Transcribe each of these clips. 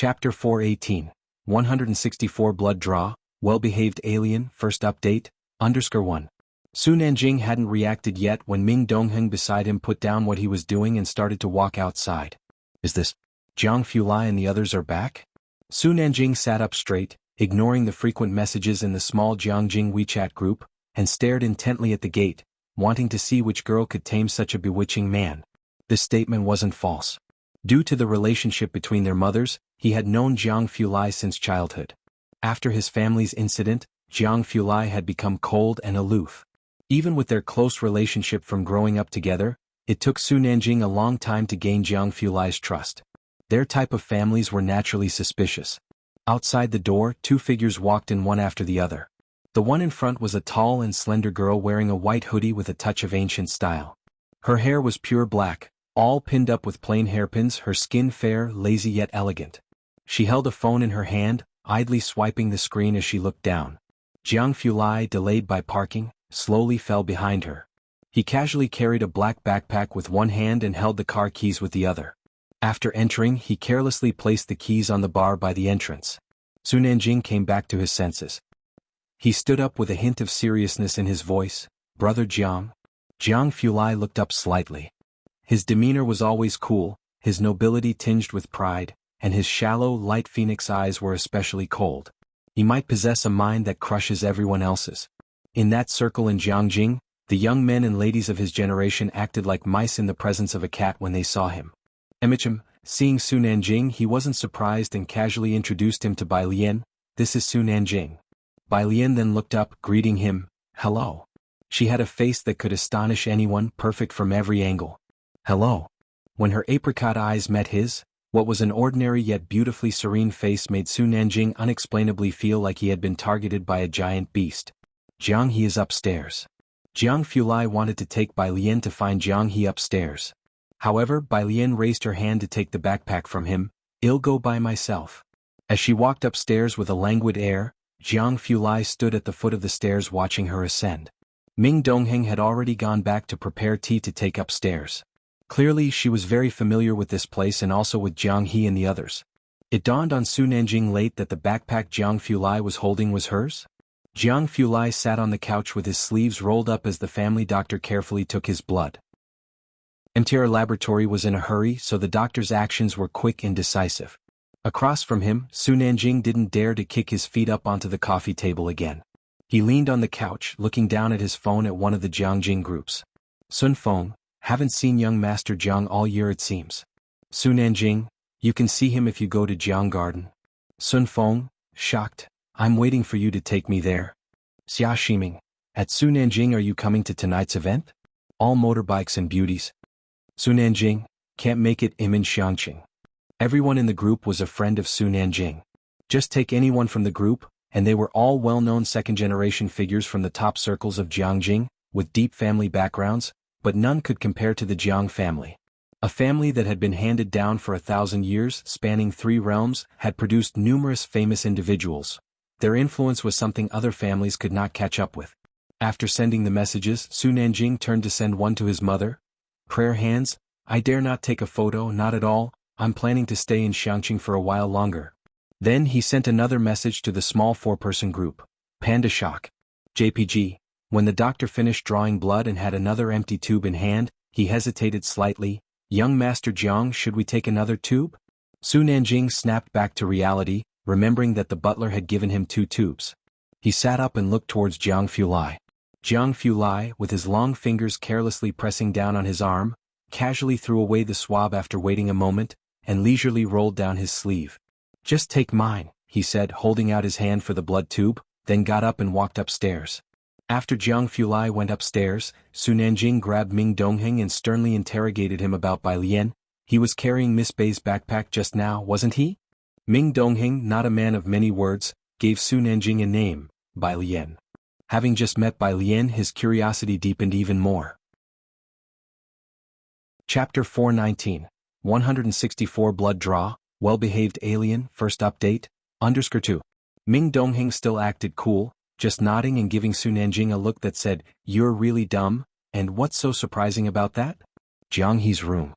Chapter 418, 164 Blood Draw, Well-Behaved Alien, First Update, _1. Su Nanjing hadn't reacted yet when Ming Dongheng beside him put down what he was doing and started to walk outside. Is this Jianghu Lai and the others are back? Su Nanjing sat up straight, ignoring the frequent messages in the small Jiangjing WeChat group, and stared intently at the gate, wanting to see which girl could tame such a bewitching man. This statement wasn't false. Due to the relationship between their mothers, he had known Jianghu Lai since childhood. After his family's incident, Jianghu Lai had become cold and aloof. Even with their close relationship from growing up together, it took Su Nanjing a long time to gain Jianghu Lai's trust. Their type of families were naturally suspicious. Outside the door, two figures walked in one after the other. The one in front was a tall and slender girl wearing a white hoodie with a touch of ancient style. Her hair was pure black, all pinned up with plain hairpins, her skin fair, lazy yet elegant. She held a phone in her hand, idly swiping the screen as she looked down. Jianghu Lai, delayed by parking, slowly fell behind her. He casually carried a black backpack with one hand and held the car keys with the other. After entering, he carelessly placed the keys on the bar by the entrance. Su Nanjing came back to his senses. He stood up with a hint of seriousness in his voice. "Brother Jiang?" Jianghu Lai looked up slightly. His demeanor was always cool, his nobility tinged with pride, and his shallow, light phoenix eyes were especially cold. He might possess a mind that crushes everyone else's. In that circle in Jiangjing, the young men and ladies of his generation acted like mice in the presence of a cat when they saw him. Seeing Su Nanjing, he wasn't surprised and casually introduced him to Bai Lian. "This is Su Nanjing." Bai Lian then looked up, greeting him. "Hello." She had a face that could astonish anyone, perfect from every angle. "Hello." When her apricot eyes met his, what was an ordinary yet beautifully serene face made Su Nanjing unexplainably feel like he had been targeted by a giant beast. "Jianghe is upstairs." Jianghu Lai wanted to take Bai Lian to find Jianghe upstairs. However, Bai Lian raised her hand to take the backpack from him. "I'll go by myself." As she walked upstairs with a languid air, Jianghu Lai stood at the foot of the stairs watching her ascend. Ming Dongheng had already gone back to prepare tea to take upstairs. Clearly she was very familiar with this place and also with Jianghe and the others. It dawned on Su Nanjing late that the backpack Jianghu Lai was holding was hers. Jianghu Lai sat on the couch with his sleeves rolled up as the family doctor carefully took his blood. MTR laboratory was in a hurry, so the doctor's actions were quick and decisive. Across from him, Su Nanjing didn't dare to kick his feet up onto the coffee table again. He leaned on the couch, looking down at his phone at one of the Jiangjing groups. "Sun Feng, haven't seen young Master Jiang all year it seems." "Su Nanjing, you can see him if you go to Jiang Garden." Sun Feng, shocked, "I'm waiting for you to take me there." Xia Shiming, "At Su Nanjing, are you coming to tonight's event? All motorbikes and beauties." Su Nanjing, "Can't make it." Imin Xianxia. Everyone in the group was a friend of Su Nanjing. Just take anyone from the group, and they were all well-known second-generation figures from the top circles of Jiangjing, with deep family backgrounds, but none could compare to the Jiang family. A family that had been handed down for 1,000 years, spanning 3 realms, had produced numerous famous individuals. Their influence was something other families could not catch up with. After sending the messages, Su Nanjing turned to send one to his mother. "Prayer hands, I dare not take a photo, not at all. I'm planning to stay in Xianxia for a while longer." Then he sent another message to the small 4-person group. Panda Shock. JPG. When the doctor finished drawing blood and had another empty tube in hand, he hesitated slightly. "Young Master Jiang, should we take another tube?" Su Nanjing snapped back to reality, remembering that the butler had given him 2 tubes. He sat up and looked towards Jianghu Lai. Jianghu Lai, with his long fingers carelessly pressing down on his arm, casually threw away the swab after waiting a moment, and leisurely rolled down his sleeve. "Just take mine," he said, holding out his hand for the blood tube, then got up and walked upstairs. After Jianghu Lai went upstairs, Su Nanjing grabbed Ming Dongheng and sternly interrogated him about Bai Lian. "He was carrying Miss Bai's backpack just now, wasn't he?" Ming Dongheng, not a man of many words, gave Su Nanjing a name, Bai Lian. Having just met Bai Lian, his curiosity deepened even more. Chapter 419, 164 Blood Draw, Well-Behaved Alien, First Update, _2. Ming Dongheng still acted cool, just nodding and giving Su Nanjing a look that said, "You're really dumb, and what's so surprising about that?" Jianghe's room.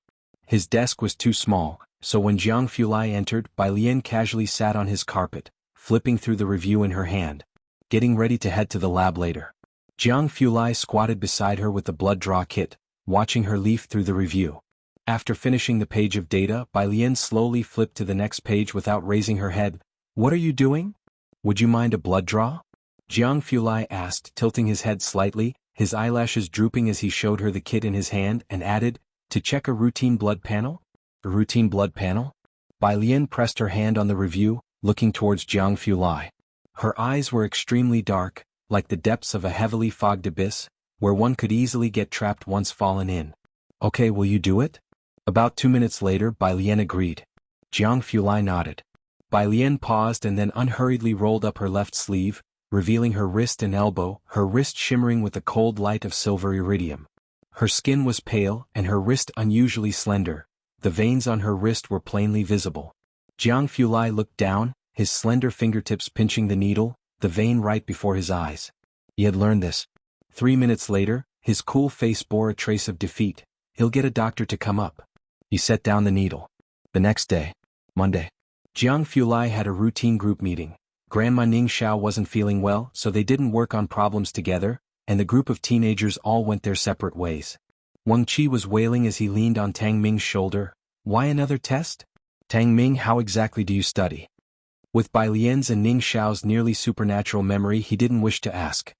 His desk was too small, so when Jianghu entered, Bai Lian casually sat on his carpet, flipping through the review in her hand, getting ready to head to the lab later. Jianghu squatted beside her with the blood draw kit, watching her leaf through the review. After finishing the page of data, Bai Lian slowly flipped to the next page without raising her head. "What are you doing? Would you mind a blood draw?" Jianghu asked, tilting his head slightly, his eyelashes drooping as he showed her the kit in his hand, and added, "To check a routine blood panel?" "A routine blood panel?" Bai Lian pressed her hand on the review, looking towards Jianghu. Her eyes were extremely dark, like the depths of a heavily fogged abyss, where one could easily get trapped once fallen in. "Okay, will you do it?" About 2 minutes later, Bai Lian agreed. Jianghu nodded. Bai Lian paused and then unhurriedly rolled up her left sleeve, revealing her wrist and elbow, her wrist shimmering with the cold light of silver iridium. Her skin was pale and her wrist unusually slender. The veins on her wrist were plainly visible. Jianghu looked down, his slender fingertips pinching the needle, the vein right before his eyes. He had learned this. 3 minutes later, his cool face bore a trace of defeat. "He'll get a doctor to come up." He set down the needle. The next day, Monday, Jianghu had a routine group meeting. Grandma Ningxiao wasn't feeling well, so they didn't work on problems together, and the group of teenagers all went their separate ways. Wang Qi was wailing as he leaned on Tang Ming's shoulder. "Why another test? Tang Ming, how exactly do you study?" With Bai Lian's and Ningxiao's nearly supernatural memory, he didn't wish to ask.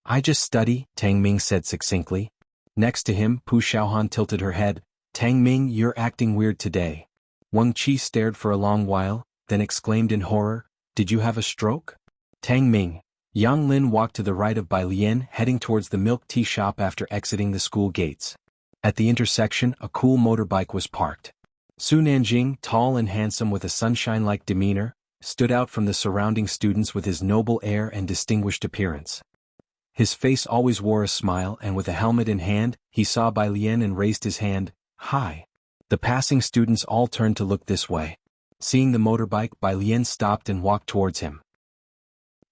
"I just study," Tang Ming said succinctly. Next to him, Pu Xiaohan tilted her head. "Tang Ming, you're acting weird today." Wang Qi stared for a long while, then exclaimed in horror, "Did you have a stroke?" "Tang Ming." Yang Lin walked to the right of Bai Lian, heading towards the milk tea shop after exiting the school gates. At the intersection, a cool motorbike was parked. Su Nanjing, tall and handsome with a sunshine-like demeanor, stood out from the surrounding students with his noble air and distinguished appearance. His face always wore a smile, and with a helmet in hand, he saw Bai Lian and raised his hand. "Hi." The passing students all turned to look this way. Seeing the motorbike, Bai Lian stopped and walked towards him.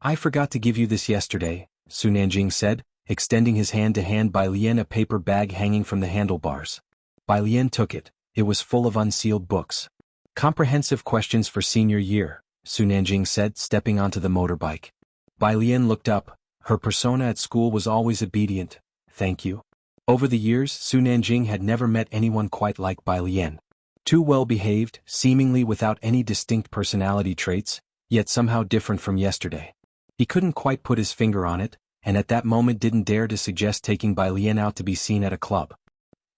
"I forgot to give you this yesterday," Su Nanjing said, extending his hand to hand Bai Lian a paper bag hanging from the handlebars. Bai Lian took it. It was full of unsealed books. "Comprehensive questions for senior year," Su Nanjing said, stepping onto the motorbike. Bai Lian looked up. Her persona at school was always obedient. "Thank you." Over the years, Su Nanjing had never met anyone quite like Bai Lian. Too well-behaved, seemingly without any distinct personality traits, yet somehow different from yesterday. He couldn't quite put his finger on it, and at that moment didn't dare to suggest taking Bai Lian out to be seen at a club.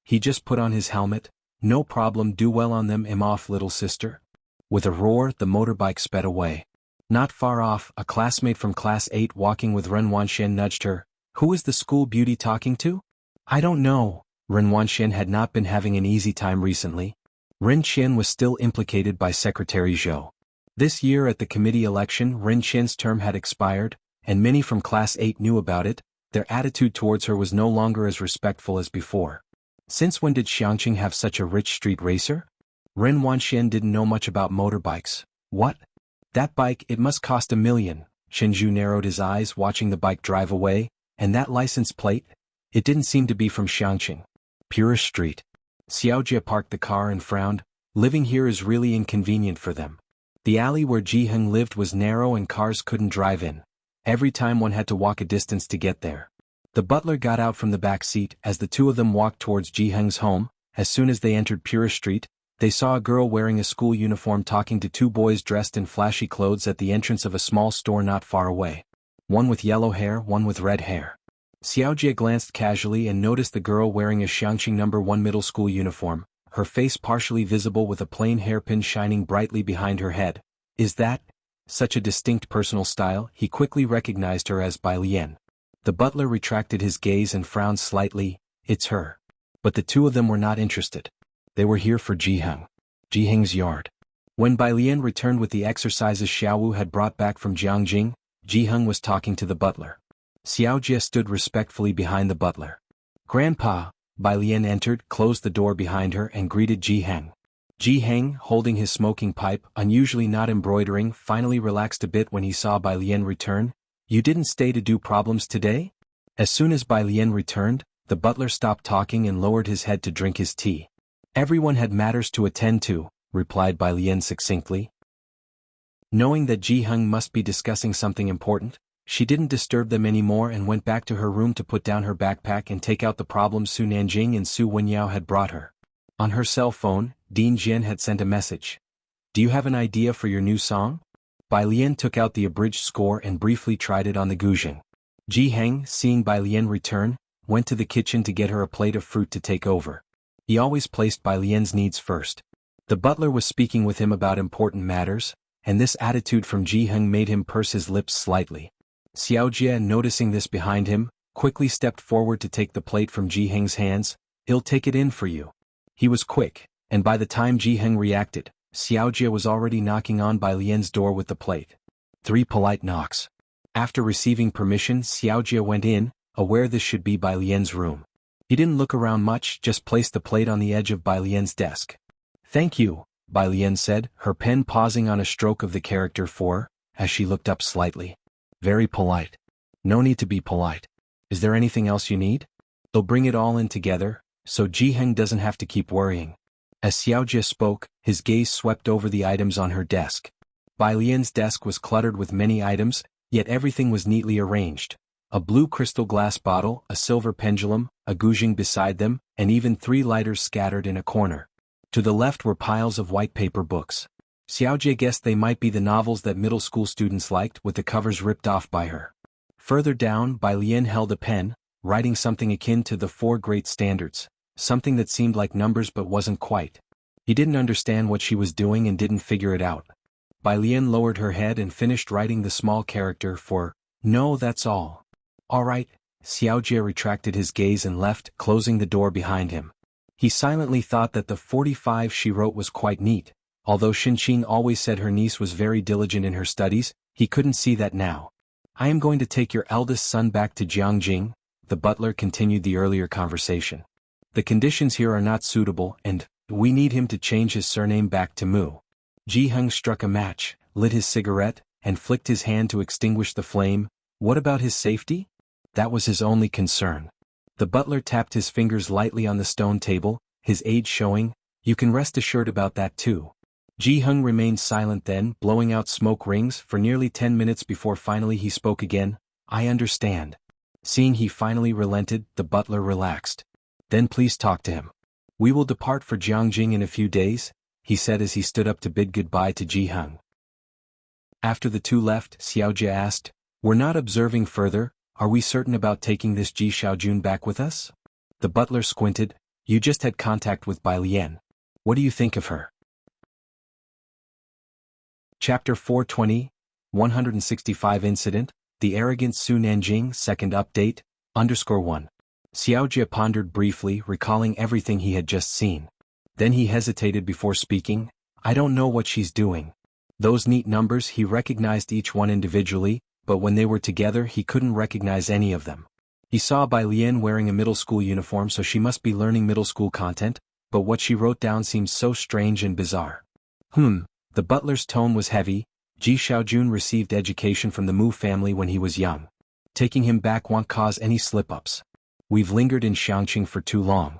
He just put on his helmet. "No problem, do well on them, I'm off, little sister." With a roar, the motorbike sped away. Not far off, a classmate from class 8 walking with Ren Wanxian nudged her. "Who is the school beauty talking to?" "I don't know." Ren Wanxian had not been having an easy time recently. Ren Qian was still implicated by Secretary Zhou. This year at the committee election, Ren Qian's term had expired, and many from class 8 knew about it. Their attitude towards her was no longer as respectful as before. Since when did Xianxia have such a rich street racer? Ren Wanxian didn't know much about motorbikes. "What? That bike, it must cost $1 million. Shenju narrowed his eyes watching the bike drive away. "And that license plate? It didn't seem to be from Xianxia. Purest street." Xiaojia parked the car and frowned. "Living here is really inconvenient for them. The alley where Jianghu lived was narrow and cars couldn't drive in. Every time one had to walk a distance to get there." The butler got out from the back seat as the two of them walked towards Jianghu's home. As soon as they entered Purest Street, they saw a girl wearing a school uniform talking to two boys dressed in flashy clothes at the entrance of a small store not far away. One with yellow hair, one with red hair. Xiaojia glanced casually and noticed the girl wearing a Xianxia No. 1 middle school uniform, her face partially visible with a plain hairpin shining brightly behind her head. "Is that such a distinct personal style?" He quickly recognized her as Bai Lian. The butler retracted his gaze and frowned slightly. "It's her." But the two of them were not interested. They were here for Jianghu's yard. When Bai Lian returned with the exercises Xiaowu had brought back from Jianghu, Jianghu was talking to the butler. Xiaojia stood respectfully behind the butler. "Grandpa." Bai Lian entered, closed the door behind her and greeted Jianghu. Jianghu, holding his smoking pipe, unusually not embroidering, finally relaxed a bit when he saw Bai Lian return. "You didn't stay to do problems today?" As soon as Bai Lian returned, the butler stopped talking and lowered his head to drink his tea. Everyone had matters to attend to, replied Bai Lian succinctly. Knowing that Jianghu must be discussing something important, she didn't disturb them anymore and went back to her room to put down her backpack and take out the problems Su Nanjing and Su Wenyao had brought her. On her cell phone, Dean Jian had sent a message. "Do you have an idea for your new song?" Bai Lian took out the abridged score and briefly tried it on the guzheng. Jianghu, seeing Bai Lian return, went to the kitchen to get her a plate of fruit to take over. He always placed Bai Lian's needs first. The butler was speaking with him about important matters, and this attitude from Jianghu made him purse his lips slightly. Xiaoxia, noticing this behind him, quickly stepped forward to take the plate from Jianghu's hands. "He'll take it in for you." He was quick, and by the time Jianghu reacted, Xiaoxia was already knocking on Bai Lian's door with the plate. 3 polite knocks. After receiving permission, Xiaoxia went in, aware this should be Bai Lian's room. He didn't look around much, just placed the plate on the edge of Bai Lian's desk. "Thank you," Bai Lian said, her pen pausing on a stroke of the character 4, as she looked up slightly. "Very polite. No need to be polite. Is there anything else you need? They'll bring it all in together, so Jianghu doesn't have to keep worrying." As Xiaoxia spoke, his gaze swept over the items on her desk. Bai Lian's desk was cluttered with many items, yet everything was neatly arranged. A blue crystal glass bottle, a silver pendulum, a guzheng beside them, and even 3 lighters scattered in a corner. To the left were piles of white paper books. Xiaoxia guessed they might be the novels that middle school students liked, with the covers ripped off by her. Further down, Bai Lian held a pen, writing something akin to the 4 great standards, something that seemed like numbers but wasn't quite. He didn't understand what she was doing and didn't figure it out. Bai Lian lowered her head and finished writing the small character for, "No, that's all." "All right." Xiaoxia retracted his gaze and left, closing the door behind him. He silently thought that the 45 she wrote was quite neat. Although Xinqin always said her niece was very diligent in her studies, he couldn't see that now. "I am going to take your eldest son back to Jianghu," the butler continued the earlier conversation. "The conditions here are not suitable and we need him to change his surname back to Mu." Jianghu struck a match, lit his cigarette, and flicked his hand to extinguish the flame. What about his safety? That was his only concern. The butler tapped his fingers lightly on the stone table, his age showing. "You can rest assured about that too." Jianghu remained silent then, blowing out smoke rings for nearly 10 minutes before finally he spoke again. "I understand." Seeing he finally relented, the butler relaxed. "Then please talk to him. We will depart for Jianghu in a few days," he said as he stood up to bid goodbye to Jianghu. After the two left, Xiaoxia asked, "We're not observing further, are we certain about taking this Ji Xiaojun back with us?" The butler squinted. "You just had contact with Bai Lian. What do you think of her?" Chapter 420, 165 Incident, The Arrogant Su Nanjing Second Update, _1. Xiaoxia pondered briefly, recalling everything he had just seen. Then he hesitated before speaking. "I don't know what she's doing." Those neat numbers, he recognized each one individually, but when they were together he couldn't recognize any of them. He saw Bai Lian wearing a middle school uniform, so she must be learning middle school content, but what she wrote down seemed so strange and bizarre. The butler's tone was heavy. Ji Xiaojun received education from the Mu family when he was young. Taking him back won't cause any slip-ups. We've lingered in Xianxia for too long.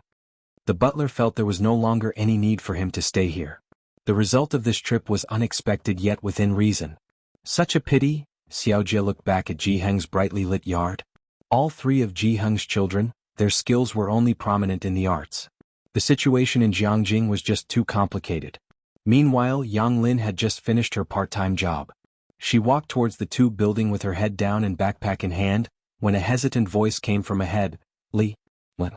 The butler felt there was no longer any need for him to stay here. The result of this trip was unexpected yet within reason. Such a pity. Xiaoxia looked back at Jianghu's brightly lit yard. All 3 of Jianghu's children, their skills were only prominent in the arts. The situation in Jianghu was just too complicated. Meanwhile, Yang Lin had just finished her part-time job. She walked towards the tube building with her head down and backpack in hand, when a hesitant voice came from ahead. "Li, what?"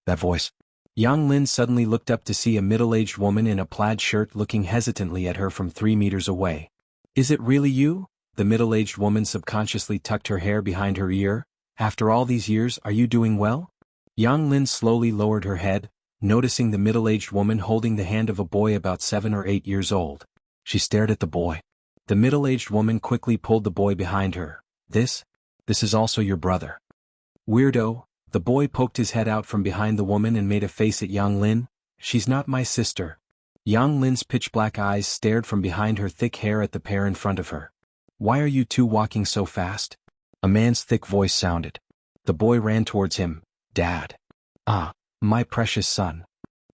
That voice. Yang Lin suddenly looked up to see a middle-aged woman in a plaid shirt looking hesitantly at her from 3 meters away. "Is it really you?" The middle-aged woman subconsciously tucked her hair behind her ear. "After all these years, are you doing well?" Yang Lin slowly lowered her head, noticing the middle-aged woman holding the hand of a boy about 7 or 8 years old. She stared at the boy. The middle-aged woman quickly pulled the boy behind her. This is also your brother." "Weirdo." The boy poked his head out from behind the woman and made a face at Yang Lin. "She's not my sister." Yang Lin's pitch-black eyes stared from behind her thick hair at the pair in front of her. "Why are you two walking so fast?" A man's thick voice sounded. The boy ran towards him. "Dad." "Ah, my precious son."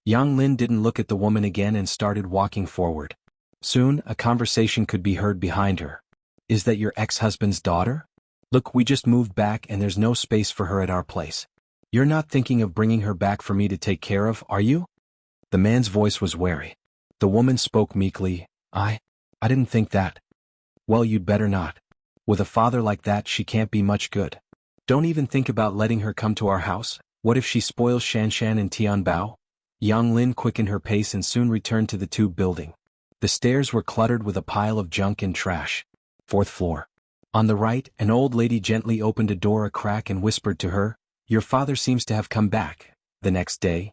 Yang Lin didn't look at the woman again and started walking forward. Soon, a conversation could be heard behind her. Is that your ex-husband's daughter? Look, we just moved back and there's no space for her at our place. You're not thinking of bringing her back for me to take care of, are you? The man's voice was wary. The woman spoke meekly. I didn't think that. Well, you'd better not. With a father like that, she can't be much good. Don't even think about letting her come to our house. What if she spoils Xianxia and Tianbao? Yang Lin quickened her pace and soon returned to the tube building. The stairs were cluttered with a pile of junk and trash. 4th floor. On the right, an old lady gently opened a door a crack and whispered to her, "Your father seems to have come back." The next day,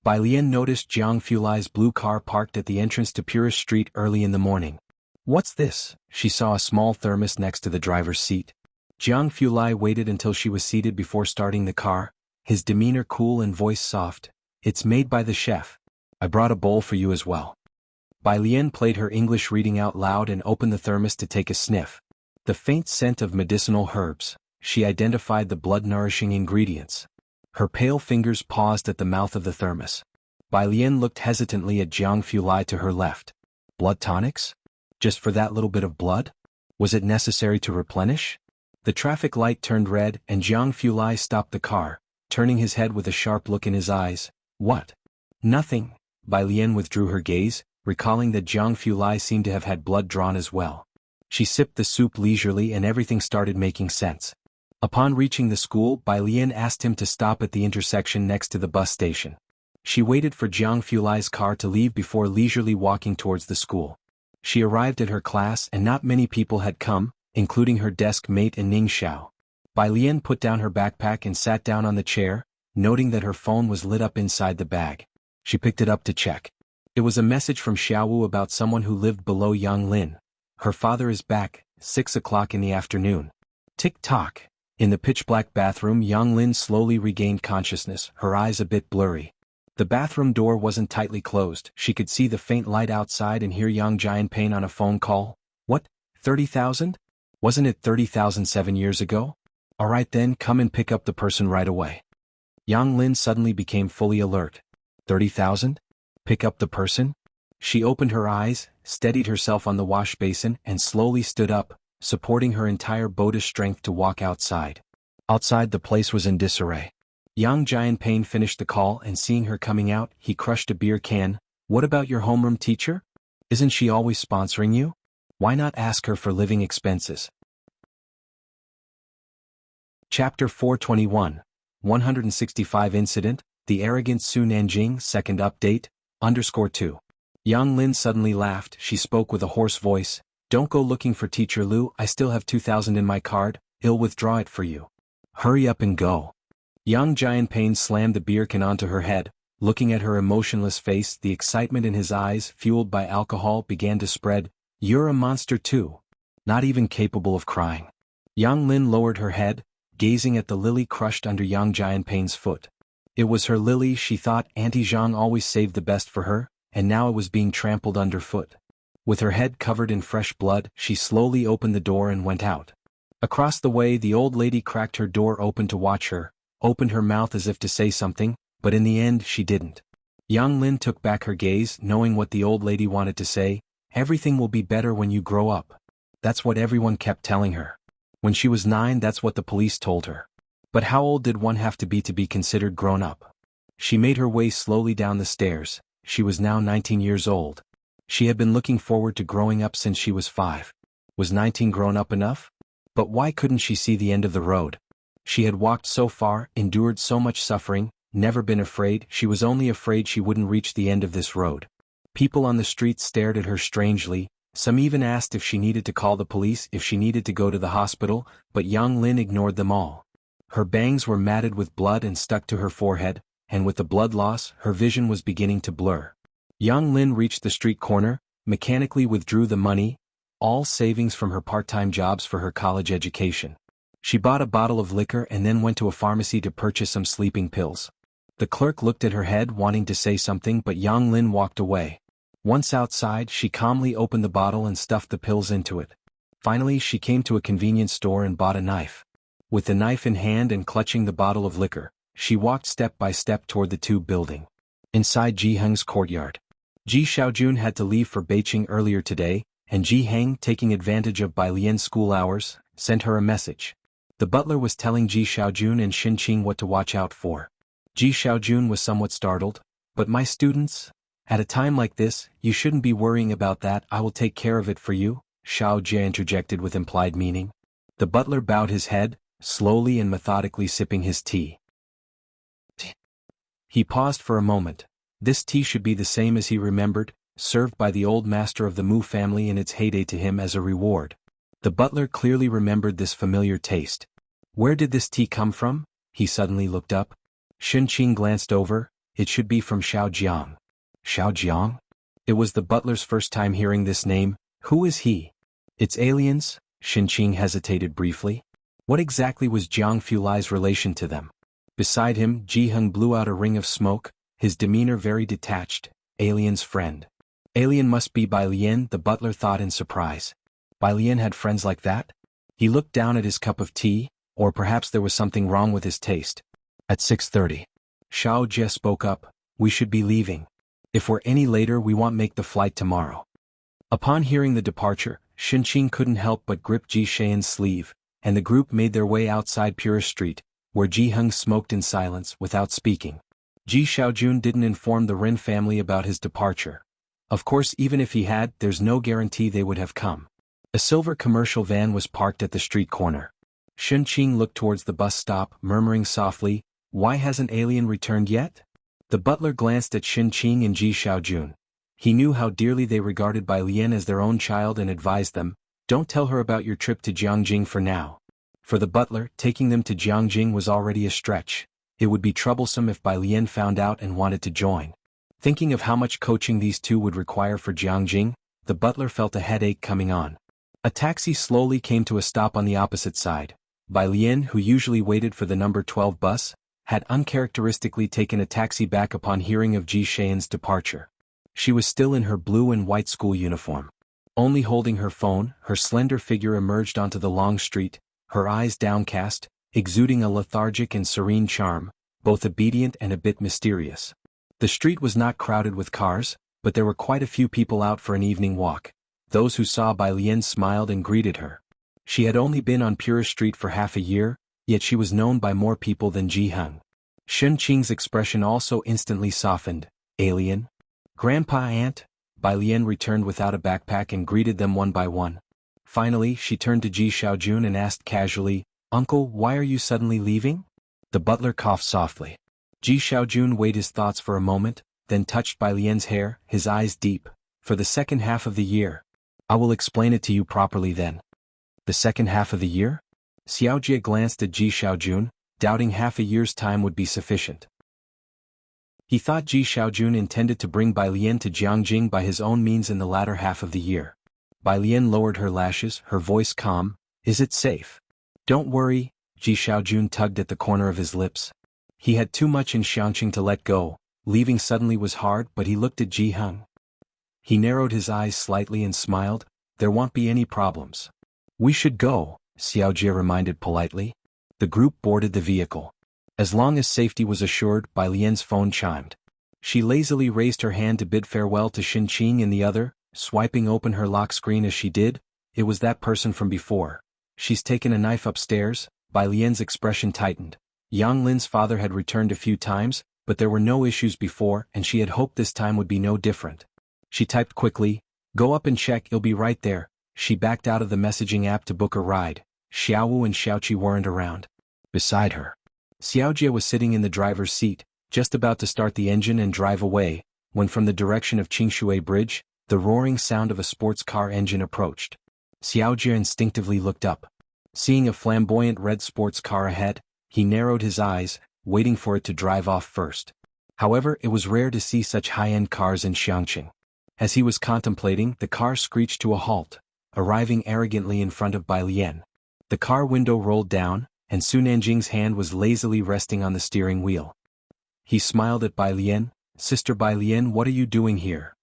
Bai Lian noticed Jianghu Lai's blue car parked at the entrance to Purist Street early in the morning. What's this? She saw a small thermos next to the driver's seat. Jianghu Lai waited until she was seated before starting the car, his demeanor cool and voice soft. It's made by the chef. I brought a bowl for you as well. Bai Lian played her English reading out loud and opened the thermos to take a sniff. The faint scent of medicinal herbs. She identified the blood-nourishing ingredients. Her pale fingers paused at the mouth of the thermos. Bai Lian looked hesitantly at Jianghu Lai to her left. Blood tonics? Just for that little bit of blood? Was it necessary to replenish? The traffic light turned red and Jianghu Lai stopped the car, turning his head with a sharp look in his eyes. What? Nothing. Bai Lian withdrew her gaze, recalling that Jianghu Lai seemed to have had blood drawn as well. She sipped the soup leisurely and everything started making sense. Upon reaching the school, Bai Lian asked him to stop at the intersection next to the bus station. She waited for Jianghu Lai's car to leave before leisurely walking towards the school. She arrived at her class and not many people had come, including her desk mate and Ning Xiao. Bai Lian put down her backpack and sat down on the chair, noting that her phone was lit up inside the bag. She picked it up to check. It was a message from Xiaowu about someone who lived below Yang Lin. Her father is back, 6 o'clock in the afternoon. Tick-tock. In the pitch-black bathroom, Yang Lin slowly regained consciousness, her eyes a bit blurry. The bathroom door wasn't tightly closed. She could see the faint light outside and hear Yang Jianpain on a phone call. What? 30,000? Wasn't it 30,000 7 years ago? Alright then, come and pick up the person right away. Yang Lin suddenly became fully alert. 30,000? Pick up the person? She opened her eyes, steadied herself on the wash basin and slowly stood up, supporting her entire bodice strength to walk outside. Outside the place was in disarray. Yang Jianpain finished the call and seeing her coming out, he crushed a beer can. What about your homeroom teacher? Isn't she always sponsoring you? Why not ask her for living expenses? Chapter 421. 165 Incident, The Arrogant Su Nanjing 2nd Update, _2. Yang Lin suddenly laughed. She spoke with a hoarse voice. Don't go looking for Teacher Lu, I still have 2,000 in my card, I'll withdraw it for you. Hurry up and go. Yang Jianpain slammed the beer can onto her head. Looking at her emotionless face, the excitement in his eyes, fueled by alcohol, began to spread. You're a monster too. Not even capable of crying. Yang Lin lowered her head, gazing at the lily crushed under Yang Jianpain's foot. It was her lily, she thought. Auntie Zhang always saved the best for her, and now it was being trampled underfoot. With her head covered in fresh blood, she slowly opened the door and went out. Across the way, the old lady cracked her door open to watch her, opened her mouth as if to say something, but in the end she didn't. Yang Lin took back her gaze, knowing what the old lady wanted to say. Everything will be better when you grow up. That's what everyone kept telling her. When she was 9, that's what the police told her. But how old did one have to be considered grown up? She made her way slowly down the stairs. She was now 19 years old. She had been looking forward to growing up since she was 5. Was 19 grown up enough? But why couldn't she see the end of the road? She had walked so far, endured so much suffering, never been afraid. She was only afraid she wouldn't reach the end of this road. People on the street stared at her strangely. Some even asked if she needed to call the police, if she needed to go to the hospital, but Yang Lin ignored them all. Her bangs were matted with blood and stuck to her forehead, and with the blood loss, her vision was beginning to blur. Yang Lin reached the street corner, mechanically withdrew the money, all savings from her part-time jobs for her college education. She bought a bottle of liquor and then went to a pharmacy to purchase some sleeping pills. The clerk looked at her head wanting to say something, but Yang Lin walked away. Once outside, she calmly opened the bottle and stuffed the pills into it. Finally, she came to a convenience store and bought a knife. With the knife in hand and clutching the bottle of liquor, she walked step by step toward the tube building. Inside Jiheng's courtyard. Ji Xiaojun had to leave for Beijing earlier today, and Ji Heng, taking advantage of Bai Lian's school hours, sent her a message. The butler was telling Ji Xiaojun and Xin Qing what to watch out for. Ji Xiaojun was somewhat startled. But my students? At a time like this, you shouldn't be worrying about that. I will take care of it for you, Xiaojia interjected with implied meaning. The butler bowed his head, slowly and methodically sipping his tea. He paused for a moment. This tea should be the same as he remembered, served by the old master of the Mu family in its heyday to him as a reward. The butler clearly remembered this familiar taste. Where did this tea come from? He suddenly looked up. Xin Qing glanced over. It should be from Xiaojiang. Xiaojiang? It was the butler's first time hearing this name. Who is he? It's aliens? Xin Qing hesitated briefly. What exactly was Jianghu Lai's relation to them? Beside him, Ji Heng blew out a ring of smoke, his demeanor very detached. Alien's friend. Alien must be Bai Lian, the butler thought in surprise. Bai Lian had friends like that? He looked down at his cup of tea, or perhaps there was something wrong with his taste. At 6:30. Xiao Jie spoke up. We should be leaving. If we're any later we won't make the flight tomorrow. Upon hearing the departure, Xin Qing couldn't help but grip Ji Xian's sleeve, and the group made their way outside Purist Street, where Ji Heng smoked in silence without speaking. Ji Xiaojun didn't inform the Ren family about his departure. Of course, even if he had, there's no guarantee they would have come. A silver commercial van was parked at the street corner. Xin Qing looked towards the bus stop, murmuring softly, "Why hasn't Alien returned yet?" The butler glanced at Xin Qing and Ji Xiaojun. He knew how dearly they regarded Bai Lian as their own child and advised them, "Don't tell her about your trip to Jianghu for now." For the butler, taking them to Jianghu was already a stretch. It would be troublesome if Bai Lian found out and wanted to join. Thinking of how much coaching these two would require for Jianghu, the butler felt a headache coming on. A taxi slowly came to a stop on the opposite side. Bai Lian, who usually waited for the number 12 bus, had uncharacteristically taken a taxi back upon hearing of Ji Xian's departure. She was still in her blue and white school uniform. Only holding her phone, her slender figure emerged onto the long street, her eyes downcast, exuding a lethargic and serene charm, both obedient and a bit mysterious. The street was not crowded with cars, but there were quite a few people out for an evening walk. Those who saw Bai Lian smiled and greeted her. She had only been on Purist Street for half a year, yet she was known by more people than Ji Heng. Xin Qing's expression also instantly softened. "Alien? Grandpa, Aunt?" Bai Lian returned without a backpack and greeted them one by one. Finally, she turned to Ji Xiaojun and asked casually, "Uncle, why are you suddenly leaving?" The butler coughed softly. Ji Xiaojun weighed his thoughts for a moment, then touched Bai Lian's hair, his eyes deep. "For the second half of the year. I will explain it to you properly then." "The second half of the year?" Xiaojie glanced at Ji Xiaojun, doubting half a year's time would be sufficient. He thought Ji Xiaojun intended to bring Bai Lian to Jianghu by his own means in the latter half of the year. Bai Lian lowered her lashes, her voice calm. "Is it safe?" "Don't worry," Ji Xiaojun tugged at the corner of his lips. He had too much in Xianxia to let go. Leaving suddenly was hard, but he looked at Ji Heng. He narrowed his eyes slightly and smiled. "There won't be any problems." "We should go," Xiaojie reminded politely. The group boarded the vehicle. As long as safety was assured, Bai Lian's phone chimed. She lazily raised her hand to bid farewell to Xin Qing and the other, swiping open her lock screen as she did. It was that person from before. "She's taken a knife upstairs." Bai Lian's expression tightened. Yang Lin's father had returned a few times, but there were no issues before and she had hoped this time would be no different. She typed quickly, "Go up and check, you'll be right there." She backed out of the messaging app to book a ride. Xiaowu and Xiaoqi weren't around. Beside her, Xiaojie was sitting in the driver's seat, just about to start the engine and drive away, when from the direction of Qingshui Bridge, the roaring sound of a sports car engine approached. Xiaojie instinctively looked up. Seeing a flamboyant red sports car ahead, he narrowed his eyes, waiting for it to drive off first. However, it was rare to see such high-end cars in Xianxia. As he was contemplating, the car screeched to a halt, arriving arrogantly in front of Bai Lian. The car window rolled down, and Su Nanjing's hand was lazily resting on the steering wheel. He smiled at Bai Lian. "Sister Bai Lian, what are you doing here?"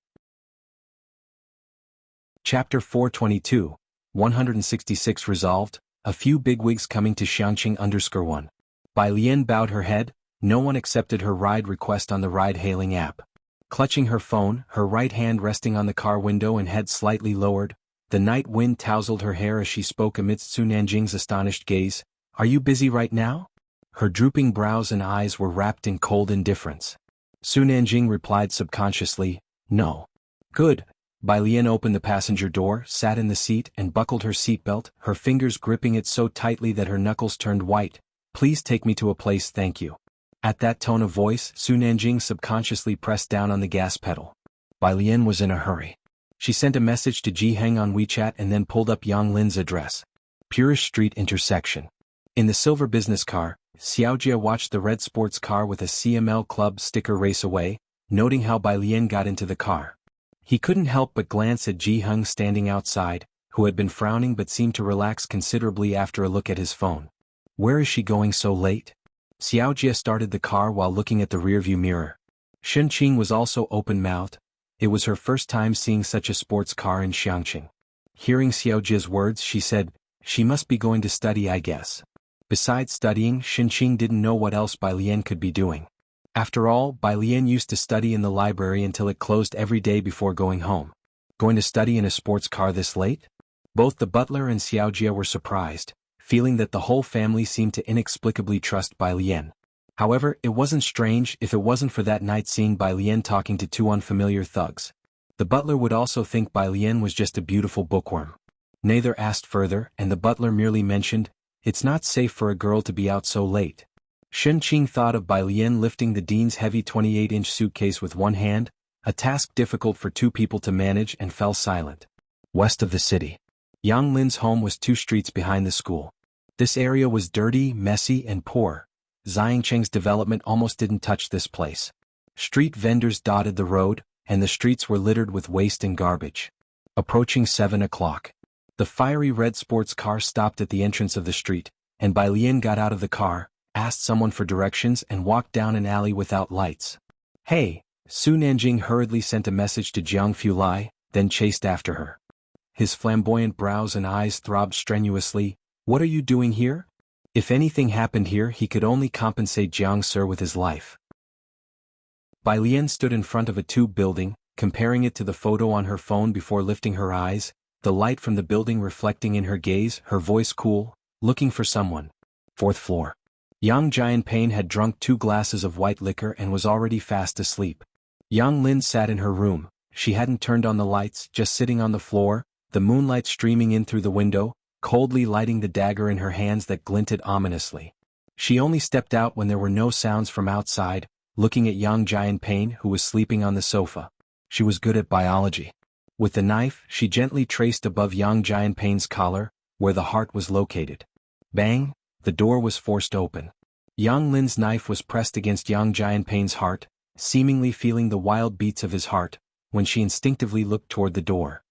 Chapter 422, 166 Resolved, a few bigwigs coming to Xianxia _1. Bai Lian bowed her head, No one accepted her ride request on the ride-hailing app. Clutching her phone, her right hand resting on the car window and head slightly lowered, the night wind tousled her hair as she spoke amidst Su Nanjing's astonished gaze. "Are you busy right now?" Her drooping brows and eyes were wrapped in cold indifference. Su Nanjing replied subconsciously, "No." "Good." Bai Lian opened the passenger door, sat in the seat and buckled her seatbelt, her fingers gripping it so tightly that her knuckles turned white. "Please take me to a place, thank you." At that tone of voice, Su Nanjing subconsciously pressed down on the gas pedal. Bai Lian was in a hurry. She sent a message to Jianghu on WeChat and then pulled up Yang Lin's address. Purish Street intersection. In the silver business car, Xiaoxia watched the red sports car with a CML Club sticker race away, noting how Bai Lian got into the car. He couldn't help but glance at Jianghu standing outside, who had been frowning but seemed to relax considerably after a look at his phone. Where is she going so late? Xiaoxia started the car while looking at the rearview mirror. Shunqing was also open-mouthed. It was her first time seeing such a sports car in Xianxia. Hearing Xiaoxia's words, she said, "She must be going to study, I guess." Besides studying, Shunqing didn't know what else Bai Lian could be doing. After all, Bai Lian used to study in the library until it closed every day before going home. Going to study in a sports car this late? Both the butler and Xiaoxia were surprised, feeling that the whole family seemed to inexplicably trust Bai Lian. However, it wasn't strange if it wasn't for that night seeing Bai Lian talking to two unfamiliar thugs. The butler would also think Bai Lian was just a beautiful bookworm. Neither asked further, and the butler merely mentioned, "It's not safe for a girl to be out so late." Shunqing thought of Bai Lian lifting the dean's heavy 28-inch suitcase with one hand, a task difficult for two people to manage, and fell silent. West of the city. Yang Lin's home was 2 streets behind the school. This area was dirty, messy, and poor. Xianxia's development almost didn't touch this place. Street vendors dotted the road, and the streets were littered with waste and garbage. Approaching 7 o'clock. The fiery red sports car stopped at the entrance of the street, and Bai Lian got out of the car, asked someone for directions and walked down an alley without lights. "Hey!" Su Nanjing hurriedly sent a message to Jianghu, then chased after her. His flamboyant brows and eyes throbbed strenuously. "What are you doing here?" If anything happened here, he could only compensate Jianghu with his life. Bai Lian stood in front of a tube building, comparing it to the photo on her phone before lifting her eyes, the light from the building reflecting in her gaze, her voice cool, "Looking for someone." 4th floor. Yang Jianpain had drunk 2 glasses of white liquor and was already fast asleep. Yang Lin sat in her room. She hadn't turned on the lights, just sitting on the floor, the moonlight streaming in through the window, coldly lighting the dagger in her hands that glinted ominously. She only stepped out when there were no sounds from outside, looking at Yang Jianpain, who was sleeping on the sofa. She was good at biology. With the knife, she gently traced above Yang Jianpain's collar, where the heart was located. Bang! The door was forced open. Yang Lin's knife was pressed against Yang Jianpain's heart, seemingly feeling the wild beats of his heart, when she instinctively looked toward the door.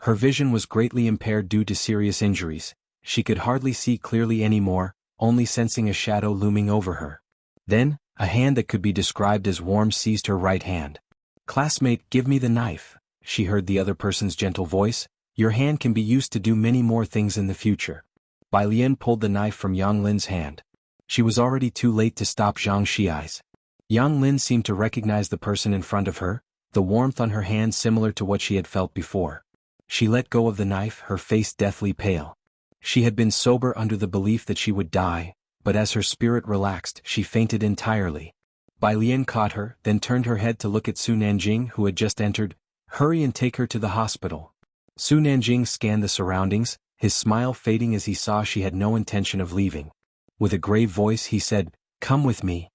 Her vision was greatly impaired due to serious injuries. She could hardly see clearly anymore, only sensing a shadow looming over her. Then, a hand that could be described as warm seized her right hand. "Classmate, give me the knife," she heard the other person's gentle voice. "Your hand can be used to do many more things in the future." Bai Lian pulled the knife from Yang Lin's hand. She was already too late to stop Xianxia's. Yang Lin seemed to recognize the person in front of her, the warmth on her hand similar to what she had felt before. She let go of the knife, her face deathly pale. She had been sober under the belief that she would die, but as her spirit relaxed, she fainted entirely. Bai Lian caught her, then turned her head to look at Su Nanjing, who had just entered. "Hurry and take her to the hospital." Su Nanjing scanned the surroundings, his smile fading as he saw she had no intention of leaving. With a grave voice he said, "Come with me."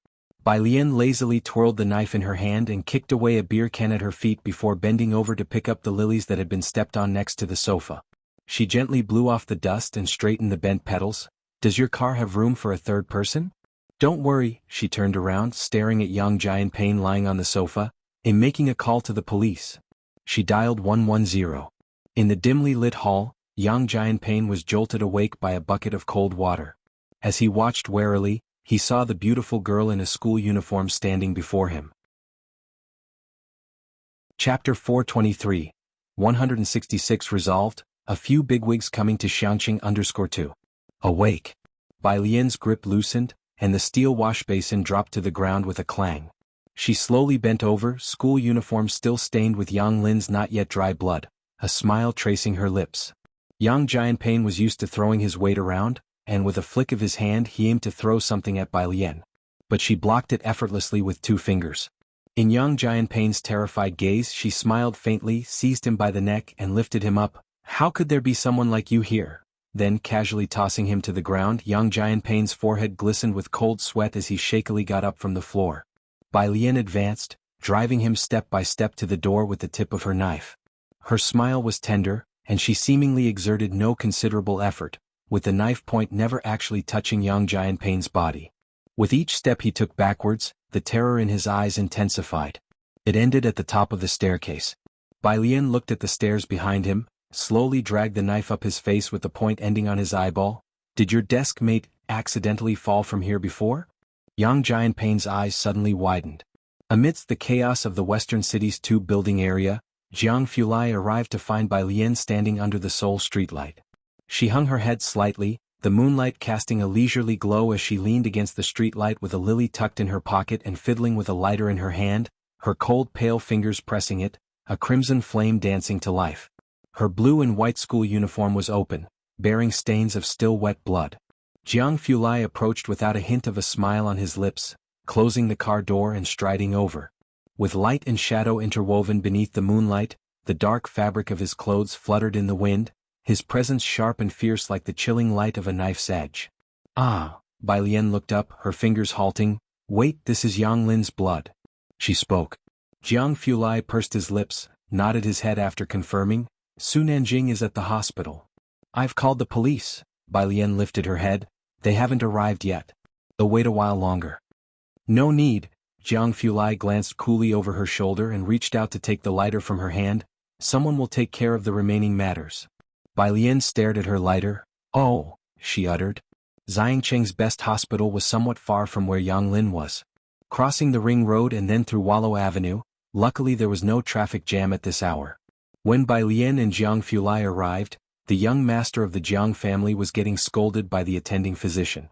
Bai Lian lazily twirled the knife in her hand and kicked away a beer can at her feet before bending over to pick up the lilies that had been stepped on next to the sofa. She gently blew off the dust and straightened the bent petals. "Does your car have room for a 3rd person?" "Don't worry," she turned around, staring at Yang Jianpain lying on the sofa. "I'm making a call to the police." She dialed 110. In the dimly lit hall, Yang Jianpain was jolted awake by a bucket of cold water. As he watched warily, he saw the beautiful girl in a school uniform standing before him. Chapter 423. 166 Resolved, a few bigwigs coming to Xianxia _2. Awake. Bai Lian's grip loosened, and the steel wash basin dropped to the ground with a clang. She slowly bent over, school uniform still stained with Yang Lin's not yet dry blood, a smile tracing her lips. Yang Jianpain was used to throwing his weight around, and with a flick of his hand he aimed to throw something at Bai Lian. But she blocked it effortlessly with 2 fingers. In Yang Jianpain's terrified gaze she smiled faintly, seized him by the neck and lifted him up. "How could there be someone like you here?" Then casually tossing him to the ground, Yang Jianpain's forehead glistened with cold sweat as he shakily got up from the floor. Bai Lian advanced, driving him step by step to the door with the tip of her knife. Her smile was tender, and she seemingly exerted no considerable effort, with the knife point never actually touching Yang Jianpain's body. With each step he took backwards, the terror in his eyes intensified. It ended at the top of the staircase. Bai Lian looked at the stairs behind him, slowly dragged the knife up his face with the point ending on his eyeball. "Did your desk mate accidentally fall from here before?" Yang Jianpain's eyes suddenly widened. Amidst the chaos of the western city's tube-building area, Jianghu arrived to find Bai Lian standing under the sole streetlight. She hung her head slightly, the moonlight casting a leisurely glow as she leaned against the streetlight with a lily tucked in her pocket and fiddling with a lighter in her hand, her cold pale fingers pressing it, a crimson flame dancing to life. Her blue and white school uniform was open, bearing stains of still wet blood. Jianghu approached without a hint of a smile on his lips, closing the car door and striding over. With light and shadow interwoven beneath the moonlight, the dark fabric of his clothes fluttered in the wind, his presence sharp and fierce like the chilling light of a knife's edge. "Ah," Bai Lian looked up, her fingers halting. "Wait, this is Yang Lin's blood." She spoke. Jianghu pursed his lips, nodded his head after confirming, "Su Nanjing is at the hospital." "I've called the police." Bai Lian lifted her head. "They haven't arrived yet. They'll wait a while longer." "No need." Jianghu glanced coolly over her shoulder and reached out to take the lighter from her hand. "Someone will take care of the remaining matters." Bai Lian stared at her lighter. "Oh," she uttered. Xianxia's best hospital was somewhat far from where Yang Lin was. Crossing the ring road and then through Wallow Avenue, luckily there was no traffic jam at this hour. When Bai Lian and Jianghu arrived, the young master of the Jiang family was getting scolded by the attending physician.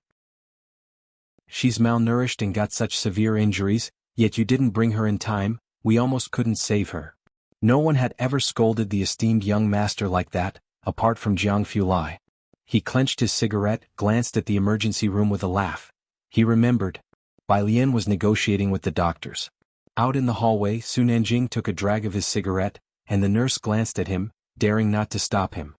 "She's malnourished and got such severe injuries, yet you didn't bring her in time, we almost couldn't save her." No one had ever scolded the esteemed young master like that, apart from Jianghu. He clenched his cigarette, glanced at the emergency room with a laugh. He remembered. Bai Lian was negotiating with the doctors. Out in the hallway, Su Nanjing took a drag of his cigarette, and the nurse glanced at him, daring not to stop him.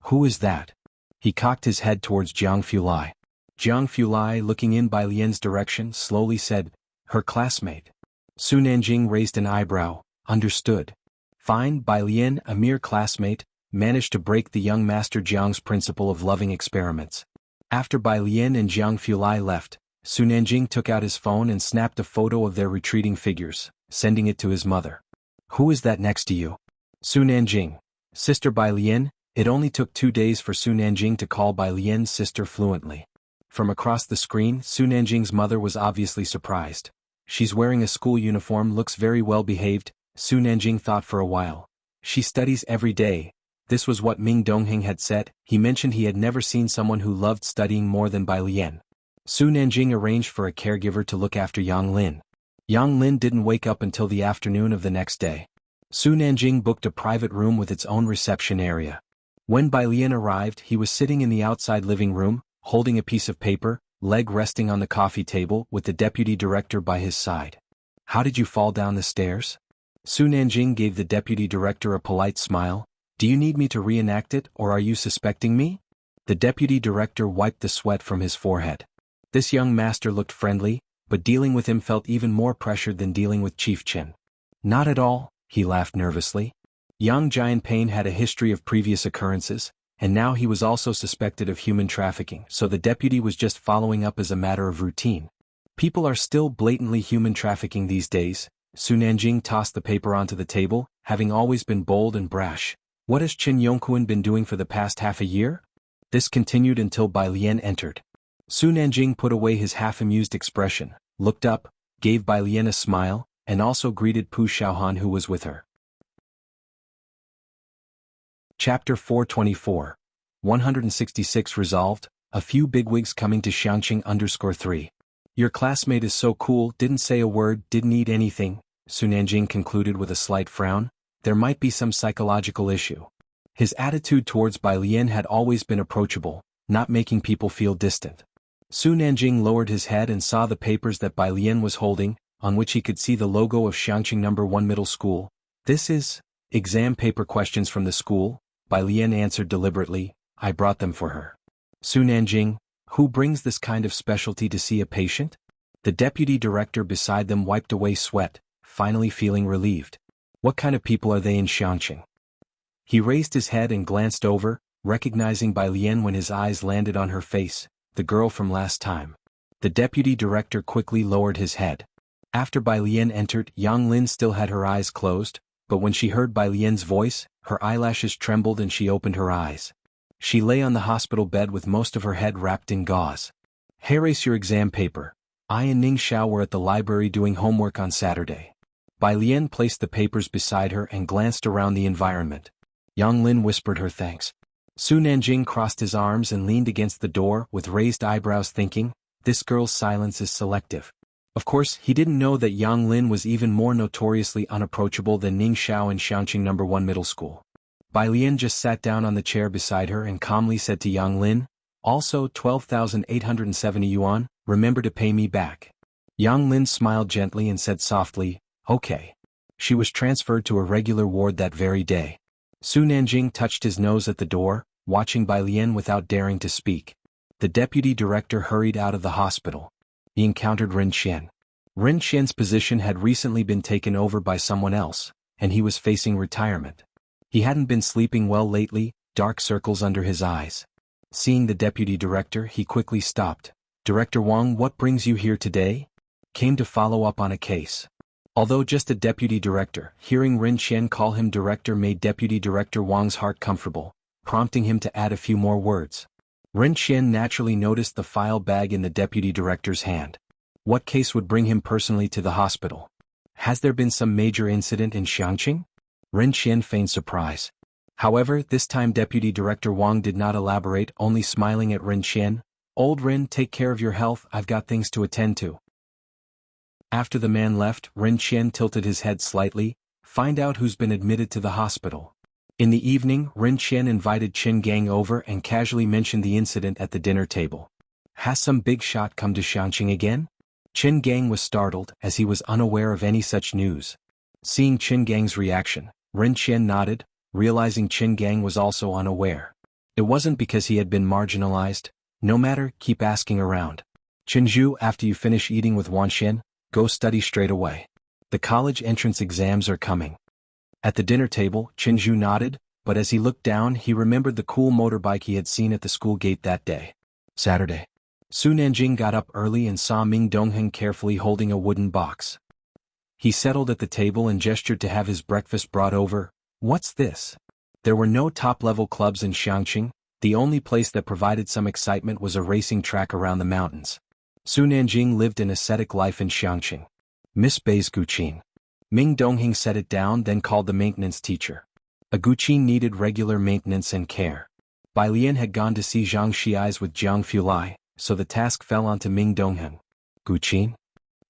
"Who is that?" He cocked his head towards Jianghu. Jianghu, looking in Bai Lian's direction, slowly said, "Her classmate." Su Nanjing raised an eyebrow. "Understood." Fine. Bai Lian, a mere classmate, managed to break the young master Jiang's principle of loving experiments. After Bai Lian and Jianghu left, Su Nanjing took out his phone and snapped a photo of their retreating figures, sending it to his mother. "Who is that next to you?" "Su Nanjing. Sister Bai Lian." It only took 2 days for Su Nanjing to call Bai Lian's sister fluently. From across the screen, Su Nanjing's mother was obviously surprised. "She's wearing a school uniform, looks very well behaved," Su Nanjing thought for a while. "She studies every day." This was what Ming Dongheng had said. He mentioned he had never seen someone who loved studying more than Bai Lian. Su Nanjing arranged for a caregiver to look after Yang Lin. Yang Lin didn't wake up until the afternoon of the next day. Su Nanjing booked a private room with its own reception area. When Bai Lian arrived, he was sitting in the outside living room, holding a piece of paper, leg resting on the coffee table, with the deputy director by his side. "How did you fall down the stairs?" Su Nanjing gave the deputy director a polite smile. "Do you need me to reenact it, or are you suspecting me?" The deputy director wiped the sweat from his forehead. This young master looked friendly, but dealing with him felt even more pressured than dealing with Chief Chen. "Not at all," he laughed nervously. Yang Jianpain had a history of previous occurrences, and now he was also suspected of human trafficking, so the deputy was just following up as a matter of routine. People are still blatantly human trafficking these days. Su Nanjing tossed the paper onto the table, having always been bold and brash. "What has Chen Yongquan been doing for the past half a year?" This continued until Bai Lian entered. Su Nanjing put away his half-amused expression, looked up, gave Bai Lian a smile, and also greeted Pu Xiaohan who was with her. Chapter 424. 166 Resolved, a few bigwigs coming to Xianxia _3. Your classmate is so cool, didn't say a word, didn't eat anything, Su Nanjing concluded with a slight frown. There might be some psychological issue. His attitude towards Bai Lian had always been approachable, not making people feel distant. Su Nanjing lowered his head and saw the papers that Bai Lian was holding, on which he could see the logo of Xianxia No. 1 Middle School. This is exam paper questions from the school, Bai Lian answered deliberately. I brought them for her. Su Nanjing, who brings this kind of specialty to see a patient? The deputy director beside them wiped away sweat, finally feeling relieved. What kind of people are they in Xianxia? He raised his head and glanced over, recognizing Bai Lian when his eyes landed on her face, the girl from last time. The deputy director quickly lowered his head. After Bai Lian entered, Yang Lin still had her eyes closed, but when she heard Bai Lian's voice, her eyelashes trembled and she opened her eyes. She lay on the hospital bed with most of her head wrapped in gauze. Heiress, your exam paper. I and Ning Xiao were at the library doing homework on Saturday. Bai Lian placed the papers beside her and glanced around the environment. Yang Lin whispered her thanks. Su Nanjing crossed his arms and leaned against the door with raised eyebrows thinking, this girl's silence is selective. Of course, he didn't know that Yang Lin was even more notoriously unapproachable than Ning Xiao in Xianxia No. 1 Middle School. Bai Lian just sat down on the chair beside her and calmly said to Yang Lin, also 12,870 yuan, remember to pay me back. Yang Lin smiled gently and said softly, okay. She was transferred to a regular ward that very day. Su Nanjing touched his nose at the door, watching Bai Lian without daring to speak. The deputy director hurried out of the hospital. He encountered Ren Xian. Ren Xian's position had recently been taken over by someone else, and he was facing retirement. He hadn't been sleeping well lately, dark circles under his eyes. Seeing the deputy director, he quickly stopped. Director Wang, what brings you here today? Came to follow up on a case. Although just a deputy director, hearing Ren Xian call him director made Deputy Director Wang's heart comfortable, prompting him to add a few more words. Ren Xian naturally noticed the file bag in the deputy director's hand. What case would bring him personally to the hospital? Has there been some major incident in Xianxia? Ren Xian feigned surprise. However, this time Deputy Director Wang did not elaborate, only smiling at Ren Xian. Old Ren, take care of your health, I've got things to attend to. After the man left, Ren Xian tilted his head slightly, find out who's been admitted to the hospital. In the evening, Ren Xian invited Qin Gang over and casually mentioned the incident at the dinner table. Has some big shot come to Xianxia again? Qin Gang was startled, as he was unaware of any such news. Seeing Qin Gang's reaction, Ren Xian nodded, realizing Qin Gang was also unaware. It wasn't because he had been marginalized. No matter, keep asking around. Qinzhu, after you finish eating with Wanxian, go study straight away. The college entrance exams are coming. At the dinner table, Qinzhu nodded, but as he looked down he remembered the cool motorbike he had seen at the school gate that day. Saturday. Su Nanjing got up early and saw Ming Dongheng carefully holding a wooden box. He settled at the table and gestured to have his breakfast brought over. What's this? There were no top-level clubs in Xianxia. The only place that provided some excitement was a racing track around the mountains. Su Nanjing lived an ascetic life in Xianxia. Miss Bei's Guqin. Ming Dongheng set it down, then called the maintenance teacher. A Guqin needed regular maintenance and care. Bai Lian had gone to see Xianxia's with Jianghu, so the task fell onto Ming Dongheng. Guqin?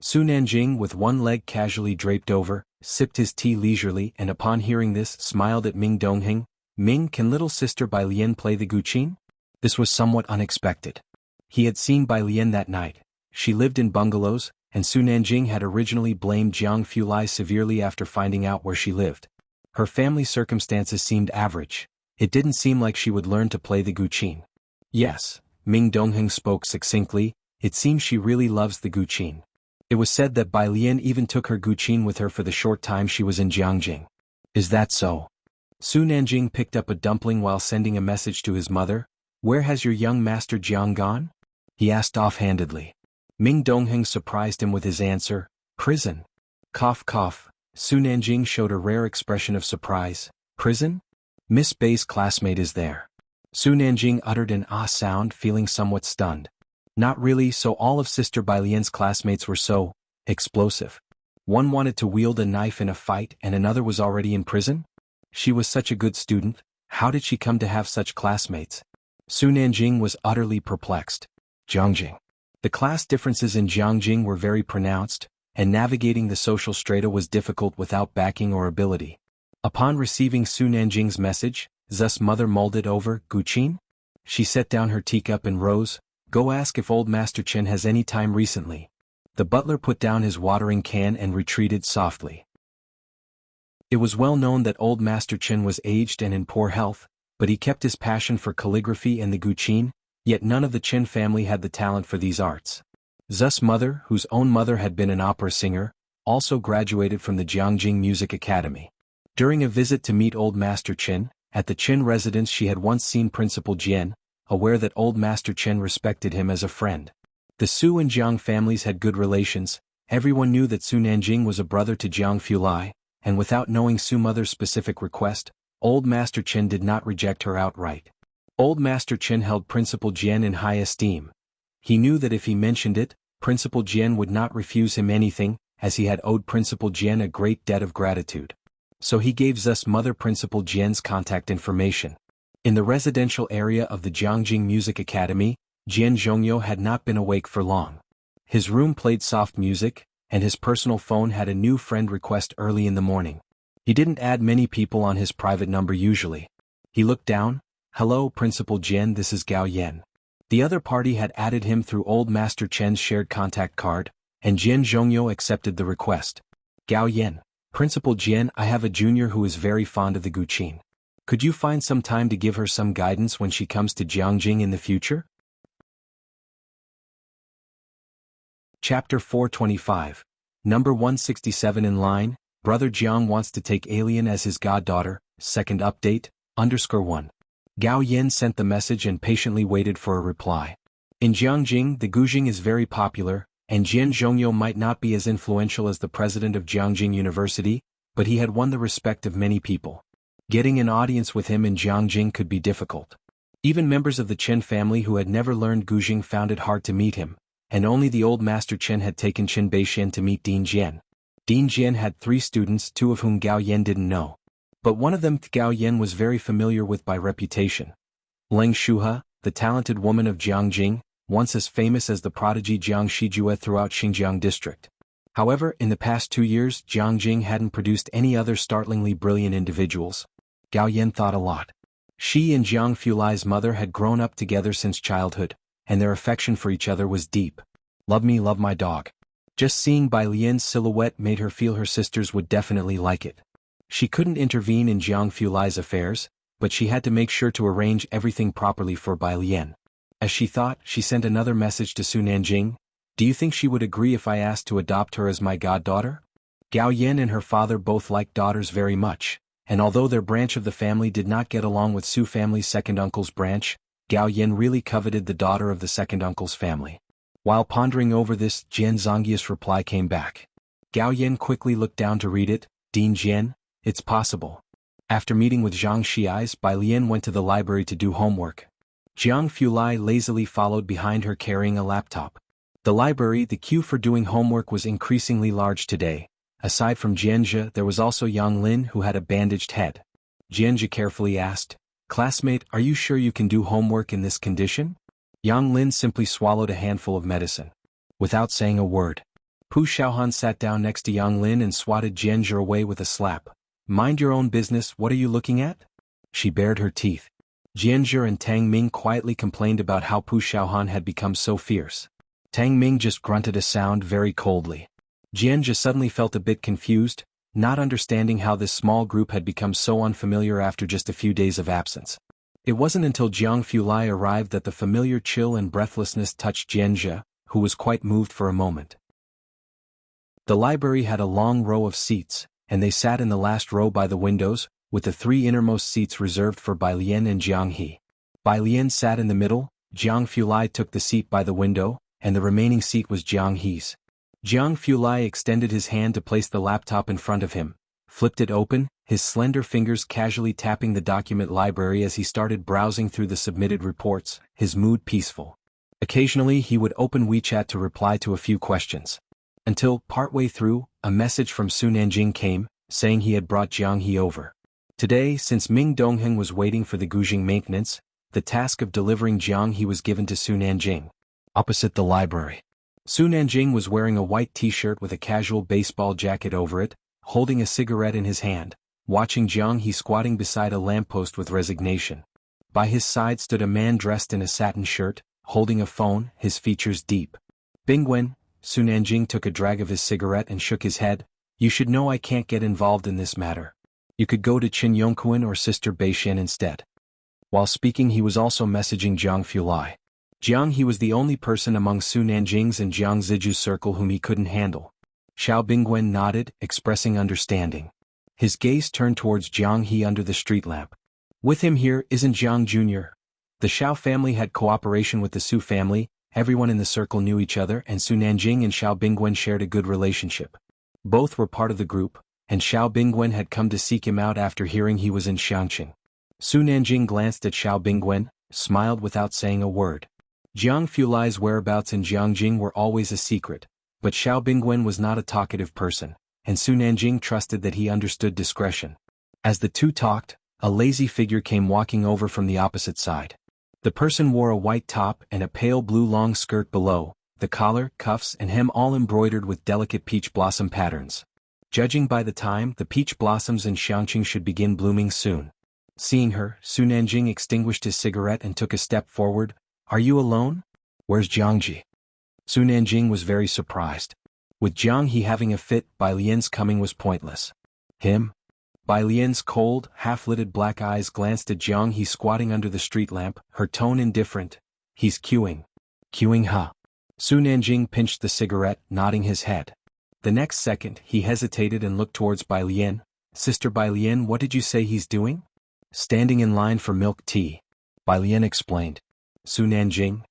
Su Nanjing, with one leg casually draped over, sipped his tea leisurely and upon hearing this smiled at Ming Dongheng. Ming, can little sister Bai Lian play the Guqin? This was somewhat unexpected. He had seen Bai Lian that night. She lived in bungalows, and Su Nanjing had originally blamed Jianghu severely after finding out where she lived. Her family circumstances seemed average. It didn't seem like she would learn to play the Guqin. Yes, Ming Dongheng spoke succinctly, it seems she really loves the Guqin. It was said that Bai Lian even took her Guqin with her for the short time she was in Jianghu. Is that so? Su Nanjing picked up a dumpling while sending a message to his mother. Where has your young master Jiang gone? He asked offhandedly. Ming Dongheng surprised him with his answer, prison. Cough cough. Su Nanjing showed a rare expression of surprise. Prison? Miss Bei's classmate is there. Su Nanjing uttered an ah sound, feeling somewhat stunned. Not really, so all of Sister Bai Lian's classmates were so explosive. One wanted to wield a knife in a fight and another was already in prison? She was such a good student, how did she come to have such classmates? Su Nanjing was utterly perplexed. Jianghu. The class differences in Jianghu were very pronounced, and navigating the social strata was difficult without backing or ability. Upon receiving Su Nanjing's message, Zu's mother mulled it over. "Guqin?" She set down her teacup and rose. "Go ask if old Master Chen has any time recently." The butler put down his watering can and retreated softly. It was well known that old Master Chen was aged and in poor health, but he kept his passion for calligraphy and the Guqin, yet none of the Chen family had the talent for these arts. Zu's mother, whose own mother had been an opera singer, also graduated from the Jianghu Music Academy. During a visit to meet old Master Chen, at the Chen residence she had once seen Principal Jian, aware that old Master Chen respected him as a friend. The Su and Jiang families had good relations. Everyone knew that Su Nanjing was a brother to Jiang Fulai, and without knowing Su mother's specific request, old Master Chen did not reject her outright. Old Master Chen held Principal Jian in high esteem. He knew that if he mentioned it, Principal Jian would not refuse him anything, as he had owed Principal Jian a great debt of gratitude. So he gave Zu's mother Principal Jian's contact information. In the residential area of the Jianghu Music Academy, Jian Zhongyo had not been awake for long. His room played soft music, and his personal phone had a new friend request early in the morning. He didn't add many people on his private number usually. He looked down. "Hello Principal Jian, this is Gao Yan." The other party had added him through old Master Chen's shared contact card, and Jian Zhongyo accepted the request. "Gao Yan, Principal Jian, I have a junior who is very fond of the Guqin. Could you find some time to give her some guidance when she comes to Jianghu in the future?" Chapter 425. Number 167 in line, Brother Jiang wants to take Alien as his goddaughter, second update, _1. Gao Yen sent the message and patiently waited for a reply. In Jianghu the Guzheng is very popular, and Jian Zhongyo might not be as influential as the president of Jianghu University, but he had won the respect of many people. Getting an audience with him in Jianghu could be difficult. Even members of the Chen family who had never learned Guzheng found it hard to meet him, and only the old Master Chen had taken Chen Beixian to meet Ding Jian. Ding Jian had 3 students, 2 of whom Gao Yen didn't know. But one of them Gao Yen was very familiar with by reputation. Leng Shuhe, the talented woman of Jianghu, once as famous as the prodigy Jiang Shijue throughout Xinjiang district. However, in the past 2 years Jianghu hadn't produced any other startlingly brilliant individuals. Gao Yen thought a lot. She and Jiang Fulai's mother had grown up together since childhood, and their affection for each other was deep. "Love me, love my dog." Just seeing Bai Lian's silhouette made her feel her sisters would definitely like it. She couldn't intervene in Jiang Fulai's affairs, but she had to make sure to arrange everything properly for Bai Lian. As she thought, she sent another message to Su Nanjing. "Do you think she would agree if I asked to adopt her as my goddaughter?" Gao Yen and her father both liked daughters very much, and although their branch of the family did not get along with Su family's second uncle's branch, Gao Yen really coveted the daughter of the second uncle's family. While pondering over this, Jian Zongyi's reply came back. Gao Yen quickly looked down to read it. "Ding Jian, it's possible." After meeting with Zhang Xiai's, Bai Lian went to the library to do homework. Jiang Fulai lazily followed behind her carrying a laptop. The library, the queue for doing homework was increasingly large today. Aside from Xianxia, there was also Yang Lin who had a bandaged head. Xianxia carefully asked, "Classmate, are you sure you can do homework in this condition?" Yang Lin simply swallowed a handful of medicine. Without saying a word, Pu Xiaohan sat down next to Yang Lin and swatted Xianxia away with a slap. "Mind your own business, what are you looking at?" She bared her teeth. Xianxia and Tang Ming quietly complained about how Pu Xiaohan had become so fierce. Tang Ming just grunted a sound very coldly. Xianxia suddenly felt a bit confused, not understanding how this small group had become so unfamiliar after just a few days of absence. It wasn't until Jiang Fulai arrived that the familiar chill and breathlessness touched Xianxia, who was quite moved for a moment. The library had a long row of seats, and they sat in the last row by the windows, with the 3 innermost seats reserved for Bai Lian and Jiang He. Bai Lian sat in the middle, Jiang Fulai took the seat by the window, and the remaining seat was Jiang He's. Jiang Fulai extended his hand to place the laptop in front of him, flipped it open, his slender fingers casually tapping the document library as he started browsing through the submitted reports, his mood peaceful. Occasionally he would open WeChat to reply to a few questions. Until, partway through, a message from Su Nanjing came, saying he had brought Jiang He over. Today, since Ming Dongheng was waiting for the Guzheng maintenance, the task of delivering Jiang He was given to Su Nanjing. Opposite the library. Su Nanjing was wearing a white t-shirt with a casual baseball jacket over it, holding a cigarette in his hand, watching Jianghu squatting beside a lamppost with resignation. By his side stood a man dressed in a satin shirt, holding a phone, his features deep. Bingwen, Su Nanjing took a drag of his cigarette and shook his head. You should know I can't get involved in this matter. You could go to Qin Yongquan or Sister Beishan instead. While speaking he was also messaging Jiang Fulai. Jianghu was the only person among Su Nanjing's and Jiang Ziju's circle whom he couldn't handle. Xiao Bingwen nodded, expressing understanding. His gaze turned towards Jianghu under the street lamp. With him here isn't Jiang Jr. The Xiao family had cooperation with the Su family, everyone in the circle knew each other and Su Nanjing and Xiao Bingwen shared a good relationship. Both were part of the group, and Xiao Bingwen had come to seek him out after hearing he was in Xianxia. Su Nanjing glanced at Xiao Bingwen, smiled without saying a word. Jiang Fulai's whereabouts in Jiangjing were always a secret, but Xiao Bingwen was not a talkative person, and Su Nanjing trusted that he understood discretion. As the two talked, a lazy figure came walking over from the opposite side. The person wore a white top and a pale blue long skirt below, the collar, cuffs and hem all embroidered with delicate peach blossom patterns. Judging by the time, the peach blossoms in Xianxia should begin blooming soon. Seeing her, Su Nanjing extinguished his cigarette and took a step forward. Are you alone? Where's Jiangji? Su Nanjing was very surprised. With Jianghe having a fit, Bai Lian's coming was pointless. Him? Bai Lian's cold, half-lidded black eyes glanced at Jianghe squatting under the street lamp, her tone indifferent. He's queuing. Queuing huh? Su Nanjing pinched the cigarette, nodding his head. The next second, he hesitated and looked towards Bai Lian. Sister Bai Lian, what did you say he's doing? Standing in line for milk tea. Bai Lian explained. Su Nanjing.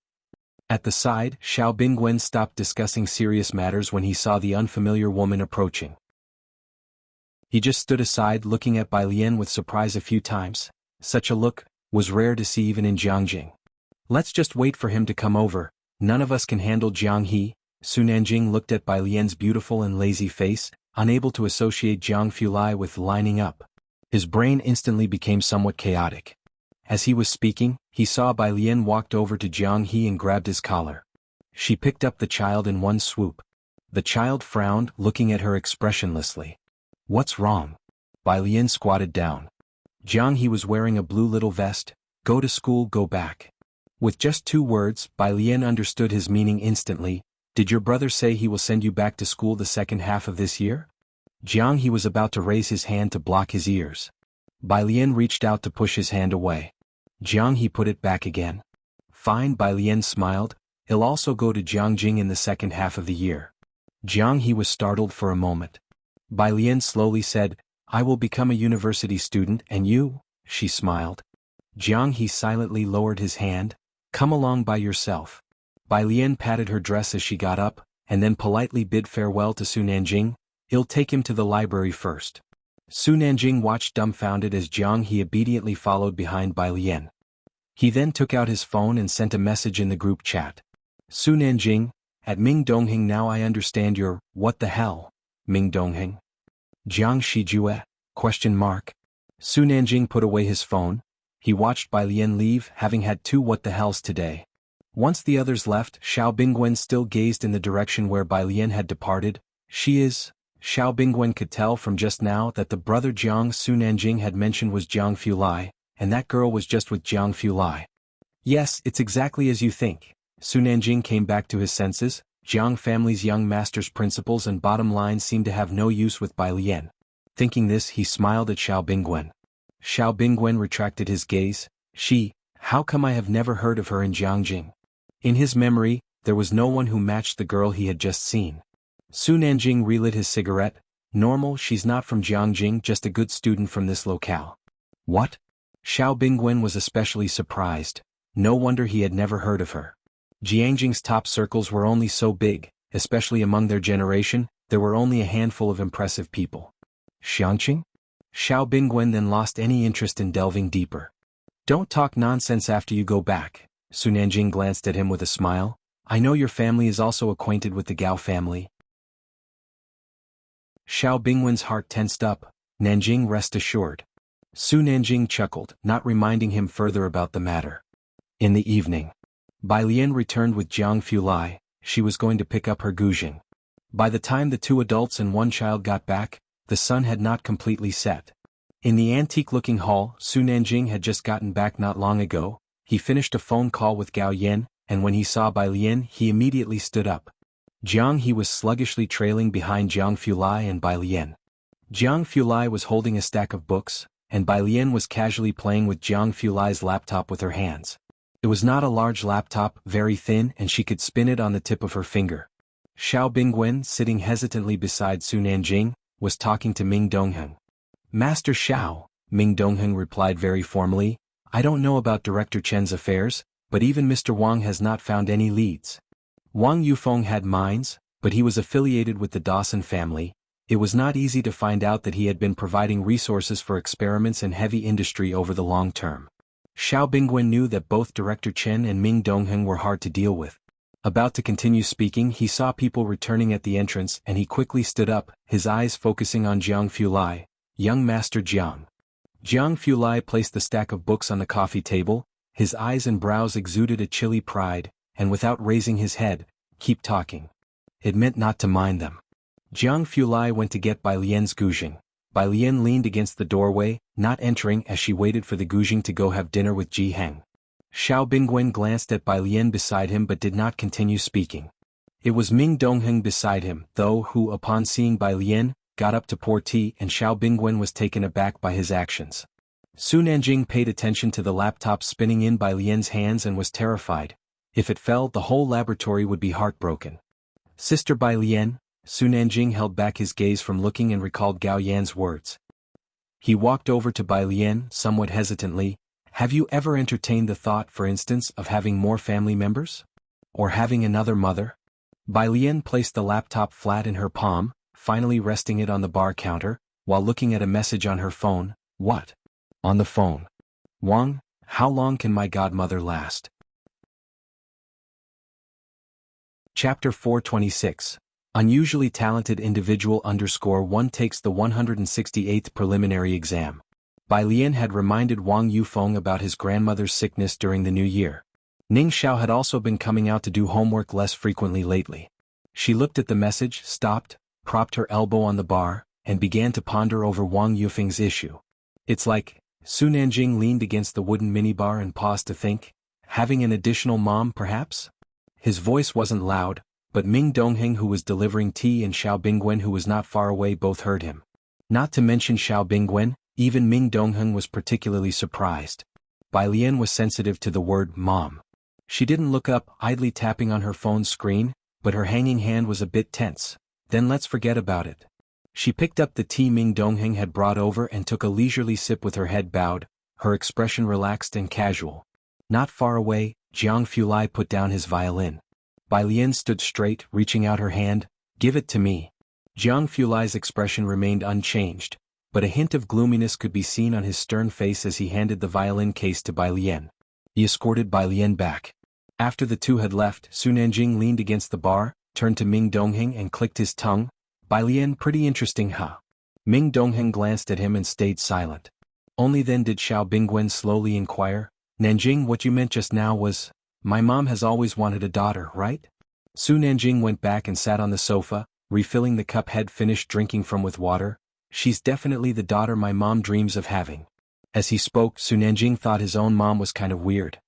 At the side, Xiao Bingwen stopped discussing serious matters when he saw the unfamiliar woman approaching. He just stood aside looking at Bai Lian with surprise a few times. Such a look was rare to see even in Jiangjing. Let's just wait for him to come over, none of us can handle Jianghe. Su Nanjing looked at Bai Lian's beautiful and lazy face, unable to associate Jiang Fulai with lining up. His brain instantly became somewhat chaotic. As he was speaking, he saw Bai Lian walked over to Jianghe and grabbed his collar. She picked up the child in one swoop. The child frowned, looking at her expressionlessly. What's wrong? Bai Lian squatted down. Jianghe was wearing a blue little vest. Go to school, go back. With just 2 words, Bai Lian understood his meaning instantly. Did your brother say he will send you back to school the second half of this year? Jianghe was about to raise his hand to block his ears. Bai Lian reached out to push his hand away. Jianghe put it back again. Fine, Bai Lian smiled. He'll also go to Jiangjing in the second half of the year. Jianghe was startled for a moment. Bai Lian slowly said, I will become a university student and you? She smiled. Jianghe silently lowered his hand. Come along by yourself. Bai Lian patted her dress as she got up, and then politely bid farewell to Su Nanjing. He'll take him to the library first. Su Nanjing watched dumbfounded as Jianghe obediently followed behind Bai Lian. He then took out his phone and sent a message in the group chat. Su Nanjing, at Ming Dongheng now I understand your, what the hell, Ming Dongheng? Jiang Shijue? Question mark. Su Nanjing put away his phone. He watched Bai Lian leave, having had 2 what the hells today. Once the others left, Xiao Bingwen still gazed in the direction where Bai Lian had departed. She is... Xiao Bingwen could tell from just now that the brother Jiang Su Nanjing had mentioned was Jiang Fulai, and that girl was just with Jiang Fulai. Yes, it's exactly as you think. Su Nanjing came back to his senses. Jiang family's young master's principles and bottom line seemed to have no use with Bai Lian. Thinking this, he smiled at Xiao Bingwen. Xiao Bingwen retracted his gaze. She, how come I have never heard of her in Jiangjing? In his memory, there was no one who matched the girl he had just seen. Su Nanjing relit his cigarette. Normal, she's not from Jiangjing, just a good student from this locale. What? Xiao Bingwen was especially surprised. No wonder he had never heard of her. Jiangjing's top circles were only so big, especially among their generation, there were only a handful of impressive people. Xianxia? Xiao Bingwen then lost any interest in delving deeper. Don't talk nonsense after you go back. Su Nanjing glanced at him with a smile. I know your family is also acquainted with the Gao family. Xiao Bingwen's heart tensed up. Nanjing, rest assured. Su Nanjing chuckled, not reminding him further about the matter. In the evening. Bai Lian returned with Jianghu Lai. She was going to pick up her guzheng. By the time the 2 adults and 1 child got back, the sun had not completely set. In the antique-looking hall, Su Nanjing had just gotten back not long ago. He finished a phone call with Gao Yan, and when he saw Bai Lian he immediately stood up. Jianghu was sluggishly trailing behind Jianghu Lai and Bai Lian. Jianghu Lai was holding a stack of books, and Bai Lian was casually playing with Jianghu Lai's laptop with her hands. It was not a large laptop, very thin, and she could spin it on the tip of her finger. Xiao Bingwen, sitting hesitantly beside Su Nanjing, was talking to Ming Dongheng. Master Xiao, Ming Dongheng replied very formally, I don't know about Director Chen's affairs, but even Mr. Wang has not found any leads. Wang Yufeng had mines, but he was affiliated with the Dawson family. It was not easy to find out that he had been providing resources for experiments and heavy industry over the long term. Xiao Bingwen knew that both Director Chen and Ming Dongheng were hard to deal with. About to continue speaking, he saw people returning at the entrance and he quickly stood up, his eyes focusing on Jianghu Lai, young Master Jiang. Jianghu Lai placed the stack of books on the coffee table, his eyes and brows exuded a chilly pride, and without raising his head, keep talking. It meant not to mind them. Jianghu Lai went to get Bai Lian's guzheng. Bai Lian leaned against the doorway, not entering as she waited for the guzheng to go have dinner with Ji Heng. Xiao Bingwen glanced at Bai Lian beside him but did not continue speaking. It was Ming Dongheng beside him, though, who upon seeing Bai Lian, got up to pour tea, and Xiao Bingwen was taken aback by his actions. Su Nanjing paid attention to the laptop spinning in Bai Lian's hands and was terrified. If it fell, the whole laboratory would be heartbroken. Sister Bai Lian, Su Nanjing held back his gaze from looking and recalled Gao Yan's words. He walked over to Bai Lian, somewhat hesitantly. Have you ever entertained the thought, for instance, of having more family members? Or having another mother? Bai Lian placed the laptop flat in her palm, finally resting it on the bar counter, while looking at a message on her phone. What? On the phone. Wang, how long can my godmother last? Chapter 426. Unusually talented individual _1 takes the 168th preliminary exam. Bai Lian had reminded Wang Yufeng about his grandmother's sickness during the new year. Ning Xiao had also been coming out to do homework less frequently lately. She looked at the message, stopped, propped her elbow on the bar, and began to ponder over Wang Yufeng's issue. It's like, Su Nanjing leaned against the wooden minibar and paused to think, having an additional mom perhaps? His voice wasn't loud, but Ming Dongheng, who was delivering tea, and Xiao Bingwen, who was not far away, both heard him. Not to mention Xiao Bingwen, even Ming Dongheng was particularly surprised. Bai Lian was sensitive to the word mom. She didn't look up, idly tapping on her phone's screen, but her hanging hand was a bit tense. Then let's forget about it. She picked up the tea Ming Dongheng had brought over and took a leisurely sip with her head bowed, her expression relaxed and casual. Not far away, Jianghu Lai put down his violin. Bai Lian stood straight, reaching out her hand. Give it to me. Jianghu Lai's expression remained unchanged, but a hint of gloominess could be seen on his stern face as he handed the violin case to Bai Lian. He escorted Bai Lian back. After the two had left, Su Nanjing leaned against the bar, turned to Ming Dongheng and clicked his tongue. Bai Lian, pretty interesting, huh? Ming Dongheng glanced at him and stayed silent. Only then did Xiao Bingwen slowly inquire, Nanjing, what you meant just now was, my mom has always wanted a daughter, right? Su Nanjing went back and sat on the sofa, refilling the cup he'd finished drinking from with water. She's definitely the daughter my mom dreams of having. As he spoke, Su Nanjing thought his own mom was kind of weird.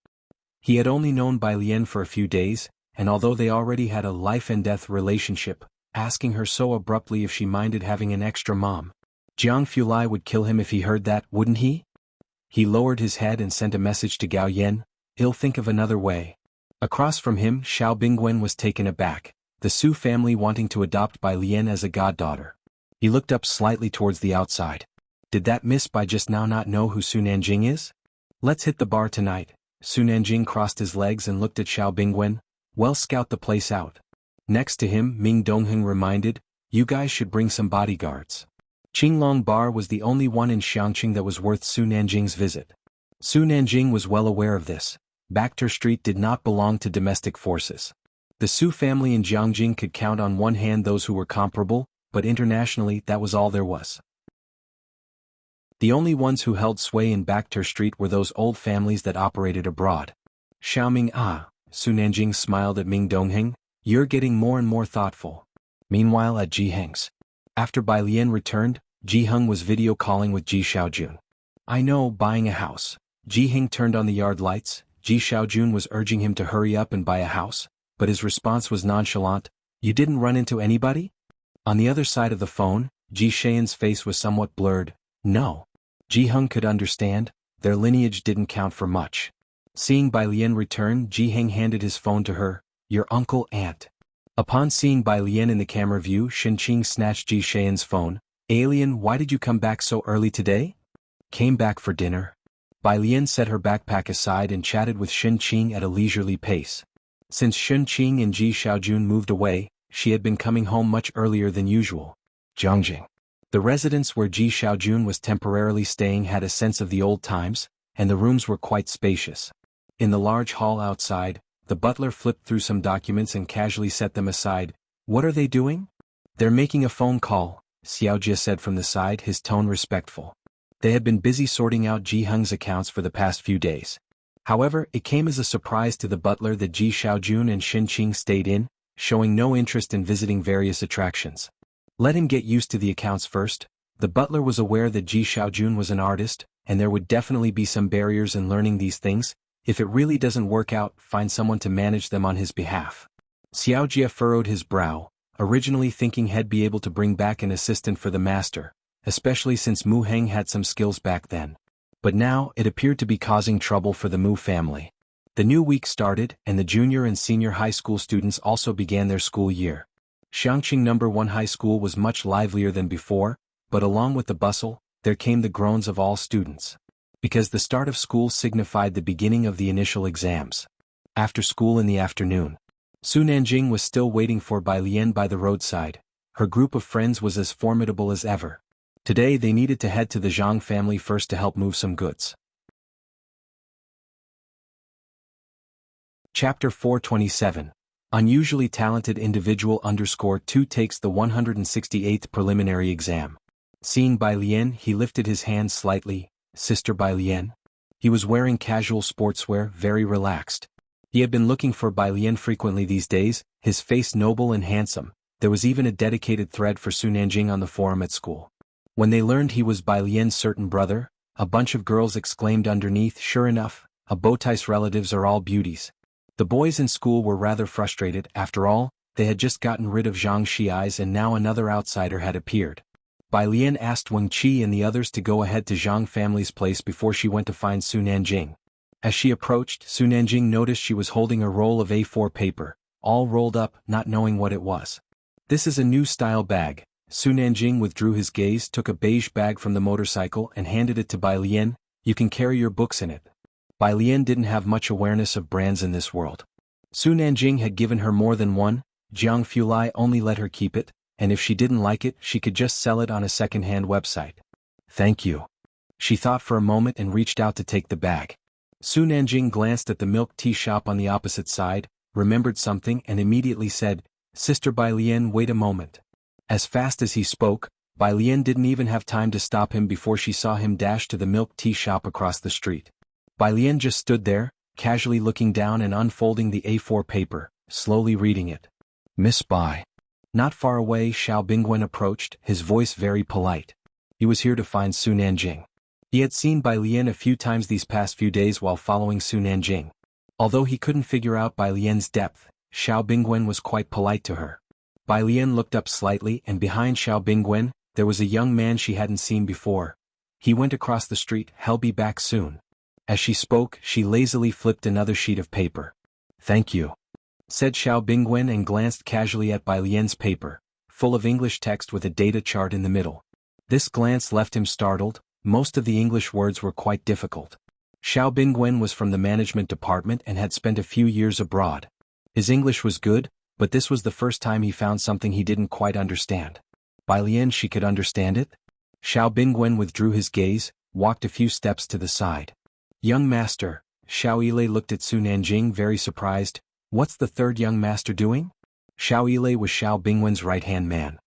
He had only known Bai Lian for a few days, and although they already had a life-and-death relationship, asking her so abruptly if she minded having an extra mom. Jianghu Lai would kill him if he heard that, wouldn't he? He lowered his head and sent a message to Gao Yan. He'll think of another way. Across from him, Xiao Bingwen was taken aback, the Su family wanting to adopt Bai Lian as a goddaughter. He looked up slightly towards the outside. Did that Miss Bai just now not know who Su Nanjing is? Let's hit the bar tonight. Su Nanjing crossed his legs and looked at Xiao Bingwen. Well, scout the place out. Next to him, Ming Dongheng reminded, you guys should bring some bodyguards. Qinglong Bar was the only one in Xianxia that was worth Su Nanjing's visit. Su Nanjing was well aware of this. Bakhtur Street did not belong to domestic forces. The Su family in Jianghu could count on one hand those who were comparable, but internationally that was all there was. The only ones who held sway in Bakhtur Street were those old families that operated abroad. Xiaoming Su Nanjing smiled at Ming Dongheng. You're getting more and more thoughtful. Meanwhile at Jiheng's. After Bai Lian returned, Jiheng was video calling with Ji Xiaojun. I know, buying a house. Jiheng turned on the yard lights. Ji Xiaojun was urging him to hurry up and buy a house, but his response was nonchalant. You didn't run into anybody? On the other side of the phone, Ji Xian's face was somewhat blurred. No. Jiheng could understand, their lineage didn't count for much. Seeing Bai Lian return, Jiheng handed his phone to her. Your uncle, aunt. Upon seeing Bai Lian in the camera view, Shenqing snatched Ji Xian's phone. Alien, why did you come back so early today? Came back for dinner. Bai Lian set her backpack aside and chatted with Shenqing at a leisurely pace. Since Shenqing and Ji Xiaojun moved away, she had been coming home much earlier than usual. Jianghu. The residence where Ji Xiaojun was temporarily staying had a sense of the old times, and the rooms were quite spacious. In the large hall outside, the butler flipped through some documents and casually set them aside. What are they doing? They're making a phone call, Xiaojia said from the side, his tone respectful. They had been busy sorting out Jiheng's accounts for the past few days. However, it came as a surprise to the butler that Ji Xiaojun and Shenqing stayed in, showing no interest in visiting various attractions. Let him get used to the accounts first. The butler was aware that Ji Xiaojun was an artist, and there would definitely be some barriers in learning these things. If it really doesn't work out, find someone to manage them on his behalf. Xiaojia furrowed his brow, originally thinking he'd be able to bring back an assistant for the master, especially since Mu Heng had some skills back then. But now, it appeared to be causing trouble for the Mu family. The new week started, and the junior and senior high school students also began their school year. Xianxia No. 1 High School was much livelier than before, but along with the bustle, there came the groans of all students. Because the start of school signified the beginning of the initial exams. After school in the afternoon, Su Nanjing was still waiting for Bai Lian by the roadside. Her group of friends was as formidable as ever. Today they needed to head to the Jianghu family first to help move some goods. Chapter 427. Unusually talented individual _2 takes the 168th preliminary exam. Seeing Bai Lian, he lifted his hand slightly. Sister Bai Lian? He was wearing casual sportswear, very relaxed. He had been looking for Bai Lian frequently these days, his face noble and handsome. There was even a dedicated thread for Su Nanjing on the forum at school. When they learned he was Bai Lian's certain brother, a bunch of girls exclaimed underneath, sure enough, a Bowtie's relatives are all beauties. The boys in school were rather frustrated. After all, they had just gotten rid of Xianxia's and now another outsider had appeared. Bai Lian asked Wang Qi and the others to go ahead to Jianghu family's place before she went to find Su Nanjing. As she approached, Su Nanjing noticed she was holding a roll of A4 paper, all rolled up, not knowing what it was. This is a new style bag. Su Nanjing withdrew his gaze, took a beige bag from the motorcycle and handed it to Bai Lian. You can carry your books in it. Bai Lian didn't have much awareness of brands in this world. Su Nanjing had given her more than one. Jianghu only let her keep it, and if she didn't like it, she could just sell it on a second-hand website. Thank you. She thought for a moment and reached out to take the bag. Su Nanjing glanced at the milk tea shop on the opposite side, remembered something and immediately said, Sister Bai Lian, wait a moment. As fast as he spoke, Bai Lian didn't even have time to stop him before she saw him dash to the milk tea shop across the street. Bai Lian just stood there, casually looking down and unfolding the A4 paper, slowly reading it. Miss Bai. Not far away, Xiao Bingwen approached, his voice very polite. He was here to find Su Nanjing. He had seen Bai Lian a few times these past few days while following Su Nanjing. Although he couldn't figure out Bai Lian's depth, Xiao Bingwen was quite polite to her. Bai Lian looked up slightly and behind Xiao Bingwen, there was a young man she hadn't seen before. He went across the street, he'll be back soon. As she spoke, she lazily flipped another sheet of paper. Thank you, said Xiao Bingwen and glanced casually at Bai Lian's paper, full of English text with a data chart in the middle. This glance left him startled. Most of the English words were quite difficult. Xiao Bingwen was from the management department and had spent a few years abroad. His English was good, but this was the first time he found something he didn't quite understand. Bai Lian, she could understand it? Xiao Bingwen withdrew his gaze, walked a few steps to the side. Young master, Xiao Yilei looked at Su Nanjing very surprised. What's the third young master doing? Xiao Yilei was Xiao Bingwen's right-hand man.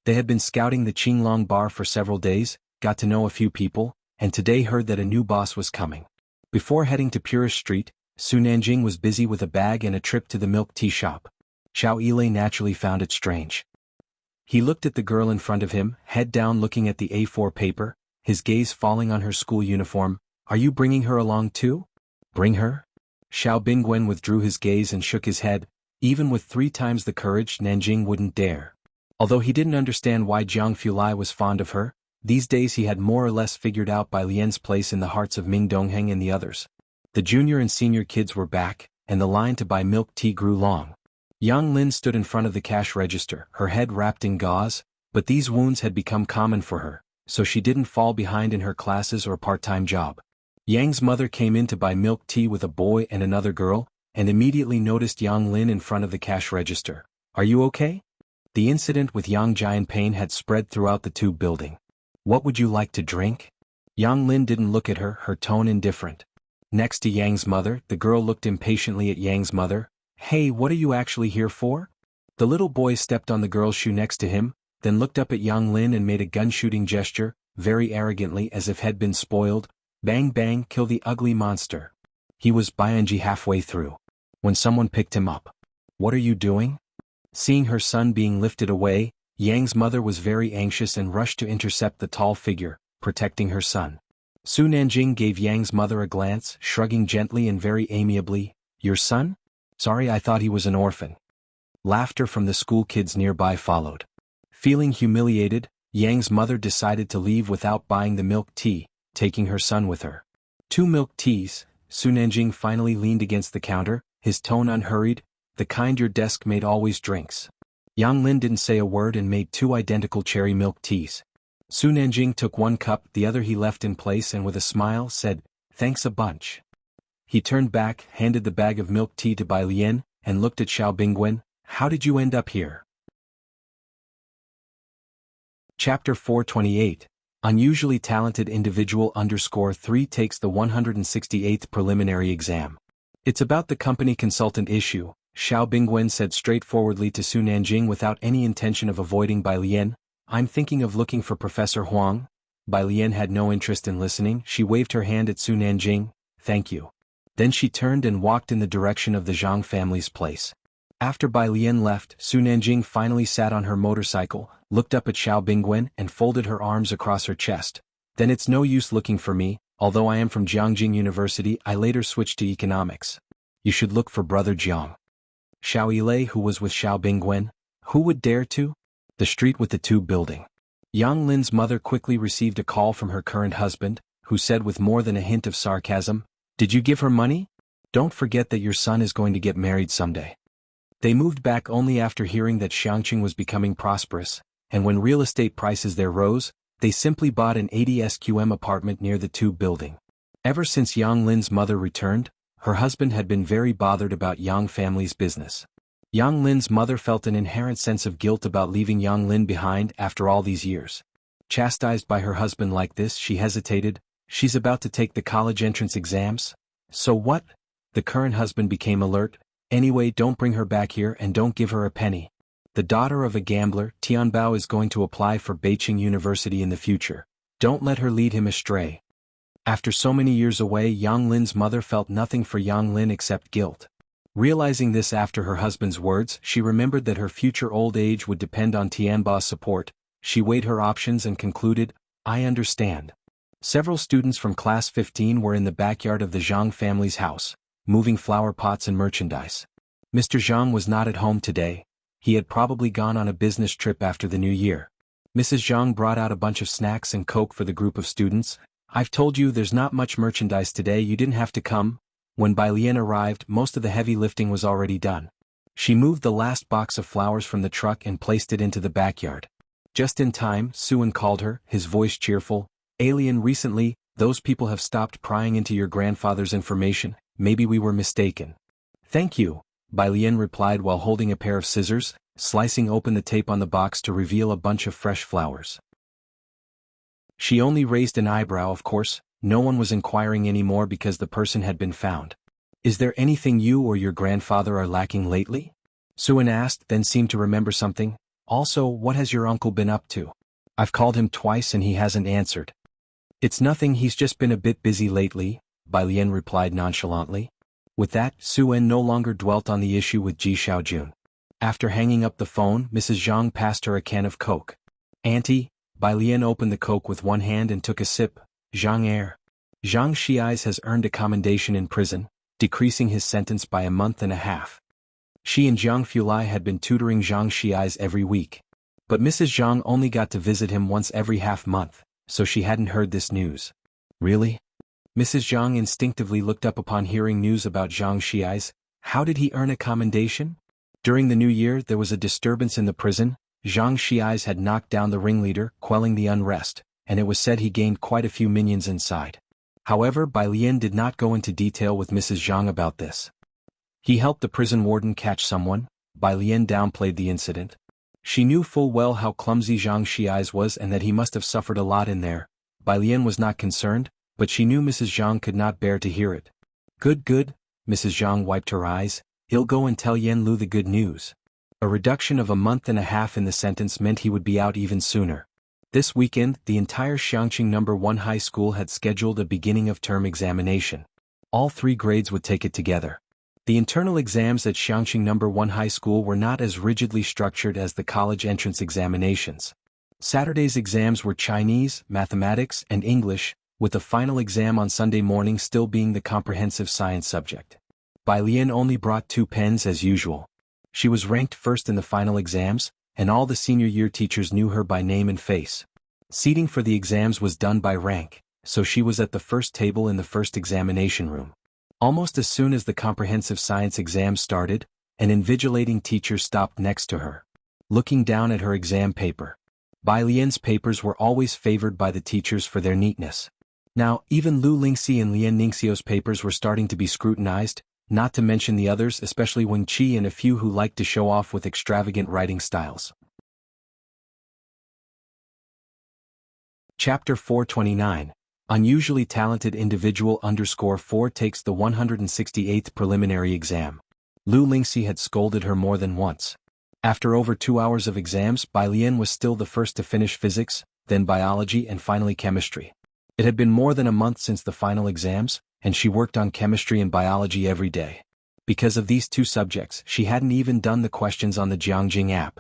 They had been scouting the Qinglong bar for several days, got to know a few people, and today heard that a new boss was coming. Before heading to Purist Street, Su Nanjing was busy with a bag and a trip to the milk tea shop. Xiao Yilei naturally found it strange. He looked at the girl in front of him, head down looking at the A4 paper, his gaze falling on her school uniform. Are you bringing her along too? Bring her? Xiao Bingwen withdrew his gaze and shook his head. Even with 3 times the courage, Nanjing wouldn't dare. Although he didn't understand why Jianghu Lai was fond of her, these days he had more or less figured out Bai Lian's place in the hearts of Ming Dongheng and the others. The junior and senior kids were back, and the line to buy milk tea grew long. Yang Lin stood in front of the cash register, her head wrapped in gauze, but these wounds had become common for her, so she didn't fall behind in her classes or part-time job. Yang's mother came in to buy milk tea with a boy and another girl, and immediately noticed Yang Lin in front of the cash register. Are you okay? The incident with Yang Jianpain had spread throughout the tube building. What would you like to drink? Yang Lin didn't look at her, her tone indifferent. Next to Yang's mother, the girl looked impatiently at Yang's mother. Hey, what are you actually here for? The little boy stepped on the girl's shoe next to him, then looked up at Yang Lin and made a gun-shooting gesture, very arrogantly as if had been spoiled. Bang bang, kill the ugly monster. He was Bianji halfway through when someone picked him up. What are you doing? Seeing her son being lifted away, Yang's mother was very anxious and rushed to intercept the tall figure, protecting her son. Su Nanjing gave Yang's mother a glance, shrugging gently and very amiably. Your son? Sorry, I thought he was an orphan. Laughter from the school kids nearby followed. Feeling humiliated, Yang's mother decided to leave without buying the milk tea, taking her son with her. 2 milk teas. Su Nanjing finally leaned against the counter, his tone unhurried, the kind your desk mate always drinks. Yang Lin didn't say a word and made 2 identical cherry milk teas. Su Nanjing took 1 cup, the other he left in place and with a smile said, thanks a bunch. He turned back, handed the bag of milk tea to Bai Lian, and looked at Xiao Bingwen. How did you end up here? Chapter 428. Unusually talented individual _3 takes the 168th preliminary exam. It's about the company consultant issue, Xiao Bingwen said straightforwardly to Su Nanjing without any intention of avoiding Bai Lian. I'm thinking of looking for Professor Huang. Bai Lian had no interest in listening. She waved her hand at Su Nanjing. Thank you. Then she turned and walked in the direction of the Zhang family's place. After Bai Lian left, Su Nanjing finally sat on her motorcycle, looked up at Xiao Bingwen and folded her arms across her chest. Then it's no use looking for me, although I am from Jianghu University. I later switched to economics. You should look for Brother Jiang. Xiao Yilei, who was with Xiao Bingwen. Who would dare to? The street with the tube building. Yang Lin's mother quickly received a call from her current husband, who said with more than a hint of sarcasm, did you give her money? Don't forget that your son is going to get married someday. They moved back only after hearing that Xianxia was becoming prosperous, and when real estate prices there rose, they simply bought an 80 SQM apartment near the tube building. Ever since Yang Lin's mother returned, her husband had been very bothered about Yang family's business. Yang Lin's mother felt an inherent sense of guilt about leaving Yang Lin behind after all these years. Chastised by her husband like this, she hesitated. She's about to take the college entrance exams? So what? The current husband became alert. Anyway, don't bring her back here and don't give her a penny. The daughter of a gambler, Tianbao, is going to apply for Beijing University in the future. Don't let her lead him astray. After so many years away, Yang Lin's mother felt nothing for Yang Lin except guilt. Realizing this after her husband's words, she remembered that her future old age would depend on Tianbao's support. She weighed her options and concluded, I understand. Several students from class 15 were in the backyard of the Zhang family's house, moving flower pots and merchandise. Mr. Zhang was not at home today. He had probably gone on a business trip after the new year. Mrs. Zhang brought out a bunch of snacks and coke for the group of students. I've told you there's not much merchandise today, you didn't have to come. When Bai Lian arrived, most of the heavy lifting was already done. She moved the last box of flowers from the truck and placed it into the backyard. Just in time, Suan called her, his voice cheerful. Alien, recently, those people have stopped prying into your grandfather's information. Maybe we were mistaken. Thank you, Bai Lian replied while holding a pair of scissors, slicing open the tape on the box to reveal a bunch of fresh flowers. She only raised an eyebrow, of course. No one was inquiring anymore because the person had been found. Is there anything you or your grandfather are lacking lately? Suan asked, then seemed to remember something. Also, what has your uncle been up to? I've called him twice and he hasn't answered. It's nothing, he's just been a bit busy lately, Bai Lian replied nonchalantly. With that, Su En no longer dwelt on the issue with Ji Xiaojun. After hanging up the phone, Mrs. Zhang passed her a can of Coke. "Auntie," Bai Lian opened the Coke with one hand and took a sip. "Zhang Xiais has earned a commendation in prison, decreasing his sentence by a month and a half." She and Jiang Fulai had been tutoring Zhang Xiais every week. But Mrs. Zhang only got to visit him once every half-month, so she hadn't heard this news. "Really?" Mrs. Zhang instinctively looked up upon hearing news about Zhang Xiais. How did he earn a commendation? During the new year there was a disturbance in the prison. Zhang Xiais had knocked down the ringleader, quelling the unrest, and it was said he gained quite a few minions inside. However, Bai Lian did not go into detail with Mrs. Zhang about this. He helped the prison warden catch someone. Bai Lian downplayed the incident. She knew full well how clumsy Zhang Xiais was and that he must have suffered a lot in there. Bai Lian was not concerned, but she knew Mrs. Zhang could not bear to hear it. Good. Mrs. Zhang wiped her eyes. "He'll go and tell Yan Lu the good news." A reduction of a month and a half in the sentence meant he would be out even sooner. This weekend, the entire Xianxia No. 1 high school had scheduled a beginning-of-term examination. All 3 grades would take it together. The internal exams at Xianxia No. 1 high school were not as rigidly structured as the college entrance examinations. Saturday's exams were Chinese, mathematics, and English, with the final exam on Sunday morning still being the comprehensive science subject. Bai Lian only brought 2 pens as usual. She was ranked first in the final exams, and all the senior year teachers knew her by name and face. Seating for the exams was done by rank, so she was at the first table in the first examination room. Almost as soon as the comprehensive science exam started, an invigilating teacher stopped next to her. Looking down at her exam paper. Bai Lian's papers were always favored by the teachers for their neatness. Now, even Lu Lingxi and Lian Ningxiu's papers were starting to be scrutinized, not to mention the others, especially Wen Qi and a few who liked to show off with extravagant writing styles. Chapter 429. Unusually talented individual _4 takes the 168th preliminary exam. Lu Lingxi had scolded her more than once. After over 2 hours of exams, Bai Lian was still the first to finish physics, then biology and finally chemistry. It had been more than a month since the final exams, and she worked on chemistry and biology every day. Because of these 2 subjects, she hadn't even done the questions on the Jiangjing app.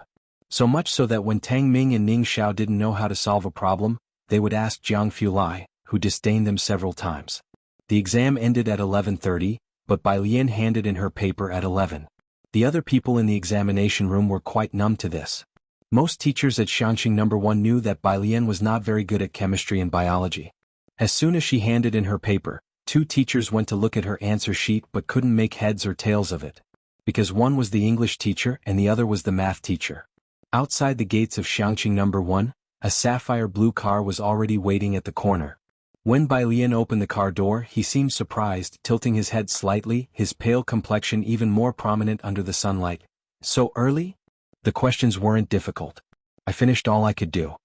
So much so that when Tang Ming and Ning Xiao didn't know how to solve a problem, they would ask Jiang Fulai, who disdained them several times. The exam ended at 11:30, but Bai Lian handed in her paper at 11. The other people in the examination room were quite numb to this. Most teachers at Xianxia No. 1 knew that Bai Lian was not very good at chemistry and biology. As soon as she handed in her paper, 2 teachers went to look at her answer sheet but couldn't make heads or tails of it. Because one was the English teacher and the other was the math teacher. Outside the gates of Xianxia No. 1, a sapphire blue car was already waiting at the corner. When Bai Lian opened the car door, he seemed surprised, tilting his head slightly, his pale complexion even more prominent under the sunlight. "So early?" "The questions weren't difficult. I finished all I could do."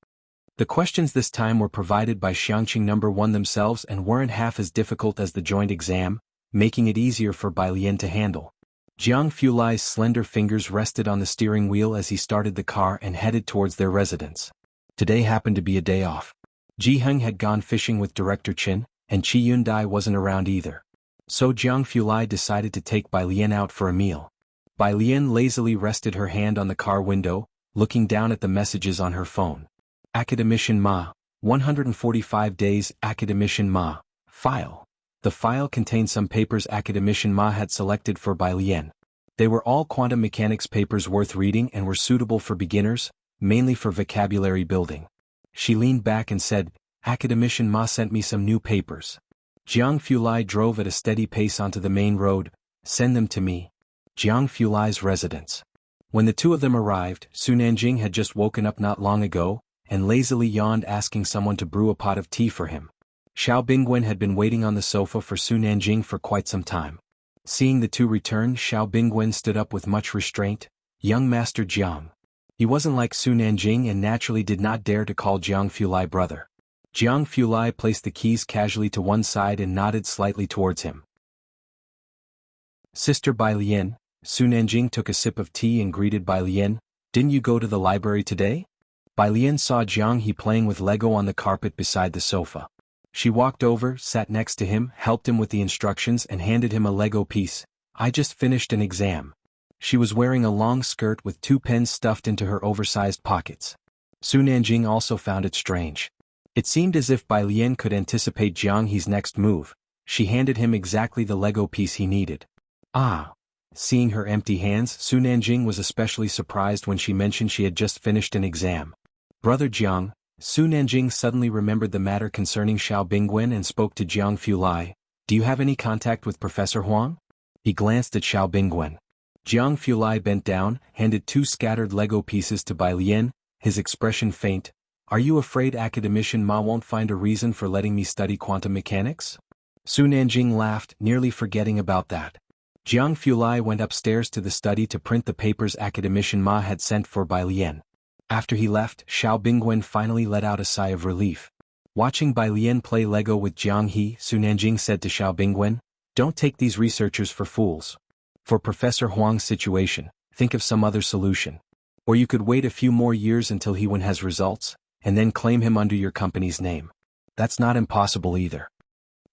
The questions this time were provided by Xianxia No. 1 themselves and weren't half as difficult as the joint exam, making it easier for Bai Lian to handle. Jiang Fulai's slender fingers rested on the steering wheel as he started the car and headed towards their residence. Today happened to be a day off. Jiheng had gone fishing with Director Qin, and Qi Yundai wasn't around either. So Jiang Fulai decided to take Bai Lian out for a meal. Bai Lian lazily rested her hand on the car window, looking down at the messages on her phone. Academician Ma, 145 days. Academician Ma, file. The file contained some papers Academician Ma had selected for Bai Lian. They were all quantum mechanics papers worth reading and were suitable for beginners, mainly for vocabulary building. She leaned back and said, "Academician Ma sent me some new papers." Jiang Fulai drove at a steady pace onto the main road. "Send them to me." Jiang Fulai's residence. When the 2 of them arrived, Su Nanjing had just woken up not long ago, and lazily yawned, asking someone to brew a pot of tea for him. Xiao Bingwen had been waiting on the sofa for Su Nanjing for quite some time. Seeing the 2 return, Xiao Bingwen stood up with much restraint. "Young Master Jiang." He wasn't like Su Nanjing and naturally did not dare to call Jiang Fulai brother. Jiang Fulai placed the keys casually to one side and nodded slightly towards him. "Sister Bai Lian." Su Nanjing took a sip of tea and greeted Bai Lian. "Didn't you go to the library today?" Bai Lian saw Jiang He playing with Lego on the carpet beside the sofa. She walked over, sat next to him, helped him with the instructions and handed him a Lego piece. I just finished an exam. She was wearing a long skirt with 2 pens stuffed into her oversized pockets. Su Nanjing also found it strange. It seemed as if Bai Lian could anticipate Jianghu's next move. She handed him exactly the Lego piece he needed. Ah! Seeing her empty hands, Su Nanjing was especially surprised when she mentioned she had just finished an exam. Brother Jiang, Su Nanjing suddenly remembered the matter concerning Xiao Bingwen and spoke to Jiang Fulai. Do you have any contact with Professor Huang? He glanced at Xiao Bingwen. Jiang Fulai bent down, handed 2 scattered Lego pieces to Bai Lian, his expression faint. Are you afraid Academician Ma won't find a reason for letting me study quantum mechanics? Su Nanjing laughed, nearly forgetting about that. Jiang Fulai went upstairs to the study to print the papers Academician Ma had sent for Bai Lian. After he left, Xiao Bingwen finally let out a sigh of relief. Watching Bai Lian play Lego with Jianghu, Su Nanjing said to Xiao Bingwen, don't take these researchers for fools. For Professor Huang's situation, think of some other solution. Or you could wait a few more years until he has results, and then claim him under your company's name. That's not impossible either.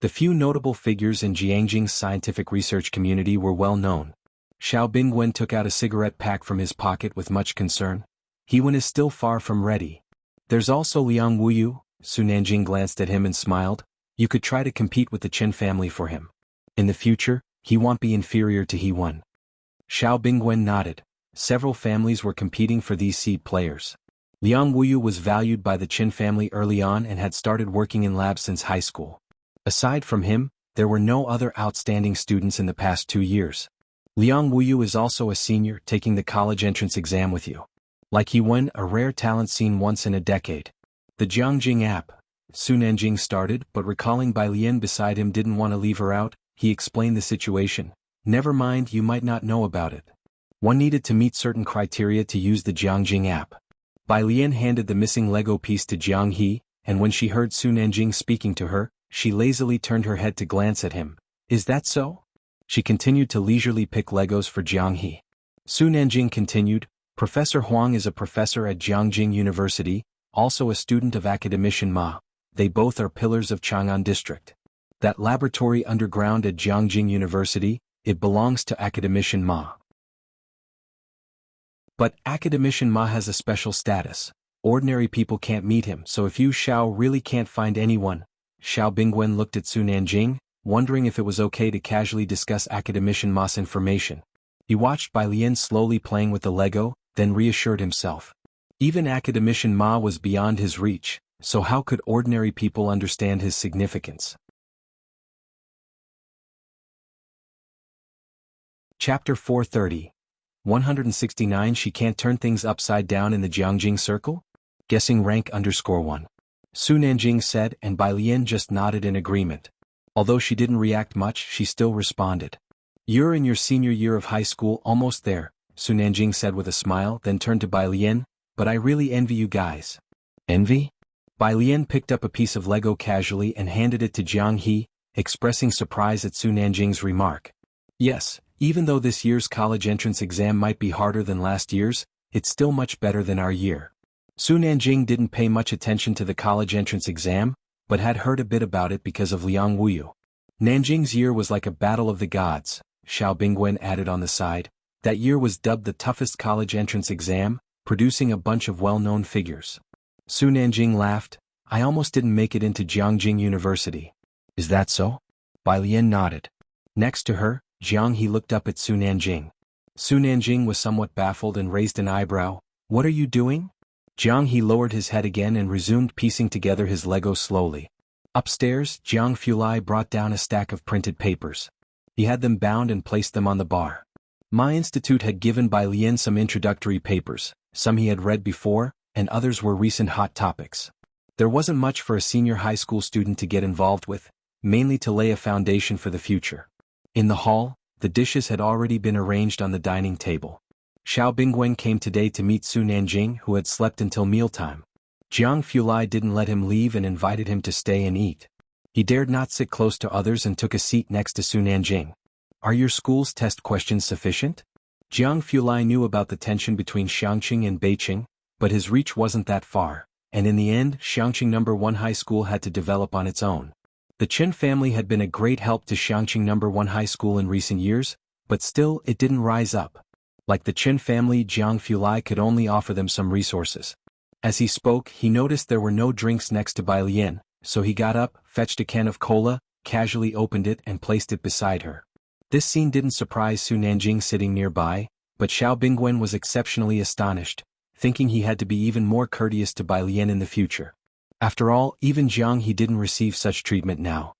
The few notable figures in Jianghu's scientific research community were well known. Xiao Bingwen took out a cigarette pack from his pocket with much concern. Hewen is still far from ready. There's also Liang Wuyu. Su Nanjing glanced at him and smiled. You could try to compete with the Chen family for him. In the future, he won't be inferior to Hewen. Xiao Bingwen nodded. Several families were competing for these seed players. Liang Wuyu was valued by the Chen family early on and had started working in labs since high school. Aside from him, there were no other outstanding students in the past 2 years. Liang Wuyu is also a senior taking the college entrance exam with you. Like Hewen, a rare talent seen once in a decade. The Jiangjing app. Su Nanjing started, but recalling Bai Lian beside him didn't want to leave her out, he explained the situation. Never mind, you might not know about it. One needed to meet certain criteria to use the Jiangjing app. Bai Lian handed the missing Lego piece to Jianghu, and when she heard Su Nanjing speaking to her, she lazily turned her head to glance at him. Is that so? She continued to leisurely pick Legos for Jianghu. Su Nanjing continued, Professor Huang is a professor at Jiangjing University, also a student of Academician Ma. They both are pillars of Chang'an District. That laboratory underground at Jiangjing University, it belongs to Academician Ma. But Academician Ma has a special status. Ordinary people can't meet him, so if you Xiao really can't find anyone. Xiao Bingwen looked at Su Nanjing, wondering if it was okay to casually discuss Academician Ma's information. He watched Bai Lian slowly playing with the Lego, then reassured himself. Even Academician Ma was beyond his reach, so how could ordinary people understand his significance? Chapter 430. 169 She can't turn things upside down in the Jiangjing circle? Guessing rank _1. Su Nanjing said, and Bai Lian just nodded in agreement. Although she didn't react much, she still responded. You're in your senior year of high school, almost there, Su Nanjing said with a smile, then turned to Bai Lian, but I really envy you guys. Envy? Bai Lian picked up a piece of Lego casually and handed it to Jianghu, expressing surprise at Su Nanjing's remark. Yes, even though this year's college entrance exam might be harder than last year's, it's still much better than our year. Su Nanjing didn't pay much attention to the college entrance exam, but had heard a bit about it because of Liang Wuyu. Nanjing's year was like a battle of the gods, Xiao Bingwen added on the side. That year was dubbed the toughest college entrance exam, producing a bunch of well-known figures. Su Nanjing laughed. I almost didn't make it into Jiangjing University. Is that so? Bai Lian nodded. Next to her, Jianghu looked up at Su Nanjing. Su Nanjing was somewhat baffled and raised an eyebrow. What are you doing? Jianghu lowered his head again and resumed piecing together his Lego slowly. Upstairs, Jiang Fulai brought down a stack of printed papers. He had them bound and placed them on the bar. My institute had given Bai Lian some introductory papers, some he had read before, and others were recent hot topics. There wasn't much for a senior high school student to get involved with, mainly to lay a foundation for the future. In the hall, the dishes had already been arranged on the dining table. Xiao Bingwen came today to meet Su Nanjing, who had slept until mealtime. Jiang Fulai didn't let him leave and invited him to stay and eat. He dared not sit close to others and took a seat next to Su Nanjing. Are your school's test questions sufficient? Jiang Fulai knew about the tension between Xianxia and Beiqing, but his reach wasn't that far, and in the end Xianxia No. 1 High School had to develop on its own. The Chen family had been a great help to Xianxia No. 1 High School in recent years, but still it didn't rise up. Like the Chen family, Jianghu could only offer them some resources. As he spoke, he noticed there were no drinks next to Bai Lian, so he got up, fetched a can of cola, casually opened it and placed it beside her. This scene didn't surprise Su Nanjing sitting nearby, but Xiao Bingwen was exceptionally astonished, thinking he had to be even more courteous to Bai Lian in the future. After all, even Jianghu didn't receive such treatment now.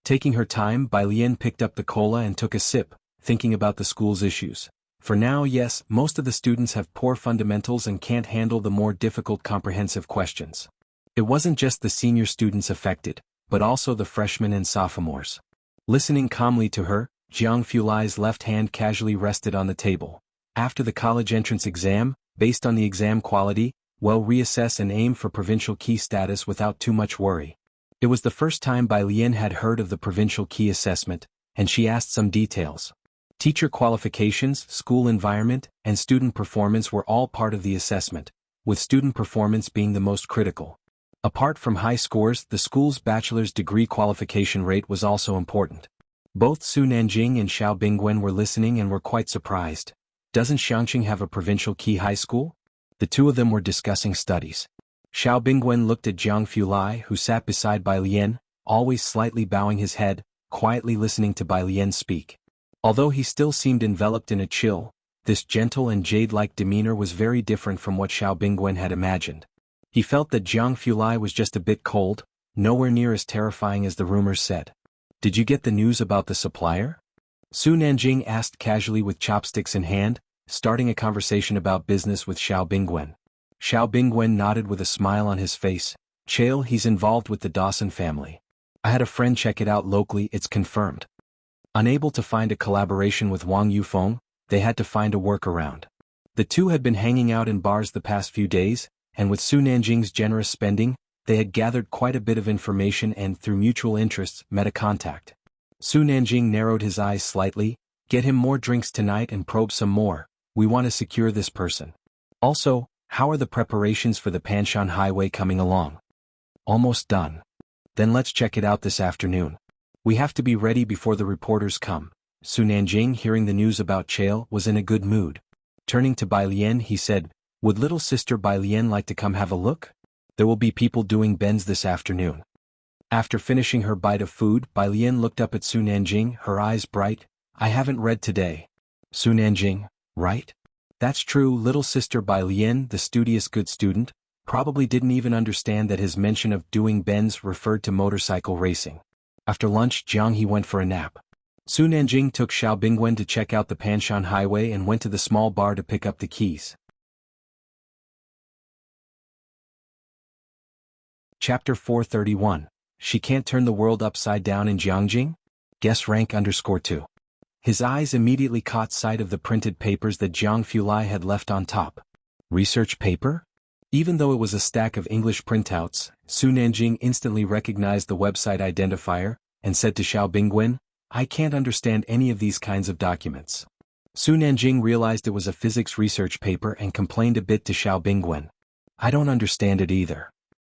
Taking her time, Bai Lian picked up the cola and took a sip, thinking about the school's issues. For now, yes, most of the students have poor fundamentals and can't handle the more difficult comprehensive questions. It wasn't just the senior students affected, but also the freshmen and sophomores. Listening calmly to her, Jianghu Lai's left hand casually rested on the table. After the college entrance exam, based on the exam quality, well, reassess and aim for provincial key status without too much worry. It was the first time Bai Lian had heard of the provincial key assessment, and she asked some details. Teacher qualifications, school environment, and student performance were all part of the assessment, with student performance being the most critical. Apart from high scores, the school's bachelor's degree qualification rate was also important. Both Su Nanjing and Xiao Bingwen were listening and were quite surprised. Doesn't Xianxia have a provincial key high school? The two of them were discussing studies. Xiao Bingwen looked at Jianghu Lai, who sat beside Bai Lian, always slightly bowing his head, quietly listening to Bai Lian speak. Although he still seemed enveloped in a chill, this gentle and jade-like demeanor was very different from what Xiao Bingwen had imagined. He felt that Jianghu Lai was just a bit cold, nowhere near as terrifying as the rumors said. Did you get the news about the supplier? Su Nanjing asked casually with chopsticks in hand, starting a conversation about business with Xiao Bingwen. Xiao Bingwen nodded with a smile on his face. Chael, he's involved with the Dawson family. I had a friend check it out locally, it's confirmed. Unable to find a collaboration with Wang Yufeng, they had to find a workaround. The two had been hanging out in bars the past few days, and with Su Nanjing's generous spending, they had gathered quite a bit of information and, through mutual interests, met a contact. Su Nanjing narrowed his eyes slightly. Get him more drinks tonight and probe some more. We want to secure this person. Also, how are the preparations for the Panshan Highway coming along? Almost done. Then let's check it out this afternoon. We have to be ready before the reporters come. Su Nanjing, hearing the news about Chael, was in a good mood. Turning to Bai Lian, he said, would little sister Bai Lian like to come have a look? There will be people doing bends this afternoon. After finishing her bite of food, Bai Lian looked up at Su Nanjing, her eyes bright. I haven't read today. Su Nanjing, right? That's true. Little sister Bai Lian, the studious good student, probably didn't even understand that his mention of doing bends referred to motorcycle racing. After lunch, Jianghu went for a nap. Su Nanjing took Xiao Bingwen to check out the Panshan Highway and went to the small bar to pick up the keys. Chapter 431. She can't turn the world upside down in Jiangjing? Guess rank _2. His eyes immediately caught sight of the printed papers that Jianghu Lai had left on top. Research paper? Even though it was a stack of English printouts, Su Nanjing instantly recognized the website identifier, and said to Xiao Bingwen, I can't understand any of these kinds of documents. Su Nanjing realized it was a physics research paper and complained a bit to Xiao Bingwen. I don't understand it either.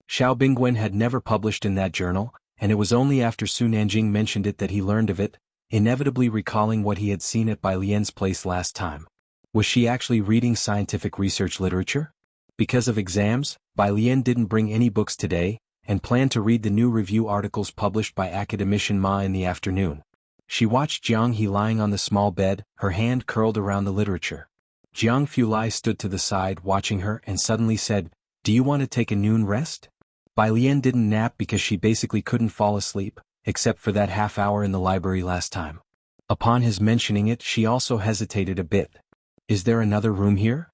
Xiao Bingwen had never published in that journal, and it was only after Su Nanjing mentioned it that he learned of it, inevitably recalling what he had seen at Bai Lian's place last time. Was she actually reading scientific research literature? Because of exams, Bai Lian didn't bring any books today, and planned to read the new review articles published by Academician Ma in the afternoon. She watched Jianghu lying on the small bed, her hand curled around the literature. Jianghu Lai stood to the side watching her and suddenly said, Do you want to take a noon rest? Bai Lian didn't nap because she basically couldn't fall asleep, except for that half hour in the library last time. Upon his mentioning it, she also hesitated a bit. Is there another room here?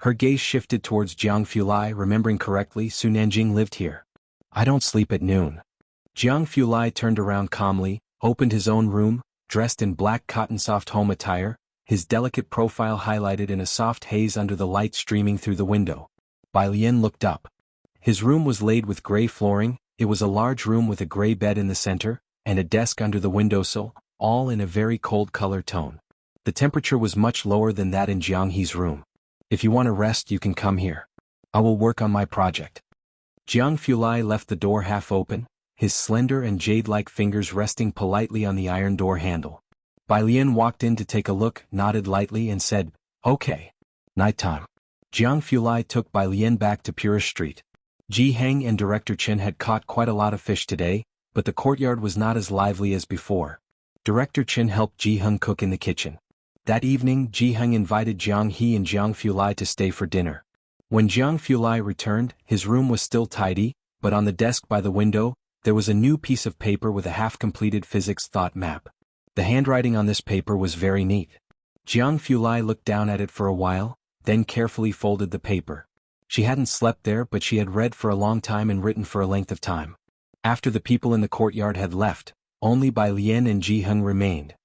Her gaze shifted towards Jianghu Lai, remembering correctly, Su Nanjing lived here. I don't sleep at noon. Jianghu Lai turned around calmly, opened his own room, dressed in black cotton soft home attire, his delicate profile highlighted in a soft haze under the light streaming through the window. Bai Lian looked up. His room was laid with gray flooring. It was a large room with a gray bed in the center, and a desk under the windowsill, all in a very cold color tone. The temperature was much lower than that in Jianghu's room. If you want to rest, you can come here. I will work on my project. Jianghu left the door half open, his slender and jade-like fingers resting politely on the iron door handle. Bai Lian walked in to take a look, nodded lightly and said, "Okay. Nighttime." Jianghu took Bai Lian back to Purist Street. Ji Heng and Director Chen had caught quite a lot of fish today, but the courtyard was not as lively as before. Director Chen helped Ji Heng cook in the kitchen. That evening Ji Heng invited Jiang He and Jianghu to stay for dinner. When Jianghu returned, his room was still tidy, but on the desk by the window, there was a new piece of paper with a half-completed physics thought map. The handwriting on this paper was very neat. Jianghu looked down at it for a while, then carefully folded the paper. She hadn't slept there, but she had read for a long time and written for a length of time. After the people in the courtyard had left, only Bai Lian and Ji Heng remained.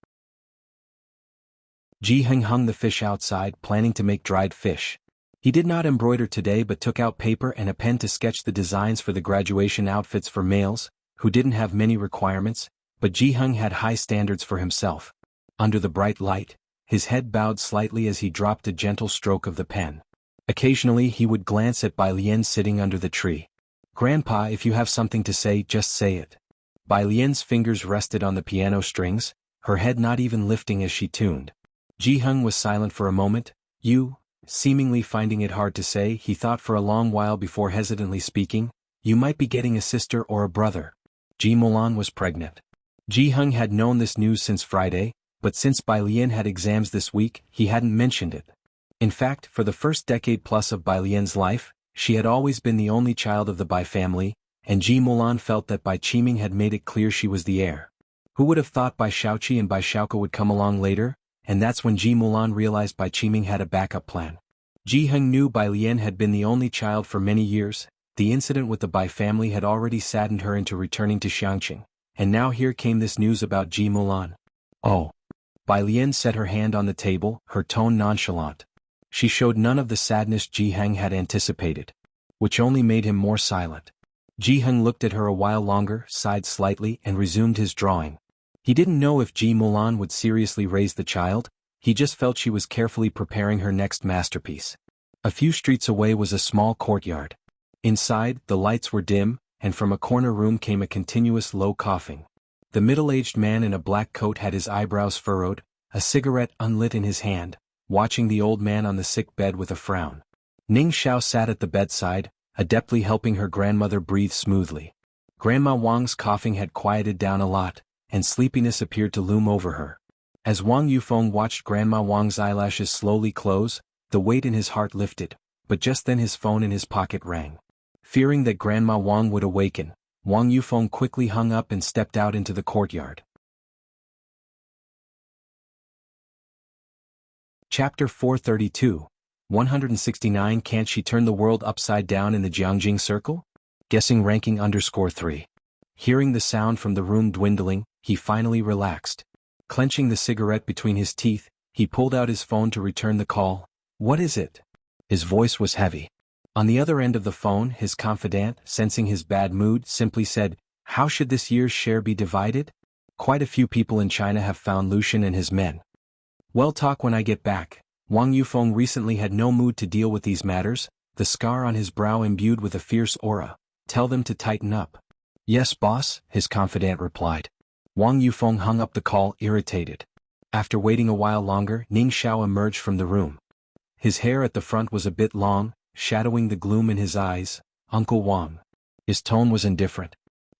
Ji Heng hung the fish outside, planning to make dried fish. He did not embroider today but took out paper and a pen to sketch the designs for the graduation outfits for males, who didn't have many requirements, but Ji Heng had high standards for himself. Under the bright light, his head bowed slightly as he dropped a gentle stroke of the pen. Occasionally he would glance at Bai Lian sitting under the tree. "Grandpa, if you have something to say, just say it." Bai Lian's fingers rested on the piano strings, her head not even lifting as she tuned. Ji Heng was silent for a moment. "You," seemingly finding it hard to say, he thought for a long while before hesitantly speaking, "you might be getting a sister or a brother." Ji Mulan was pregnant. Ji Heng had known this news since Friday, but since Bai Lian had exams this week, he hadn't mentioned it. In fact, for the first decade plus of Bai Lian's life, she had always been the only child of the Bai family, and Ji Mulan felt that Bai Qiming had made it clear she was the heir. Who would have thought Bai Shaoqi and Bai Shaoke would come along later? And that's when Ji Mulan realized Bai Qiming had a backup plan. Ji Heng knew Bai Lian had been the only child for many years. The incident with the Bai family had already saddened her into returning to Xianxia, and now here came this news about Ji Mulan. "Oh." Bai Lian set her hand on the table, her tone nonchalant. She showed none of the sadness Ji Heng had anticipated, which only made him more silent. Ji Heng looked at her a while longer, sighed slightly, and resumed his drawing. He didn't know if Ji Mulan would seriously raise the child, he just felt she was carefully preparing her next masterpiece. A few streets away was a small courtyard. Inside, the lights were dim, and from a corner room came a continuous low coughing. The middle-aged man in a black coat had his eyebrows furrowed, a cigarette unlit in his hand, watching the old man on the sick bed with a frown. Ning Xiao sat at the bedside, adeptly helping her grandmother breathe smoothly. Grandma Wang's coughing had quieted down a lot, and sleepiness appeared to loom over her. As Wang Yufeng watched Grandma Wang's eyelashes slowly close, the weight in his heart lifted, but just then his phone in his pocket rang. Fearing that Grandma Wang would awaken, Wang Yufeng quickly hung up and stepped out into the courtyard. Chapter 432, 169 Can't she turn the world upside down in the Jiangjing circle? Guessing ranking _3. Hearing the sound from the room dwindling, he finally relaxed. Clenching the cigarette between his teeth, he pulled out his phone to return the call. "What is it?" His voice was heavy. On the other end of the phone, his confidant, sensing his bad mood, simply said, "How should this year's share be divided? Quite a few people in China have found Lucian and his men." "Well, talk when I get back." Wang Yufeng recently had no mood to deal with these matters, the scar on his brow imbued with a fierce aura. "Tell them to tighten up." "Yes, boss," his confidant replied. Wang Yufeng hung up the call, irritated. After waiting a while longer, Ning Xiao emerged from the room. His hair at the front was a bit long, shadowing the gloom in his eyes. "Uncle Wang." His tone was indifferent.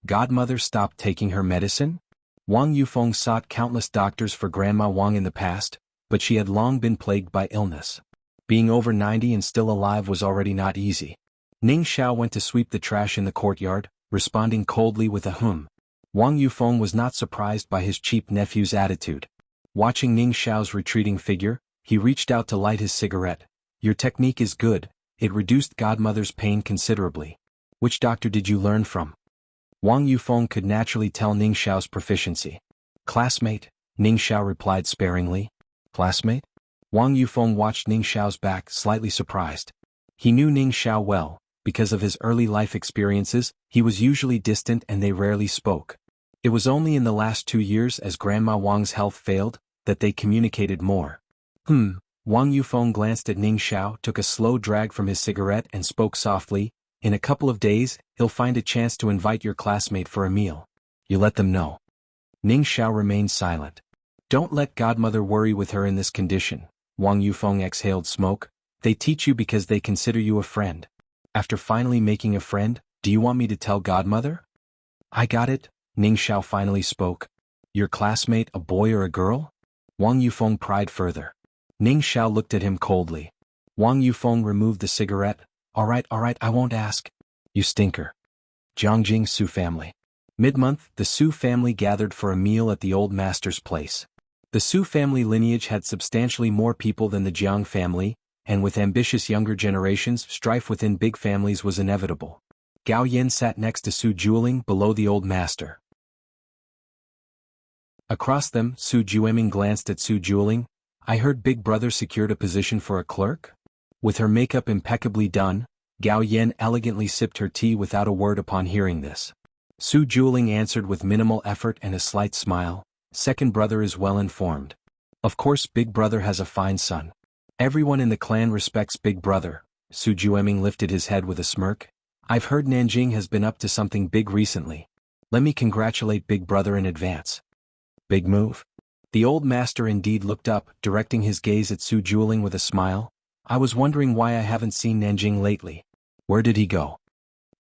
"Godmother stopped taking her medicine?" Wang Yufeng sought countless doctors for Grandma Wang in the past, but she had long been plagued by illness. Being over 90 and still alive was already not easy. Ning Xiao went to sweep the trash in the courtyard, responding coldly with a "hum." Wang Yufeng was not surprised by his cheap nephew's attitude. Watching Ning Xiao's retreating figure, he reached out to light his cigarette. "Your technique is good, it reduced Godmother's pain considerably. Which doctor did you learn from?" Wang Yufeng could naturally tell Ning Xiao's proficiency. "Classmate," Ning Xiao replied sparingly. "Classmate?" Wang Yufeng watched Ning Xiao's back, slightly surprised. He knew Ning Xiao well. Because of his early life experiences, he was usually distant and they rarely spoke. It was only in the last 2 years, as Grandma Wang's health failed, that they communicated more. Wang Yufeng glanced at Ning Xiao, took a slow drag from his cigarette and spoke softly, "In a couple of days, he'll find a chance to invite your classmate for a meal. You let them know." Ning Xiao remained silent. "Don't let godmother worry with her in this condition." Wang Yufeng exhaled smoke. "They teach you because they consider you a friend. After finally making a friend, do you want me to tell godmother?" "I got it," Ning Xiao finally spoke. "Your classmate a boy or a girl?" Wang Yufeng pried further. Ning Xiao looked at him coldly. Wang Yufeng removed the cigarette. All right, I won't ask. You stinker." Jianghu Su family. Mid-month, the Su family gathered for a meal at the old master's place. The Su family lineage had substantially more people than the Jiang family, and with ambitious younger generations, strife within big families was inevitable. Gao Yin sat next to Su Juling below the old master. Across them, Su Jueming glanced at Su Juling. "I heard Big Brother secured a position for a clerk?" With her makeup impeccably done, Gao Yin elegantly sipped her tea without a word upon hearing this. Su Juling answered with minimal effort and a slight smile, "Second brother is well informed. Of course Big Brother has a fine son. Everyone in the clan respects Big Brother." Su Jueming lifted his head with a smirk. "I've heard Nanjing has been up to something big recently. Let me congratulate Big Brother in advance." "Big move?" The old master indeed looked up, directing his gaze at Su Juling with a smile. "I was wondering why I haven't seen Nanjing lately. Where did he go?"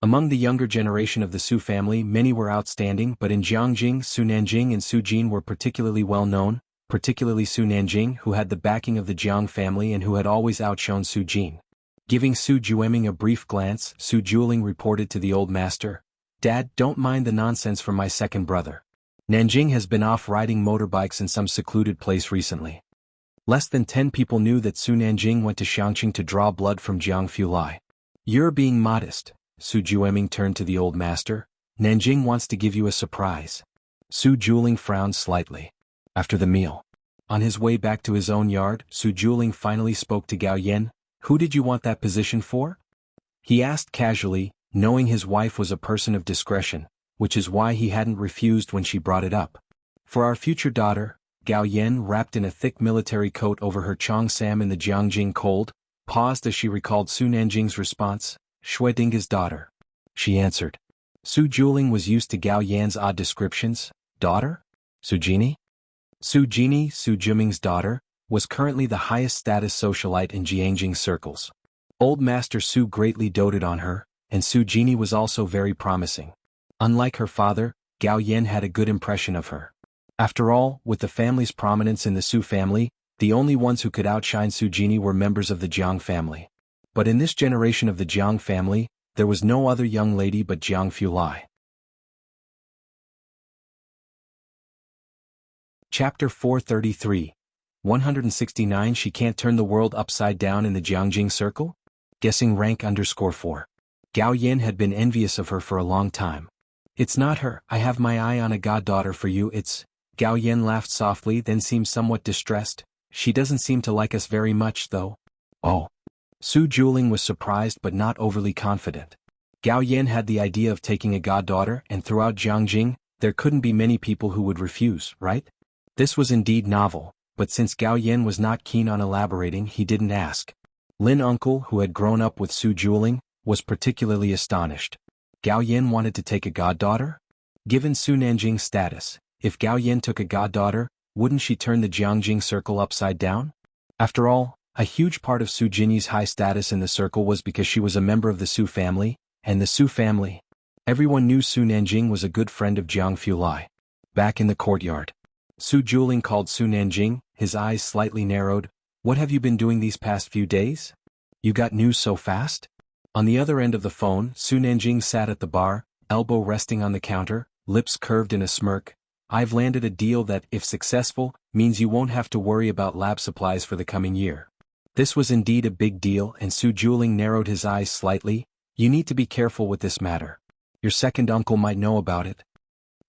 Among the younger generation of the Su family, many were outstanding, but in Jianghu, Su Nanjing and Su Jin were particularly well known, particularly Su Nanjing, who had the backing of the Jiang family and who had always outshone Su Jin. Giving Su Jueming a brief glance, Su Juling reported to the old master, "Dad, don't mind the nonsense from my second brother. Nanjing has been off riding motorbikes in some secluded place recently." Less than 10 people knew that Su Nanjing went to Xianxia to draw blood from Jianghu Lai. "You're being modest." Su Jueming turned to the old master. "Nanjing wants to give you a surprise." Su Juling frowned slightly. After the meal, on his way back to his own yard, Su Juling finally spoke to Gao Yin. "Who did you want that position for?" he asked casually, knowing his wife was a person of discretion, which is why he hadn't refused when she brought it up. "For our future daughter." Gao Yin, wrapped in a thick military coat over her Cheongsam in the Jiangjing cold, paused as she recalled Su Nanjing's response. "Shui Dinga's daughter," she answered. Su Juling was used to Gao Yan's odd descriptions. "Daughter? Su Jini?" Su Jini, Su Juming's daughter, was currently the highest status socialite in Jiangjing circles. Old Master Su greatly doted on her, and Su Jini was also very promising. Unlike her father, Gao Yin had a good impression of her. After all, with the family's prominence in the Su family, the only ones who could outshine Su Jini were members of the Jiang family. But in this generation of the Jiang family, there was no other young lady but Jianghu Lai. Chapter 433. 169 She can't turn the world upside down in the Jiangjing circle? Guessing rank _4. Gao Yin had been envious of her for a long time. "It's not her, I have my eye on a goddaughter for you, it's—" Gao Yin laughed softly, then seemed somewhat distressed. "She doesn't seem to like us very much, though." "Oh." Su Juling was surprised but not overly confident. Gao Yin had the idea of taking a goddaughter, and throughout Jiangjing, there couldn't be many people who would refuse, right? This was indeed novel, but since Gao Yin was not keen on elaborating, he didn't ask. Lin Uncle, who had grown up with Su Juling, was particularly astonished. Gao Yin wanted to take a goddaughter? Given Su Nanjing's status, if Gao Yin took a goddaughter, wouldn't she turn the Jiangjing circle upside down? After all, a huge part of Su Jini's high status in the circle was because she was a member of the Su family, and the Su family. Everyone knew Su Nanjing was a good friend of Jianghu Lai. Back in the courtyard, Su Juling called Su Nanjing, his eyes slightly narrowed. "What have you been doing these past few days? You got news so fast?" On the other end of the phone, Su Nanjing sat at the bar, elbow resting on the counter, lips curved in a smirk. "I've landed a deal that, if successful, means you won't have to worry about lab supplies for the coming year." This was indeed a big deal, and Su Juling narrowed his eyes slightly. "You need to be careful with this matter. Your second uncle might know about it."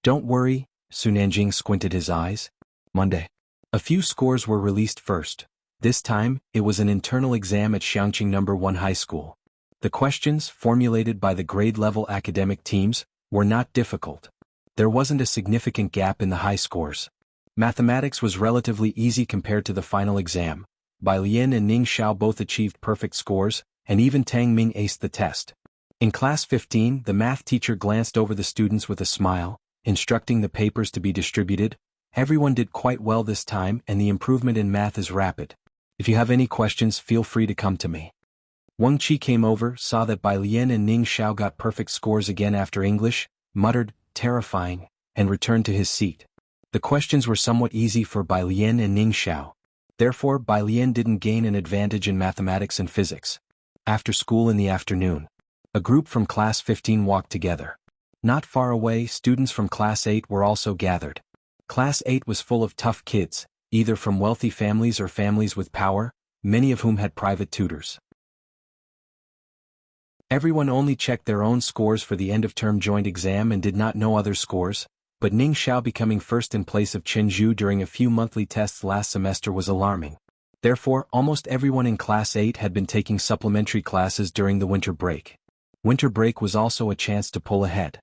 "Don't worry," Su Nanjing squinted his eyes. Monday. A few scores were released first. This time, it was an internal exam at Xianxia No. 1 High School. The questions, formulated by the grade-level academic teams, were not difficult. There wasn't a significant gap in the high scores. Mathematics was relatively easy compared to the final exam. Bai Lian and Ning Xiao both achieved perfect scores, and even Tang Ming aced the test. In class 15, the math teacher glanced over the students with a smile, instructing the papers to be distributed. Everyone did quite well this time, and the improvement in math is rapid. If you have any questions, feel free to come to me. Wang Qi came over, saw that Bai Lian and Ning Xiao got perfect scores again after English, muttered, terrifying, and returned to his seat. The questions were somewhat easy for Bai Lian and Ning Xiao. Therefore, Bai Lian didn't gain an advantage in mathematics and physics. After school in the afternoon, a group from class 15 walked together. Not far away, students from class 8 were also gathered. Class 8 was full of tough kids, either from wealthy families or families with power, many of whom had private tutors. Everyone only checked their own scores for the end-of-term joint exam and did not know other scores, but Ning Xiao becoming first in place of Chen Zhu during a few monthly tests last semester was alarming. Therefore, almost everyone in class 8 had been taking supplementary classes during the winter break. Winter break was also a chance to pull ahead.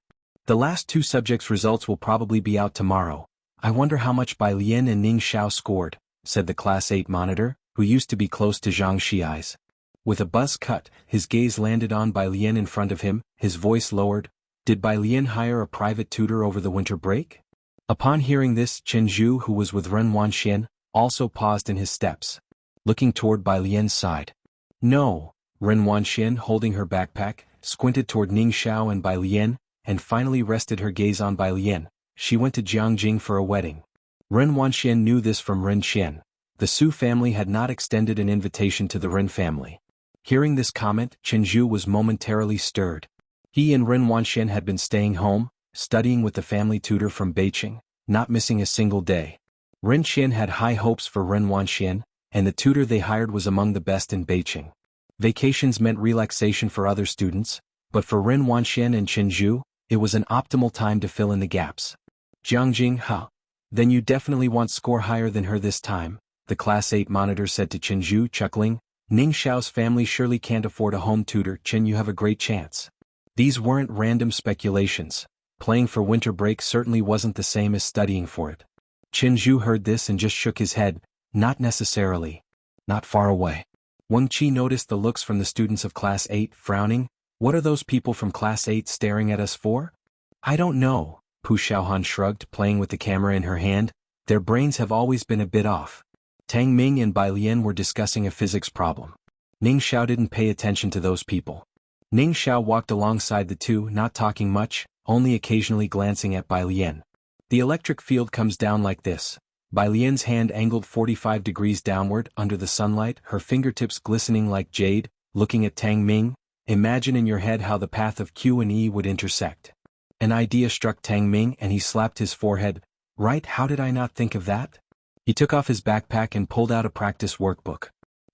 The last two subjects' results will probably be out tomorrow. I wonder how much Bai Lian and Ning Xiao scored, said the class 8 monitor, who used to be close to Xianxia's. With a buzz cut, his gaze landed on Bai Lian in front of him, his voice lowered. Did Bai Lian hire a private tutor over the winter break? Upon hearing this, Chen Zhu, who was with Ren Wanxian, also paused in his steps, looking toward Bai Lian's side. No, Ren Wanxian, holding her backpack, squinted toward Ning Xiao and Bai Lian, and finally rested her gaze on Bai Lian. She went to Jianghu for a wedding. Ren Wanxian knew this from Ren Qian. The Su family had not extended an invitation to the Ren family. Hearing this comment, Chen Zhu was momentarily stirred. He and Ren Wanxian had been staying home, studying with the family tutor from Beijing, not missing a single day. Ren Qian had high hopes for Ren Wanxian, and the tutor they hired was among the best in Beijing. Vacations meant relaxation for other students, but for Ren Wanxian and Chen Zhu, it was an optimal time to fill in the gaps. Jianghu, huh? Then you definitely want score higher than her this time, the class 8 monitor said to Chen Zhu, chuckling. Ning Xiao's family surely can't afford a home tutor. Chen, you have a great chance. These weren't random speculations. Playing for winter break certainly wasn't the same as studying for it. Chen Zhu heard this and just shook his head. Not necessarily. Not far away. Wang Qi noticed the looks from the students of class 8, frowning. What are those people from class 8 staring at us for? I don't know, Pu Xiaohan shrugged, playing with the camera in her hand. Their brains have always been a bit off. Tang Ming and Bai Lian were discussing a physics problem. Ning Xiao didn't pay attention to those people. Ning Xiao walked alongside the two, not talking much, only occasionally glancing at Bai Lian. The electric field comes down like this. Bai Lian's hand angled 45 degrees downward under the sunlight, her fingertips glistening like jade, looking at Tang Ming. Imagine in your head how the path of Q and E would intersect. An idea struck Tang Ming and he slapped his forehead. Right, how did I not think of that? He took off his backpack and pulled out a practice workbook.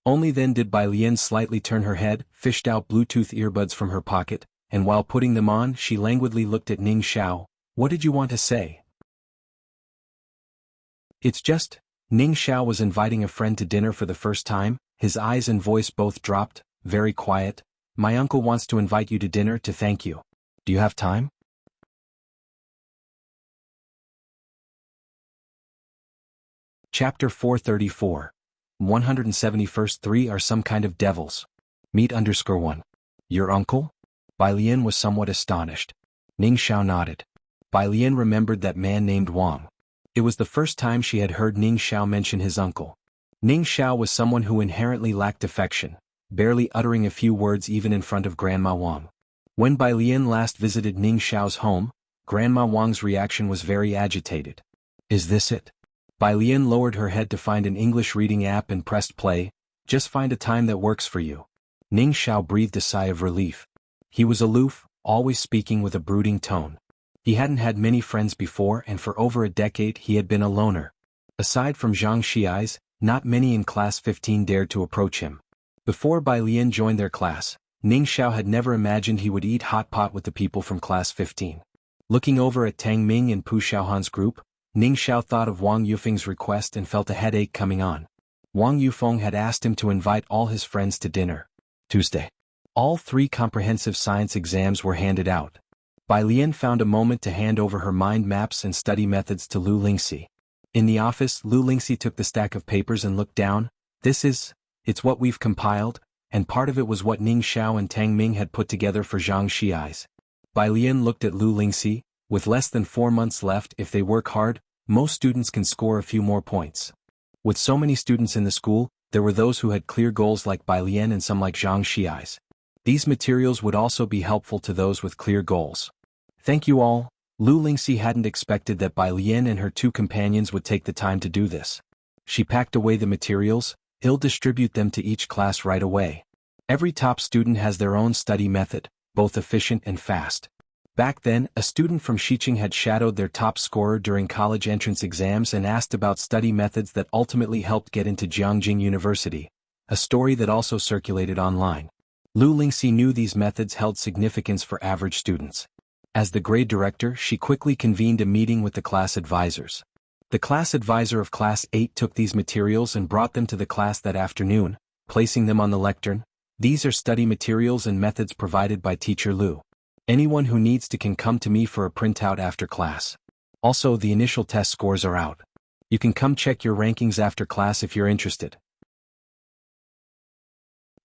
Only then did Bai Lian slightly turn her head, fished out Bluetooth earbuds from her pocket, and while putting them on, she languidly looked at Ning Xiao. What did you want to say? It's just, Ning Xiao was inviting a friend to dinner for the first time, his eyes and voice both dropped, very quiet. My uncle wants to invite you to dinner to thank you. Do you have time? Chapter 434. 171st 3 are some kind of devils. Meet_1. Your uncle? Bai Lian was somewhat astonished. Ning Xiao nodded. Bai Lian remembered that man named Wang. It was the first time she had heard Ning Xiao mention his uncle. Ning Xiao was someone who inherently lacked affection, barely uttering a few words even in front of Grandma Wang. When Bai Lian last visited Ning Xiao's home, Grandma Wang's reaction was very agitated. Is this it? Bai Lian lowered her head to find an English reading app and pressed play. Just find a time that works for you. Ning Xiao breathed a sigh of relief. He was aloof, always speaking with a brooding tone. He hadn't had many friends before and for over a decade he had been a loner. Aside from Xianxia's, not many in class 15 dared to approach him. Before Bai Lian joined their class, Ning Xiao had never imagined he would eat hot pot with the people from class 15. Looking over at Tang Ming and Pu Xiaohan's group, Ning Xiao thought of Wang Yufeng's request and felt a headache coming on. Wang Yufeng had asked him to invite all his friends to dinner. Tuesday. All 3 comprehensive science exams were handed out. Bai Lian found a moment to hand over her mind maps and study methods to Lu Lingxi. In the office, Lu Lingxi took the stack of papers and looked down. This is, It's what we've compiled, and part of it was what Ning Xiao and Tang Ming had put together for Xianxia. Bai Lian looked at Lu Lingxi. With less than 4 months left, if they work hard, most students can score a few more points. With so many students in the school, there were those who had clear goals like Bai Lian and some like Xianxia. These materials would also be helpful to those with clear goals. Thank you all. Lu Lingxi hadn't expected that Bai Lian and her 2 companions would take the time to do this. She packed away the materials. He'll distribute them to each class right away. Every top student has their own study method, both efficient and fast. Back then, a student from Xiqing had shadowed their top scorer during college entrance exams and asked about study methods that ultimately helped get into Jianghu University, a story that also circulated online. Lu Lingxi knew these methods held significance for average students. As the grade director, she quickly convened a meeting with the class advisors. The class advisor of Class 8 took these materials and brought them to the class that afternoon, placing them on the lectern. These are study materials and methods provided by Teacher Lu. Anyone who needs to can come to me for a printout after class. Also, the initial test scores are out. You can come check your rankings after class if you're interested.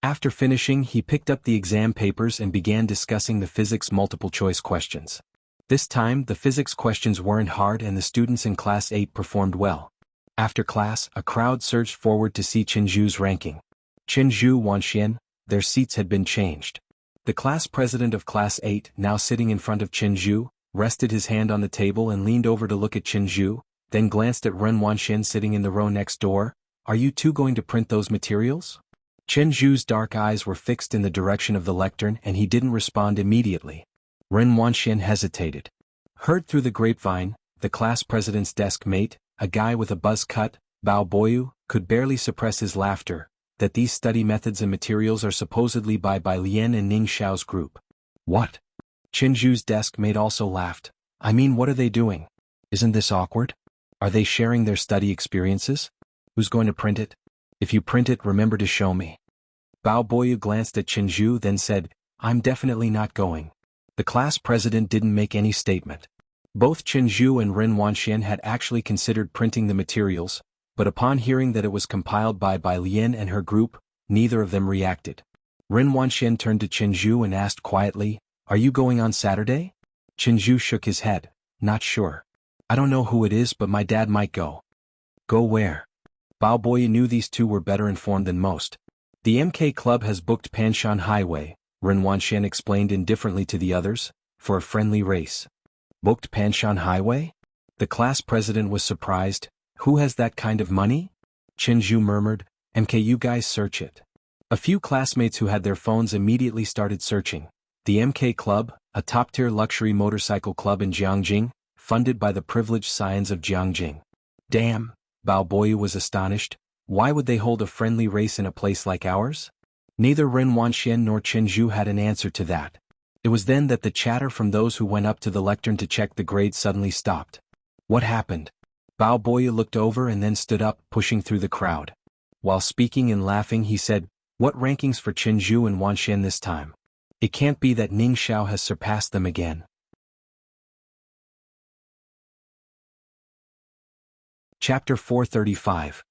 After finishing, he picked up the exam papers and began discussing the physics multiple-choice questions. This time, the physics questions weren't hard and the students in Class 8 performed well. After class, a crowd surged forward to see Chenju's ranking. Chenju Wanxian, their seats had been changed. The class president of Class 8, now sitting in front of Chenju, rested his hand on the table and leaned over to look at Chenju, then glanced at Ren Wanxian sitting in the row next door. Are you two going to print those materials? Chenju's dark eyes were fixed in the direction of the lectern and he didn't respond immediately. Ren Wanxian hesitated. Heard through the grapevine, the class president's desk mate, a guy with a buzz cut, Bao Boyu, could barely suppress his laughter, that these study methods and materials are supposedly by Bai Lian and Ning Xiao's group. What? Chenju's desk mate also laughed. I mean, what are they doing? Isn't this awkward? Are they sharing their study experiences? Who's going to print it? If you print it, remember to show me. Bao Boyu glanced at Chenju then said, I'm definitely not going. The class president didn't make any statement. Both Chenju and Ren Wanxian had actually considered printing the materials, but upon hearing that it was compiled by Bai Lian and her group, neither of them reacted. Ren Wanxian turned to Chenju and asked quietly, Are you going on Saturday? Chenju shook his head, not sure. I don't know who it is but my dad might go. Go where? Bao Boyu knew these two were better informed than most. The MK Club has booked Panshan Highway, Ren Wanxian explained indifferently to the others, for a friendly race. Booked Panshan Highway? The class president was surprised. Who has that kind of money? Chenju murmured, MK, you guys search it. A few classmates who had their phones immediately started searching. The MK Club, a top-tier luxury motorcycle club in Jianghu, funded by the privileged scions of Jianghu. Damn, Bao Boyu was astonished. Why would they hold a friendly race in a place like ours? Neither Ren Wanxian nor Chenju had an answer to that. It was then that the chatter from those who went up to the lectern to check the grades suddenly stopped. What happened? Bao Boyu looked over and then stood up, pushing through the crowd. While speaking and laughing, he said, What rankings for Chenju and Wanxian this time? It can't be that Ning Xiao has surpassed them again. Chapter 435.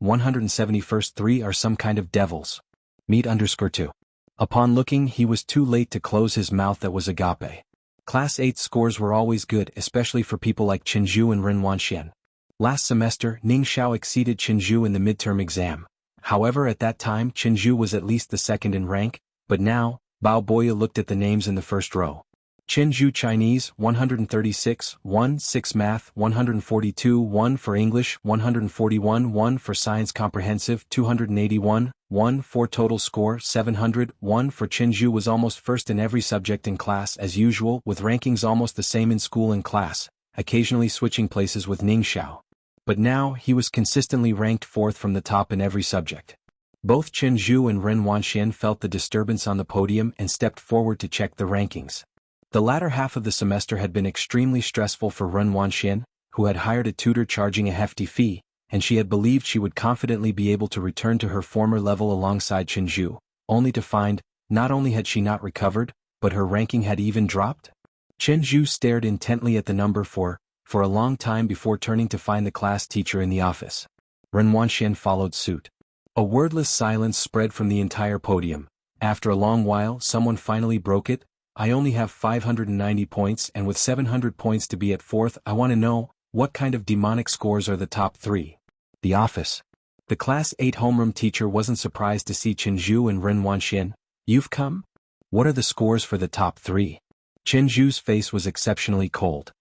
171st 3 are some kind of devils. Meet_2. Upon looking, he was too late to close his mouth that was agape. Class 8 scores were always good, especially for people like Chenju and Ren Wanxian. Last semester, Ning Xiao exceeded Chenju in the midterm exam. However, at that time, Chenju was at least the second in rank, but now, Bao Boyu looked at the names in the first row. Chenju Chinese, 136, 1, 6 Math, 142, 1 for English, 141, 1 for Science Comprehensive, 281, 1 for total score, 700, 1 for Chenju was almost first in every subject in class as usual, with rankings almost the same in school and class, occasionally switching places with Ning Xiao. But now, he was consistently ranked fourth from the top in every subject. Both Chenju and Ren Wanxian felt the disturbance on the podium and stepped forward to check the rankings. The latter half of the semester had been extremely stressful for Ren Wanxian, who had hired a tutor charging a hefty fee, and she had believed she would confidently be able to return to her former level alongside Chenju, only to find, not only had she not recovered, but her ranking had even dropped. Chenju stared intently at the number 4, for a long time before turning to find the class teacher in the office. Ren Wanxian followed suit. A wordless silence spread from the entire podium. After a long while, someone finally broke it. I only have 590 points, and with 700 points to be at fourth, I want to know, what kind of demonic scores are the top 3? The office. The Class 8 homeroom teacher wasn't surprised to see Jianghu and Ren Wanxian. You've come? What are the scores for the top 3? Jianghu's face was exceptionally cold.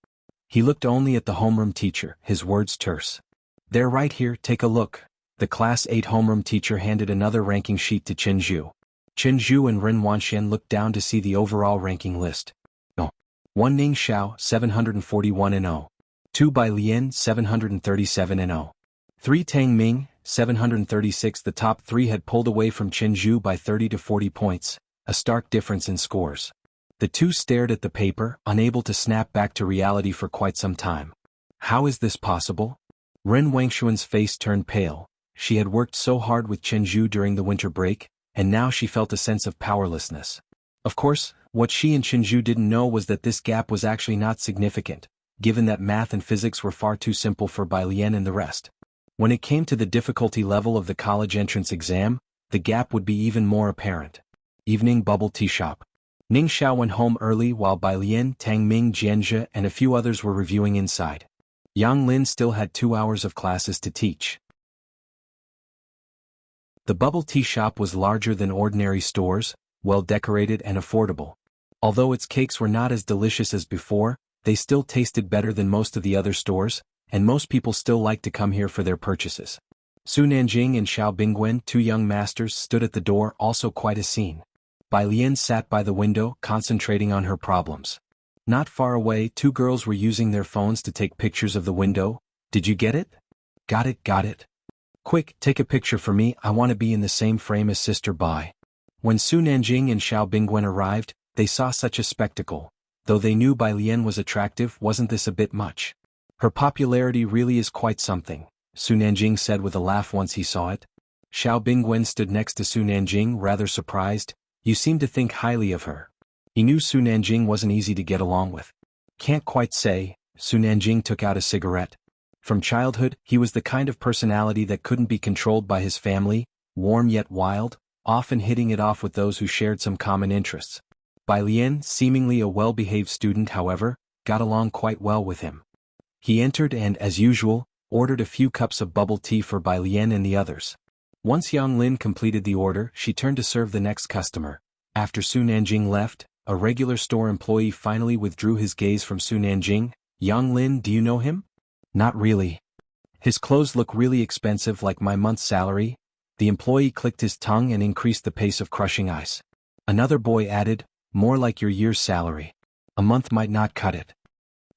He looked only at the homeroom teacher, his words terse. They're right here, take a look. The Class 8 homeroom teacher handed another ranking sheet to Jianghu. Jianghu and Ren Wanxian looked down to see the overall ranking list. 1 Ning Xiao, 741 and 0. 2 Bai Lian, 737 and 0. 3 Tang Ming, 736. The top 3 had pulled away from Jianghu by 30 to 40 points, a stark difference in scores. The two stared at the paper, unable to snap back to reality for quite some time. How is this possible? Ren Wangshuan's face turned pale. She had worked so hard with Jianghu during the winter break, and now she felt a sense of powerlessness. Of course, what she and Jianghu didn't know was that this gap was actually not significant, given that math and physics were far too simple for Bai Lian and the rest. When it came to the difficulty level of the college entrance exam, the gap would be even more apparent. Evening bubble tea shop. Ning Xiao went home early while Bai Lian, Tang Ming, Xianxia and a few others were reviewing inside. Yang Lin still had 2 hours of classes to teach. The bubble tea shop was larger than ordinary stores, well decorated and affordable. Although its cakes were not as delicious as before, they still tasted better than most of the other stores, and most people still liked to come here for their purchases. Su Nanjing and Xiao Bingwen, 2 young masters, stood at the door, also quite a scene. Bai Lian sat by the window, concentrating on her problems. Not far away, 2 girls were using their phones to take pictures of the window. Did you get it? Got it. Quick, take a picture for me, I want to be in the same frame as Sister Bai. When Su Nanjing and Xiao Bingwen arrived, they saw such a spectacle. Though they knew Bai Lian was attractive, wasn't this a bit much? Her popularity really is quite something, Su Nanjing said with a laugh once he saw it. Xiao Bingwen stood next to Su Nanjing, rather surprised. You seem to think highly of her. He knew Su Nanjing wasn't easy to get along with. Can't quite say. Su Nanjing took out a cigarette. From childhood, he was the kind of personality that couldn't be controlled by his family, warm yet wild, often hitting it off with those who shared some common interests. Bai Lian, seemingly a well-behaved student however, got along quite well with him. He entered and, as usual, ordered a few cups of bubble tea for Bai Lian and the others. Once Yang Lin completed the order, she turned to serve the next customer. After Su Nanjing left, a regular store employee finally withdrew his gaze from Su Nanjing. Yang Lin, do you know him? Not really. His clothes look really expensive, like my month's salary. The employee clicked his tongue and increased the pace of crushing ice. Another boy added, more like your year's salary. A month might not cut it.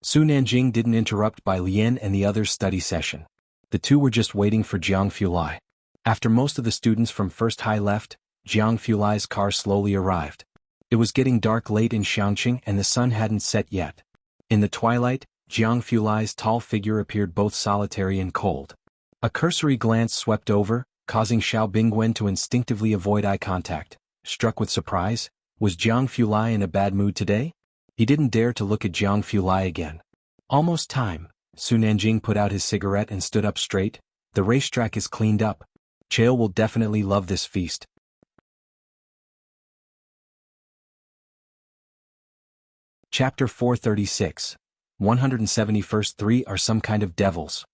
Su Nanjing didn't interrupt Bai Lian and the others' study session. The 2 were just waiting for Jianghu Lai. After most of the students from First High left, Jianghu Lai's car slowly arrived. It was getting dark late in Xianxia and the sun hadn't set yet. In the twilight, Jianghu Lai's tall figure appeared both solitary and cold. A cursory glance swept over, causing Xiao Bingwen to instinctively avoid eye contact. Struck with surprise, was Jianghu Lai in a bad mood today? He didn't dare to look at Jianghu Lai again. Almost time. Su Nanjing put out his cigarette and stood up straight. The racetrack is cleaned up. Chao will definitely love this feast. Chapter 436. 171st 3 are some kind of devils.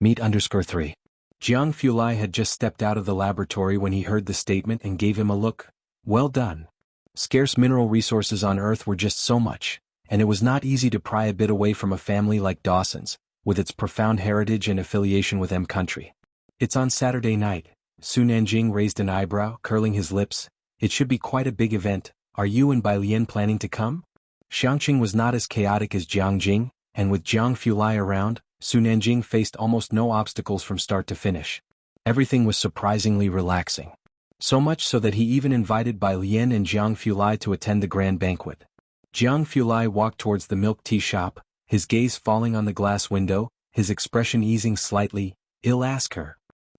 Meet_3. Jianghu Lai had just stepped out of the laboratory when he heard the statement and gave him a look. Well done. Scarce mineral resources on Earth were just so much, and it was not easy to pry a bit away from a family like Dawson's, with its profound heritage and affiliation with M country. It's on Saturday night. Su Nanjing raised an eyebrow, curling his lips. It should be quite a big event. Are you and Bai Lian planning to come? Xianxia was not as chaotic as Jiangjing, and with Jianghu Lai around, Su Nanjing faced almost no obstacles from start to finish. Everything was surprisingly relaxing. So much so that he even invited Bai Lian and Jianghu Lai to attend the grand banquet. Jianghu Lai walked towards the milk tea shop, his gaze falling on the glass window, his expression easing slightly. I'll ask her.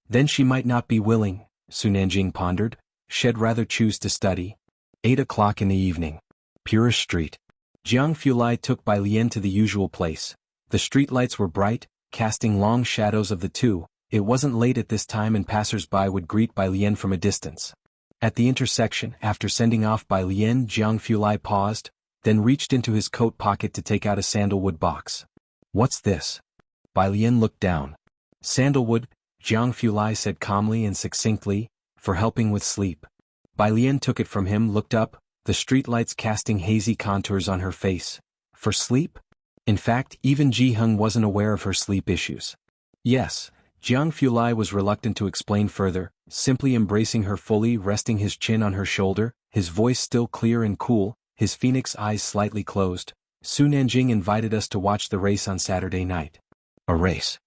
Then she might not be willing, Su Nanjing pondered. She'd rather choose to study. 8 o'clock in the evening. Purish Street. Jianghu Lai took Bai Lian to the usual place. The streetlights were bright, casting long shadows of the 2, It wasn't late at this time and passers-by would greet Bai Lian from a distance. At the intersection, after sending off Bai Lian, Jianghu paused, then reached into his coat pocket to take out a sandalwood box. "What's this?" Bai Lian looked down. "Sandalwood," Jianghu said calmly and succinctly, "for helping with sleep." Bai Lian took it from him, looked up, the streetlights casting hazy contours on her face. "For sleep?" In fact, even Jianghu wasn't aware of her sleep issues. "Yes." Jianghu was reluctant to explain further, simply embracing her fully, resting his chin on her shoulder, his voice still clear and cool, his phoenix eyes slightly closed. "Su Nanjing invited us to watch the race on Saturday night." "A race?"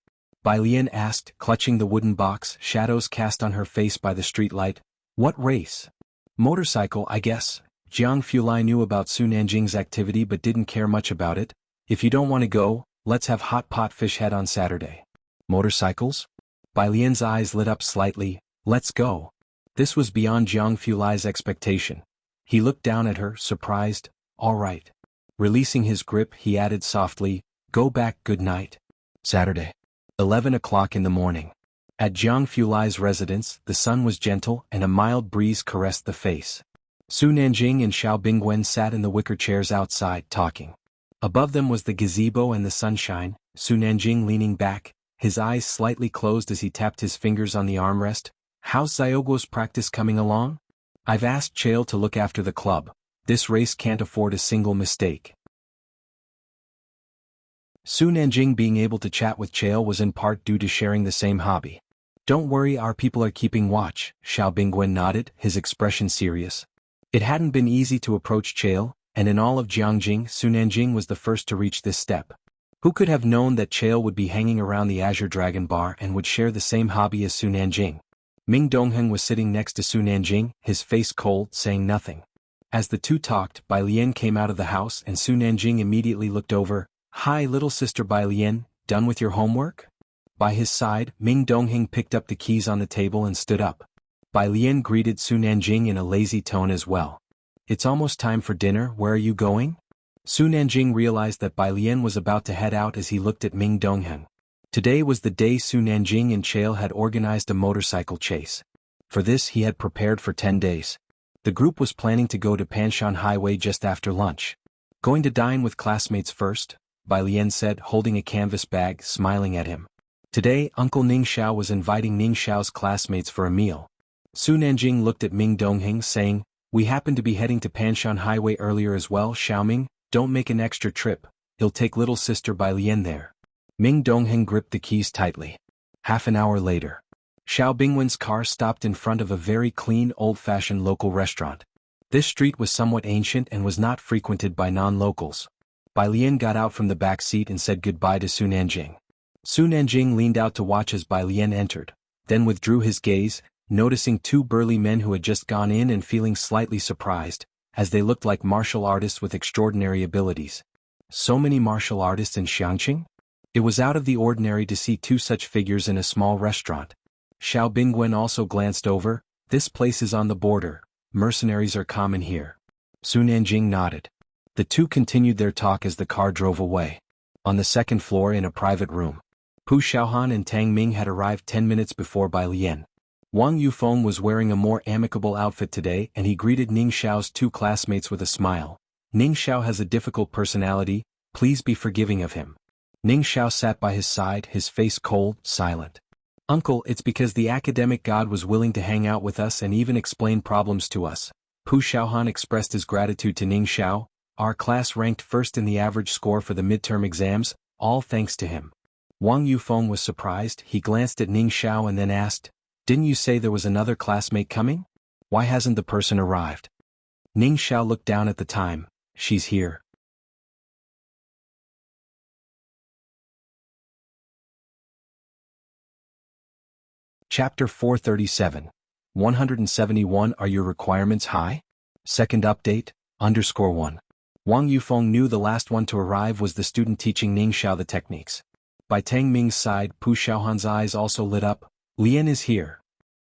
Bai Lian asked, clutching the wooden box, shadows cast on her face by the streetlight. "What race?" "Motorcycle, I guess." Jianghu knew about Su Nanjing's activity but didn't care much about it. "If you don't want to go, let's have hot pot fish head on Saturday." "Motorcycles?" Bai Lian's eyes lit up slightly. "Let's go." This was beyond Jianghu's expectation. He looked down at her, surprised. "All right." Releasing his grip, he added softly, "Go back, good night." Saturday. 11 o'clock in the morning. At Jianghu's residence, the sun was gentle and a mild breeze caressed the face. Su Nanjing and Xiao Bingwen sat in the wicker chairs outside, talking. Above them was the gazebo and the sunshine, Su Nanjing leaning back, his eyes slightly closed as he tapped his fingers on the armrest. "How's Xiaoguo's practice coming along?" "I've asked Chael to look after the club. This race can't afford a single mistake." Su Nanjing being able to chat with Chael was in part due to sharing the same hobby. "Don't worry, our people are keeping watch," Xiao Bingwen nodded, his expression serious. It hadn't been easy to approach Chael, and in all of Jiangjing, Su Nanjing was the first to reach this step. Who could have known that Chael would be hanging around the Azure Dragon Bar and would share the same hobby as Su Nanjing? Ming Dongheng was sitting next to Su Nanjing, his face cold, saying nothing. As the two talked, Bai Lian came out of the house and Su Nanjing immediately looked over. "Hi, little sister Bai Lian, done with your homework?" By his side, Ming Dongheng picked up the keys on the table and stood up. Bai Lian greeted Su Nanjing in a lazy tone as well. "It's almost time for dinner, where are you going?" Su Nanjing realized that Bai Lian was about to head out as he looked at Ming Dongheng. Today was the day Su Nanjing and Chael had organized a motorcycle chase. For this he had prepared for 10 days. The group was planning to go to Panshan Highway just after lunch. "Going to dine with classmates first," Bai Lian said, holding a canvas bag, smiling at him. Today, Uncle Ning Xiao was inviting Ning Xiao's classmates for a meal. Su Nanjing looked at Ming Dongheng, saying, "We happen to be heading to Panshan Highway earlier as well, Xiaoming. Don't make an extra trip, he'll take little sister Bai Lian there." Ming Dongheng gripped the keys tightly. Half an hour later, Xiao Bingwen's car stopped in front of a very clean, old-fashioned local restaurant. This street was somewhat ancient and was not frequented by non-locals. Bai Lian got out from the back seat and said goodbye to Su Nanjing. Su Nanjing leaned out to watch as Bai Lian entered, then withdrew his gaze, noticing two burly men who had just gone in and feeling slightly surprised, as they looked like martial artists with extraordinary abilities. So many martial artists in Xianxia? It was out of the ordinary to see two such figures in a small restaurant. Xiao Bingwen also glanced over. "This place is on the border. Mercenaries are common here." Su Nanjing nodded. The two continued their talk as the car drove away. On the second floor in a private room, Pu Xiaohan and Tang Ming had arrived 10 minutes before Bai Lian. Wang Yufeng was wearing a more amicable outfit today and he greeted Ning Xiao's two classmates with a smile. "Ning Xiao has a difficult personality, please be forgiving of him." Ning Xiao sat by his side, his face cold, silent. "Uncle, it's because the academic god was willing to hang out with us and even explain problems to us." Pu Xiaohan expressed his gratitude to Ning Xiao. "Our class ranked first in the average score for the midterm exams, all thanks to him." Wang Yufeng was surprised. He glanced at Ning Xiao and then asked, "Didn't you say there was another classmate coming? Why hasn't the person arrived?" Ning Xiao looked down at the time. "She's here." Chapter 437. 171 Are your requirements high? Second update, _1. Wang Yufeng knew the last one to arrive was the student teaching Ning Xiao the techniques. By Tang Ming's side, Pu Xiaohan's eyes also lit up. "Lian is here."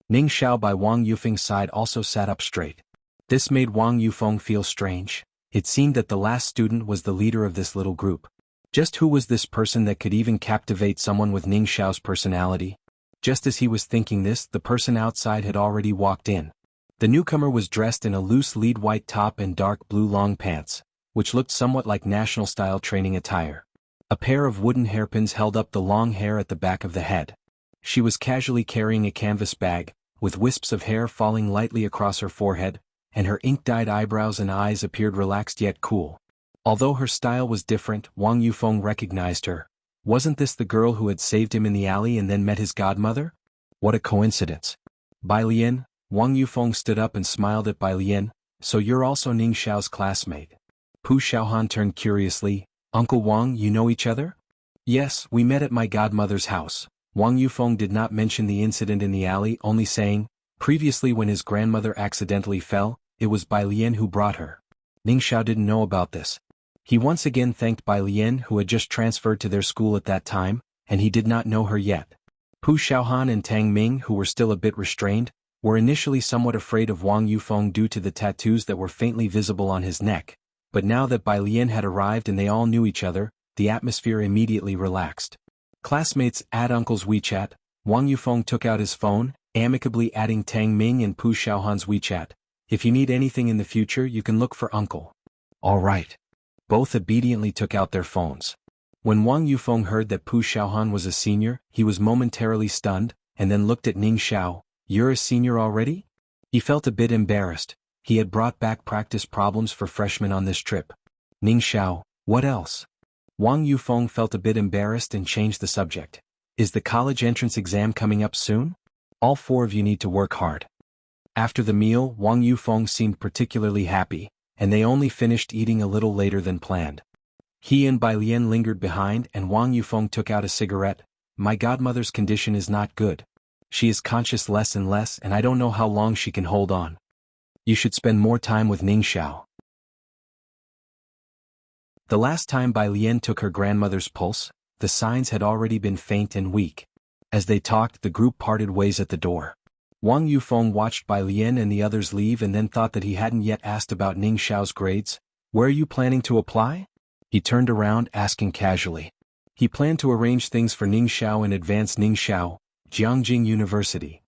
Ning Xiao by Wang Yufeng's side also sat up straight. This made Wang Yufeng feel strange. It seemed that the last student was the leader of this little group. Just who was this person that could even captivate someone with Ning Xiao's personality? Just as he was thinking this, the person outside had already walked in. The newcomer was dressed in a loose lead white top and dark blue long pants, which looked somewhat like national-style training attire. A pair of wooden hairpins held up the long hair at the back of the head. She was casually carrying a canvas bag, with wisps of hair falling lightly across her forehead, and her ink-dyed eyebrows and eyes appeared relaxed yet cool. Although her style was different, Wang Yufeng recognized her. Wasn't this the girl who had saved him in the alley and then met his godmother? What a coincidence. Bai Lian, Wang Yufeng stood up and smiled at Bai Lian. So you're also Ning Xiao's classmate? Pu Xiaohan turned curiously. Uncle Wang, you know each other? Yes, we met at my godmother's house. Wang Yufeng did not mention the incident in the alley, only saying, previously when his grandmother accidentally fell, it was Bai Lian who brought her. Ning Xiao didn't know about this. He once again thanked Bai Lian, who had just transferred to their school at that time, and he did not know her yet. Pu Xiaohan and Tang Ming, who were still a bit restrained, were initially somewhat afraid of Wang Yufeng due to the tattoos that were faintly visible on his neck, but now that Bai Lian had arrived and they all knew each other, the atmosphere immediately relaxed. Classmates, add Uncle's WeChat. Wang Yufeng took out his phone, amicably adding Tang Ming and Pu Xiaohan's WeChat. If you need anything in the future, you can look for Uncle. All right. Both obediently took out their phones. When Wang Yufeng heard that Pu Xiaohan was a senior, he was momentarily stunned, and then looked at Ning Xiao. You're a senior already? He felt a bit embarrassed. He had brought back practice problems for freshmen on this trip. Ning Xiao, what else? Wang Yufeng felt a bit embarrassed and changed the subject. Is the college entrance exam coming up soon? All four of you need to work hard. After the meal, Wang Yufeng seemed particularly happy, and they only finished eating a little later than planned. He and Bai Lian lingered behind and Wang Yufeng took out a cigarette. My godmother's condition is not good. She is conscious less and less and I don't know how long she can hold on. You should spend more time with Ning Xiao. The last time Bai Lian took her grandmother's pulse, the signs had already been faint and weak. As they talked, the group parted ways at the door. Wang Yufeng watched Bai Lian and the others leave and then thought that he hadn't yet asked about Ning Xiao's grades. Where are you planning to apply? He turned around, asking casually. He planned to arrange things for Ning Xiao in advance. Ning Xiao, Jianghu University.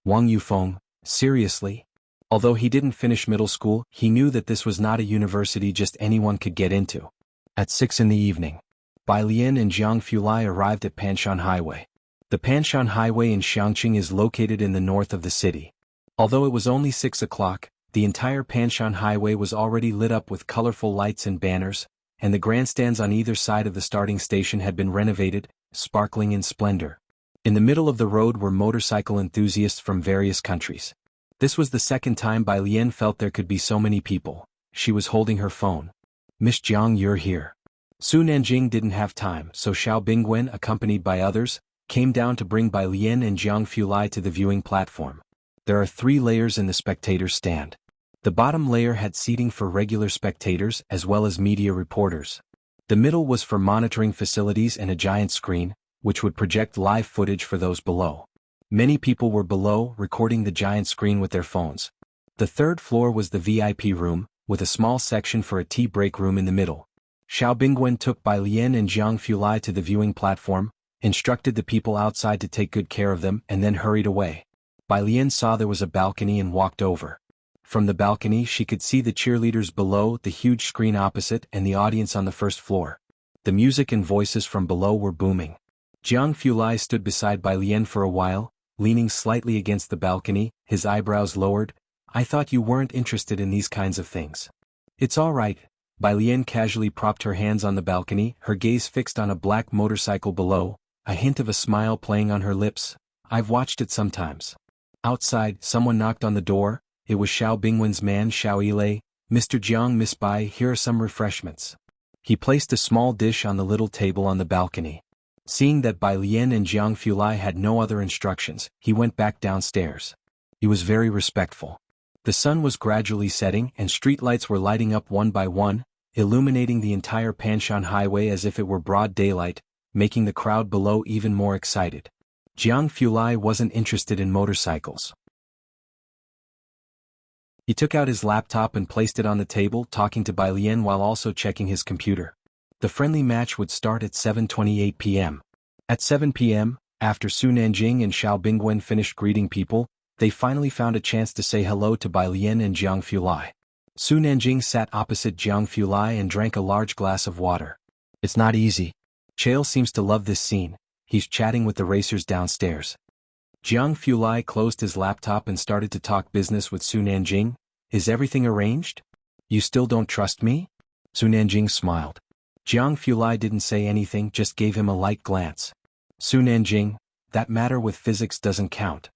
Wang Yufeng, seriously? Although he didn't finish middle school, he knew that this was not a university just anyone could get into. At 6 in the evening, Bai Lian and Jianghu arrived at Panshan Highway. The Panshan Highway in Xianxia is located in the north of the city. Although it was only 6 o'clock, the entire Panshan Highway was already lit up with colorful lights and banners, and the grandstands on either side of the starting station had been renovated, sparkling in splendor. In the middle of the road were motorcycle enthusiasts from various countries. This was the second time Bai Lian felt there could be so many people. She was holding her phone. Miss Jiang, you're here. Su Nanjing didn't have time, so Xiao Bingwen, accompanied by others, came down to bring Bai Lian and Jianghu to the viewing platform. There are 3 layers in the spectators' stand. The bottom layer had seating for regular spectators as well as media reporters. The middle was for monitoring facilities and a giant screen, which would project live footage for those below. Many people were below, recording the giant screen with their phones. The 3rd floor was the VIP room, with a small section for a tea break room in the middle. Xiao Bingwen took Bai Lian and Jianghu to the viewing platform, instructed the people outside to take good care of them, and then hurried away. Bai Lian saw there was a balcony and walked over. From the balcony she could see the cheerleaders below, the huge screen opposite, and the audience on the 1st floor. The music and voices from below were booming. Jianghu stood beside Bai Lian for a while, leaning slightly against the balcony, his eyebrows lowered. I thought you weren't interested in these kinds of things. It's all right. Bai Lian casually propped her hands on the balcony, her gaze fixed on a black motorcycle below, a hint of a smile playing on her lips. I've watched it sometimes. Outside, someone knocked on the door. It was Xiao Bingwen's man Xiao Ile. Mr. Jiang, Miss Bai, here are some refreshments. He placed a small dish on the little table on the balcony. Seeing that Bai Lian and Jianghu had no other instructions, he went back downstairs. He was very respectful. The sun was gradually setting and streetlights were lighting up one by one, illuminating the entire Panshan Highway as if it were broad daylight, making the crowd below even more excited. Jianghu wasn't interested in motorcycles. He took out his laptop and placed it on the table, talking to Bai Lian while also checking his computer. The friendly match would start at 7:28 p.m. At 7 p.m., After Su Nanjing and Xiao Bingwen finished greeting people, they finally found a chance to say hello to Bai Lian and Jianghu Lai. Su Nanjing sat opposite Jianghu Lai and drank a large glass of water. It's not easy. Chael seems to love this scene. He's chatting with the racers downstairs. Jianghu Lai closed his laptop and started to talk business with Su Nanjing. Is everything arranged? You still don't trust me? Su Nanjing smiled. Jianghu Lai didn't say anything, just gave him a light glance. Su Nanjing, that matter with physics doesn't count.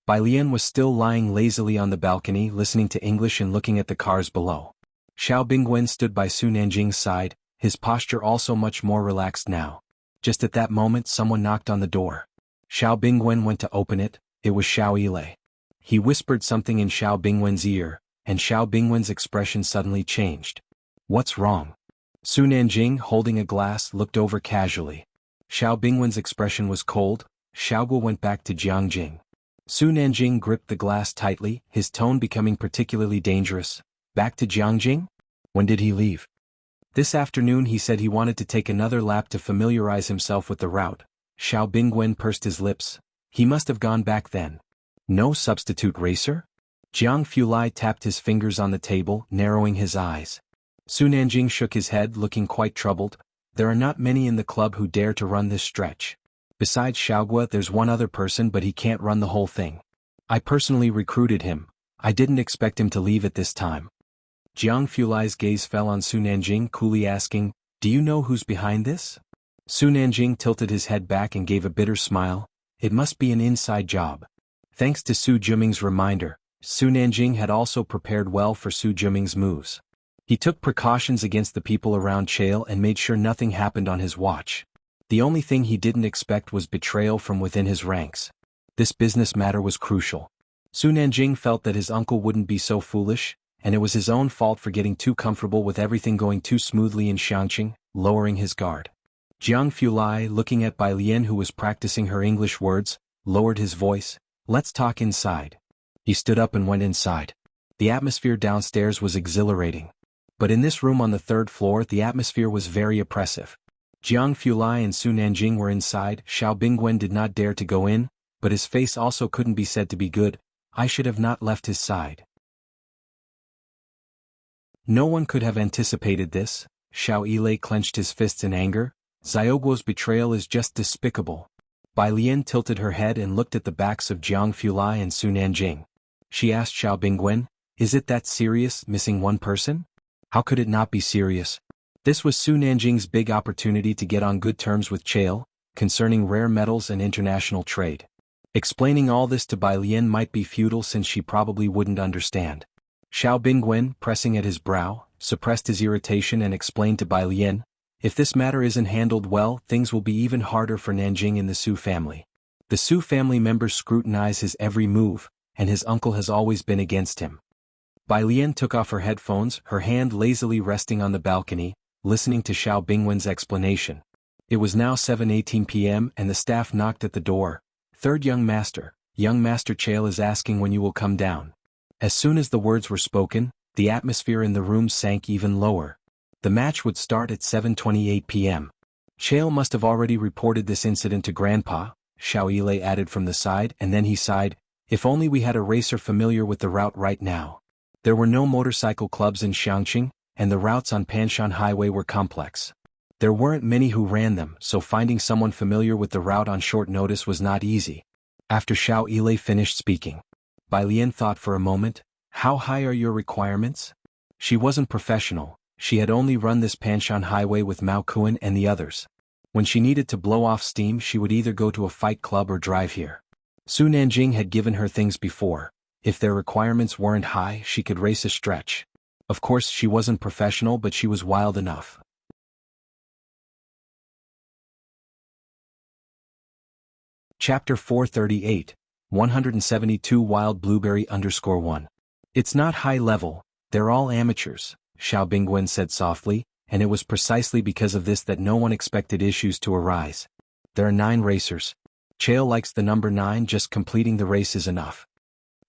Bai Lian was still lying lazily on the balcony listening to English and looking at the cars below. Xiao Bingwen stood by Su Nanjing's side, his posture also much more relaxed now. Just at that moment someone knocked on the door. Xiao Bingwen went to open it. It was Xiao Yilei. He whispered something in Xiao Bingwen's ear, and Xiao Bingwen's expression suddenly changed. What's wrong? Su Nanjing, holding a glass, looked over casually. Xiao Bingwen's expression was cold. Xiaoguo went back to Jiangjing. Su Nanjing gripped the glass tightly, his tone becoming particularly dangerous. Back to Jiangjing? When did he leave? This afternoon he said he wanted to take another lap to familiarize himself with the route. Xiao Bingwen pursed his lips. He must have gone back then. No substitute racer? Jianghu Lai tapped his fingers on the table, narrowing his eyes. Su Nanjing shook his head, looking quite troubled. There are not many in the club who dare to run this stretch. Besides Xiaoguo, there's one other person, but he can't run the whole thing. I personally recruited him. I didn't expect him to leave at this time. Jianghu Lai's gaze fell on Su Nanjing, coolly asking, Do you know who's behind this? Su Nanjing tilted his head back and gave a bitter smile. It must be an inside job. Thanks to Su Juming's reminder, Su Nanjing had also prepared well for Su Juming's moves. He took precautions against the people around Chael and made sure nothing happened on his watch. The only thing he didn't expect was betrayal from within his ranks. This business matter was crucial. Su Nanjing felt that his uncle wouldn't be so foolish, and it was his own fault for getting too comfortable with everything going too smoothly in Xianxia, lowering his guard. Jianghu Lai, looking at Bai Lian who was practicing her English words, lowered his voice. Let's talk inside. He stood up and went inside. The atmosphere downstairs was exhilarating. But in this room on the third floor the atmosphere was very oppressive. Jianghu Lai and Su Nanjing were inside. Xiao Bingwen did not dare to go in, but his face also couldn't be said to be good. I should have not left his side. No one could have anticipated this. Xiao Yilei clenched his fists in anger. Xiaoguo's betrayal is just despicable. Bai Lian tilted her head and looked at the backs of Jianghu Lai and Su Nanjing. She asked Xiao Bingwen, Is it that serious, missing one person? How could it not be serious? This was Su Nanjing's big opportunity to get on good terms with Chael, concerning rare metals and international trade. Explaining all this to Bai Lian might be futile since she probably wouldn't understand. Xiao Bingwen, pressing at his brow, suppressed his irritation and explained to Bai Lian, If this matter isn't handled well, things will be even harder for Nanjing in the Su family. The Su family members scrutinize his every move, and his uncle has always been against him. Bai Lian took off her headphones, her hand lazily resting on the balcony, listening to Xiao Bingwen's explanation. It was now 7:18 p.m. and the staff knocked at the door. Third young master Chael is asking when you will come down. As soon as the words were spoken, the atmosphere in the room sank even lower. The match would start at 7:28 p.m. Chael must have already reported this incident to Grandpa, Xiao Yilei added from the side, and then he sighed, If only we had a racer familiar with the route right now. There were no motorcycle clubs in Xianxia, and the routes on Panshan Highway were complex. There weren't many who ran them, so finding someone familiar with the route on short notice was not easy. After Xiao Yilei finished speaking, Bai Lian thought for a moment, How high are your requirements? She wasn't professional, she had only run this Panshan Highway with Mao Kuan and the others. When she needed to blow off steam she would either go to a fight club or drive here. Su Nanjing had given her things before. If their requirements weren't high she could race a stretch. Of course she wasn't professional but she was wild enough. Chapter 438, 172 Wild Blueberry _1. It's not high level, they're all amateurs, Xiao Bingwen said softly, and it was precisely because of this that no one expected issues to arise. There are 9 racers. Chael likes the number 9, just completing the race is enough.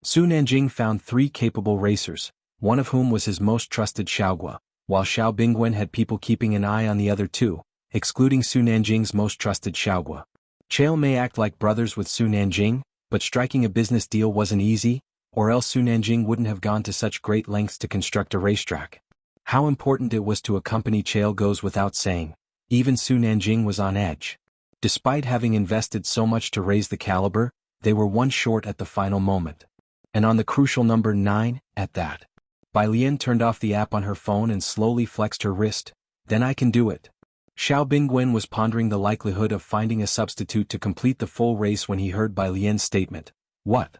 Su Nanjing found 3 capable racers, one of whom was his most trusted Xiaoguo, while Xiao Bingwen had people keeping an eye on the other 2, excluding Su Nanjing's most trusted Xiaoguo. Chael may act like brothers with Su Nanjing, but striking a business deal wasn't easy, or else Su Nanjing wouldn't have gone to such great lengths to construct a racetrack. How important it was to accompany Chael goes without saying. Even Su Nanjing was on edge. Despite having invested so much to raise the caliber, they were one short at the final moment. And on the crucial number 9, at that. Bai Lian turned off the app on her phone and slowly flexed her wrist. Then I can do it. Xiao Bingwen was pondering the likelihood of finding a substitute to complete the full race when he heard Bai Lian's statement. What?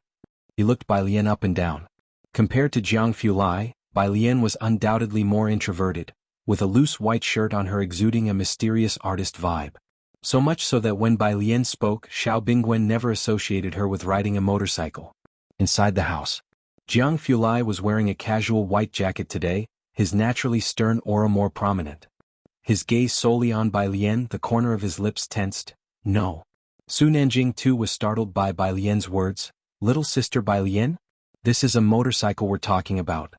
He looked Bai Lian up and down. Compared to Jianghu, Bai Lian was undoubtedly more introverted, with a loose white shirt on her exuding a mysterious artist vibe. So much so that when Bai Lian spoke, Xiao Bingwen never associated her with riding a motorcycle. Inside the house. Jianghu was wearing a casual white jacket today, his naturally stern aura more prominent. His gaze solely on Bai Lian, the corner of his lips tensed. No. Su Nanjing too was startled by Bai Lian's words. Little sister Bai Lian? This is a motorcycle we're talking about.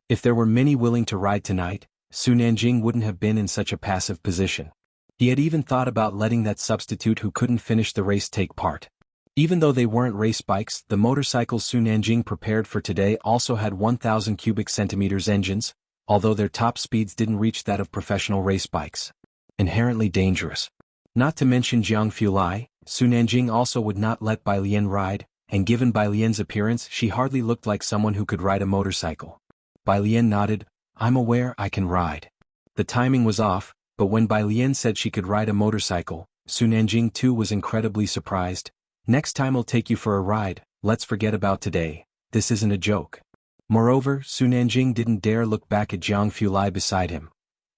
If there were many willing to ride tonight, Su Nanjing wouldn't have been in such a passive position. He had even thought about letting that substitute who couldn't finish the race take part. Even though they weren't race bikes, the motorcycles Su Nanjing prepared for today also had 1,000 cubic centimeters engines, although their top speeds didn't reach that of professional race bikes. Inherently dangerous. Not to mention Jianghu, Su Nanjing also would not let Bai Lian ride, and given Bai Lian's appearance she hardly looked like someone who could ride a motorcycle. Bai Lian nodded. I'm aware I can ride. The timing was off, but when Bai Lian said she could ride a motorcycle, Su Nanjing too was incredibly surprised. Next time I'll take you for a ride, let's forget about today, this isn't a joke. Moreover, Su Nanjing didn't dare look back at Jianghu beside him.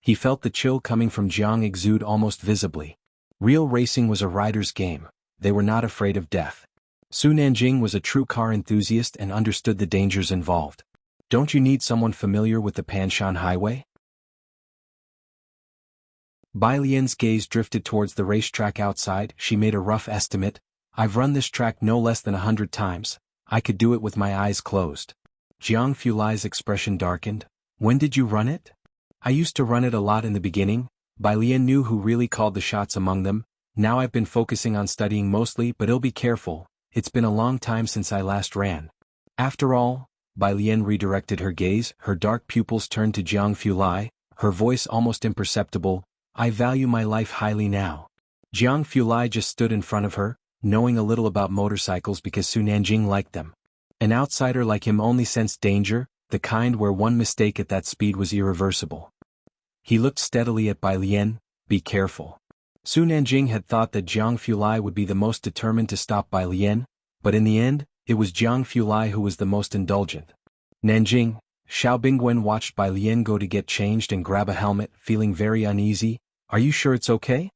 He felt the chill coming from Jiang exude almost visibly. Real racing was a rider's game, they were not afraid of death. Su Nanjing was a true car enthusiast and understood the dangers involved. Don't you need someone familiar with the Panshan Highway? Bai Lian's gaze drifted towards the racetrack outside. She made a rough estimate. I've run this track no less than 100 times. I could do it with my eyes closed. Jianghu's expression darkened. When did you run it? I used to run it a lot in the beginning. Bai Lian knew who really called the shots among them. Now I've been focusing on studying mostly, but I'll be careful. It's been a long time since I last ran. After all, Bai Lian redirected her gaze, her dark pupils turned to Jianghu, her voice almost imperceptible. I value my life highly now. Jianghu just stood in front of her, knowing a little about motorcycles because Su Nanjing liked them. An outsider like him only sensed danger, the kind where one mistake at that speed was irreversible. He looked steadily at Bai Lian. Be careful. Su Nanjing had thought that Jianghu would be the most determined to stop Bai Lian, but in the end, it was Jianghu who was the most indulgent. Nanjing, Xiao Bingwen watched Bai Lian go to get changed and grab a helmet, feeling very uneasy. Are you sure it's okay?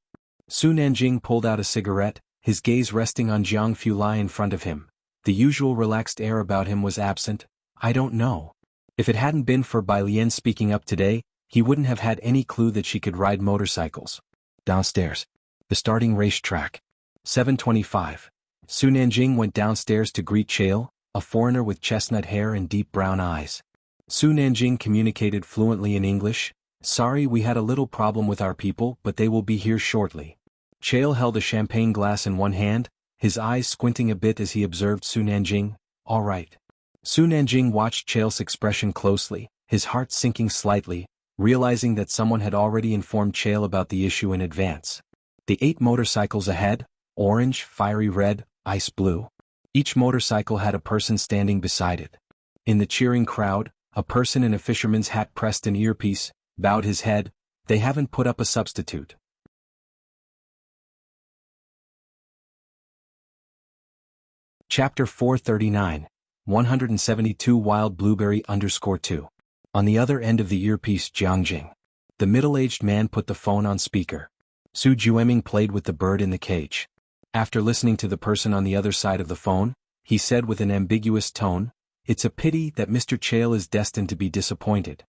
Su Nanjing pulled out a cigarette, his gaze resting on Jianghu in front of him. The usual relaxed air about him was absent. I don't know. If it hadn't been for Bai Lian speaking up today, he wouldn't have had any clue that she could ride motorcycles. Downstairs. The starting racetrack. 7:25. Su Nanjing went downstairs to greet Chael, a foreigner with chestnut hair and deep brown eyes. Su Nanjing communicated fluently in English. Sorry, we had a little problem with our people, but they will be here shortly. Chael held a champagne glass in one hand, his eyes squinting a bit as he observed Su Nanjing. All right. Su Nanjing watched Chael's expression closely, his heart sinking slightly, realizing that someone had already informed Chael about the issue in advance. The 8 motorcycles ahead, orange, fiery red, ice blue. Each motorcycle had a person standing beside it. In the cheering crowd, a person in a fisherman's hat pressed an earpiece, bowed his head. They haven't put up a substitute. Chapter 439, 172 Wild Blueberry _2. On the other end of the earpiece, Jiangjing. The middle-aged man put the phone on speaker. Su Jueming played with the bird in the cage. After listening to the person on the other side of the phone, he said with an ambiguous tone, It's a pity that Mr. Chael is destined to be disappointed.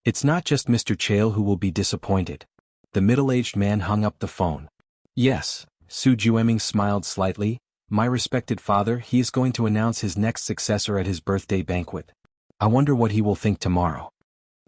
It's not just Mr. Chael who will be disappointed. The middle-aged man hung up the phone. Yes, Su Jueming smiled slightly. My respected father, he is going to announce his next successor at his birthday banquet. I wonder what he will think tomorrow.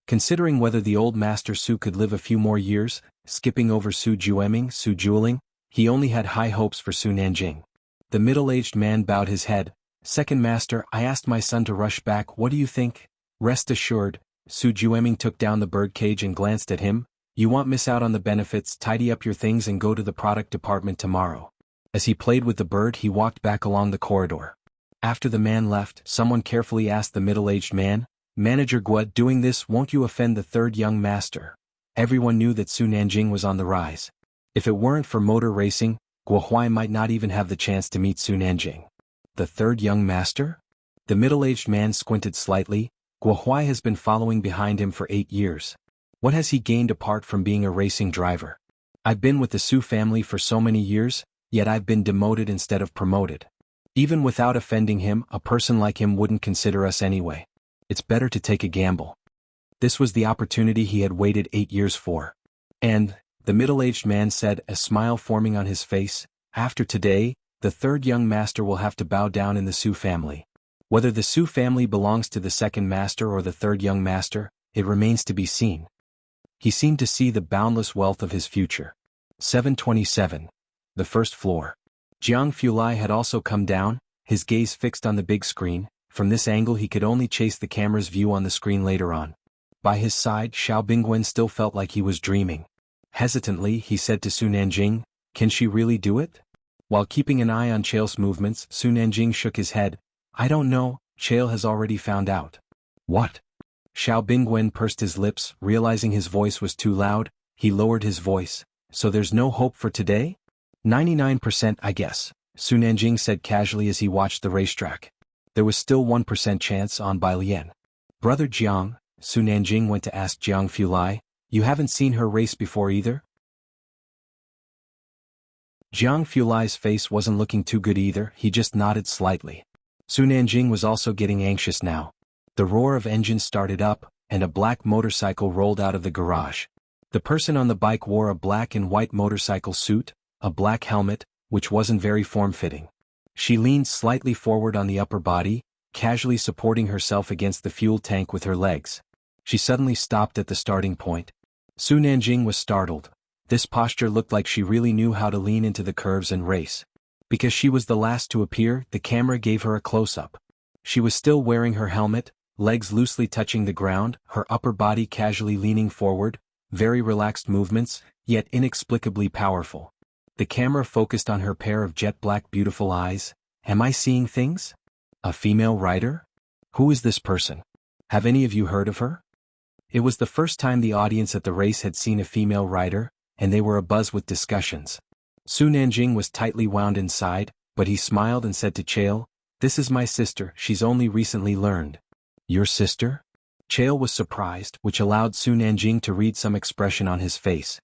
Considering whether the old master Su could live a few more years, skipping over Su Jueming, Su Jueling, he only had high hopes for Su Nanjing. The middle-aged man bowed his head. "Second master, I asked my son to rush back, what do you think?" "Rest assured," Su Jueming took down the birdcage and glanced at him, "you won't miss out on the benefits, tidy up your things and go to the product department tomorrow." As he played with the bird he walked back along the corridor. After the man left, someone carefully asked the middle-aged man, "Manager Guo, doing this won't you offend the third young master?" Everyone knew that Su Nanjing was on the rise. If it weren't for motor racing, Guo Huai might not even have the chance to meet Su Nanjing. The third young master? The middle-aged man squinted slightly. Guo Huai has been following behind him for 8 years. What has he gained apart from being a racing driver? "I've been with the Su family for so many years, yet I've been demoted instead of promoted. Even without offending him, a person like him wouldn't consider us anyway. It's better to take a gamble." This was the opportunity he had waited 8 years for. "And," the middle-aged man said, a smile forming on his face, "after today, the third young master will have to bow down in the Su family. Whether the Su family belongs to the second master or the third young master, it remains to be seen." He seemed to see the boundless wealth of his future. 727. The first floor. Jianghu had also come down, his gaze fixed on the big screen. From this angle he could only chase the camera's view on the screen later on. By his side, Xiao Bingwen still felt like he was dreaming. Hesitantly, he said to Su Nanjing, "Can she really do it?" While keeping an eye on Chael's movements, Su Nanjing shook his head. "I don't know, Chael has already found out." "What?" Xiao Bingwen pursed his lips, realizing his voice was too loud. He lowered his voice. "So there's no hope for today?" 99%, I guess, Su Nanjing said casually as he watched the racetrack. There was still 1% chance on Bai Lian. "Brother Jiang," Su Nanjing went to ask Jiang, "you haven't seen her race before either?" Jiang face wasn't looking too good either, he just nodded slightly. Su Nanjing was also getting anxious now. The roar of engines started up, and a black motorcycle rolled out of the garage. The person on the bike wore a black and white motorcycle suit, a black helmet, which wasn't very form-fitting. She leaned slightly forward on the upper body, casually supporting herself against the fuel tank with her legs. She suddenly stopped at the starting point. Su Nanjing was startled. This posture looked like she really knew how to lean into the curves and race. Because she was the last to appear, the camera gave her a close-up. She was still wearing her helmet, legs loosely touching the ground, her upper body casually leaning forward, very relaxed movements, yet inexplicably powerful. The camera focused on her pair of jet-black beautiful eyes. Am I seeing things? A female rider? Who is this person? Have any of you heard of her? It was the first time the audience at the race had seen a female rider, and they were abuzz with discussions. Su Nanjing was tightly wound inside, but he smiled and said to Chael, "This is my sister, she's only recently learned." "Your sister?" Chael was surprised, which allowed Su Nanjing to read some expression on his face.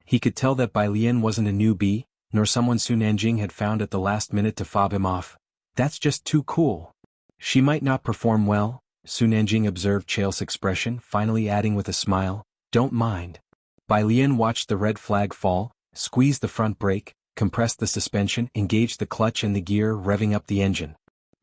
He could tell that Bai Lian wasn't a newbie, nor someone Su Nanjing had found at the last minute to fob him off. "That's just too cool." "She might not perform well," Su Nanjing observed Chael's expression, finally adding with a smile, "Don't mind." Bai Lian watched the red flag fall, squeezed the front brake, compressed the suspension, engaged the clutch and the gear, revving up the engine.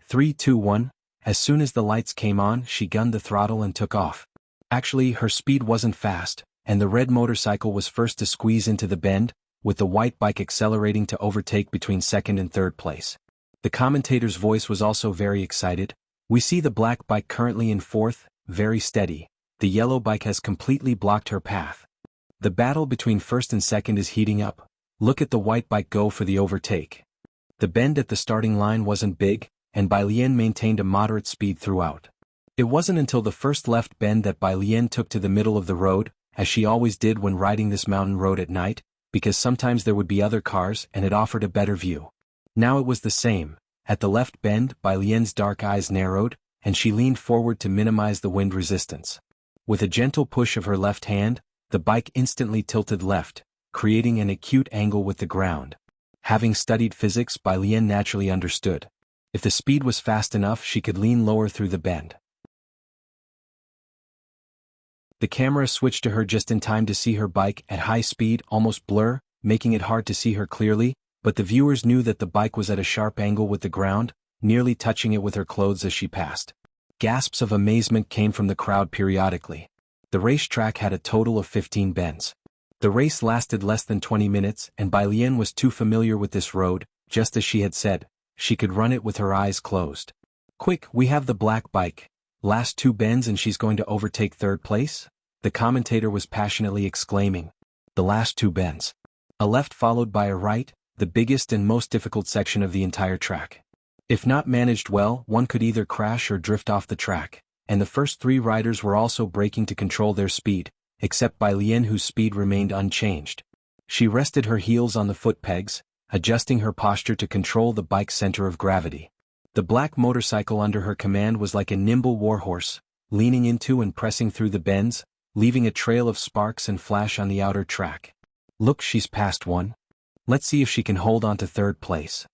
3, 2, 1. As soon as the lights came on, she gunned the throttle and took off. Actually, her speed wasn't fast, and the red motorcycle was first to squeeze into the bend, with the white bike accelerating to overtake between second and third place. The commentator's voice was also very excited. "We see the black bike currently in fourth, very steady. The yellow bike has completely blocked her path. The battle between first and second is heating up. Look at the white bike go for the overtake." The bend at the starting line wasn't big, and Bai Lian maintained a moderate speed throughout. It wasn't until the first left bend that Bai Lian took to the middle of the road, as she always did when riding this mountain road at night, because sometimes there would be other cars and it offered a better view. Now it was the same. At the left bend, Bai Lian's dark eyes narrowed, and she leaned forward to minimize the wind resistance. With a gentle push of her left hand, the bike instantly tilted left, creating an acute angle with the ground. Having studied physics, Bai Lian naturally understood. If the speed was fast enough, she could lean lower through the bend. The camera switched to her just in time to see her bike at high speed almost blur, making it hard to see her clearly, but the viewers knew that the bike was at a sharp angle with the ground, nearly touching it with her clothes as she passed. Gasps of amazement came from the crowd periodically. The racetrack had a total of 15 bends. The race lasted less than 20 minutes and Bai Lian was too familiar with this road, just as she had said, she could run it with her eyes closed. Quick, we have the black bike. Last 2 bends and she's going to overtake 3rd place? The commentator was passionately exclaiming. The last 2 bends. A left followed by a right, the biggest and most difficult section of the entire track. If not managed well, one could either crash or drift off the track, and the first 3 riders were also braking to control their speed, except Bai Lian whose speed remained unchanged. She rested her heels on the foot pegs, adjusting her posture to control the bike's center of gravity. The black motorcycle under her command was like a nimble warhorse, leaning into and pressing through the bends, leaving a trail of sparks and flash on the outer track. Look, she's passed one. Let's see if she can hold on to 3rd place.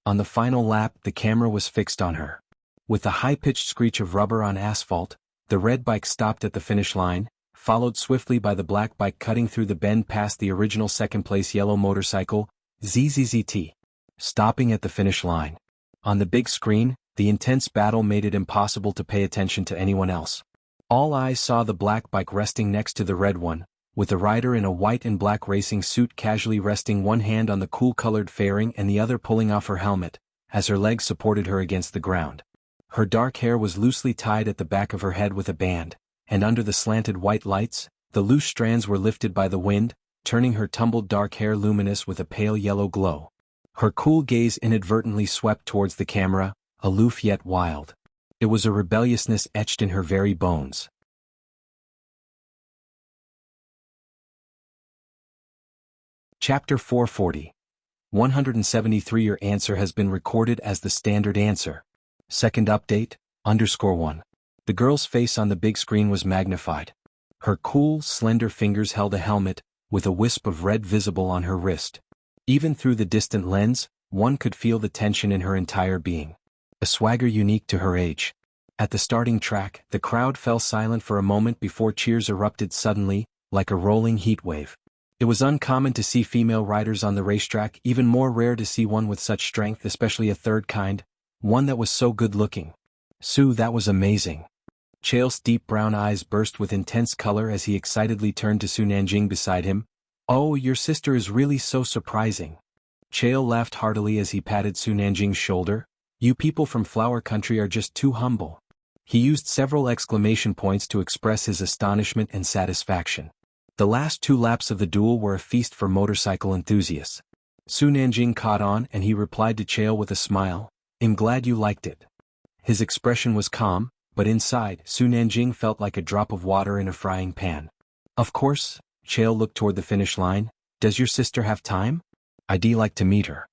On the final lap, the camera was fixed on her. With a high-pitched screech of rubber on asphalt, the red bike stopped at the finish line, followed swiftly by the black bike cutting through the bend past the original 2nd-place yellow motorcycle, ZZZT. Stopping at the finish line. On the big screen, the intense battle made it impossible to pay attention to anyone else. All eyes saw the black bike resting next to the red one, with a rider in a white and black racing suit casually resting one hand on the cool-colored fairing and the other pulling off her helmet, as her legs supported her against the ground. Her dark hair was loosely tied at the back of her head with a band, and under the slanted white lights, the loose strands were lifted by the wind, turning her tumbled dark hair luminous with a pale yellow glow. Her cool gaze inadvertently swept towards the camera, aloof yet wild. It was a rebelliousness etched in her very bones. Chapter 440. 173. Your answer has been recorded as the standard answer. Second update, _1. The girl's face on the big screen was magnified. Her cool, slender fingers held a helmet, with a wisp of red visible on her wrist. Even through the distant lens, one could feel the tension in her entire being. A swagger unique to her age. At the starting track, the crowd fell silent for a moment before cheers erupted suddenly, like a rolling heat wave. It was uncommon to see female riders on the racetrack, even more rare to see one with such strength, especially a 3rd kind, one that was so good-looking. Sue, that was amazing. Chael's deep brown eyes burst with intense color as he excitedly turned to Su Nanjing beside him. Oh, your sister is really so surprising. Chael laughed heartily as he patted Su Nanjing's shoulder. You people from Flower Country are just too humble. He used several exclamation points to express his astonishment and satisfaction. The last 2 laps of the duel were a feast for motorcycle enthusiasts. Su Nanjing caught on and he replied to Chael with a smile, I'm glad you liked it. His expression was calm, but inside, Su Nanjing felt like a drop of water in a frying pan. Of course. Chael looked toward the finish line. Does your sister have time? I'd like to meet her.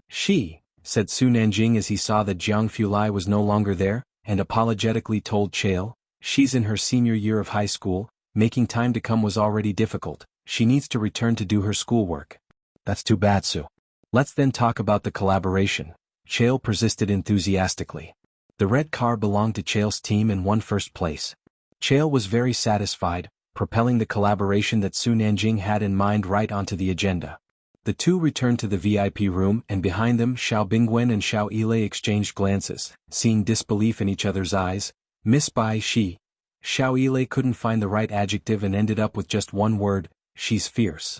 She, said Su Nanjing as he saw that Jianghu was no longer there, and apologetically told Chael, she's in her senior year of high school, making time to come was already difficult, she needs to return to do her schoolwork. That's too bad, Su. Let's then talk about the collaboration. Chael persisted enthusiastically. The red car belonged to Chael's team and won 1st place. Chael was very satisfied, propelling the collaboration that Su Nanjing had in mind right onto the agenda. The two returned to the VIP room and behind them Xiao Bingwen and Xiao Yilei exchanged glances, seeing disbelief in each other's eyes. Miss Bai Shi. Xiao Yilei couldn't find the right adjective and ended up with just one word, she's fierce.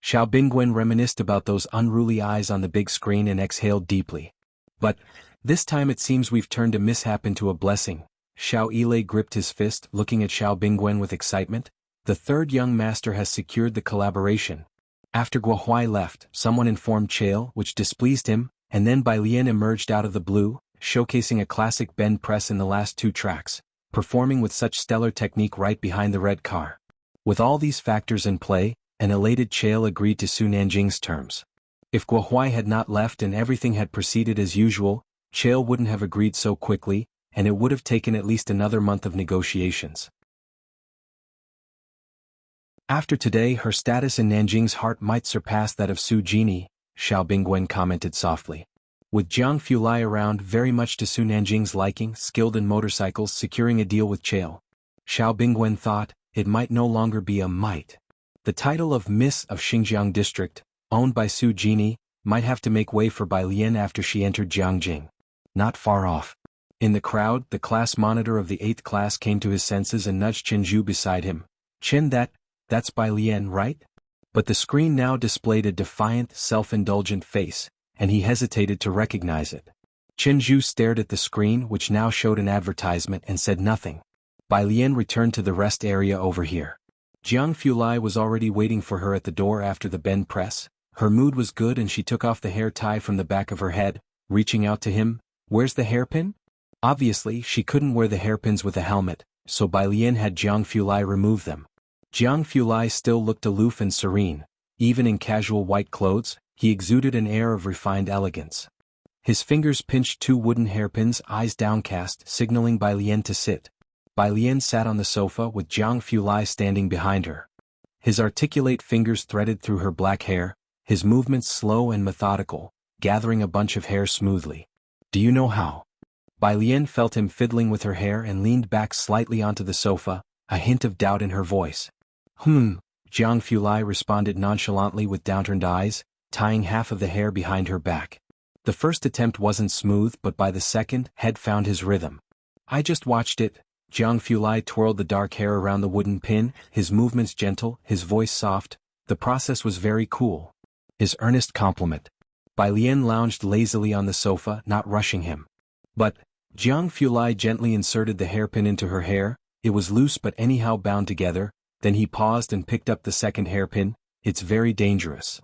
Xiao Bingwen reminisced about those unruly eyes on the big screen and exhaled deeply. But, this time it seems we've turned a mishap into a blessing. Xiao Yilei gripped his fist, looking at Xiao Bingwen with excitement. The 3rd young master has secured the collaboration. After Guohuai left, someone informed Chael, which displeased him, and then Bai Lian emerged out of the blue, showcasing a classic bend press in the last 2 tracks, performing with such stellar technique right behind the red car. With all these factors in play, an elated Chael agreed to Su Nanjing's terms. If Guohuai had not left and everything had proceeded as usual, Chael wouldn't have agreed so quickly, and it would have taken at least another month of negotiations. After today, her status in Nanjing's heart might surpass that of Su Jini, Xiao Bingwen commented softly. With Jianghu around, very much to Su Nanjing's liking, skilled in motorcycles, securing a deal with Chael. Xiao Bingwen thought, it might no longer be a might. The title of Miss of Xinjiang District, owned by Su Jini, might have to make way for Bai Lian after she entered Jiangjing. Not far off. In the crowd, the class monitor of the 8th class came to his senses and nudged Chen Zhu beside him. Chen, that's Bai Lian, right? But the screen now displayed a defiant, self-indulgent face, and he hesitated to recognize it. Jianghu stared at the screen, which now showed an advertisement, and said nothing. Bai Lian returned to the rest area over here. Jianghu was already waiting for her at the door after the bend press. Her mood was good and she took off the hair tie from the back of her head, reaching out to him. "Where's the hairpin?" Obviously, she couldn't wear the hairpins with a helmet, so Bai Lian had Jianghu remove them. Jianghu still looked aloof and serene. Even in casual white clothes, he exuded an air of refined elegance. His fingers pinched two wooden hairpins, eyes downcast, signaling Bai Lian to sit. Bai Lian sat on the sofa with Jianghu standing behind her. His articulate fingers threaded through her black hair, his movements slow and methodical, gathering a bunch of hair smoothly. "Do you know how?" Bai Lian felt him fiddling with her hair and leaned back slightly onto the sofa, a hint of doubt in her voice. Jianghu responded nonchalantly with downturned eyes, tying half of the hair behind her back. The first attempt wasn't smooth, but by the second, had found his rhythm. "I just watched it." Jianghu twirled the dark hair around the wooden pin, his movements gentle, his voice soft. "The process was very cool." His earnest compliment. Bai Lian lounged lazily on the sofa, not rushing him. "But," Jianghu gently inserted the hairpin into her hair. It was loose but anyhow bound together. Then he paused and picked up the second hairpin. "It's very dangerous."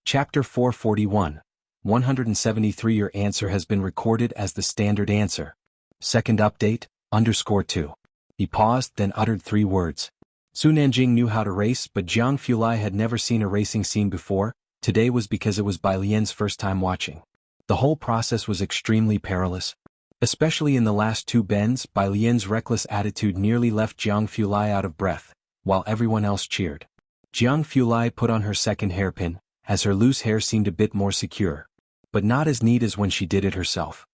Chapter 441. 173. Your answer has been recorded as the standard answer. Second update, _2. He paused, then uttered 3 words. Su Nanjing knew how to race, but Jianghu had never seen a racing scene before. Today was because it was Bai Lian's first time watching. The whole process was extremely perilous. Especially in the last 2 bends, Bai Lian's reckless attitude nearly left Jianghu out of breath, while everyone else cheered. Jianghu put on her second hairpin, as her loose hair seemed a bit more secure. But not as neat as when she did it herself.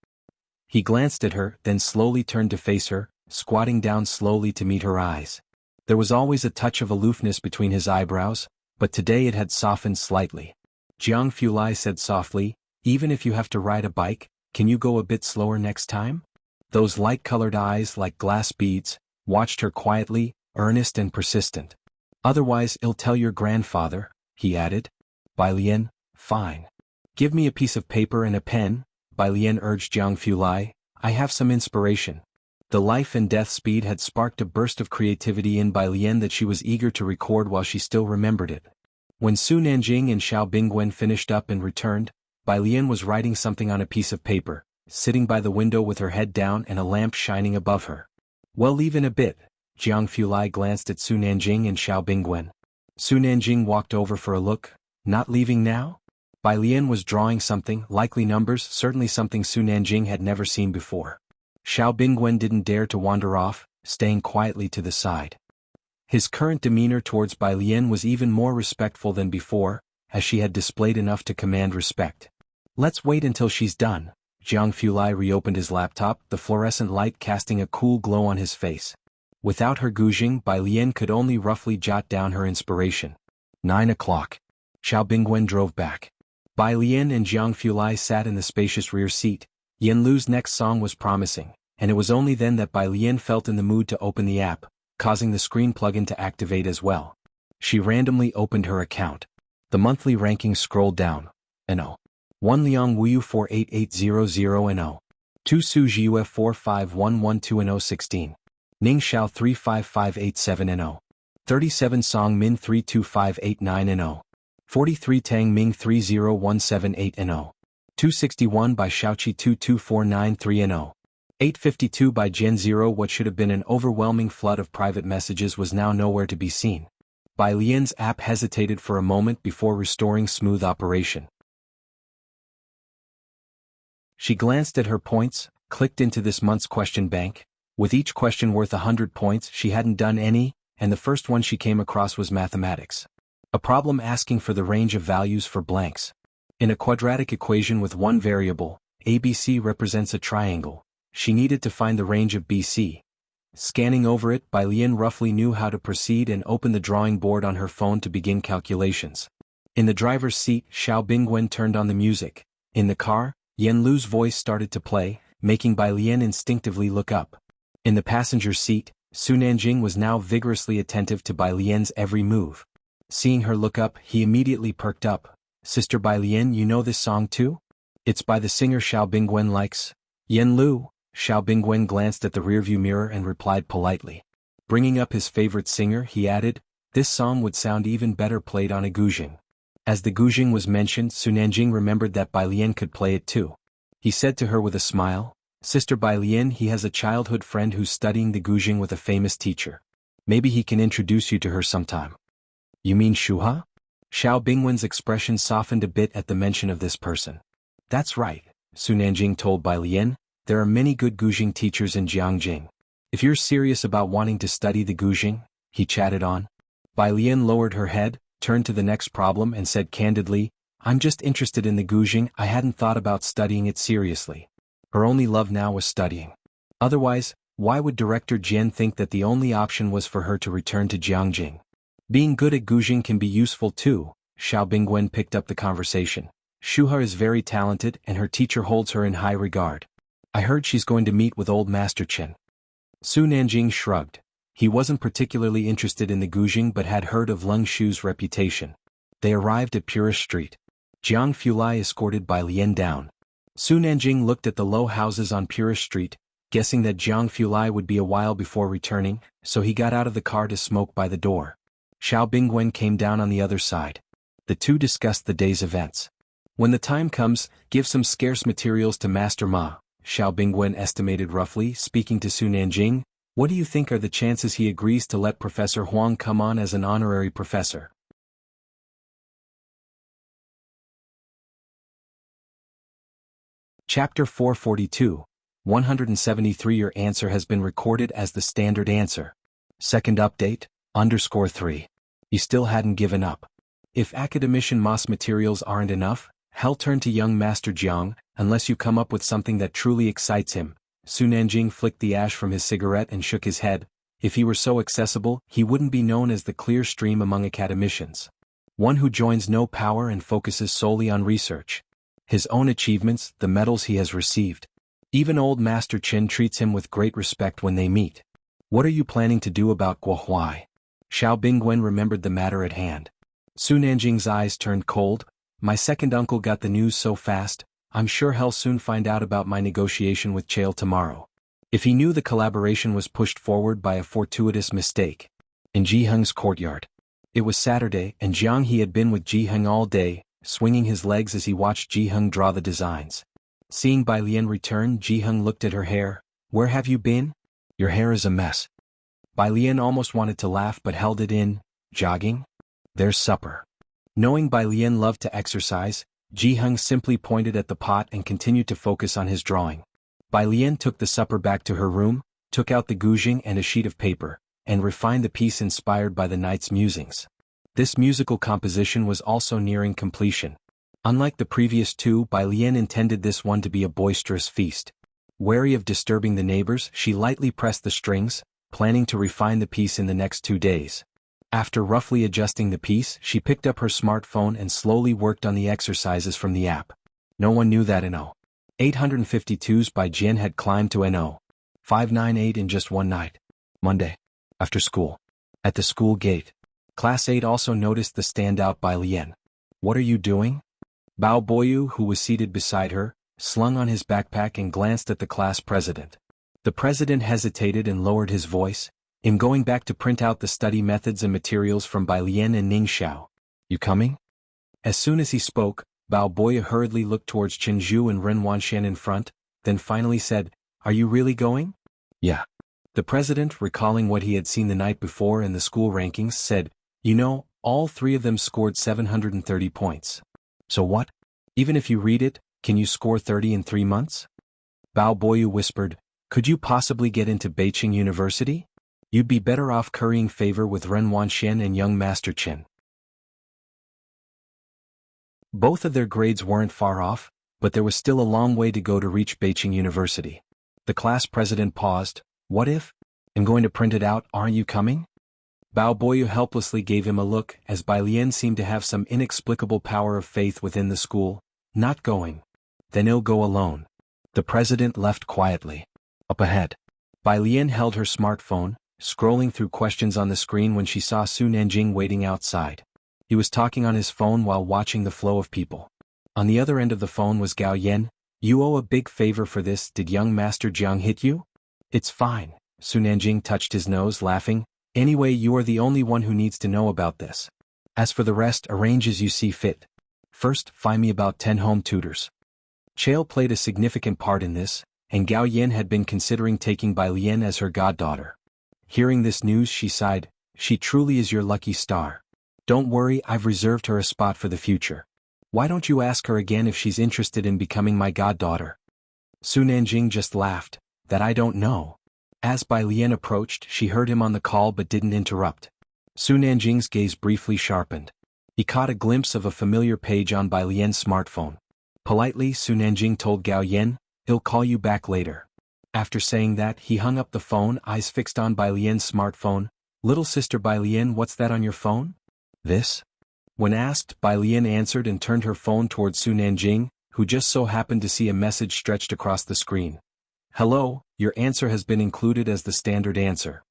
He glanced at her, then slowly turned to face her, squatting down slowly to meet her eyes. There was always a touch of aloofness between his eyebrows, but today it had softened slightly. Jianghu said softly, "Even if you have to ride a bike, can you go a bit slower next time?" Those light-colored eyes, like glass beads, watched her quietly, earnest and persistent. "Otherwise, I'll tell your grandfather," he added. Bai Lian, "Fine. Give me a piece of paper and a pen," Bai Lian urged Jianghu. "I have some inspiration." The life and death speed had sparked a burst of creativity in Bai Lian that she was eager to record while she still remembered it. When Su Nanjing and Xiao Bingwen finished up and returned, Bai Lian was writing something on a piece of paper, sitting by the window with her head down and a lamp shining above her. "Well, leave in a bit." Jianghu glanced at Su Nanjing and Xiao Bingwen. Su Nanjing walked over for a look. "Not leaving now?" Bai Lian was drawing something, likely numbers, certainly something Su Nanjing had never seen before. Xiao Bingwen didn't dare to wander off, staying quietly to the side. His current demeanor towards Bai Lian was even more respectful than before, as she had displayed enough to command respect. "Let's wait until she's done." Jianghu reopened his laptop, the fluorescent light casting a cool glow on his face. Without her gouging, Bai Lian could only roughly jot down her inspiration. 9 o'clock. Xiao Bingwen drove back. Bai Lian and Jianghu sat in the spacious rear seat. Yen Lu's next song was promising, and it was only then that Bai Lian felt in the mood to open the app, causing the screen plugin to activate as well. She randomly opened her account. The monthly rankings scrolled down. No. 1 Liang Wuyu 48800 No. 2 Su Jiu 45112 16. Ning Xiao 35587 No. 37 Song Min 32589 No. 43 Tang Ming 30178 No. 261 by Xiaoqi 22493 No. 852 by Gen 0. What should have been an overwhelming flood of private messages was now nowhere to be seen. Bai Lian's app hesitated for a moment before restoring smooth operation. She glanced at her points, clicked into this month's question bank. With each question worth 100 points, she hadn't done any, and the first one she came across was mathematics. A problem asking for the range of values for blanks. In a quadratic equation with one variable, ABC represents a triangle. She needed to find the range of BC. Scanning over it, Bai Lian roughly knew how to proceed and opened the drawing board on her phone to begin calculations. In the driver's seat, Xiao Bingwen turned on the music. In the car, Yen Lu's voice started to play, making Bai Lian instinctively look up. In the passenger seat, Su Nanjing was now vigorously attentive to Bai Lian's every move. Seeing her look up, he immediately perked up. Sister Bai Lian, you know this song too? It's by the singer Xiao Bingwen likes. Yen Lu. Xiao Bingwen glanced at the rearview mirror and replied politely. Bringing up his favorite singer, he added, this song would sound even better played on a guzheng. As the guzheng was mentioned, Su Nanjing remembered that Bai Lian could play it too. He said to her with a smile, Sister Bai Lian, he has a childhood friend who's studying the guzheng with a famous teacher. Maybe he can introduce you to her sometime. You mean Shuha? Xiao Bingwen's expression softened a bit at the mention of this person. That's right, Su Nanjing told Bai Lian, there are many good guzheng teachers in Jianghu. If you're serious about wanting to study the guzheng, he chatted on. Bai Lian lowered her head, turned to the next problem and said candidly, I'm just interested in the guzheng, I hadn't thought about studying it seriously. Her only love now was studying. Otherwise, why would Director Jian think that the only option was for her to return to Jianghu? Being good at guzheng can be useful too, Xiao Bingwen picked up the conversation. Shuha is very talented and her teacher holds her in high regard. I heard she's going to meet with old Master Chen. Su Nanjing shrugged. He wasn't particularly interested in the guzheng but had heard of Leng Shu's reputation. They arrived at Purist Street. Jianghu Lai escorted Bai Lian down. Su Nanjing looked at the low houses on Purist Street, guessing that Jianghu Lai would be a while before returning, so he got out of the car to smoke by the door. Xiao Bingwen came down on the other side. The two discussed the day's events. When the time comes, give some scarce materials to Master Ma, Xiao Bingwen estimated roughly, speaking to Su Nanjing. What do you think are the chances he agrees to let Professor Huang come on as an honorary professor? Chapter 442, 173. Your answer has been recorded as the standard answer. Second update, _3. He still hadn't given up. If academician Ma's materials aren't enough, he'll turn to young Master Jiang, unless you come up with something that truly excites him. Su Nanjing flicked the ash from his cigarette and shook his head. If he were so accessible, he wouldn't be known as the clear stream among academicians. One who joins no power and focuses solely on research. His own achievements, the medals he has received. Even old Master Chen treats him with great respect when they meet. What are you planning to do about Guo Huai? Xiao Bingwen remembered the matter at hand. Su Nanjing's eyes turned cold. My second uncle got the news so fast, I'm sure he'll soon find out about my negotiation with Chael tomorrow. If he knew the collaboration was pushed forward by a fortuitous mistake. In Jiheng's courtyard. It was Saturday and Jianghu had been with Jiheng all day, swinging his legs as he watched Jiheng draw the designs. Seeing Bai Lian return, Jiheng looked at her hair. Where have you been? Your hair is a mess. Bai Lian almost wanted to laugh but held it in. Jogging? There's supper. Knowing Bai Lian loved to exercise, Jiheng simply pointed at the pot and continued to focus on his drawing. Bai Lian took the supper back to her room, took out the guzheng and a sheet of paper, and refined the piece inspired by the night's musings. This musical composition was also nearing completion. Unlike the previous two, Bai Lian intended this one to be a boisterous feast. Wary of disturbing the neighbors, she lightly pressed the strings, planning to refine the piece in the next 2 days. After roughly adjusting the piece, she picked up her smartphone and slowly worked on the exercises from the app. No one knew that NO. 852s by Jian had climbed to NO. 598 in just one night. Monday. After school. At the school gate. Class 8 also noticed the standout Bai Lian. What are you doing? Bao Boyu, who was seated beside her, slung on his backpack and glanced at the class president. The president hesitated and lowered his voice. I'm going back to print out the study methods and materials from Bai Lian and Ning Xiao. You coming? As soon as he spoke, Bao Boyu hurriedly looked towards Chenju and Ren Wanxian in front, then finally said, Are you really going? Yeah. The president, recalling what he had seen the night before in the school rankings, said, You know, all 3 of them scored 730 points. So what? Even if you read it, can you score 30 in 3 months? Bao Boyu whispered, Could you possibly get into Beijing University? You'd be better off currying favor with Ren Wanxian and young Master Chen. Both of their grades weren't far off, but there was still a long way to go to reach Beijing University. The class president paused. What if? I'm going to print it out, aren't you coming? Bao Boyu helplessly gave him a look, as Bai Lian seemed to have some inexplicable power of faith within the school. Not going. Then he'll go alone. The president left quietly. Up ahead. Bai Lian held her smartphone, scrolling through questions on the screen when she saw Su Nanjing waiting outside. He was talking on his phone while watching the flow of people. On the other end of the phone was Gao Yan. You owe a big favor for this. Did young Master Jiang hit you? It's fine. Su Nanjing touched his nose, laughing. Anyway, you are the only one who needs to know about this. As for the rest, arrange as you see fit. First, find me about 10 home tutors. Chael played a significant part in this, and Gao Yan had been considering taking Bai Lian as her goddaughter. Hearing this news, she sighed. She truly is your lucky star. Don't worry, I've reserved her a spot for the future. Why don't you ask her again if she's interested in becoming my goddaughter? Su Nanjing just laughed. That I don't know. As Bai Lian approached, she heard him on the call but didn't interrupt. Su Nanjing's gaze briefly sharpened. He caught a glimpse of a familiar page on Bai Lian's smartphone. Politely, Su Nanjing told Gao Yan, he'll call you back later. After saying that, he hung up the phone, eyes fixed on Bai Lian's smartphone. Little sister Bai Lian, what's that on your phone? This? When asked, Bai Lian answered and turned her phone towards Su Nanjing, who just so happened to see a message stretched across the screen. Hello, your answer has been included as the standard answer.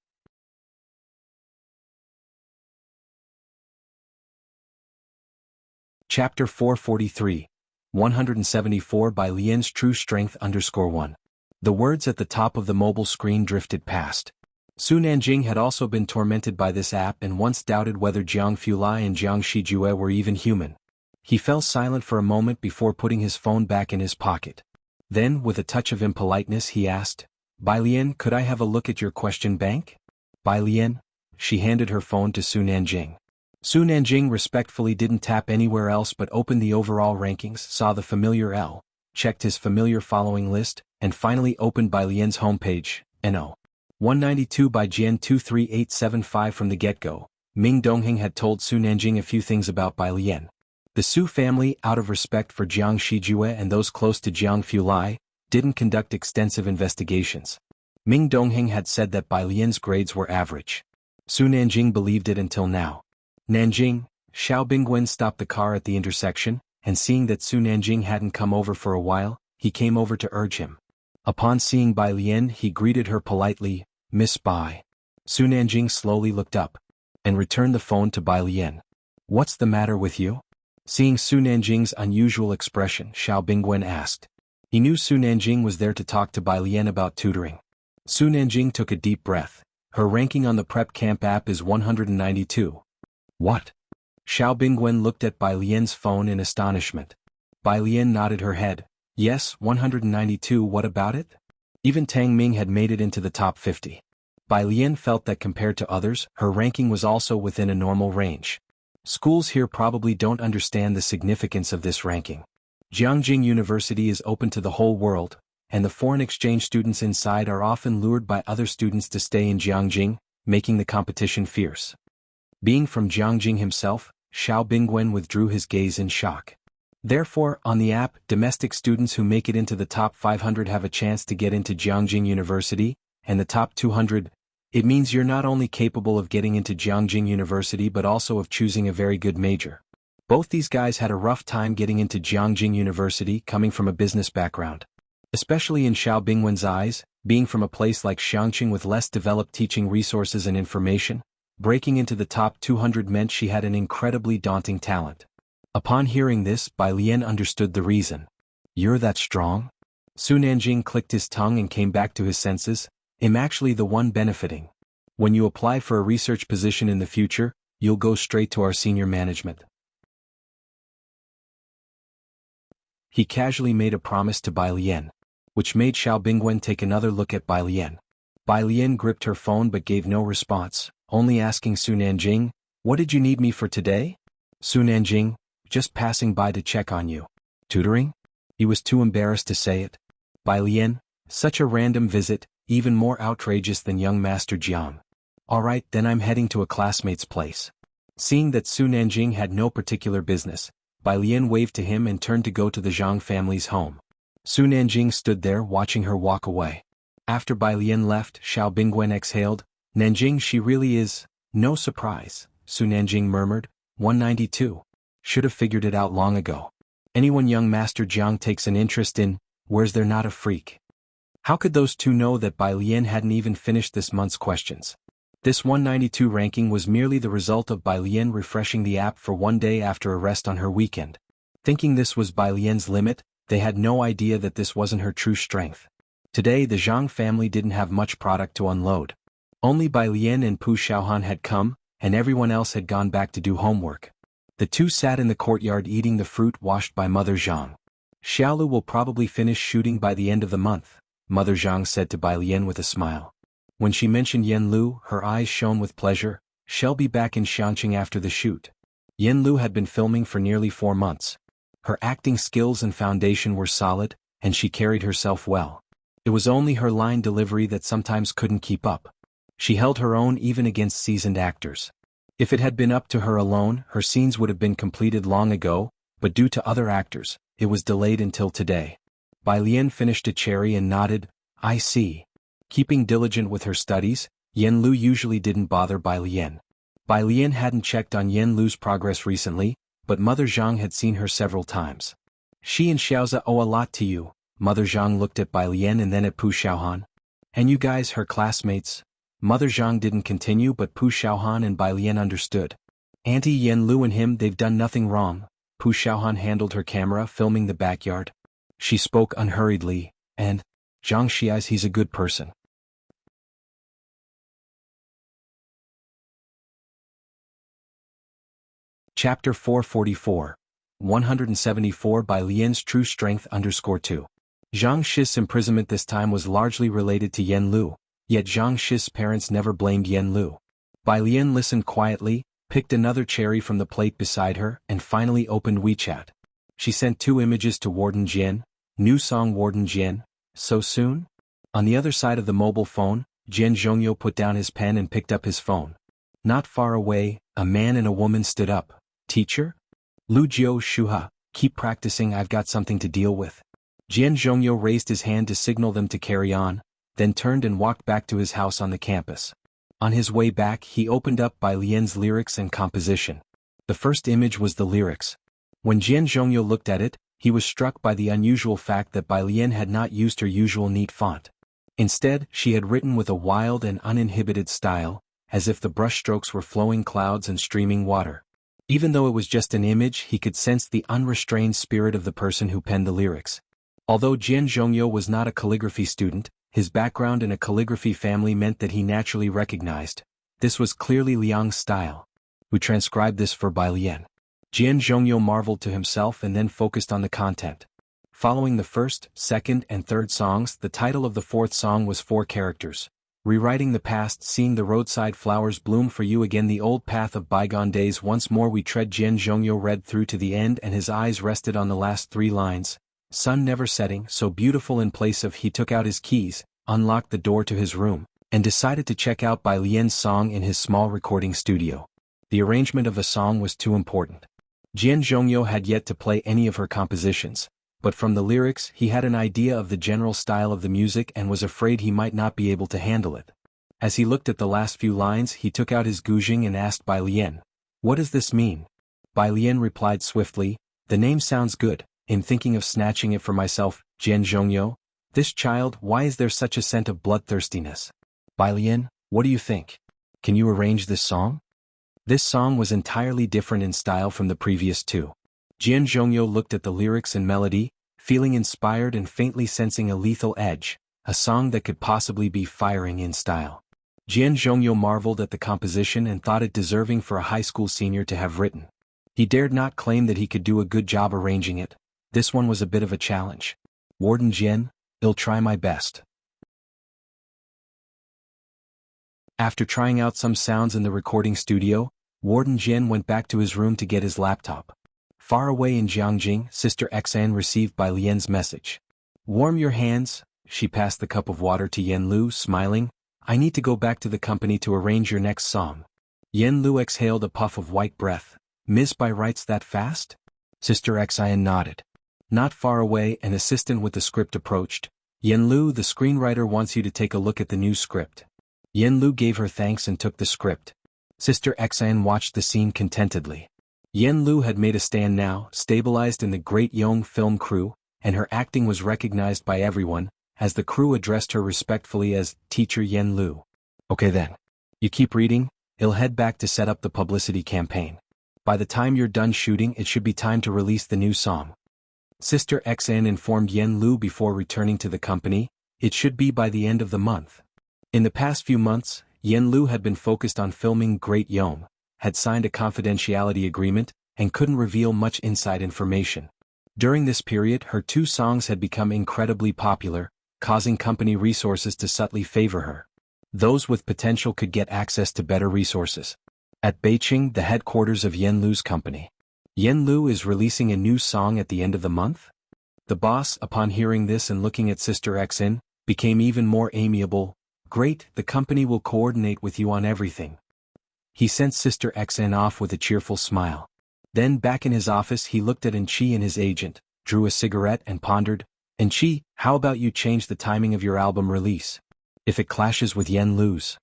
Chapter 443. 174 Bai Lian's True Strength _1. The words at the top of the mobile screen drifted past. Su Nanjing had also been tormented by this app and once doubted whether Jianghu Lai and Jiangxi Jue were even human. He fell silent for a moment before putting his phone back in his pocket. Then, with a touch of impoliteness, he asked, Bai Lian, could I have a look at your question bank? Bai Lian? She handed her phone to Su Nanjing. Su Nanjing respectfully didn't tap anywhere else but opened the overall rankings, saw the familiar L, checked his familiar following list, and finally opened Bai Lian's homepage, NO. 192 by Jian 23875. From the get-go, Ming Dongheng had told Su Nanjing a few things about Bai Lian. The Su family, out of respect for Jiangxi Jue and those close to Jianghu Lai, didn't conduct extensive investigations. Ming Dongheng had said that Bai Lian's grades were average. Su Nanjing believed it until now. Nanjing, Xiao Bingwen stopped the car at the intersection, and seeing that Su Nanjing hadn't come over for a while, he came over to urge him. Upon seeing Bai Lian, he greeted her politely, Miss Bai. Su Nanjing slowly looked up, and returned the phone to Bai Lian. What's the matter with you? Seeing Su Nanjing's unusual expression, Xiao Bingwen asked. He knew Su Nanjing was there to talk to Bai Lian about tutoring. Su Nanjing took a deep breath. Her ranking on the Prep Camp app is 192. What? Xiao Bingwen looked at Bai Lian's phone in astonishment. Bai Lian nodded her head. Yes, 192. What about it? Even Tang Ming had made it into the top 50. Bai Lian felt that compared to others, her ranking was also within a normal range. Schools here probably don't understand the significance of this ranking. Jianghu University is open to the whole world, and the foreign exchange students inside are often lured by other students to stay in Jianghu, making the competition fierce. Being from Jianghu himself, Xiao Bingwen withdrew his gaze in shock. Therefore, on the app, domestic students who make it into the top 500 have a chance to get into Jianghu University, and the top 200. It means you're not only capable of getting into Jianghu University but also of choosing a very good major. Both these guys had a rough time getting into Jianghu University coming from a business background. Especially in Xiao Bingwen's eyes, being from a place like Xianxia with less developed teaching resources and information, breaking into the top 200 meant she had an incredibly daunting talent. Upon hearing this, Bai Lian understood the reason. You're that strong? Su Nanjing clicked his tongue and came back to his senses. I'm actually the one benefiting. When you apply for a research position in the future, you'll go straight to our senior management. He casually made a promise to Bai Lian, which made Xiao Bingwen take another look at Bai Lian. Bai Lian gripped her phone but gave no response, only asking Su Nanjing, what did you need me for today? Su Nanjing, just passing by to check on you. Tutoring? He was too embarrassed to say it. Bai Lian, such a random visit, even more outrageous than young Master Jiang. Alright, then I'm heading to a classmate's place. Seeing that Su Nanjing had no particular business, Bai Lian waved to him and turned to go to the Zhang family's home. Su Nanjing stood there watching her walk away. After Bai Lian left, Xiao Bingwen exhaled. Nanjing, she really is. No surprise, Su Nanjing murmured. 192. Should have figured it out long ago. Anyone young Master Jiang takes an interest in, where's there not a freak? How could those two know that Bai Lian hadn't even finished this month's questions? This 192 ranking was merely the result of Bai Lian refreshing the app for one day after a rest on her weekend. Thinking this was Bai Lian's limit, they had no idea that this wasn't her true strength. Today the Zhang family didn't have much product to unload. Only Bai Lian and Pu Xiaohan had come, and everyone else had gone back to do homework. The two sat in the courtyard eating the fruit washed by Mother Zhang. Xiaolu will probably finish shooting by the end of the month, Mother Zhang said to Bai Lian with a smile. When she mentioned Yen Lu, her eyes shone with pleasure. She'll be back in Xianxia after the shoot. Yen Lu had been filming for nearly 4 months. Her acting skills and foundation were solid, and she carried herself well. It was only her line delivery that sometimes couldn't keep up. She held her own even against seasoned actors. If it had been up to her alone, her scenes would have been completed long ago, but due to other actors, it was delayed until today. Bai Lian finished a cherry and nodded, "I see." Keeping diligent with her studies, Yen Lu usually didn't bother Bai Lian. Bai Lian hadn't checked on Yen Lu's progress recently, but Mother Zhang had seen her several times. "She and Xiaoza owe a lot to you." Mother Zhang looked at Bai Lian and then at Pu Xiaohan. "And you guys her classmates?" Mother Zhang didn't continue, but Pu Xiaohan and Bai Lian understood. "Auntie Yen Lu and him, they've done nothing wrong." Pu Xiaohan handled her camera, filming the backyard. She spoke unhurriedly, "And Xianxia, he's a good person." Chapter 444. 174 Bai Lian's True Strength _2. Zhang Shi's imprisonment this time was largely related to Yen Lu, yet Zhang Shi's parents never blamed Yen Lu. Bai Lian listened quietly, picked another cherry from the plate beside her, and finally opened WeChat. She sent 2 images to Warden Jian. New song Warden Jian, so soon? On the other side of the mobile phone, Jian Zhongyo put down his pen and picked up his phone. Not far away, a man and a woman stood up. "Teacher?" "Lu Jiu Shuha, keep practicing, I've got something to deal with." Jian Zhongyo raised his hand to signal them to carry on, then turned and walked back to his house on the campus. On his way back he opened up Bai Lian's lyrics and composition. The first image was the lyrics. When Jian Zhongyo looked at it, he was struck by the unusual fact that Bai Lian had not used her usual neat font. Instead, she had written with a wild and uninhibited style, as if the brushstrokes were flowing clouds and streaming water. Even though it was just an image, he could sense the unrestrained spirit of the person who penned the lyrics. Although Jian Zhongyo was not a calligraphy student, his background in a calligraphy family meant that he naturally recognized. This was clearly Liang's style. We transcribed this for Bai Lian. Jian Zhongyo marveled to himself and then focused on the content. Following the first, second, and third songs, the title of the fourth song was 4 characters. Rewriting the past, seeing the roadside flowers bloom for you again, the old path of bygone days once more we tread. Jian Zhongyo read through to the end and his eyes rested on the last 3 lines. Sun never setting, so beautiful. In place of, he took out his keys, unlocked the door to his room, and decided to check out Bai Lian's song in his small recording studio. The arrangement of the song was too important. Jian Zhongyo had yet to play any of her compositions, but from the lyrics he had an idea of the general style of the music and was afraid he might not be able to handle it. As he looked at the last few lines, he took out his guzheng and asked Bai Lian, "What does this mean?" Bai Lian replied swiftly, "The name sounds good. In thinking of snatching it for myself." Jian Zhongyo, "This child, why is there such a scent of bloodthirstiness?" Bai Lian, "What do you think? Can you arrange this song?" This song was entirely different in style from the previous 2. Jian Zhongyo looked at the lyrics and melody, feeling inspired and faintly sensing a lethal edge, a song that could possibly be firing in style. Jian Zhongyo marveled at the composition and thought it deserving for a high school senior to have written. He dared not claim that he could do a good job arranging it. This one was a bit of a challenge. "Warden Jian, I'll try my best." After trying out some sounds in the recording studio, Warden Jian went back to his room to get his laptop. Far away in Jianghu, Sister Xan received Bai Lian's message. "Warm your hands." She passed the cup of water to Yen Lu, smiling. "I need to go back to the company to arrange your next song." Yen Lu exhaled a puff of white breath. "Ms. Bai writes that fast?" Sister Xan nodded. Not far away, an assistant with the script approached. "Yen Lu, the screenwriter wants you to take a look at the new script." Yen Lu gave her thanks and took the script. Sister Xan watched the scene contentedly. Yen Lu had made a stand now, stabilized in the Great Yong film crew, and her acting was recognized by everyone, as the crew addressed her respectfully as Teacher Yen Lu. "Okay then. You keep reading, he'll head back to set up the publicity campaign. By the time you're done shooting, it should be time to release the new song. Sister Xn informed Yen Lu before returning to the company. It should be by the end of the month. In the past few months, Yen Lu had been focused on filming Great Yom, had signed a confidentiality agreement, and couldn't reveal much inside information. During this period, her 2 songs had become incredibly popular, causing company resources to subtly favor her. Those with potential could get access to better resources. At Beijing, the headquarters of Yen Lu's company. Yen Lu is releasing a new song at the end of the month? The boss, upon hearing this and looking at Sister Xn, became even more amiable. Great, the company will coordinate with you on everything. He sent Sister Xn off with a cheerful smile. Then back in his office he looked at Enchi and his agent, drew a cigarette and pondered. Enchi, how about you change the timing of your album release? If it clashes with Yen Lu's.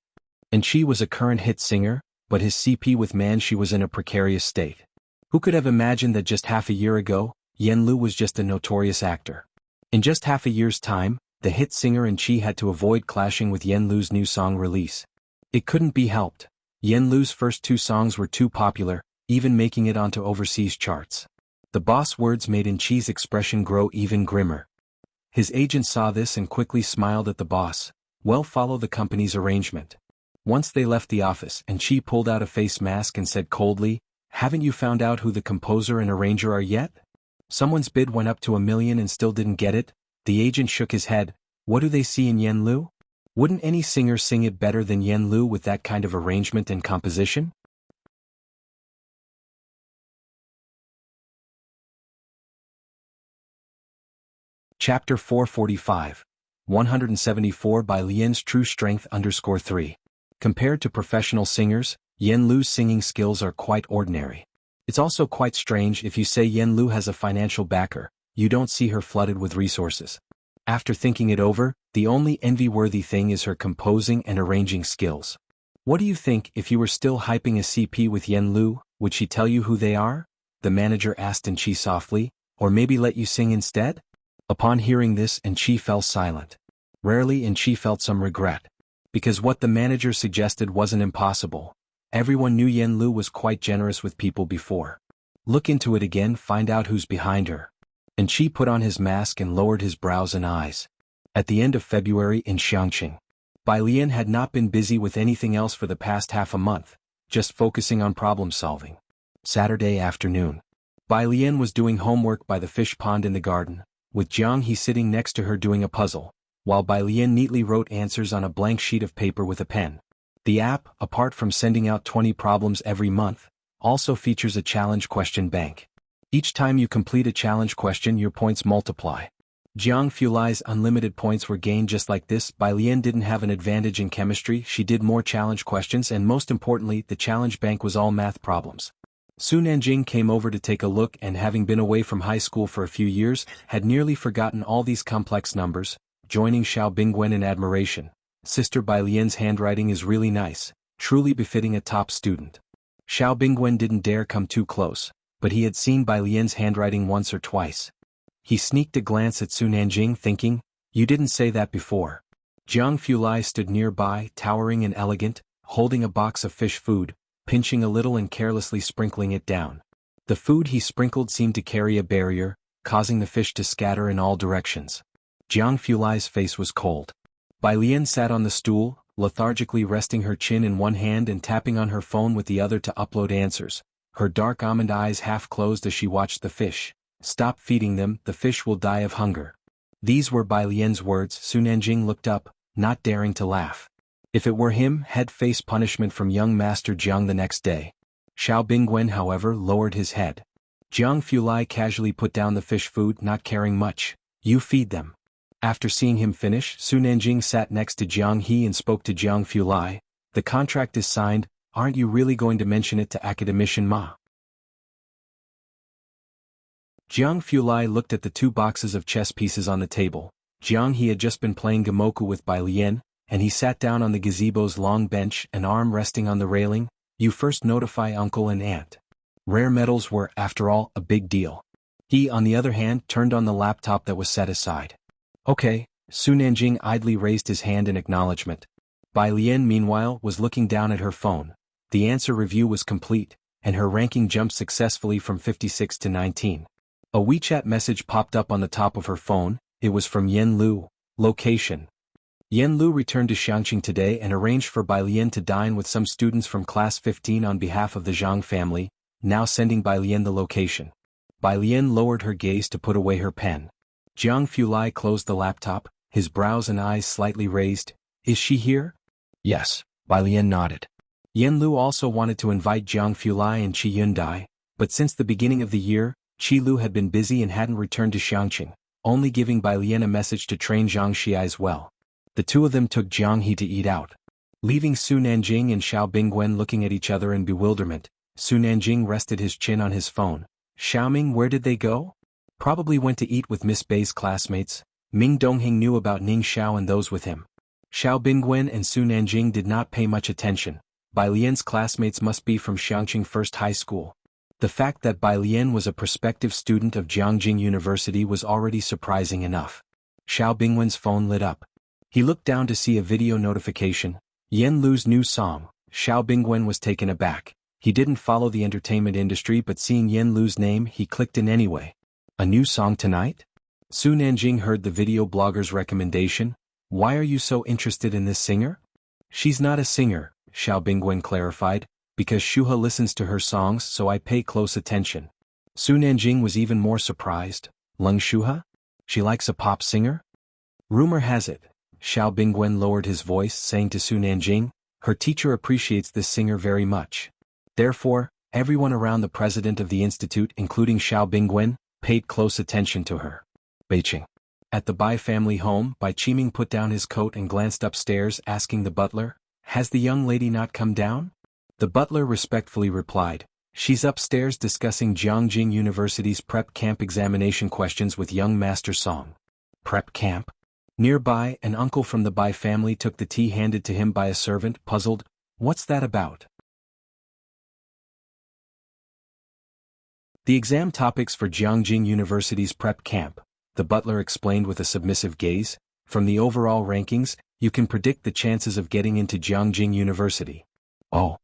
Enchi was a current hit singer, but his CP with Manchi was in a precarious state. Who could have imagined that just half a year ago, Yen Lu was just a notorious actor? In just half a year's time, the hit singer Enchi had to avoid clashing with Yen Lu's new song release. It couldn't be helped. Yen Lu's first 2 songs were too popular, even making it onto overseas charts. The boss words made Enchi's expression grow even grimmer. His agent saw this and quickly smiled at the boss. Well, follow the company's arrangement. Once they left the office, Enchi pulled out a face mask and said coldly, haven't you found out who the composer and arranger are yet? Someone's bid went up to $1 million and still didn't get it? The agent shook his head. What do they see in Yen Lu? Wouldn't any singer sing it better than Yen Lu with that kind of arrangement and composition? Chapter 445. 174 by Lian's True Strength _3. Compared to professional singers, Yen Lu's singing skills are quite ordinary. It's also quite strange if you say Yen Lu has a financial backer, you don't see her flooded with resources. After thinking it over, the only envy-worthy thing is her composing and arranging skills. What do you think if you were still hyping a CP with Yen Lu? Would she tell you who they are? The manager asked Enchi softly, or maybe let you sing instead? Upon hearing this, Enchi fell silent. Rarely Enchi felt some regret. Because what the manager suggested wasn't impossible. Everyone knew Yen Lu was quite generous with people before. Look into it again, find out who's behind her. Enchi put on his mask and lowered his brows and eyes. At the end of February in Xianxia, Bai Lian had not been busy with anything else for the past half a month, just focusing on problem solving. Saturday afternoon. Bai Lian was doing homework by the fish pond in the garden, with Jianghu sitting next to her doing a puzzle, while Bai Lian neatly wrote answers on a blank sheet of paper with a pen. The app, apart from sending out 20 problems every month, also features a challenge question bank. Each time you complete a challenge question, your points multiply. Jianghu Li's unlimited points were gained just like this. Bai Lian didn't have an advantage in chemistry, she did more challenge questions, and most importantly, the challenge bank was all math problems. Su Nanjing came over to take a look and, having been away from high school for a few years, had nearly forgotten all these complex numbers, joining Xiao Bingwen in admiration. Sister Bai Lian's handwriting is really nice, truly befitting a top student. Xiao Bingwen didn't dare come too close, but he had seen Bai Lian's handwriting once or twice. He sneaked a glance at Su Nanjing, thinking, you didn't say that before. Jianghu Li stood nearby, towering and elegant, holding a box of fish food, pinching a little and carelessly sprinkling it down. The food he sprinkled seemed to carry a barrier, causing the fish to scatter in all directions. Jianghu Li's face was cold. Bai Lian sat on the stool, lethargically resting her chin in one hand and tapping on her phone with the other to upload answers. Her dark almond eyes half closed as she watched the fish. Stop feeding them, the fish will die of hunger. These were Bai Lian's words. Su Nanjing looked up, not daring to laugh. If it were him, he'd face punishment from young Master Jiang the next day. Xiao Bingwen, however, lowered his head. Jianghu Li casually put down the fish food, not caring much. You feed them. After seeing him finish, Su Nanjing sat next to Jianghu and spoke to Jianghu Li. The contract is signed, aren't you really going to mention it to Academician Ma? Jianghu Li looked at the 2 boxes of chess pieces on the table. Jianghu had just been playing Gamoku with Bai Lian, and he sat down on the gazebo's long bench, an arm resting on the railing. You first notify uncle and aunt. Rare metals were, after all, a big deal. He, on the other hand, turned on the laptop that was set aside. Okay, Su Nanjing idly raised his hand in acknowledgement. Bai Lian meanwhile was looking down at her phone. The answer review was complete, and her ranking jumped successfully from 56 to 19. A WeChat message popped up on the top of her phone. It was from Yen Lu. Location. Yen Lu returned to Xianxia today and arranged for Bai Lian to dine with some students from Class 15 on behalf of the Jianghu family, now sending Bai Lian the location. Bai Lian lowered her gaze to put away her pen. Jiang Fulai closed the laptop, his brows and eyes slightly raised. Is she here? Yes, Bai Lian nodded. Yen Lu also wanted to invite Jiang Fulai and Qi Yundai, but since the beginning of the year, Qi Lu had been busy and hadn't returned to Xianxia, only giving Bai Lian a message to train Xianxia as well. The two of them took Jianghu to eat out. Leaving Su Nanjing and Xiao Bingwen looking at each other in bewilderment, Su Nanjing rested his chin on his phone. Xiaoming, where did they go? Probably went to eat with Miss Bei's classmates. Ming Dongheng knew about Ning Xiao and those with him. Xiao Bingwen and Su Nanjing did not pay much attention. Bai Lian's classmates must be from Xianxia First High School. The fact that Bai Lian was a prospective student of Jianghu University was already surprising enough. Xiao Bingwen's phone lit up. He looked down to see a video notification. Yen Lu's new song. Xiao Bingwen was taken aback. He didn't follow the entertainment industry, but seeing Yen Lu's name, he clicked in anyway. A new song tonight? Su Nanjing heard the video blogger's recommendation. Why are you so interested in this singer? She's not a singer, Xiao Bingwen clarified, because Shuha listens to her songs, so I pay close attention. Su Nanjing was even more surprised. Lung Shuha? She likes a pop singer? Rumor has it. Xiao Bingwen lowered his voice, saying to Su Nanjing, her teacher appreciates this singer very much. Therefore, everyone around the president of the institute, including Xiao Bingwen, paid close attention to her. Beijing. At the Bai family home, Bai Qiming put down his coat and glanced upstairs, asking the butler, has the young lady not come down? The butler respectfully replied, she's upstairs discussing Jianghu University's prep camp examination questions with young Master Song. Prep camp? Nearby, an uncle from the Bai family took the tea handed to him by a servant, puzzled. What's that about? The exam topics for Jianghu University's prep camp, the butler explained with a submissive gaze. From the overall rankings, you can predict the chances of getting into Jianghu University. Oh.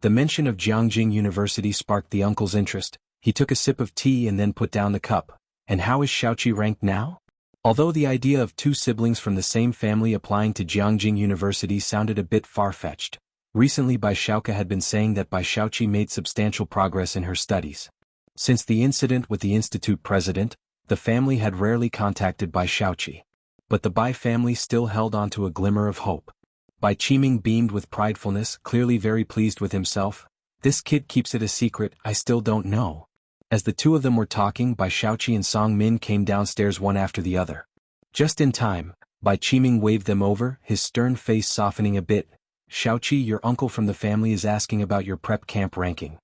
The mention of Jianghu University sparked the uncle's interest. He took a sip of tea and then put down the cup. And how is Xiaoqi ranked now? Although the idea of two siblings from the same family applying to Jianghu University sounded a bit far-fetched, recently Bai Xiaoka had been saying that Bai Xiaoqi made substantial progress in her studies. Since the incident with the institute president, the family had rarely contacted Bai Xiaoqi. But the Bai family still held on to a glimmer of hope. Bai Qiming beamed with pridefulness, clearly very pleased with himself. This kid keeps it a secret, I still don't know. As the two of them were talking, Bai Xiaoqi and Song Min came downstairs one after the other. Just in time, Bai Qiming waved them over, his stern face softening a bit. Xiaoqi, your uncle from the family is asking about your prep camp ranking.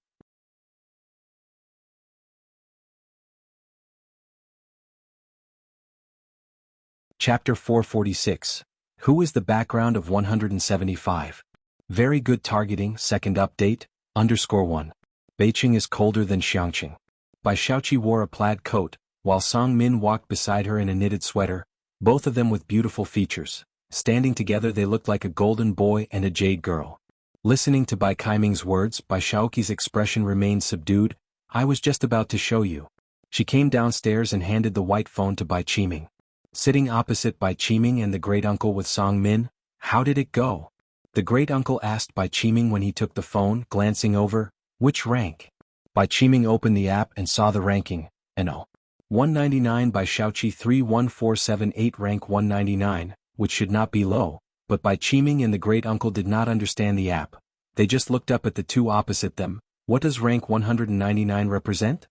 Chapter 446. Who is the background of 175? Very good targeting, second update, _1. Beijing is colder than Xianxia. Bai Xiaoqi wore a plaid coat, while Song Min walked beside her in a knitted sweater, both of them with beautiful features. Standing together they looked like a golden boy and a jade girl. Listening to Bai Qiming's words, Bai Xiaoqi's expression remained subdued. I was just about to show you. She came downstairs and handed the white phone to Bai Qiming. Sitting opposite Bai Qiming and the great-uncle with Song Min, how did it go? The great-uncle asked Bai Qiming when he took the phone, glancing over, which rank? Bai Qiming opened the app and saw the ranking, No. 199 Bai Xiaoqi 31478 rank 199, which should not be low, but Bai Qiming and the great-uncle did not understand the app. They just looked up at the two opposite them. What does rank 199 represent?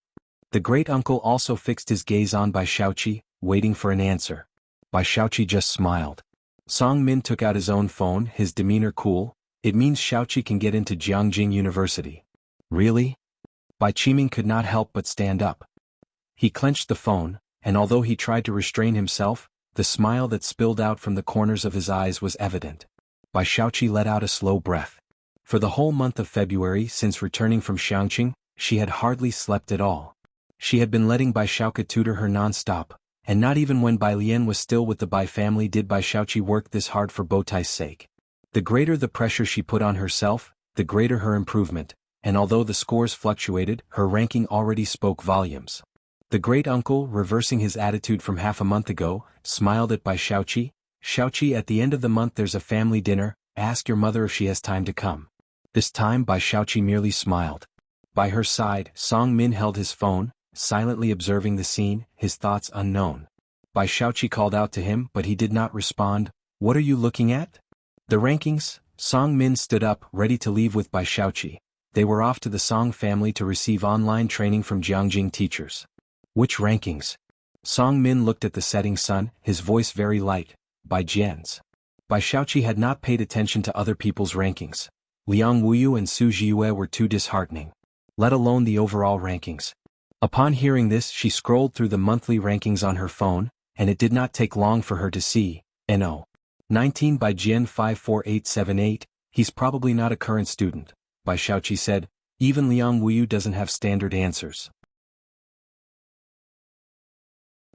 The great-uncle also fixed his gaze on Bai Xiaoqi, waiting for an answer. Bai Xiaoqi just smiled. Song Min took out his own phone, his demeanor cool. It means Xiaoqi can get into Jianghu University. Really? Bai Qiming could not help but stand up. He clenched the phone, and although he tried to restrain himself, the smile that spilled out from the corners of his eyes was evident. Bai Xiaoqi let out a slow breath. For the whole month of February since returning from Xianxia, she had hardly slept at all. She had been letting Bai Xiaoka tutor her non-stop, and not even when Bai Lian was still with the Bai family did Bai Xiaoqi work this hard for Bowtai's sake. The greater the pressure she put on herself, the greater her improvement, and although the scores fluctuated, her ranking already spoke volumes. The great uncle, reversing his attitude from half a month ago, smiled at Bai Xiaoqi. Xiaoqi, at the end of the month there's a family dinner, ask your mother if she has time to come. This time Bai Xiaoqi merely smiled. By her side, Song Min held his phone, silently observing the scene, his thoughts unknown. Bai Xiaoqi called out to him but he did not respond. What are you looking at? The rankings. Song Min stood up, ready to leave with Bai Xiaoqi. They were off to the Song family to receive online training from Jianghu teachers. Which rankings? Song Min looked at the setting sun, his voice very light. By Jian's. Bai Xiaoqi had not paid attention to other people's rankings. Liang Wuyu and Su Jiue were too disheartening. Let alone the overall rankings. Upon hearing this, she scrolled through the monthly rankings on her phone, and it did not take long for her to see, No. 19 by Jian 54878, he's probably not a current student, Bai Xiaoqi said, even Liang Wuyu doesn't have standard answers.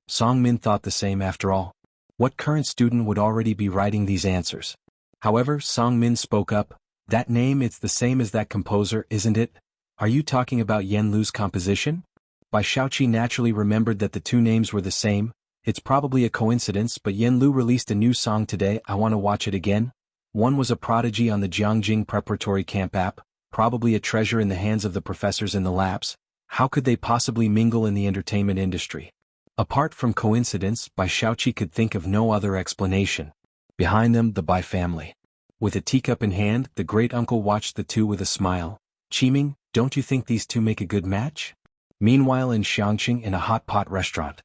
Song Min thought the same after all. What current student would already be writing these answers? However, Song Min spoke up, that name, it's the same as that composer, isn't it? Are you talking about Yen Lu's composition? Bai Xiaoqi naturally remembered that the two names were the same. It's probably a coincidence, but Yen Lu released a new song today, I want to watch it again. One was a prodigy on the Jianghu preparatory camp app, probably a treasure in the hands of the professors in the labs. How could they possibly mingle in the entertainment industry? Apart from coincidence, Bai Xiaoqi could think of no other explanation. Behind them, the Bai family. With a teacup in hand, the great uncle watched the two with a smile. Qiming, don't you think these two make a good match? Meanwhile in Xianxia, in a hot pot restaurant.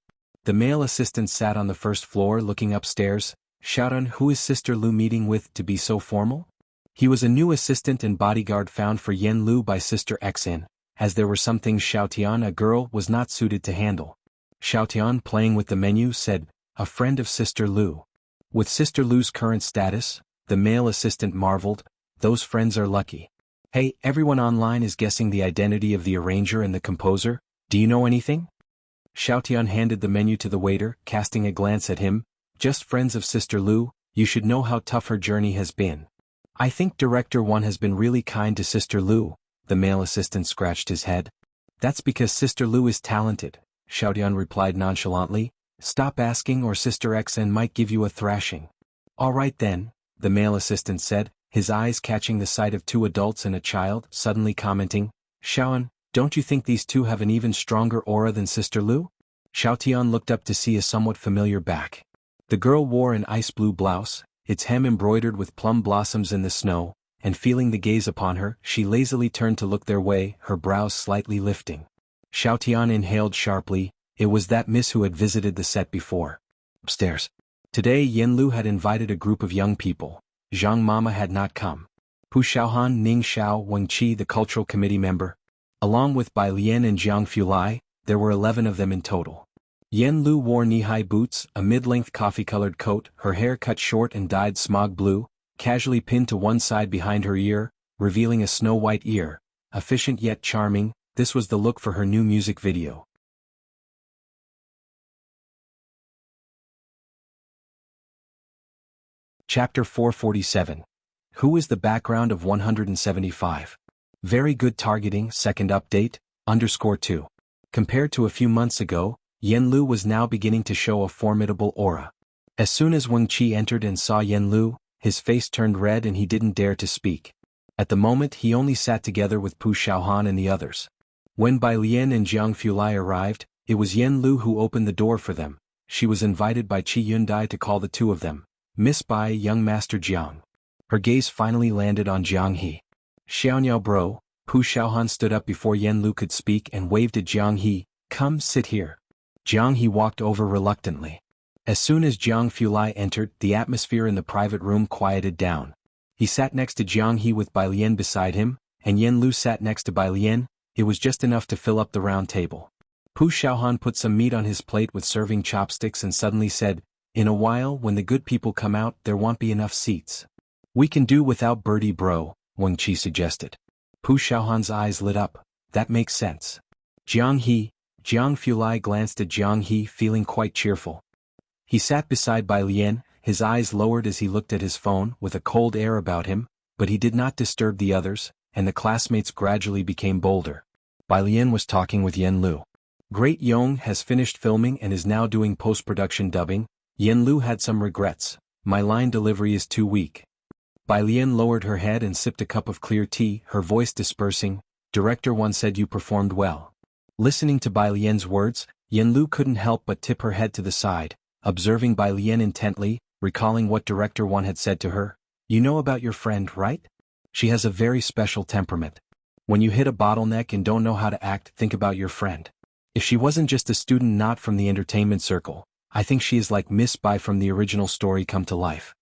The male assistant sat on the first floor looking upstairs. Xiaodan, who is Sister Lu meeting with to be so formal? He was a new assistant and bodyguard found for Yen Lu by Sister Xin, as there were some things Xiaotian, a girl, was not suited to handle. Xiaotian, playing with the menu, said, a friend of Sister Lu. With Sister Lu's current status, the male assistant marveled, those friends are lucky. Hey, everyone online is guessing the identity of the arranger and the composer, do you know anything? Xiaotian handed the menu to the waiter, casting a glance at him, just friends of Sister Lu, you should know how tough her journey has been. I think Director 1 has been really kind to Sister Lu, the male assistant scratched his head. That's because Sister Lu is talented, Xiaotian replied nonchalantly, stop asking or Sister Xin might give you a thrashing. All right then, the male assistant said, his eyes catching the sight of two adults and a child, suddenly commenting, Xiaoan, don't you think these two have an even stronger aura than Sister Lu? Xiaotian looked up to see a somewhat familiar back. The girl wore an ice blue blouse, its hem embroidered with plum blossoms in the snow, and feeling the gaze upon her, she lazily turned to look their way, her brows slightly lifting. Xiaotian inhaled sharply, it was that miss who had visited the set before. Upstairs. Today Yen Lu had invited a group of young people. Zhang Mama had not come. Pu Xiaohan, Ning Xiao, Wang Qi, the cultural committee member. Along with Bai Lian and Jianghu Lai, there were 11 of them in total. Yen Lu wore knee-high boots, a mid-length coffee-colored coat, her hair cut short and dyed smog blue, casually pinned to one side behind her ear, revealing a snow-white ear. Efficient yet charming, this was the look for her new music video. Chapter 447. Who is the background of 175? Very good targeting, second update, _2. Compared to a few months ago, Yen Lu was now beginning to show a formidable aura. As soon as Wang Qi entered and saw Yen Lu, his face turned red and he didn't dare to speak. At the moment he only sat together with Pu Xiaohan and the others. When Bai Lian and Jianghu Lai arrived, it was Yen Lu who opened the door for them. She was invited by Qi Yundai to call the two of them. Miss Bai, young Master Jiang. Her gaze finally landed on Jianghe. Xiaoniao bro, Pu Xiaohan stood up before Yen Lu could speak and waved at Jianghe, come sit here. Jianghe walked over reluctantly. As soon as Jianghu Lai entered, the atmosphere in the private room quieted down. He sat next to Jianghe with Bai Lian beside him, and Yen Lu sat next to Bai Lian. It was just enough to fill up the round table. Pu Xiaohan put some meat on his plate with serving chopsticks and suddenly said, in a while when the good people come out there won't be enough seats. We can do without Birdie bro, Wang Qi suggested. Pu Xiaohan's eyes lit up, that makes sense. Jianghu Lai glanced at Jianghe feeling quite cheerful. He sat beside Bai Lian, his eyes lowered as he looked at his phone with a cold air about him, but he did not disturb the others, and the classmates gradually became bolder. Bai Lian was talking with Yen Lu. Great Yong has finished filming and is now doing post-production dubbing. Yen Lu had some regrets. My line delivery is too weak. Bai Lian lowered her head and sipped a cup of clear tea, her voice dispersing. Director One said you performed well. Listening to Bai Lian's words, Yen Lu couldn't help but tip her head to the side, observing Bai Lian intently, recalling what Director One had said to her. You know about your friend, right? She has a very special temperament. When you hit a bottleneck and don't know how to act, think about your friend. If she wasn't just a student not from the entertainment circle, I think she is like Miss Bai from the original story come to life.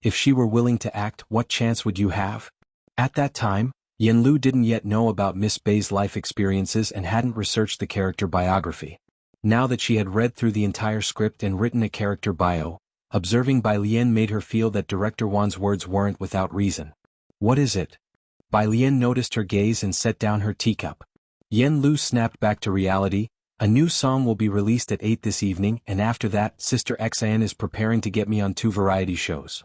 If she were willing to act, what chance would you have? At that time, Yen Lu didn't yet know about Miss Bai's life experiences and hadn't researched the character biography. Now that she had read through the entire script and written a character bio, observing Bai Lian made her feel that Director Wan's words weren't without reason. What is it? Bai Lian noticed her gaze and set down her teacup. Yen Lu snapped back to reality. A new song will be released at 8 this evening, and after that, Sister Xian is preparing to get me on 2 variety shows.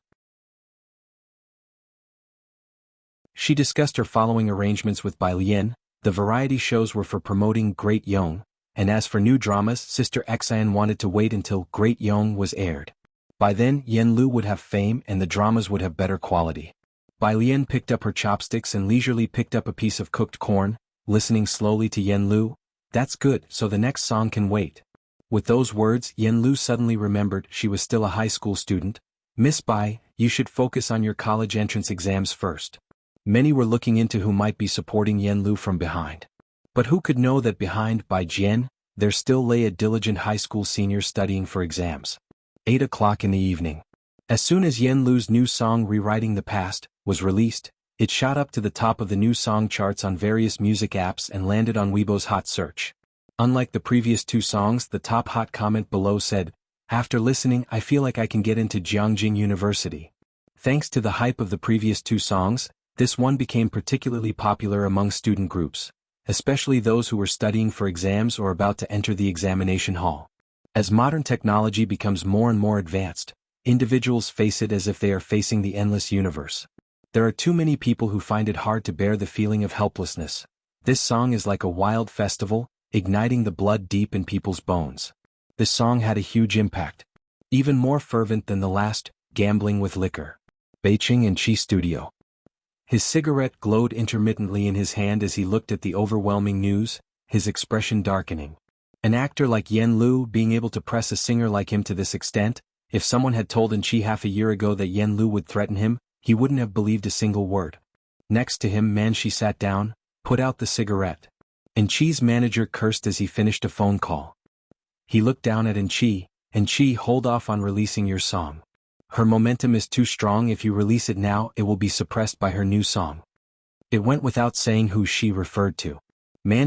She discussed her following arrangements with Bai Lian. The variety shows were for promoting Great Yong, and as for new dramas, Sister Xian wanted to wait until Great Yong was aired. By then, Yen Lu would have fame and the dramas would have better quality. Bai Lian picked up her chopsticks and leisurely picked up a piece of cooked corn, listening slowly to Yen Lu. That's good, so the next song can wait. With those words, Yen Lu suddenly remembered she was still a high school student. Miss Bai, you should focus on your college entrance exams first. Many were looking into who might be supporting Yen Lu from behind. But who could know that behind Bai Jian, there still lay a diligent high school senior studying for exams. 8 o'clock in the evening. As soon as Yen Lu's new song Rewriting the Past was released, it shot up to the top of the new song charts on various music apps and landed on Weibo's hot search. Unlike the previous 2 songs, the top hot comment below said, "After listening, I feel like I can get into Jianghu University." Thanks to the hype of the previous 2 songs, this one became particularly popular among student groups, especially those who were studying for exams or about to enter the examination hall. As modern technology becomes more and more advanced, individuals face it as if they are facing the endless universe. There are too many people who find it hard to bear the feeling of helplessness. This song is like a wild festival, igniting the blood deep in people's bones. This song had a huge impact. Even more fervent than the last, Gambling with Liquor. Beijing and Chi Studio. His cigarette glowed intermittently in his hand as he looked at the overwhelming news, his expression darkening. An actor like Yen Lu being able to press a singer like him to this extent, if someone had told Chi half a year ago that Yen Lu would threaten him, he wouldn't have believed a single word. Next to him, She sat down, put out the cigarette. Chi's manager cursed as he finished a phone call. He looked down at Chi, hold off on releasing your song. Her momentum is too strong. If you release it now, it will be suppressed by her new song. It went without saying who she referred to.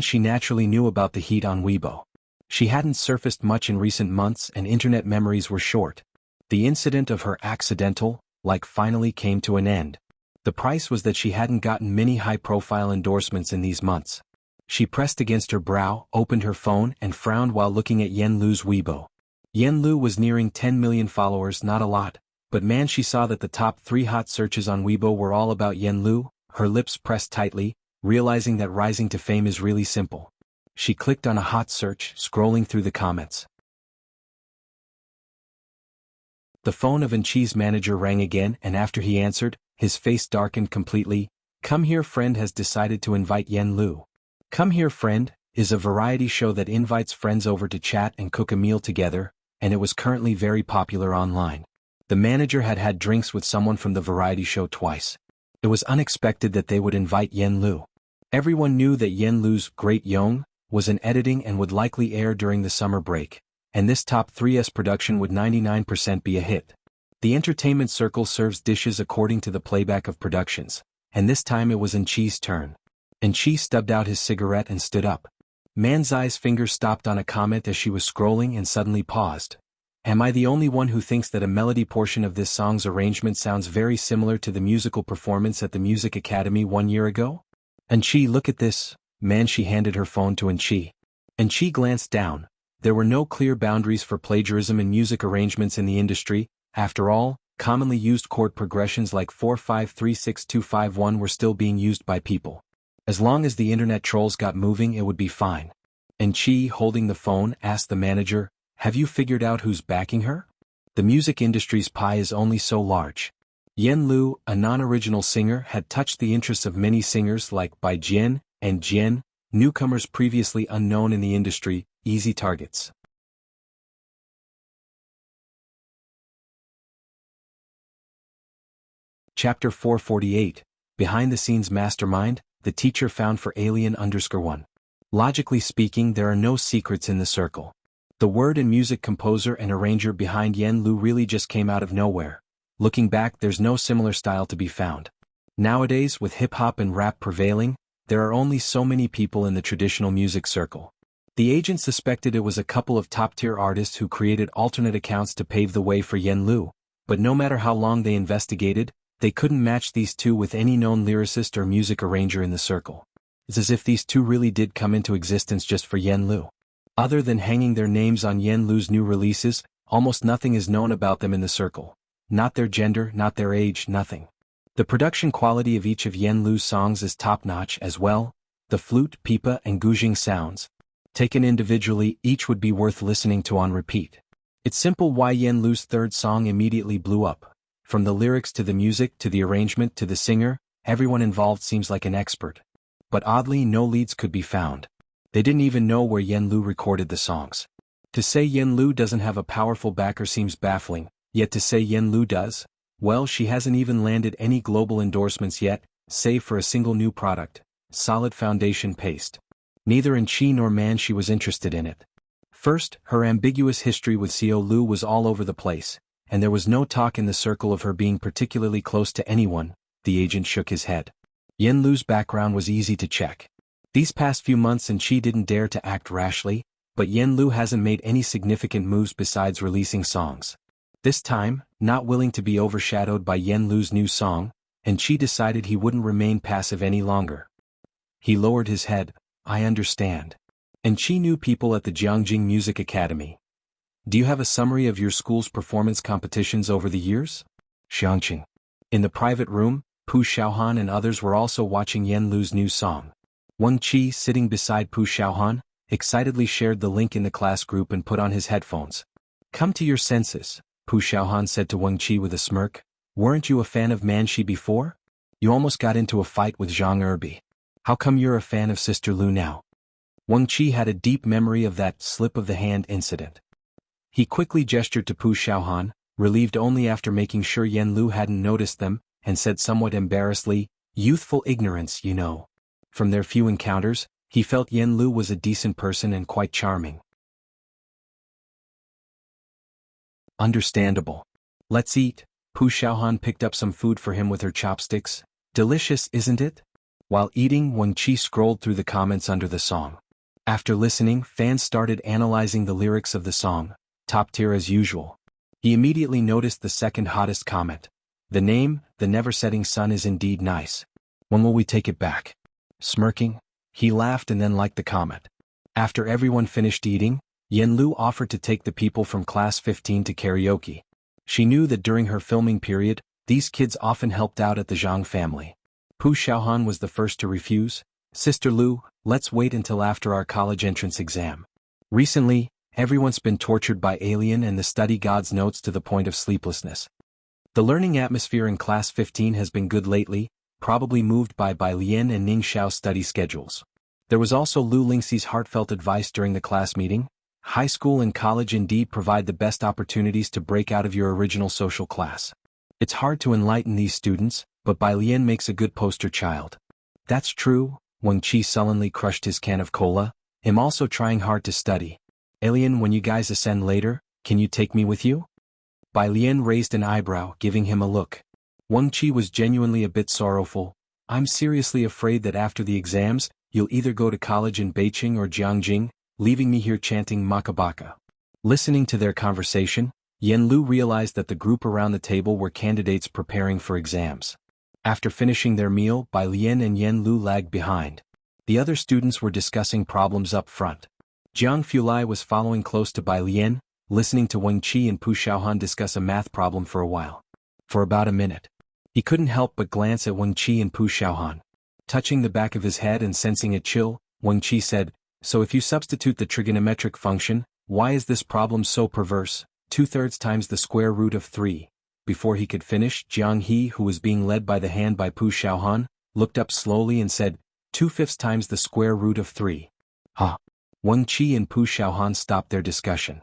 She naturally knew about the heat on Weibo. She hadn't surfaced much in recent months and internet memories were short. The incident of her accidental finally came to an end. The price was that she hadn't gotten many high-profile endorsements in these months. She pressed against her brow, opened her phone and frowned while looking at Yen Lu's Weibo. Yen Lu was nearing 10 million followers, not a lot, but she saw that the top 3 hot searches on Weibo were all about Yen Lu. Her lips pressed tightly, realizing that rising to fame is really simple. She clicked on a hot search, scrolling through the comments. The phone of Chi's manager rang again, and after he answered, his face darkened completely. Come Here Friend has decided to invite Yen Lu. Come Here Friend is a variety show that invites friends over to chat and cook a meal together, and it was currently very popular online. The manager had had drinks with someone from the variety show twice. It was unexpected that they would invite Yen Lu. Everyone knew that Yen Lu's Great Yong was in editing and would likely air during the summer break, and this top 3's production would 99% be a hit. The entertainment circle serves dishes according to the playback of productions, and this time it was Chi's turn. Chi stubbed out his cigarette and stood up. Zai's finger stopped on a comment as she was scrolling and suddenly paused. Am I the only one who thinks that a melody portion of this song's arrangement sounds very similar to the musical performance at the Music Academy 1 year ago? Chi, look at this. She handed her phone to Chi. Chi glanced down. There were no clear boundaries for plagiarism in music arrangements in the industry. After all, commonly used chord progressions like 4-5-3-6-2-5-1 were still being used by people. As long as the internet trolls got moving, it would be fine. And Chi, holding the phone, asked the manager, "Have you figured out who's backing her?" The music industry's pie is only so large. Yen Lu, a non-original singer, had touched the interests of many singers like Bai Jian and Jian, newcomers previously unknown in the industry, easy targets. Chapter 448, Behind the Scenes Mastermind, the teacher found for Alien_1. Logically speaking, there are no secrets in the circle. The word and music composer and arranger behind Yen Lu really just came out of nowhere. Looking back, there's no similar style to be found. Nowadays, with hip-hop and rap prevailing, there are only so many people in the traditional music circle. The agent suspected it was a couple of top-tier artists who created alternate accounts to pave the way for Yen Lu, but no matter how long they investigated, they couldn't match these two with any known lyricist or music arranger in the circle. It's as if these two really did come into existence just for Yen Lu. Other than hanging their names on Yen Lu's new releases, almost nothing is known about them in the circle. Not their gender, not their age, nothing. The production quality of each of Yen Lu's songs is top-notch as well. The flute, pipa, and guzheng sounds, taken individually, each would be worth listening to on repeat. It's simple why Yen Lu's third song immediately blew up. From the lyrics to the music to the arrangement to the singer, everyone involved seems like an expert. But oddly, no leads could be found. They didn't even know where Yen Lu recorded the songs. To say Yen Lu doesn't have a powerful backer seems baffling, yet to say Yen Lu does, well, she hasn't even landed any global endorsements yet, save for a single new product, solid foundation paste. Neither in Chi nor Man she was interested in it. First, her ambiguous history with Xiao Lu was all over the place, and there was no talk in the circle of her being particularly close to anyone. The agent shook his head. Yen Lu's background was easy to check. These past few months and Chi didn't dare to act rashly, but Yen Lu hasn't made any significant moves besides releasing songs. This time, not willing to be overshadowed by Yen Lu's new song, and Chi decided he wouldn't remain passive any longer. He lowered his head. "I understand." And Chi knew people at the Jianghu Music Academy. "Do you have a summary of your school's performance competitions over the years?" Xianxia. In the private room, Pu Xiaohan and others were also watching Yen Lu's new song. Wang Qi, sitting beside Pu Xiaohan, excitedly shared the link in the class group and put on his headphones. "Come to your senses," Pu Xiaohan said to Wang Qi with a smirk. "Weren't you a fan of Manxi before? You almost got into a fight with Zhang Erbi. How come you're a fan of Sister Lu now?" Wang Qi had a deep memory of that slip-of-the-hand incident. He quickly gestured to Pu Xiaohan, relieved only after making sure Yen Lu hadn't noticed them, and said somewhat embarrassedly, "Youthful ignorance, you know." From their few encounters, he felt Yen Lu was a decent person and quite charming. Understandable. "Let's eat." Pu Xiaohan picked up some food for him with her chopsticks. "Delicious, isn't it?" While eating, Wang Qi scrolled through the comments under the song. After listening, fans started analyzing the lyrics of the song, top tier as usual. He immediately noticed the second hottest comment. "The name, The Never-Setting Sun, is indeed nice. When will we take it back?" Smirking, he laughed and then liked the comment. After everyone finished eating, Yen Lu offered to take the people from class 15 to karaoke. She knew that during her filming period, these kids often helped out at the Zhang family. Pu Xiaohan was the first to refuse. "Sister Lu, let's wait until after our college entrance exam. Recently, everyone's been tortured by Alien and the study God's notes to the point of sleeplessness. The learning atmosphere in class 15 has been good lately, probably moved by Bai Lian and Ning Xiao's study schedules." There was also Lu Lingxi's heartfelt advice during the class meeting. "High school and college indeed provide the best opportunities to break out of your original social class. It's hard to enlighten these students, but Bai Lian makes a good poster child." "That's true." Wang Qi sullenly crushed his can of cola. "I'm also trying hard to study. Alien, when you guys ascend later, can you take me with you?" Bai Lian raised an eyebrow, giving him a look. Wang Qi was genuinely a bit sorrowful. "I'm seriously afraid that after the exams, you'll either go to college in Beijing or Jianghu, leaving me here chanting Makabaka." Listening to their conversation, Yen Lu realized that the group around the table were candidates preparing for exams. After finishing their meal, Bai Lian and Yen Lu lagged behind. The other students were discussing problems up front. Jiang Fulai was following close to Bai Lian, listening to Wang Qi and Pu Xiaohan discuss a math problem for a while. For about a minute. He couldn't help but glance at Wang Qi and Pu Xiaohan. Touching the back of his head and sensing a chill, Wang Qi said, "So if you substitute the trigonometric function, why is this problem so perverse? 2/3 times the square root of 3. Before he could finish, Jianghu, who was being led by the hand by Pu Xiaohan, looked up slowly and said, 2/5 times the square root of 3. Ha! Wang Qi and Pu Xiaohan stopped their discussion.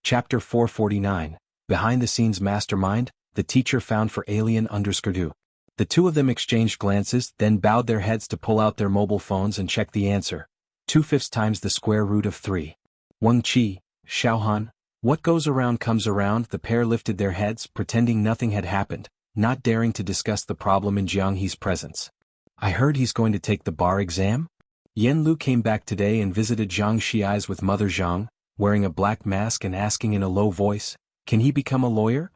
Chapter 449, Behind-the-Scenes Mastermind, the teacher found for alien_do. The two of them exchanged glances, then bowed their heads to pull out their mobile phones and check the answer. 2/5 times the square root of 3. Wang Qi, Xiaohan, what goes around comes around. The pair lifted their heads, pretending nothing had happened, not daring to discuss the problem in Jianghu's presence. I heard he's going to take the bar exam? Yan Lu came back today and visited Zhang Xi's with Mother Zhang, wearing a black mask and asking in a low voice, can he become a lawyer?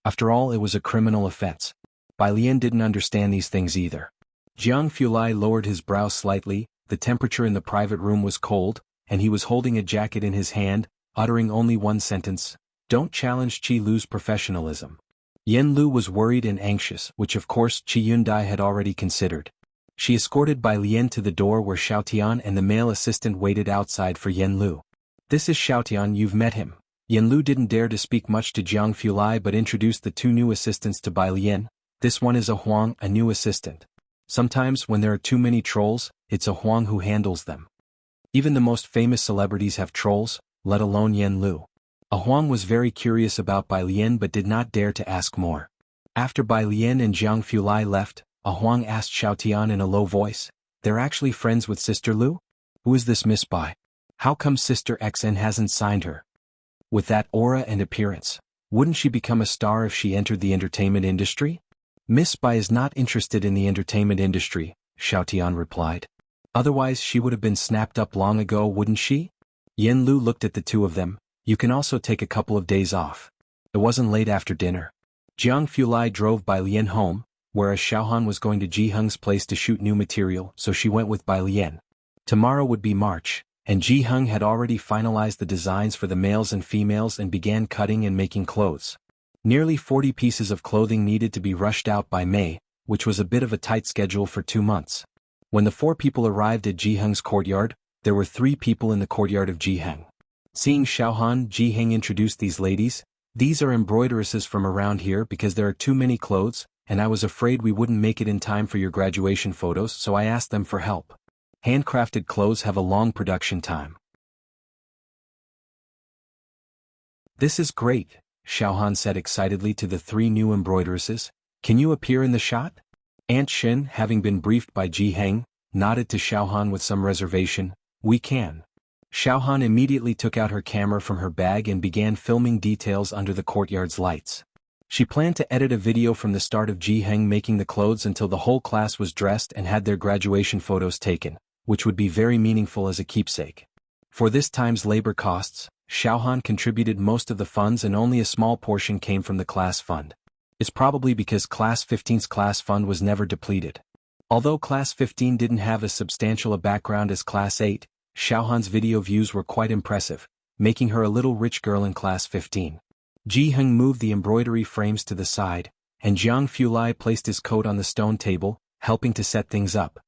After all, it was a criminal offense. Bai Lian didn't understand these things either. Jiang Fulai lowered his brow slightly. The temperature in the private room was cold, and he was holding a jacket in his hand, uttering only one sentence, don't challenge Qi Lu's professionalism. Yan Lu was worried and anxious, which of course Qi Yundai had already considered. She escorted Bai Lian to the door where Xiaotian and the male assistant waited outside for Yan Lu. This is Xiaotian, you've met him. Yan Lu didn't dare to speak much to Jiang Fulai but introduced the two new assistants to Bai Lian. This one is a Huang, a new assistant. Sometimes when there are too many trolls, it's a Huang who handles them. Even the most famous celebrities have trolls, let alone Yan Lu. A Huang was very curious about Bai Lian but did not dare to ask more. After Bai Lian and Jiang Fulai left, a Huang asked Xiaotian in a low voice, they're actually friends with Sister Lu? Who is this Miss Bai? How come Sister XN hasn't signed her? With that aura and appearance, wouldn't she become a star if she entered the entertainment industry? Miss Bai is not interested in the entertainment industry, Xiaotian replied. Otherwise she would have been snapped up long ago, wouldn't she? Yan Lu looked at the two of them. You can also take a couple of days off. It wasn't late after dinner. Jiang Fulai drove Bai Lian home, whereas Xiaohan was going to Jiheng's place to shoot new material, so she went with Bai Lian. Tomorrow would be March, and Jiheng had already finalized the designs for the males and females and began cutting and making clothes. Nearly 40 pieces of clothing needed to be rushed out by May, which was a bit of a tight schedule for 2 months. When the 4 people arrived at Jiheng's courtyard, there were 3 people in the courtyard of Jiheng. Seeing Xiaohan, Jiheng introduced these ladies. These are embroideresses from around here because there are too many clothes, and I was afraid we wouldn't make it in time for your graduation photos, so I asked them for help. Handcrafted clothes have a long production time. This is great, Xiaohan said excitedly to the 3 new embroideresses. Can you appear in the shot? Aunt Shin, having been briefed by Jiheng, nodded to Xiaohan with some reservation. We can. Xiaohan immediately took out her camera from her bag and began filming details under the courtyard's lights. She planned to edit a video from the start of Jiheng making the clothes until the whole class was dressed and had their graduation photos taken, which would be very meaningful as a keepsake. For this time's labor costs, Xiaohan contributed most of the funds and only a small portion came from the class fund. It's probably because Class 15's class fund was never depleted. Although Class 15 didn't have as substantial a background as Class 8, Xiaohan's video views were quite impressive, making her a little rich girl in Class 15. Jiheng moved the embroidery frames to the side, and Jiang Fulai placed his coat on the stone table, helping to set things up.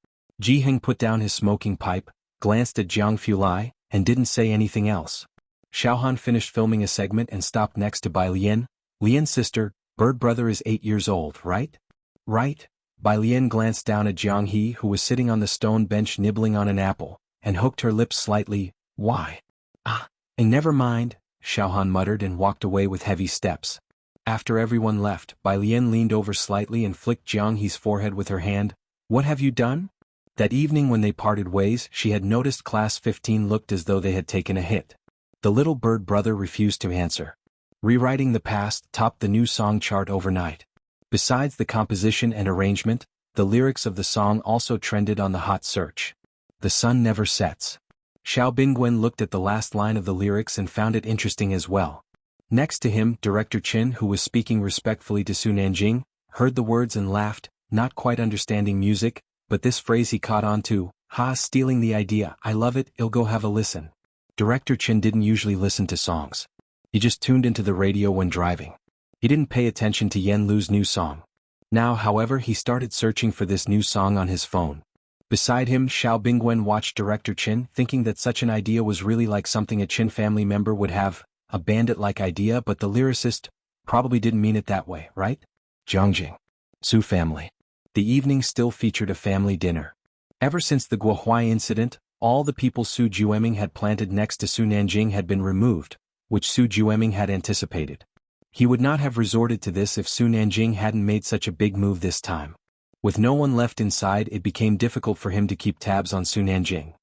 Jiheng put down his smoking pipe, glanced at Jiang Fulai, and didn't say anything else. Xiaohan finished filming a segment and stopped next to Bai Lian. Lian's sister, Bird brother is 8 years old, right? Right? Bai Lian glanced down at Jianghu, who was sitting on the stone bench nibbling on an apple, and hooked her lips slightly. Why? And never mind, Xiaohan muttered and walked away with heavy steps. After everyone left, Bai Lian leaned over slightly and flicked Jianghu's forehead with her hand. What have you done? That evening when they parted ways, she had noticed Class 15 looked as though they had taken a hit. The little bird brother refused to answer. Rewriting the Past topped the new song chart overnight. Besides the composition and arrangement, the lyrics of the song also trended on the hot search. The sun never sets. Xiao Bingwen looked at the last line of the lyrics and found it interesting as well. Next to him, Director Qin, who was speaking respectfully to Su Nanjing, heard the words and laughed, not quite understanding music, but this phrase he caught on to, Ha, stealing the idea, I love it, I'll go have a listen. Director Chen didn't usually listen to songs. He just tuned into the radio when driving. He didn't pay attention to Yen Lu's new song. Now, however, he started searching for this new song on his phone. Beside him, Xiao Bingwen watched Director Chen, thinking that such an idea was really like something a Chen family member would have, a bandit-like idea, but the lyricist probably didn't mean it that way, right? Jianghu. Su family. The evening still featured a family dinner. Ever since the Guohuai incident, all the people Su Jueming had planted next to Su Nanjing had been removed, which Su Jueming had anticipated. He would not have resorted to this if Su Nanjing hadn't made such a big move this time. With no one left inside, it became difficult for him to keep tabs on Su Nanjing.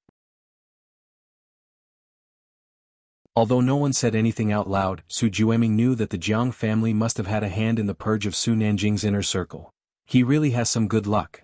Although no one said anything out loud, Su Jueming knew that the Jiang family must have had a hand in the purge of Su Nanjing's inner circle. He really has some good luck.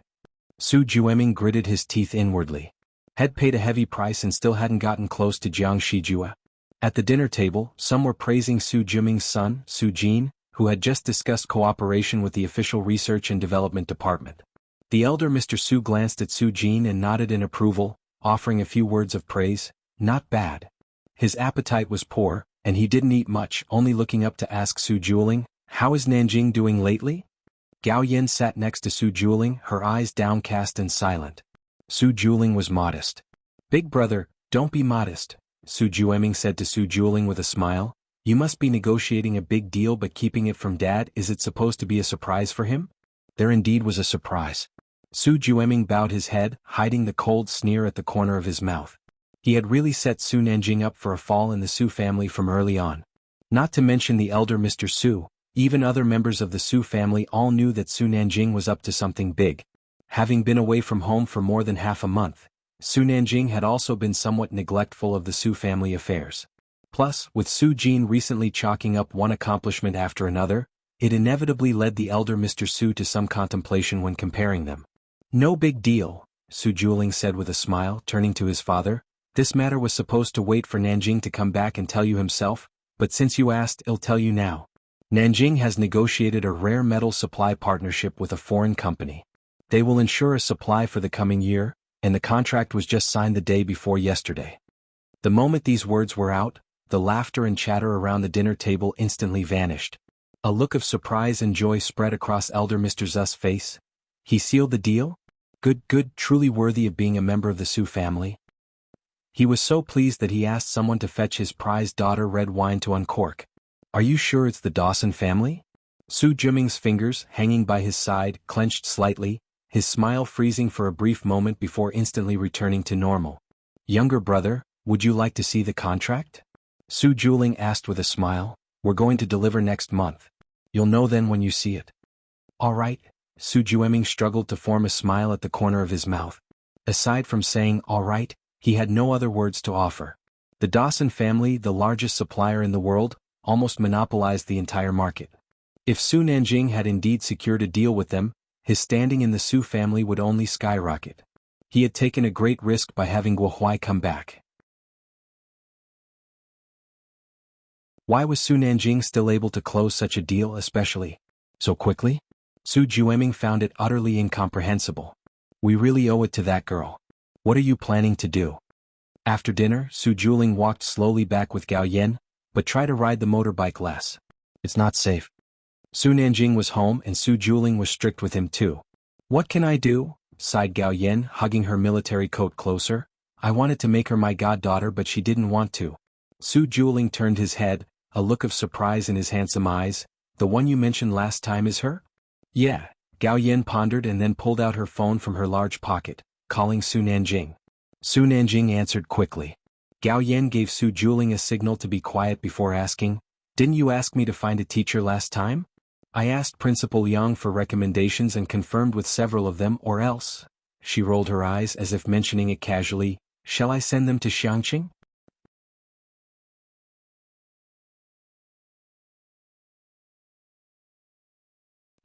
Su Jueming gritted his teeth inwardly. Had paid a heavy price and still hadn't gotten close to Jiang Shijua. At the dinner table, some were praising Su Jiming's son, Su Jin, who had just discussed cooperation with the official research and development department. The elder Mr. Su glanced at Su Jin and nodded in approval, offering a few words of praise. Not bad. His appetite was poor, and he didn't eat much, only looking up to ask Su Juling, "How is Nanjing doing lately?" Gao Yin sat next to Su Juling, her eyes downcast and silent. Su Juling was modest. "Big brother, don't be modest," Su Jueming said to Su Juling with a smile. "You must be negotiating a big deal but keeping it from Dad. Is it supposed to be a surprise for him?" There indeed was a surprise. Su Jueming bowed his head, hiding the cold sneer at the corner of his mouth. He had really set Su Nanjing up for a fall in the Su family from early on. Not to mention the elder Mr. Su, even other members of the Su family all knew that Su Nanjing was up to something big. Having been away from home for more than half a month, Su Nanjing had also been somewhat neglectful of the Su family affairs. Plus, with Su Jin recently chalking up one accomplishment after another, it inevitably led the elder Mr. Su to some contemplation when comparing them. "No big deal," Su Juling said with a smile, turning to his father. "This matter was supposed to wait for Nanjing to come back and tell you himself, but since you asked, I'll tell you now. Nanjing has negotiated a rare metal supply partnership with a foreign company. They will ensure a supply for the coming year, and the contract was just signed the day before yesterday." The moment these words were out, the laughter and chatter around the dinner table instantly vanished. A look of surprise and joy spread across Elder Mr. Zu's face. He sealed the deal? Good, truly worthy of being a member of the Su family. He was so pleased that he asked someone to fetch his prized daughter red wine to uncork. "Are you sure it's the Dawson family?" Su Jiming's fingers, hanging by his side, clenched slightly, his smile freezing for a brief moment before instantly returning to normal. "Younger brother, would you like to see the contract?" Su Juling asked with a smile. "We're going to deliver next month. You'll know then when you see it." "All right." Su Jueming struggled to form a smile at the corner of his mouth. Aside from saying "all right," he had no other words to offer. The Dawson family, the largest supplier in the world, almost monopolized the entire market. If Su Nanjing had indeed secured a deal with them, his standing in the Su family would only skyrocket. He had taken a great risk by having Guohuai come back. Why was Su Nanjing still able to close such a deal, especially so quickly? Su Jueming found it utterly incomprehensible. "We really owe it to that girl. What are you planning to do?" After dinner, Su Juling walked slowly back with Gao Yen, but try to ride the motorbike less. "It's not safe." Su Nanjing was home and Su Juling was strict with him too. "What can I do?" sighed Gao Yen, hugging her military coat closer. "I wanted to make her my goddaughter but she didn't want to." Su Juling turned his head, a look of surprise in his handsome eyes. "The one you mentioned last time is her?" "Yeah." Gao Yen pondered and then pulled out her phone from her large pocket, calling Su Nanjing. Su Nanjing answered quickly. Gao Yen gave Su Juling a signal to be quiet before asking, "Didn't you ask me to find a teacher last time?" "I asked Principal Yang for recommendations and confirmed with several of them, or else." She rolled her eyes as if mentioning it casually. "Shall I send them to Xianxia?"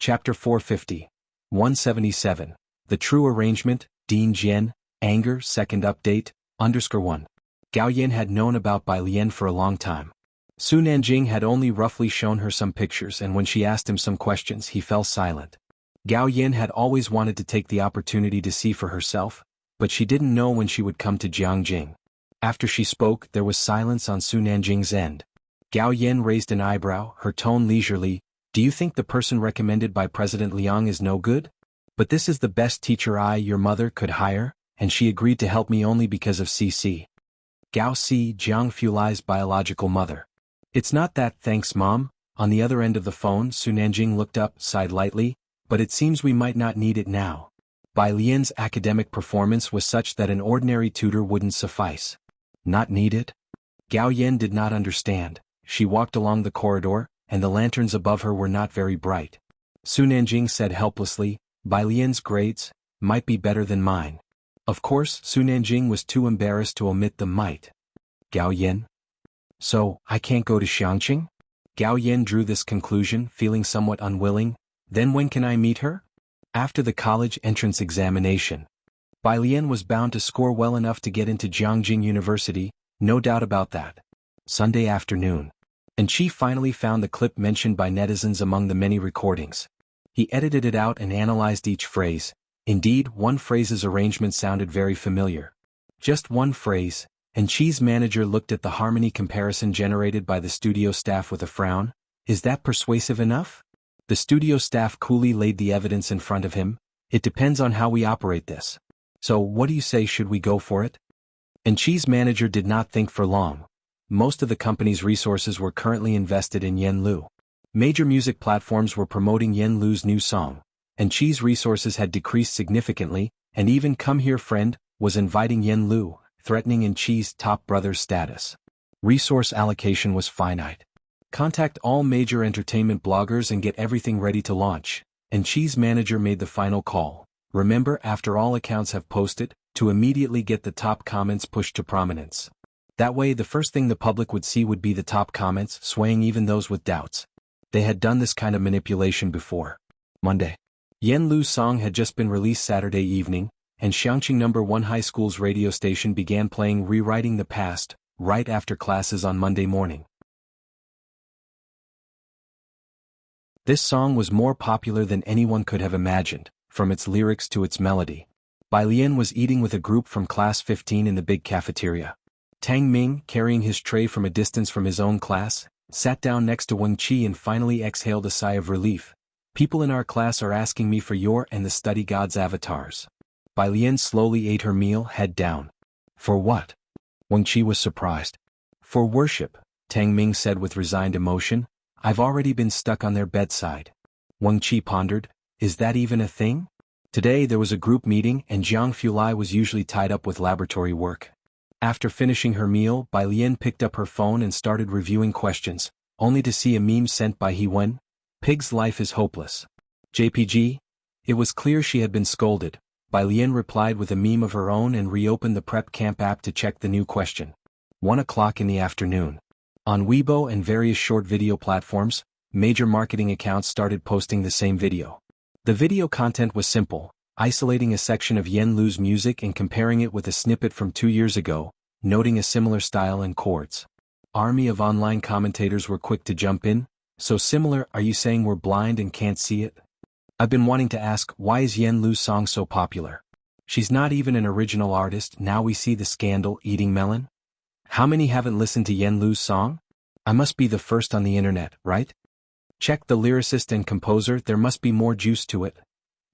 Chapter 450. 177. The True Arrangement, Dean Jian, Anger, Second Update, _1. Gao Yen had known about Bai Lian for a long time. Su Nanjing had only roughly shown her some pictures and when she asked him some questions he fell silent. Gao Yen had always wanted to take the opportunity to see for herself, but she didn't know when she would come to Jianghu. After she spoke, there was silence on Su Nanjing's end. Gao Yin raised an eyebrow, her tone leisurely. Do you think the person recommended by President Liang is no good? But this is the best teacher your mother could hire, and she agreed to help me only because of CC. Gao Si, Jianghu Lai's biological mother. It's not that, thanks mom. On the other end of the phone, Su Nanjing looked up, sighed lightly, but it seems we might not need it now. Bai Lian's academic performance was such that an ordinary tutor wouldn't suffice. Not needed? Gao Yin did not understand. She walked along the corridor, and the lanterns above her were not very bright. Su Nanjing said helplessly, Bai Lian's grades might be better than mine. Of course, Su Nanjing was too embarrassed to omit the might. Gao Yin? So, I can't go to Xianxia? Gao Yin drew this conclusion, feeling somewhat unwilling. Then when can I meet her? After the college entrance examination. Bai Lian was bound to score well enough to get into Jianghu University, no doubt about that. Sunday afternoon. And Qi finally found the clip mentioned by netizens among the many recordings. He edited it out and analyzed each phrase. Indeed, one phrase's arrangement sounded very familiar. Just one phrase, and Qi's manager looked at the harmony comparison generated by the studio staff with a frown. Is that persuasive enough? The studio staff coolly laid the evidence in front of him. It depends on how we operate this. So what do you say, should we go for it? And Qi's manager did not think for long. Most of the company's resources were currently invested in Yen Lu. Major music platforms were promoting Yen Lu's new song, and Qi's resources had decreased significantly, and even Come Here Friend was inviting Yen Lu, threatening in Qi's top brother's status. Resource allocation was finite. Contact all major entertainment bloggers and get everything ready to launch, and Qi's manager made the final call. Remember, after all accounts have posted, to immediately get the top comments pushed to prominence. That way the first thing the public would see would be the top comments, swaying even those with doubts. They had done this kind of manipulation before. Monday. Yen Lu's song had just been released Saturday evening, and Xianxia No. 1 High School's radio station began playing Rewriting the Past, right after classes on Monday morning. This song was more popular than anyone could have imagined, from its lyrics to its melody. Bai Lian was eating with a group from class 15 in the big cafeteria. Tang Ming, carrying his tray from a distance from his own class, sat down next to Wang Qi and finally exhaled a sigh of relief. People in our class are asking me for your and the study god's avatars. Bai Lian slowly ate her meal, head down. For what? Wang Qi was surprised. For worship, Tang Ming said with resigned emotion. I've already been stuck on their bedside. Wang Qi pondered. Is that even a thing? Today there was a group meeting and Jianghu Lai was usually tied up with laboratory work. After finishing her meal, Bai Lian picked up her phone and started reviewing questions, only to see a meme sent by He Wen. Pig's life is hopeless. JPG? It was clear she had been scolded. Bai Lian replied with a meme of her own and reopened the Prep Camp app to check the new question. 1 o'clock in the afternoon. On Weibo and various short video platforms, major marketing accounts started posting the same video. The video content was simple, isolating a section of Yen Lu's music and comparing it with a snippet from 2 years ago, noting a similar style and chords. Army of online commentators were quick to jump in. So similar, are you saying we're blind and can't see it? I've been wanting to ask, why is Yen Lu's song so popular? She's not even an original artist, now we see the scandal, eating melon? How many haven't listened to Yen Lu's song? I must be the first on the internet, right? Check the lyricist and composer, there must be more juice to it.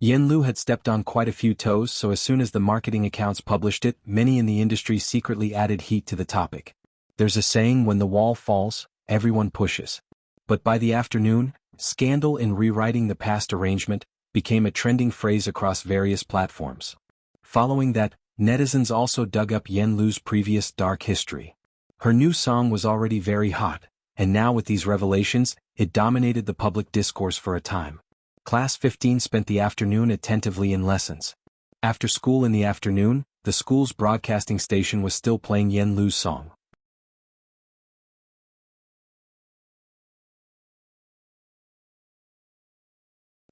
Yen Lu had stepped on quite a few toes, so as soon as the marketing accounts published it, many in the industry secretly added heat to the topic. There's a saying, when the wall falls, everyone pushes. But by the afternoon, scandal in rewriting the past arrangement became a trending phrase across various platforms. Following that, netizens also dug up Yen Lu's previous dark history. Her new song was already very hot, and now with these revelations, it dominated the public discourse for a time. Class 15 spent the afternoon attentively in lessons. After school in the afternoon, the school's broadcasting station was still playing Yen Lu's song.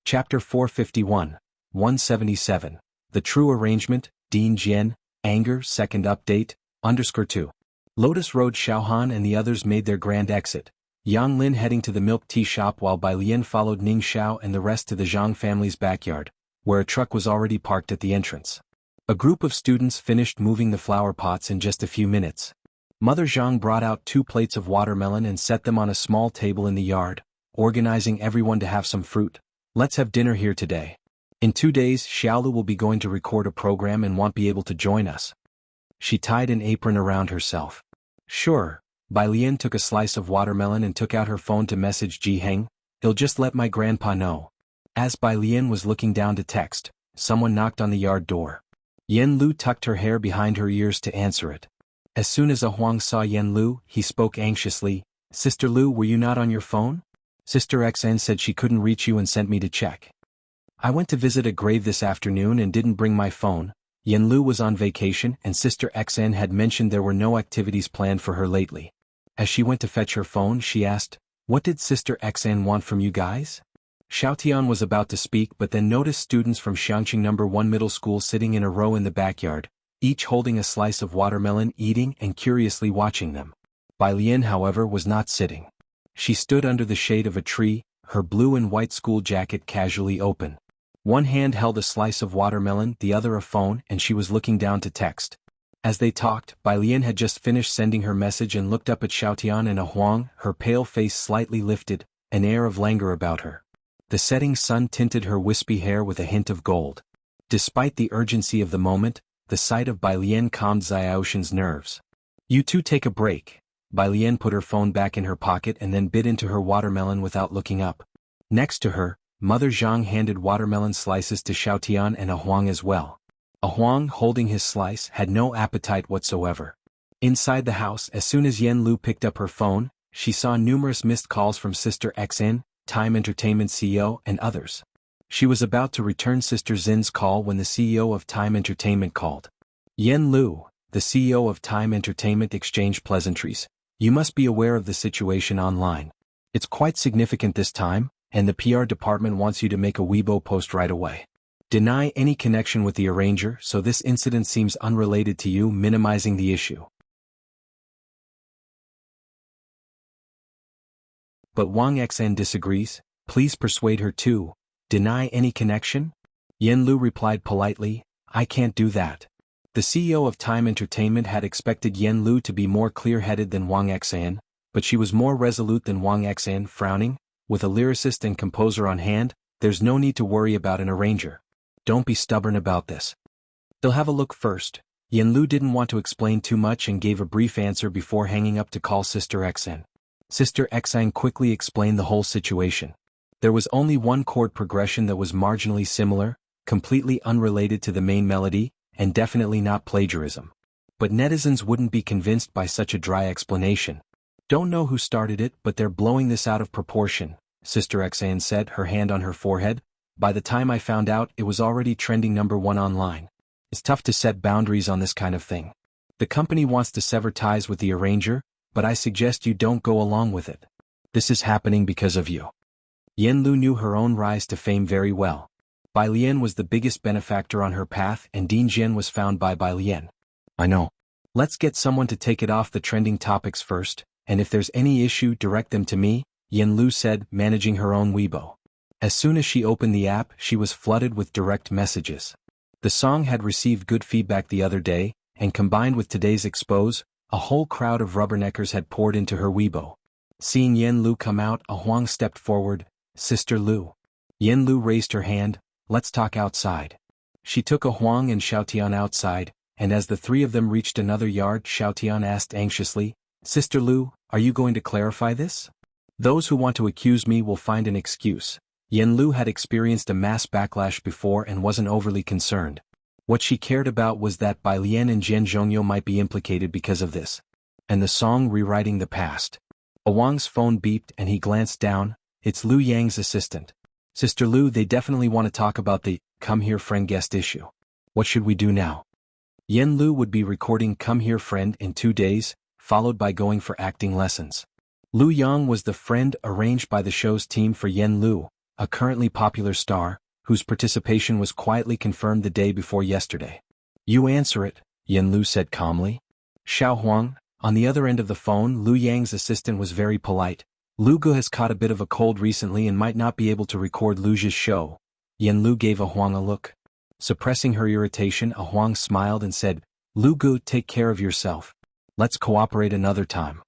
Chapter 451, 177, The True Arrangement, Dean Jian, Anger, Second Update, _2. Lotus Road. Xiaohan and the others made their grand exit, Yang Lin heading to the milk tea shop while Bai Lian followed Ning Xiao and the rest to the Zhang family's backyard, where a truck was already parked at the entrance. A group of students finished moving the flower pots in just a few minutes. Mother Zhang brought out 2 plates of watermelon and set them on a small table in the yard, organizing everyone to have some fruit. Let's have dinner here today. In 2 days, Xiaolu will be going to record a program and won't be able to join us. She tied an apron around herself. Sure. Bai Lian took a slice of watermelon and took out her phone to message Ji Heng. He'll just let my grandpa know. As Bai Lian was looking down to text, someone knocked on the yard door. Yan Lu tucked her hair behind her ears to answer it. As soon as Huang saw Yan Lu, he spoke anxiously. Sister Lu, were you not on your phone? Sister XN said she couldn't reach you and sent me to check. I went to visit a grave this afternoon and didn't bring my phone. Yan Lu was on vacation and Sister XN had mentioned there were no activities planned for her lately. As she went to fetch her phone, she asked, "What did Sister XN want from you guys?" Xiaotian was about to speak but then noticed students from Xianxia No. 1 middle school sitting in a row in the backyard, each holding a slice of watermelon, eating and curiously watching them. Bai Lian, however, was not sitting. She stood under the shade of a tree, her blue and white school jacket casually open. One hand held a slice of watermelon, the other a phone, and she was looking down to text. As they talked, Bai Lian had just finished sending her message and looked up at Xiaotian and Huang, her pale face slightly lifted, an air of languor about her. The setting sun tinted her wispy hair with a hint of gold. Despite the urgency of the moment, the sight of Bai Lian calmed Xiaoshan's nerves. You two take a break. Bai Lian put her phone back in her pocket and then bit into her watermelon without looking up. Next to her, Mother Zhang handed watermelon slices to Xiaotian and Huang as well. Huang, holding his slice, had no appetite whatsoever. Inside the house, as soon as Yan Lu picked up her phone, she saw numerous missed calls from Sister XN, Time Entertainment CEO, and others. She was about to return Sister Zin's call when the CEO of Time Entertainment called. Yan Lu, the CEO of Time Entertainment, exchanged pleasantries. You must be aware of the situation online. It's quite significant this time, and the PR department wants you to make a Weibo post right away. Deny any connection with the arranger, so this incident seems unrelated to you, minimizing the issue. But Wang Xn disagrees. Please persuade her to deny any connection? Yan Lu replied politely, I can't do that. The CEO of Time Entertainment had expected Yan Lu to be more clear-headed than Wang Xn, but she was more resolute than Wang Xn, frowning. With a lyricist and composer on hand, there's no need to worry about an arranger. Don't be stubborn about this. They'll have a look first. Yan Lu didn't want to explain too much and gave a brief answer before hanging up to call Sister XN. Sister XN quickly explained the whole situation. There was only one chord progression that was marginally similar, completely unrelated to the main melody, and definitely not plagiarism. But netizens wouldn't be convinced by such a dry explanation. Don't know who started it, but they're blowing this out of proportion, Sister XN said, her hand on her forehead. By the time I found out, it was already trending #1 online. It's tough to set boundaries on this kind of thing. The company wants to sever ties with the arranger, but I suggest you don't go along with it. This is happening because of you. Yan Lu knew her own rise to fame very well. Bai Lian was the biggest benefactor on her path and Ding Jian was found by Bai Lian. I know. Let's get someone to take it off the trending topics first, and if there's any issue, direct them to me, Yan Lu said, managing her own Weibo. As soon as she opened the app, she was flooded with direct messages. The song had received good feedback the other day, and combined with today's expose, a whole crowd of rubberneckers had poured into her Weibo. Seeing Yan Lu come out, Huang stepped forward. Sister Lu. Yan Lu raised her hand. Let's talk outside. She took Huang and Xiaotian outside, and as the three of them reached another yard, Xiaotian asked anxiously, Sister Lu, are you going to clarify this? Those who want to accuse me will find an excuse. Yan Lu had experienced a mass backlash before and wasn't overly concerned. What she cared about was that Bai Lian and Jian Zhongyu might be implicated because of this. And the song rewriting the past. Huang's phone beeped and he glanced down. It's Lu Yang's assistant. Sister Lu, they definitely want to talk about the Come Here Friend guest issue. What should we do now? Yan Lu would be recording Come Here Friend in 2 days, followed by going for acting lessons. Lu Yang was the friend arranged by the show's team for Yan Lu, a currently popular star, whose participation was quietly confirmed the day before yesterday. You answer it, Yan Lu said calmly. Xiao Huang, on the other end of the phone, Lu Yang's assistant was very polite. Lu Gu has caught a bit of a cold recently and might not be able to record Lu's show. Yan Lu gave Huang a look. Suppressing her irritation, A Huang smiled and said, "Lu Gu, take care of yourself. Let's cooperate another time."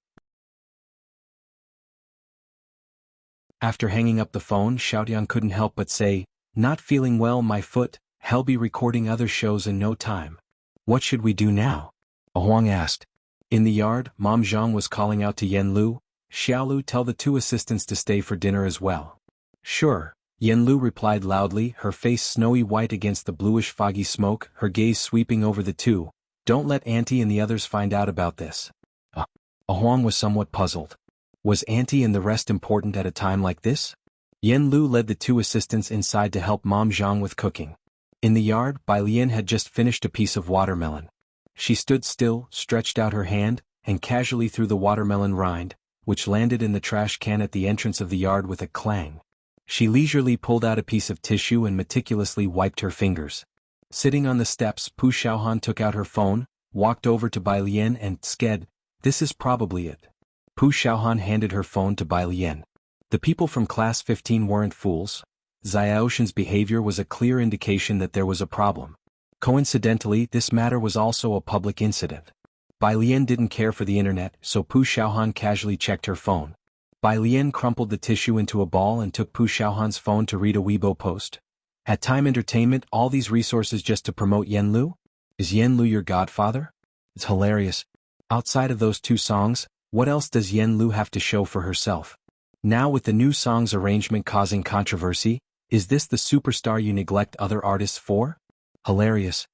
After hanging up the phone, Xiaotian couldn't help but say, "Not feeling well, my foot. He'll be recording other shows in no time. What should we do now?" A Huang asked. In the yard, Mom Zhang was calling out to Yen Lu, "Xiaolu, tell the two assistants to stay for dinner as well." "Sure," Yen Lu replied loudly, her face snowy white against the bluish foggy smoke, her gaze sweeping over the two. "Don't let Auntie and the others find out about this." A Huang was somewhat puzzled. Was Auntie and the rest important at a time like this? Yen Lu led the two assistants inside to help Mom Zhang with cooking. In the yard, Bai Lian had just finished a piece of watermelon. She stood still, stretched out her hand, and casually threw the watermelon rind, which landed in the trash can at the entrance of the yard with a clang. She leisurely pulled out a piece of tissue and meticulously wiped her fingers. Sitting on the steps, Pu Xiaohan took out her phone, walked over to Bai Lian and sked, "This is probably it." Pu Xiaohan handed her phone to Bai Lian. The people from Class 15 weren't fools. Xiaoshan's behavior was a clear indication that there was a problem. Coincidentally, this matter was also a public incident. Bai Lian didn't care for the internet, so Pu Xiaohan casually checked her phone. Bai Lian crumpled the tissue into a ball and took Pu Xiaohan's phone to read a Weibo post. At Time Entertainment, all these resources just to promote Yen Lu? Is Yen Lu your godfather? It's hilarious. Outside of those two songs, what else does Yen Lu have to show for herself? Now with the new song's arrangement causing controversy, is this the superstar you neglect other artists for? Hilarious.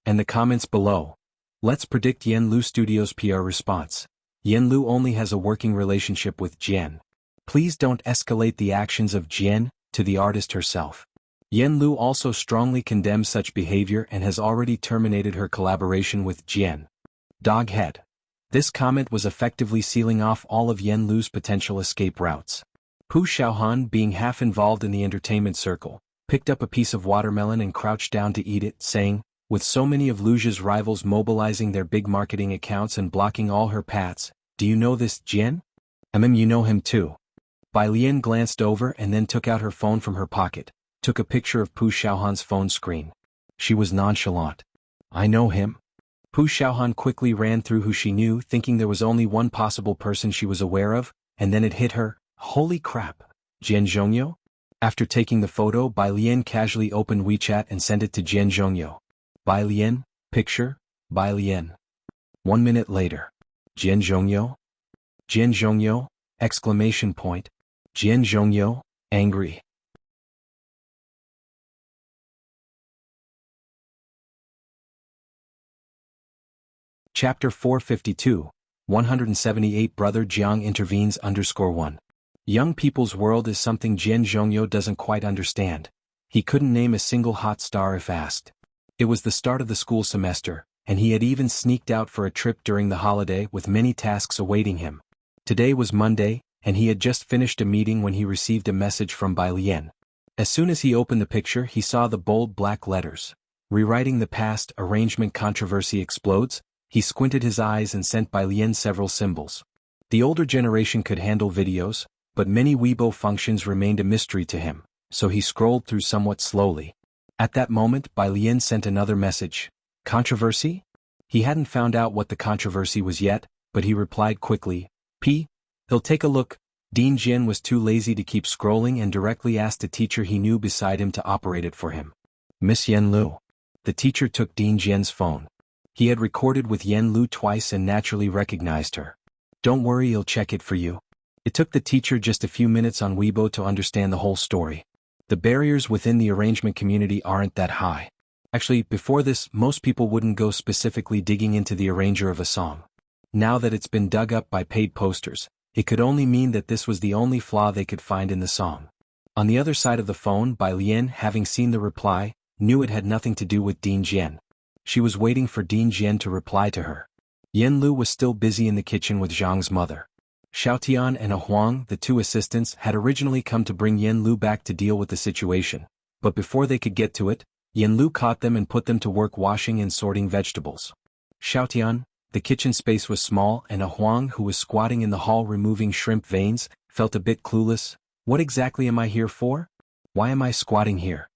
And the comments below. Let's predict Yen Lu Studios' PR response. Yen Lu only has a working relationship with Jian. Please don't escalate the actions of Jian to the artist herself. Yen Lu also strongly condemns such behavior and has already terminated her collaboration with Jian. Doghead. This comment was effectively sealing off all of Yen Lu's potential escape routes. Pu Xiaohan, being half involved in the entertainment circle, picked up a piece of watermelon and crouched down to eat it, saying, "With so many of Lujia's rivals mobilizing their big marketing accounts and blocking all her paths, do you know this Jian? You know him too." Bai Lian glanced over and then took out her phone from her pocket, took a picture of Pu Xiaohan's phone screen. She was nonchalant. "I know him." Pu Xiaohan quickly ran through who she knew, thinking there was only one possible person she was aware of, and then it hit her, holy crap, Jian Zhongyo? After taking the photo, Bai Lian casually opened WeChat and sent it to Jian Zhongyo. Bai Lian, picture, Bai Lian. 1 minute later. Jian Zhongyo? Jian Zhongyo, exclamation point. Jian Zhongyo, angry. Chapter 452, 178 Brother Jiang intervenes _1. Young people's world is something Jian Zhongyo doesn't quite understand. He couldn't name a single hot star if asked. It was the start of the school semester, and he had even sneaked out for a trip during the holiday with many tasks awaiting him. Today was Monday, and he had just finished a meeting when he received a message from Bai Lian. As soon as he opened the picture, he saw the bold black letters. Rewriting the past, arrangement controversy explodes. He squinted his eyes and sent Bai Lian several symbols. The older generation could handle videos, but many Weibo functions remained a mystery to him, so he scrolled through somewhat slowly. At that moment, Bai Lian sent another message. Controversy? He hadn't found out what the controversy was yet, but he replied quickly, He'll take a look. Dean Jian was too lazy to keep scrolling and directly asked a teacher he knew beside him to operate it for him. Miss Yen Lu. The teacher took Dean Jian's phone. He had recorded with Yen Lu twice and naturally recognized her. Don't worry, he'll check it for you. It took the teacher just a few minutes on Weibo to understand the whole story. The barriers within the arrangement community aren't that high. Actually, before this, most people wouldn't go specifically digging into the arranger of a song. Now that it's been dug up by paid posters, it could only mean that this was the only flaw they could find in the song. On the other side of the phone, Bai Lian, having seen the reply, knew it had nothing to do with Dean Jian. She was waiting for Dean Jian to reply to her. Yen Lu was still busy in the kitchen with Zhang's mother. Xiaotian and A Huang, the two assistants, had originally come to bring Yen Lu back to deal with the situation, but before they could get to it, Yen Lu caught them and put them to work washing and sorting vegetables. Xiaotian, the kitchen space was small, and A Huang, who was squatting in the hall removing shrimp veins, felt a bit clueless. What exactly am I here for? Why am I squatting here?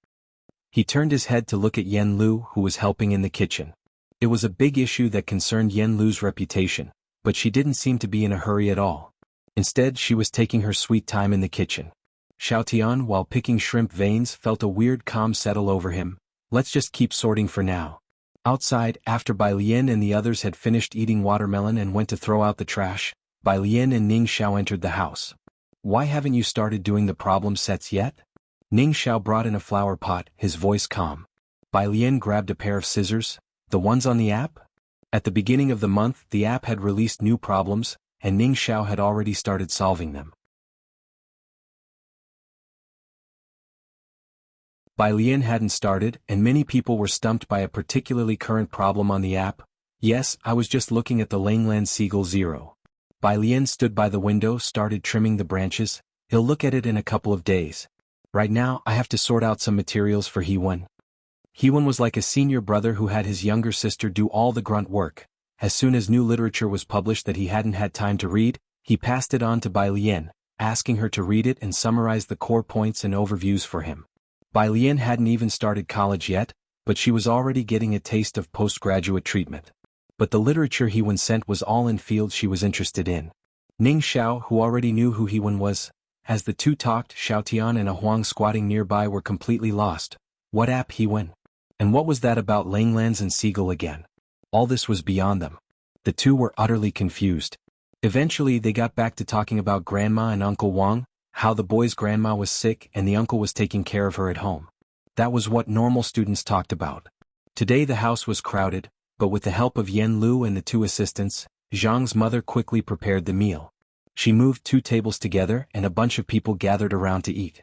He turned his head to look at Yen Lu, who was helping in the kitchen. It was a big issue that concerned Yen Lu's reputation, but she didn't seem to be in a hurry at all. Instead, she was taking her sweet time in the kitchen. Xiaotian, while picking shrimp veins, felt a weird calm settle over him. Let's just keep sorting for now. Outside, after Bai Lian and the others had finished eating watermelon and went to throw out the trash, Bai Lian and Ning Xiao entered the house. Why haven't you started doing the problem sets yet? Ning Xiao brought in a flower pot, his voice calm. Bai Lian grabbed a pair of scissors. The ones on the app? At the beginning of the month, the app had released new problems, and Ning Xiao had already started solving them. Bai Lian hadn't started, and many people were stumped by a particularly current problem on the app. Yes, I was just looking at the Langland Seagull 0. Bai Lian stood by the window, started trimming the branches. He'll look at it in a couple of days. Right now, I have to sort out some materials for Hewen. Hewen was like a senior brother who had his younger sister do all the grunt work. As soon as new literature was published that he hadn't had time to read, he passed it on to Bai Lian, asking her to read it and summarize the core points and overviews for him. Bai Lian hadn't even started college yet, but she was already getting a taste of postgraduate treatment. But the literature Hewen sent was all in fields she was interested in. Ning Xiao, who already knew who Hewen was, as the two talked, Xiaotian and a Huang squatting nearby were completely lost. What app Hewen? And what was that about Langlands and Seagull again? All this was beyond them. The two were utterly confused. Eventually they got back to talking about Grandma and Uncle Wang, how the boy's grandma was sick and the uncle was taking care of her at home. That was what normal students talked about. Today the house was crowded, but with the help of Yen Lu and the two assistants, Zhang's mother quickly prepared the meal. She moved 2 tables together and a bunch of people gathered around to eat.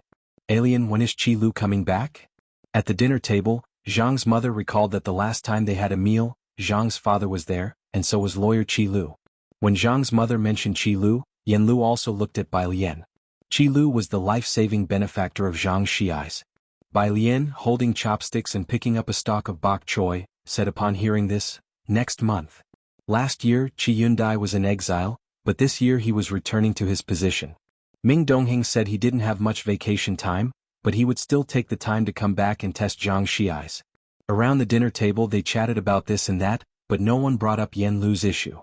Alien, when is Qi Lu coming back? At the dinner table, Zhang's mother recalled that the last time they had a meal, Zhang's father was there, and so was lawyer Qi Lu. When Zhang's mother mentioned Qi Lu, Yen Lu also looked at Bai Lian. Qi Lu was the life-saving benefactor of Zhang Xiai's. Bai Lian, holding chopsticks and picking up a stalk of bok choy, said upon hearing this, next month. Last year, Qi Yundai was in exile, but this year he was returning to his position. Ming Dongheng said he didn't have much vacation time, but he would still take the time to come back and test Zhang Xiai's. Around the dinner table they chatted about this and that, but no one brought up Yen Lu's issue.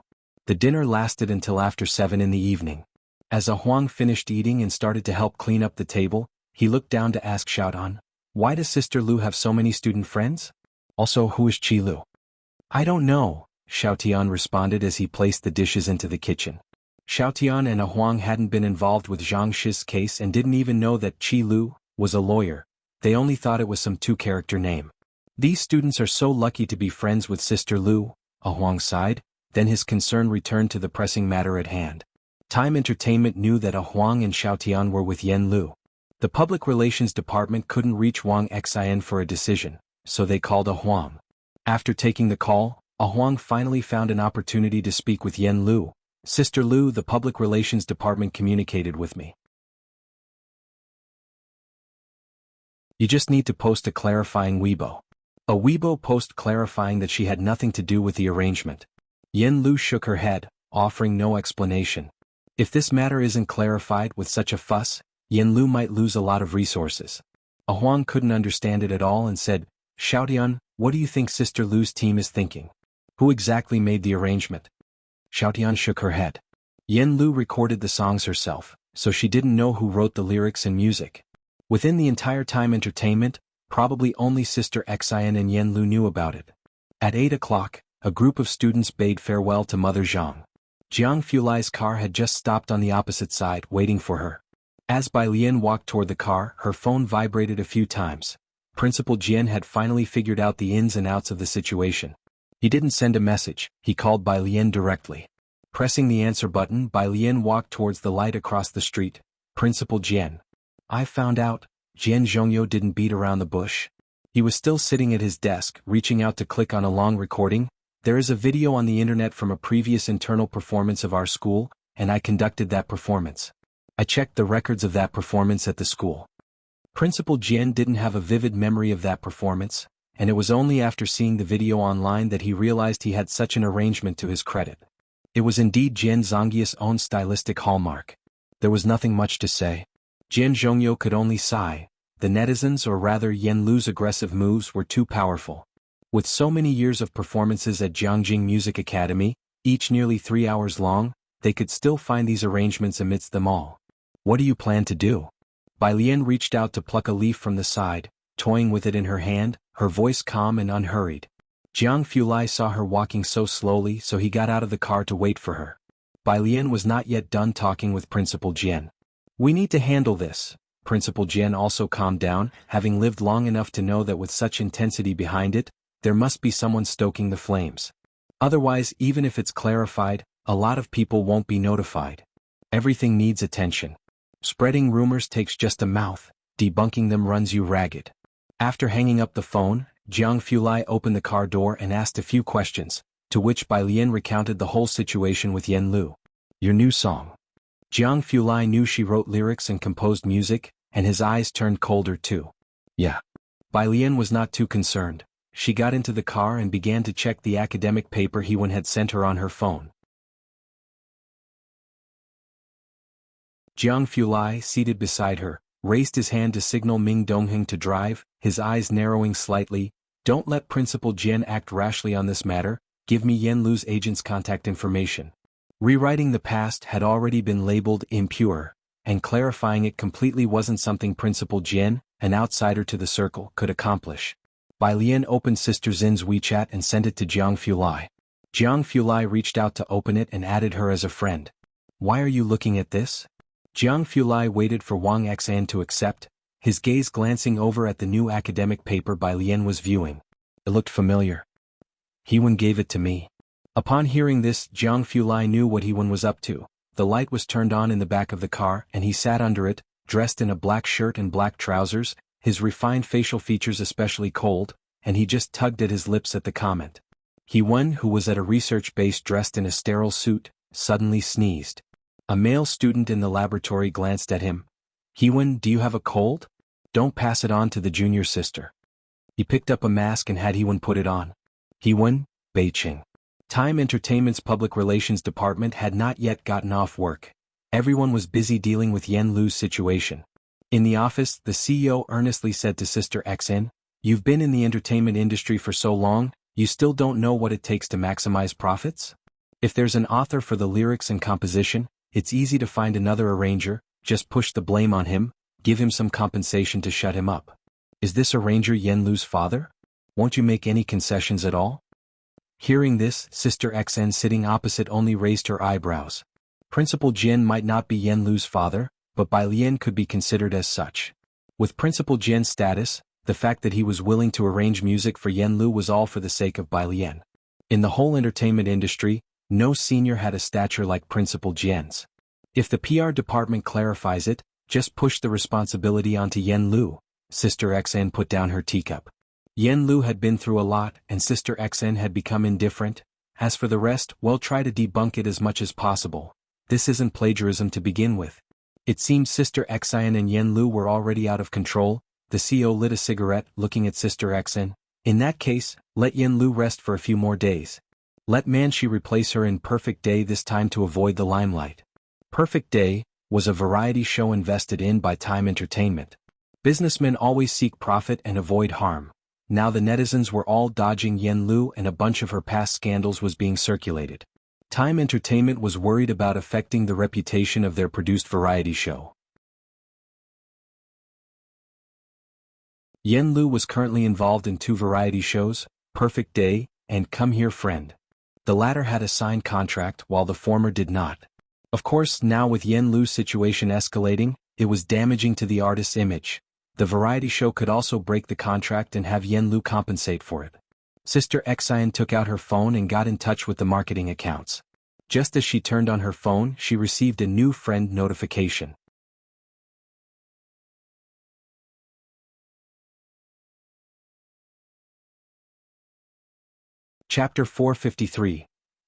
The dinner lasted until after 7 in the evening. As a Huang finished eating and started to help clean up the table, he looked down to ask Xiaodan, why does Sister Lu have so many student friends? Also, who is Qi Lu? I don't know, Xiaotian responded as he placed the dishes into the kitchen. Xiaotian and a Huang hadn't been involved with Zhang Shi's case and didn't even know that Qi Lu was a lawyer. They only thought it was some 2-character name. These students are so lucky to be friends with Sister Lu, a Huang sighed, then his concern returned to the pressing matter at hand. Time Entertainment knew that a Huang and Xiaotian were with Yen Lu. The public relations department couldn't reach Wang Xin for a decision, so they called a Huang. After taking the call, a Huang finally found an opportunity to speak with Yen Lu. Sister Lu, the public relations department communicated with me. You just need to post a clarifying Weibo. A Weibo post clarifying that she had nothing to do with the arrangement. Yen Lu shook her head, offering no explanation. If this matter isn't clarified with such a fuss, Yen Lu might lose a lot of resources. A Huang couldn't understand it at all and said, Xiaotian, what do you think Sister Lu's team is thinking? Who exactly made the arrangement? Xiaotian shook her head. Yen Lu recorded the songs herself, so she didn't know who wrote the lyrics and music. Within the entire Time Entertainment, probably only Sister Xian and Yen Lu knew about it. At 8 o'clock, a group of students bade farewell to Mother Zhang. Jianghu Lai's car had just stopped on the opposite side, waiting for her. As Bai Lian walked toward the car, her phone vibrated a few times. Principal Jian had finally figured out the ins and outs of the situation. He didn't send a message, he called Bai Lian directly. Pressing the answer button, Bai Lian walked towards the light across the street. Principal Jian. I found out, Jian Zhongyo didn't beat around the bush. He was still sitting at his desk, reaching out to click on a long recording. There is a video on the internet from a previous internal performance of our school, and I conducted that performance. I checked the records of that performance at the school. Principal Jian didn't have a vivid memory of that performance, and it was only after seeing the video online that he realized he had such an arrangement to his credit. It was indeed Jian Zhongyi's own stylistic hallmark. There was nothing much to say. Jian Zhongyo could only sigh. the netizens, or rather Yenlu's aggressive moves, were too powerful. With so many years of performances at Jianghu Music Academy, each nearly 3 hours long, they could still find these arrangements amidst them all. What do you plan to do? Bai Lian reached out to pluck a leaf from the side, toying with it in her hand, her voice calm and unhurried. Jianghu saw her walking so slowly, so he got out of the car to wait for her. Bai Lian was not yet done talking with Principal Jian. We need to handle this. Principal Jian also calmed down, having lived long enough to know that with such intensity behind it, there must be someone stoking the flames. Otherwise, even if it's clarified, a lot of people won't be notified. Everything needs attention. Spreading rumors takes just a mouth, debunking them runs you ragged. After hanging up the phone, Jianghu opened the car door and asked a few questions, to which Bai Lian recounted the whole situation with Yenlu. Your new song. Jianghu knew she wrote lyrics and composed music, and his eyes turned colder too. Yeah. Bai Lian was not too concerned. She got into the car and began to check the academic paper Hewen had sent her on her phone. Jianghu, seated beside her, raised his hand to signal Ming Dongheng to drive, his eyes narrowing slightly. Don't let Principal Jian act rashly on this matter, give me Yenlu's agent's contact information. Rewriting the past had already been labeled impure, and clarifying it completely wasn't something Principal Jian, an outsider to the circle, could accomplish. Bai Lian opened Sister Xin's WeChat and sent it to Jianghu. Jianghu reached out to open it and added her as a friend. Why are you looking at this? Jianghu waited for Wang Xan to accept, his gaze glancing over at the new academic paper Bai Lian was viewing. It looked familiar. Hewen gave it to me. Upon hearing this, Jianghu knew what Hewen was up to. The light was turned on in the back of the car, and he sat under it, dressed in a black shirt and black trousers, his refined facial features especially cold, and he just tugged at his lips at the comment. Hewen, who was at a research base dressed in a sterile suit, suddenly sneezed. A male student in the laboratory glanced at him. Hewen, do you have a cold? Don't pass it on to the junior sister. He picked up a mask and had Hewen put it on. Hewen, Beijing. Time Entertainment's public relations department had not yet gotten off work. Everyone was busy dealing with Yenlu's situation. In the office, the CEO earnestly said to Sister Xn, "You've been in the entertainment industry for so long, you still don't know what it takes to maximize profits? If there's an author for the lyrics and composition, it's easy to find another arranger, just push the blame on him, give him some compensation to shut him up. Is this arranger Yenlu's father? Won't you make any concessions at all?" Hearing this, Sister Xn sitting opposite only raised her eyebrows. Principal Jian might not be Yenlu's father, but Bai Lian could be considered as such. With Principal Jian's status, the fact that he was willing to arrange music for Yenlu was all for the sake of Bai Lian. In the whole entertainment industry, no senior had a stature like Principal Jian's. If the PR department clarifies it, just push the responsibility onto Yenlu. Sister Xn put down her teacup. Yenlu had been through a lot, and Sister Xn had become indifferent. As for the rest, well, try to debunk it as much as possible. This isn't plagiarism to begin with. It seemed Sister Xn and Yenlu were already out of control. The CEO lit a cigarette, looking at Sister Xn. In that case, let Yenlu rest for a few more days. Let Manshi replace her in Perfect Day, this time to avoid the limelight. Perfect Day was a variety show invested in by Time Entertainment. Businessmen always seek profit and avoid harm. Now the netizens were all dodging Yenlu, and a bunch of her past scandals was being circulated. Time Entertainment was worried about affecting the reputation of their produced variety show. Yenlu was currently involved in 2 variety shows, Perfect Day and Come Here Friend. The latter had a signed contract while the former did not. Of course, now with Yenlu's situation escalating, it was damaging to the artist's image. The variety show could also break the contract and have Yenlu compensate for it. Sister Xan took out her phone and got in touch with the marketing accounts. Just as she turned on her phone, she received a new friend notification. Chapter 453.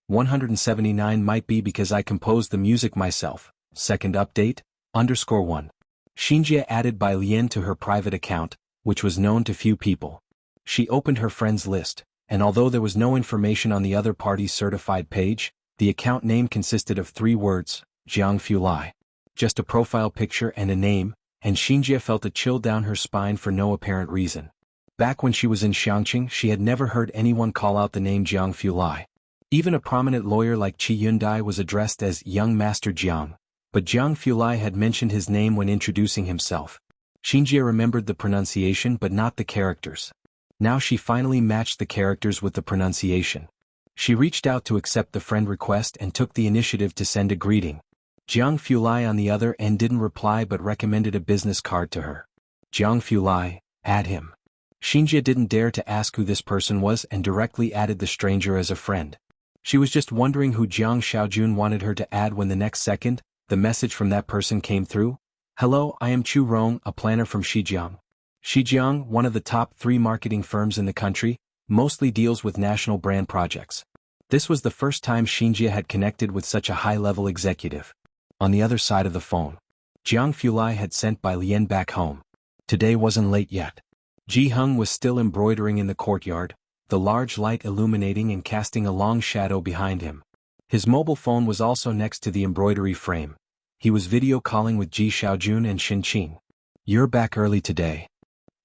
179 might be because I composed the music myself. Second update, _1. Xianxia added Bai Lian to her private account, which was known to few people. She opened her friends list, and although there was no information on the other party's certified page, the account name consisted of 3 words, Jianghu. Just a profile picture and a name, and Xianxia felt a chill down her spine for no apparent reason. Back when she was in Xiangqing, she had never heard anyone call out the name Jianghu. Even a prominent lawyer like Qi Yundai was addressed as Young Master Jiang, but Jianghu had mentioned his name when introducing himself. Xianxia remembered the pronunciation but not the characters. Now she finally matched the characters with the pronunciation. She reached out to accept the friend request and took the initiative to send a greeting. Jianghu on the other end didn't reply but recommended a business card to her. Jianghu, add him. Xianxia didn't dare to ask who this person was and directly added the stranger as a friend. She was just wondering who Jiang Xiaojun wanted her to add when the next second, the message from that person came through. Hello, I am Chu Rong, a planner from Shijiang. Shijiang, one of the top 3 marketing firms in the country, mostly deals with national brand projects. This was the first time Xianxia had connected with such a high-level executive. On the other side of the phone, Jianghu had sent Bai Lian back home. Today wasn't late yet. Jianghu was still embroidering in the courtyard, the large light illuminating and casting a long shadow behind him. His mobile phone was also next to the embroidery frame. He was video calling with Ji Xiaojun and Xinqing. You're back early today.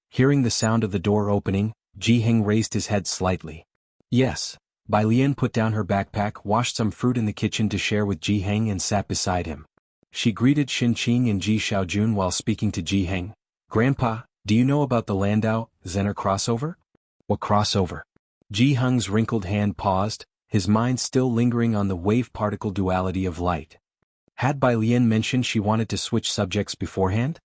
Hearing the sound of the door opening, Jianghu raised his head slightly. Yes. Bai Lian put down her backpack, washed some fruit in the kitchen to share with Jianghu and sat beside him. She greeted Xinqing and Ji Xiaojun while speaking to Jianghu. Grandpa, do you know about the Landau Zener crossover? What crossover? Jianghu's wrinkled hand paused, his mind still lingering on the wave-particle duality of light. Had Bai Lian mentioned she wanted to switch subjects beforehand?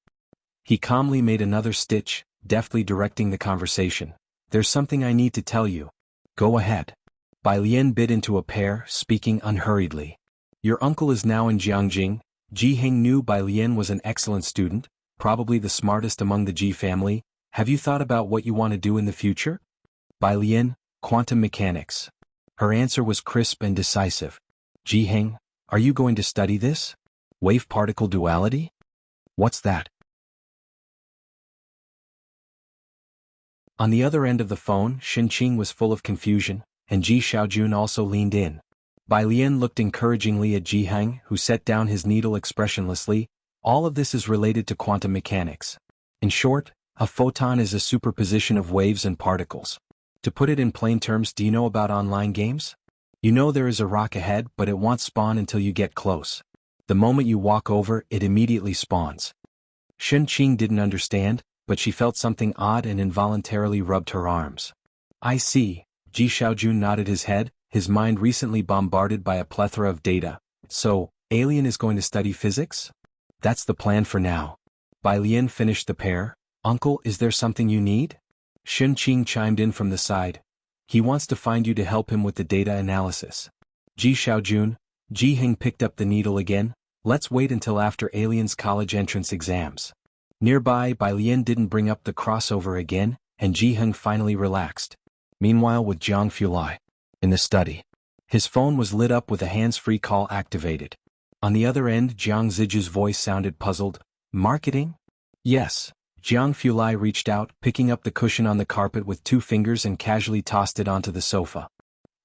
He calmly made another stitch, deftly directing the conversation. There's something I need to tell you. Go ahead. Bai Lian bit into a pear, speaking unhurriedly. Your uncle is now in Jiangjing. Jianghu knew Bai Lian was an excellent student, probably the smartest among the Ji family. Have you thought about what you want to do in the future? Bai Lian, quantum mechanics. Her answer was crisp and decisive. Jianghu, are you going to study this? Wave-particle duality? What's that? On the other end of the phone, Xinqing was full of confusion, and Ji Xiaojun also leaned in. Bai Lian looked encouragingly at Jianghu, who set down his needle expressionlessly. All of this is related to quantum mechanics. In short, a photon is a superposition of waves and particles. To put it in plain terms, do you know about online games? You know there is a rock ahead, but it won't spawn until you get close. The moment you walk over, it immediately spawns. Xinqing didn't understand, but she felt something odd and involuntarily rubbed her arms. I see. Ji Xiaojun nodded his head, his mind recently bombarded by a plethora of data. So, Alien is going to study physics? That's the plan for now. Bai Lian finished the pear. Uncle, is there something you need? Xinqing chimed in from the side. He wants to find you to help him with the data analysis. Ji Xiaojun, Jianghu picked up the needle again. Let's wait until after Alien's college entrance exams. Nearby, Bai Lian didn't bring up the crossover again, and Jianghu finally relaxed. Meanwhile, with Jianghu in the study, his phone was lit up with a hands-free call activated. On the other end, Jiang Ziju's voice sounded puzzled. Marketing? Yes. Jianghu reached out, picking up the cushion on the carpet with 2 fingers and casually tossed it onto the sofa.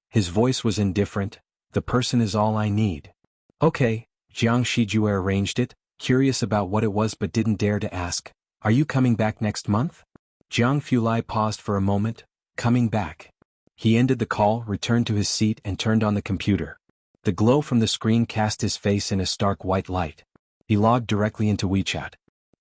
His voice was indifferent. The person is all I need. Okay. Jiang Shijue arranged it, curious about what it was but didn't dare to ask. Are you coming back next month? Jianghu paused for a moment. Coming back. He ended the call, returned to his seat and turned on the computer. The glow from the screen cast his face in a stark white light. He logged directly into WeChat.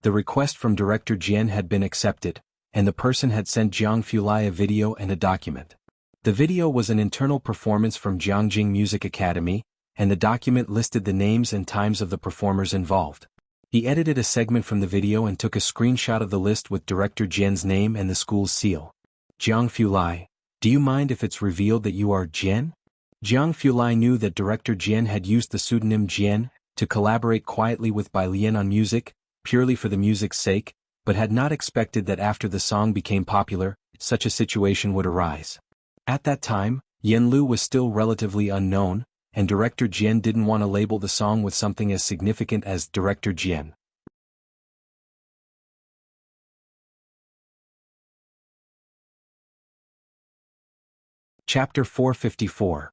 The request from Director Jian had been accepted, and the person had sent Jianghu a video and a document. The video was an internal performance from Jiangjing Music Academy, and the document listed the names and times of the performers involved. He edited a segment from the video and took a screenshot of the list with Director Jian's name and the school's seal. Jianghu, do you mind if it's revealed that you are Jian? Jianghu knew that Director Jian had used the pseudonym Jian to collaborate quietly with Bai Lian on music, purely for the music's sake, but had not expected that after the song became popular, such a situation would arise. At that time, Yen Lu was still relatively unknown, and Director Jian didn't want to label the song with something as significant as Director Jian. Chapter 454.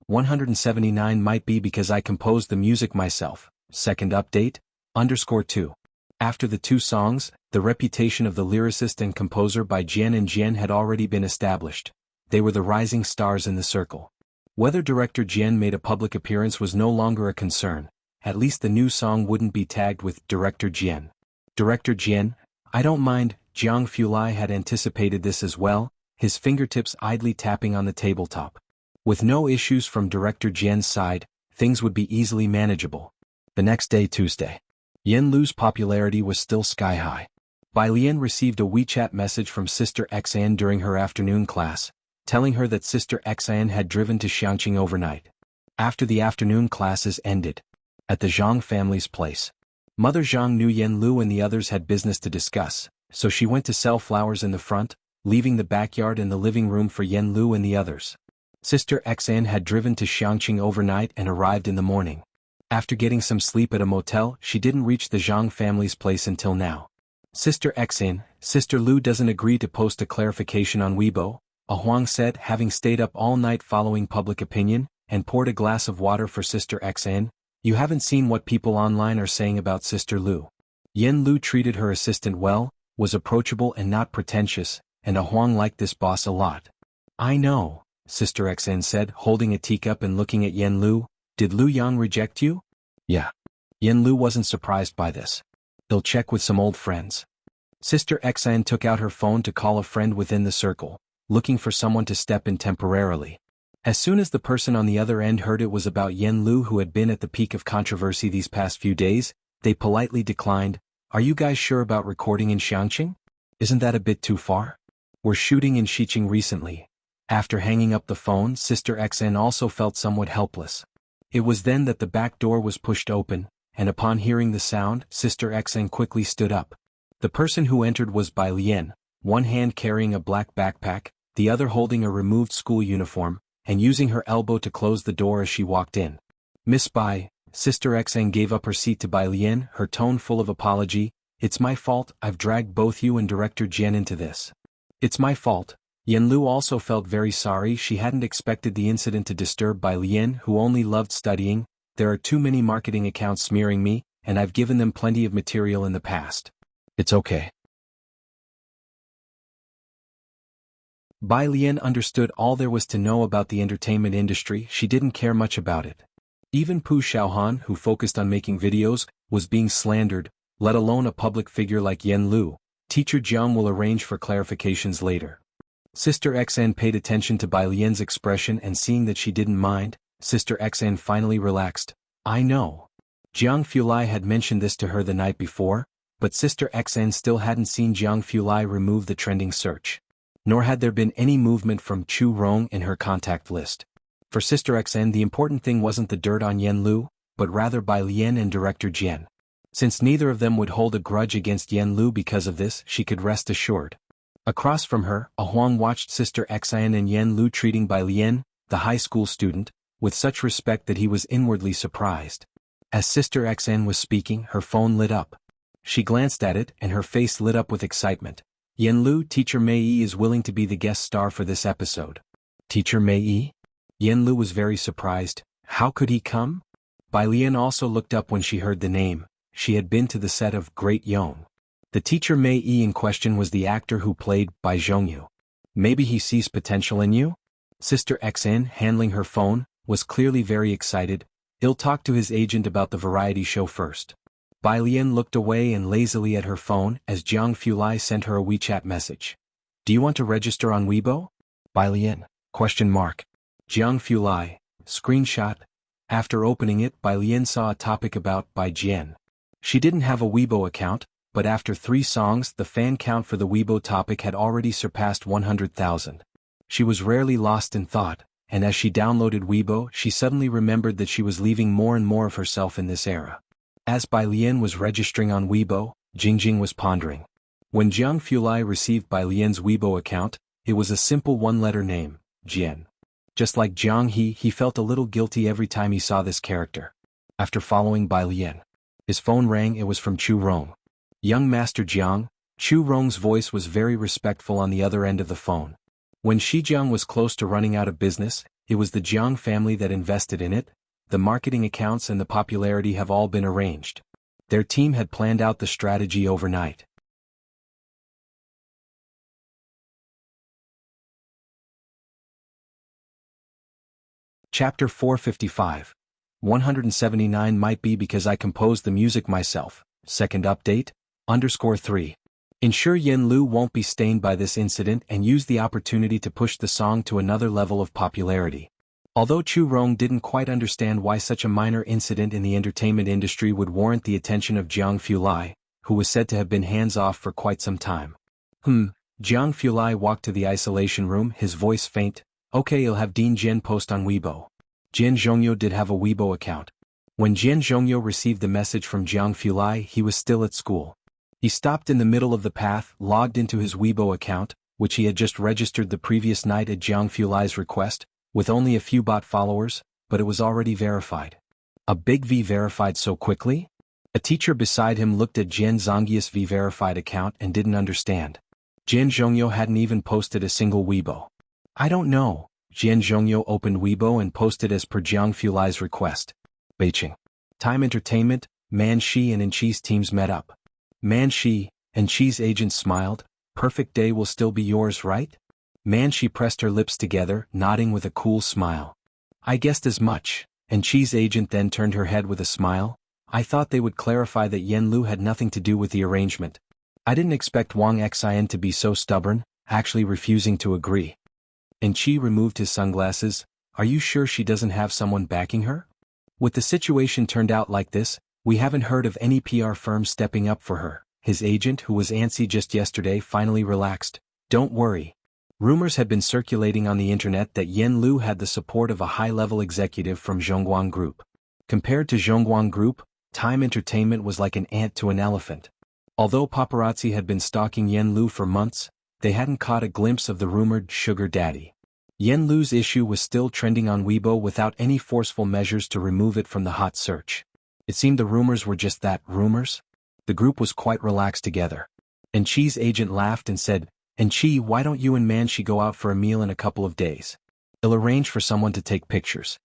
179 might be because I composed the music myself. Second update, _2. After the two songs, the reputation of the lyricist and composer by Jian and Jian had already been established. They were the rising stars in the circle. Whether director Jian made a public appearance was no longer a concern. At least the new song wouldn't be tagged with Director Jian. Director Jian, I don't mind. Jianghu had anticipated this as well, his fingertips idly tapping on the tabletop. With no issues from Director Jian's side, things would be easily manageable. The next day, Tuesday. Yan Lu's popularity was still sky-high. Bai Lian received a WeChat message from Sister Xian during her afternoon class, telling her that Sister Xian had driven to Xianxia overnight. After the afternoon classes ended, at the Zhang family's place, Mother Zhang knew Yan Lu and the others had business to discuss, so she went to sell flowers in the front, leaving the backyard and the living room for Yan Lu and the others. Sister Xian had driven to Xianxia overnight and arrived in the morning. After getting some sleep at a motel, she didn't reach the Zhang family's place until now. Sister Xian, Sister Lu doesn't agree to post a clarification on Weibo, A Huang said, having stayed up all night following public opinion, and poured a glass of water for Sister Xian. You haven't seen what people online are saying about Sister Lu. Yan Lu treated her assistant well, was approachable and not pretentious, and A Huang liked this boss a lot. I know, Sister Xian said, holding a teacup and looking at Yan Lu. Did Lu Yang reject you? Yeah. Yan Lu wasn't surprised by this. They'll check with some old friends. Sister Xian took out her phone to call a friend within the circle, looking for someone to step in temporarily. As soon as the person on the other end heard it was about Yan Lu who had been at the peak of controversy these past few days, they politely declined. Are you guys sure about recording in Xianxia? Isn't that a bit too far? We're shooting in Xiqing recently. After hanging up the phone, Sister Xian also felt somewhat helpless. It was then that the back door was pushed open, and upon hearing the sound, Sister Xian quickly stood up. The person who entered was Bai Lian, one hand carrying a black backpack, the other holding a removed school uniform, and using her elbow to close the door as she walked in. Miss Bai, Sister Xian gave up her seat to Bai Lian, her tone full of apology. It's my fault, I've dragged both you and Director Jian into this. It's my fault. Yan Lu also felt very sorry. She hadn't expected the incident to disturb Bai Lian, who only loved studying. There are too many marketing accounts smearing me, and I've given them plenty of material in the past. It's okay. Bai Lian understood all there was to know about the entertainment industry. She didn't care much about it. Even Pu Xiaohan, who focused on making videos, was being slandered, let alone a public figure like Yan Lu. Teacher Jiang will arrange for clarifications later. Sister Xian paid attention to Bai Lian's expression, and seeing that she didn't mind, Sister Xian finally relaxed. I know. Jianghu had mentioned this to her the night before, but Sister Xian still hadn't seen Jianghu remove the trending search. Nor had there been any movement from Chu Rong in her contact list. For Sister Xian, the important thing wasn't the dirt on Yan Lu, but rather Bai Lian and Director Jian. Since neither of them would hold a grudge against Yan Lu because of this, she could rest assured. Across from her, A Huang watched Sister Xian and Yan Lu treating Bai Lian, the high school student, with such respect that he was inwardly surprised. As Sister Xian was speaking, her phone lit up. She glanced at it, and her face lit up with excitement. Yan Lu, Teacher Mei Yi is willing to be the guest star for this episode. Teacher Mei Yi? Yan Lu was very surprised. How could he come? Bai Lian also looked up when she heard the name. She had been to the set of Great Yong. The Teacher Mei Yi in question was the actor who played Bai Zhongyu. Maybe he sees potential in you? Sister Xian, handling her phone, was clearly very excited. He'll talk to his agent about the variety show first. Bai Lian looked away and lazily at her phone as Jianghu sent her a WeChat message. Do you want to register on Weibo? Bai Lian, ? Jianghu, screenshot. After opening it, Bai Lian saw a topic about Bai Jian. She didn't have a Weibo account, but after 3 songs the fan count for the Weibo topic had already surpassed 100,000. She was rarely lost in thought, and as she downloaded Weibo she suddenly remembered that she was leaving more and more of herself in this era. As Bai Lian was registering on Weibo, Jingjing was pondering. When Jianghu received Bai Lian's Weibo account, it was a simple one-letter name, Jian. Just like Jiang he felt a little guilty every time he saw this character. After following Bai Lian, his phone rang. It was from Chu Rong. Young Master Jiang. Chu Rong's voice was very respectful on the other end of the phone. When Shijiang was close to running out of business, it was the Jiang family that invested in it. The marketing accounts and the popularity have all been arranged. Their team had planned out the strategy overnight. Chapter 455. 179 might be because I composed the music myself. Second update, _3. Ensure Yen Lu won't be stained by this incident and use the opportunity to push the song to another level of popularity. Although Chu Rong didn't quite understand why such a minor incident in the entertainment industry would warrant the attention of Jianghu Lai, who was said to have been hands-off for quite some time. Jianghu Lai walked to the isolation room, his voice faint. Okay, he'll have Dean Jian post on Weibo. Jian Zhongyo did have a Weibo account. When Jian Zhongyo received the message from Jianghu Lai, he was still at school. He stopped in the middle of the path, logged into his Weibo account, which he had just registered the previous night at Jianghu Lai's request, with only a few bot followers, but it was already verified. A big V verified so quickly? A teacher beside him looked at Jian Zhongyo's V verified account and didn't understand. Jian Zhongyo hadn't even posted a single Weibo. I don't know. Jian Zhongyo opened Weibo and posted as per Jianghu Lai's request. Beijing. Time Entertainment, Man Shi and Enchi's teams met up. Man Shi, Enchi's agent smiled. Perfect day will still be yours, right? Man Shi pressed her lips together, nodding with a cool smile. I guessed as much. Enchi's agent then turned her head with a smile. I thought they would clarify that Yen Lu had nothing to do with the arrangement. I didn't expect Wang Xian to be so stubborn, actually refusing to agree. Enchi removed his sunglasses. Are you sure she doesn't have someone backing her? With the situation turned out like this, we haven't heard of any PR firm stepping up for her. His agent, who was antsy just yesterday, finally relaxed. Don't worry. Rumors had been circulating on the internet that Yen Lu had the support of a high-level executive from Zhongguang Group. Compared to Zhongguang Group, Time Entertainment was like an ant to an elephant. Although paparazzi had been stalking Yen Lu for months, they hadn't caught a glimpse of the rumored sugar daddy. Yen Lu's issue was still trending on Weibo without any forceful measures to remove it from the hot search. It seemed the rumors were just that, rumors. The group was quite relaxed together. Enchi's agent laughed and said, Enchi, why don't you and Man Shi go out for a meal in a couple of days? He'll arrange for someone to take pictures.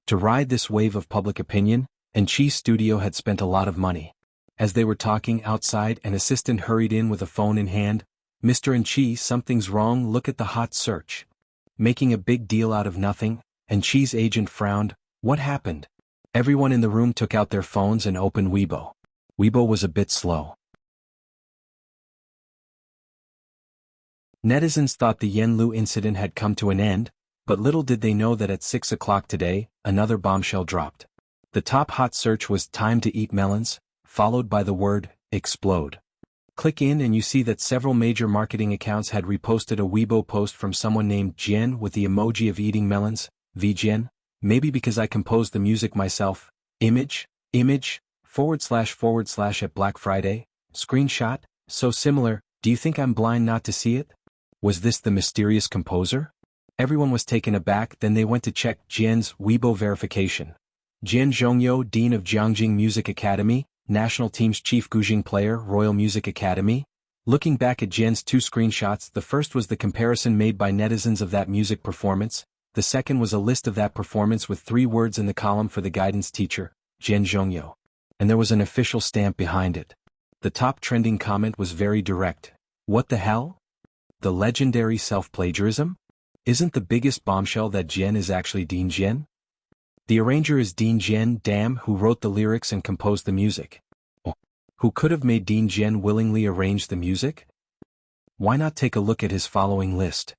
To ride this wave of public opinion, Enchi's studio had spent a lot of money. As they were talking outside, an assistant hurried in with a phone in hand. Mr. Enchi, something's wrong, look at the hot search. Making a big deal out of nothing, Enchi's agent frowned. What happened? Everyone in the room took out their phones and opened Weibo. Weibo was a bit slow. Netizens thought the Yen Lu incident had come to an end, but little did they know that at 6 o'clock today, another bombshell dropped. The top hot search was time to eat melons, followed by the word, explode. Click in and you see that several major marketing accounts had reposted a Weibo post from someone named Jian with the emoji of eating melons, Jian, maybe because I composed the music myself, image, / at Black Friday, screenshot, so similar, do you think I'm blind not to see it? Was this the mysterious composer? Everyone was taken aback, then they went to check Jian's Weibo verification. Jian Zhongyo, Dean of Jiangjing Music Academy, National Team's Chief Guzheng Player, Royal Music Academy. Looking back at Jian's two screenshots, the first was the comparison made by netizens of that music performance, the second was a list of that performance with 3 words in the column for the guidance teacher, Jian Zhongyo. And there was an official stamp behind it. The top trending comment was very direct. What the hell? The legendary self-plagiarism? Isn't the biggest bombshell that Jian is actually Dean Jian? The arranger is Dean Jian, damn, who wrote the lyrics and composed the music. Oh. Who could have made Dean Jian willingly arrange the music? Why not take a look at his following list?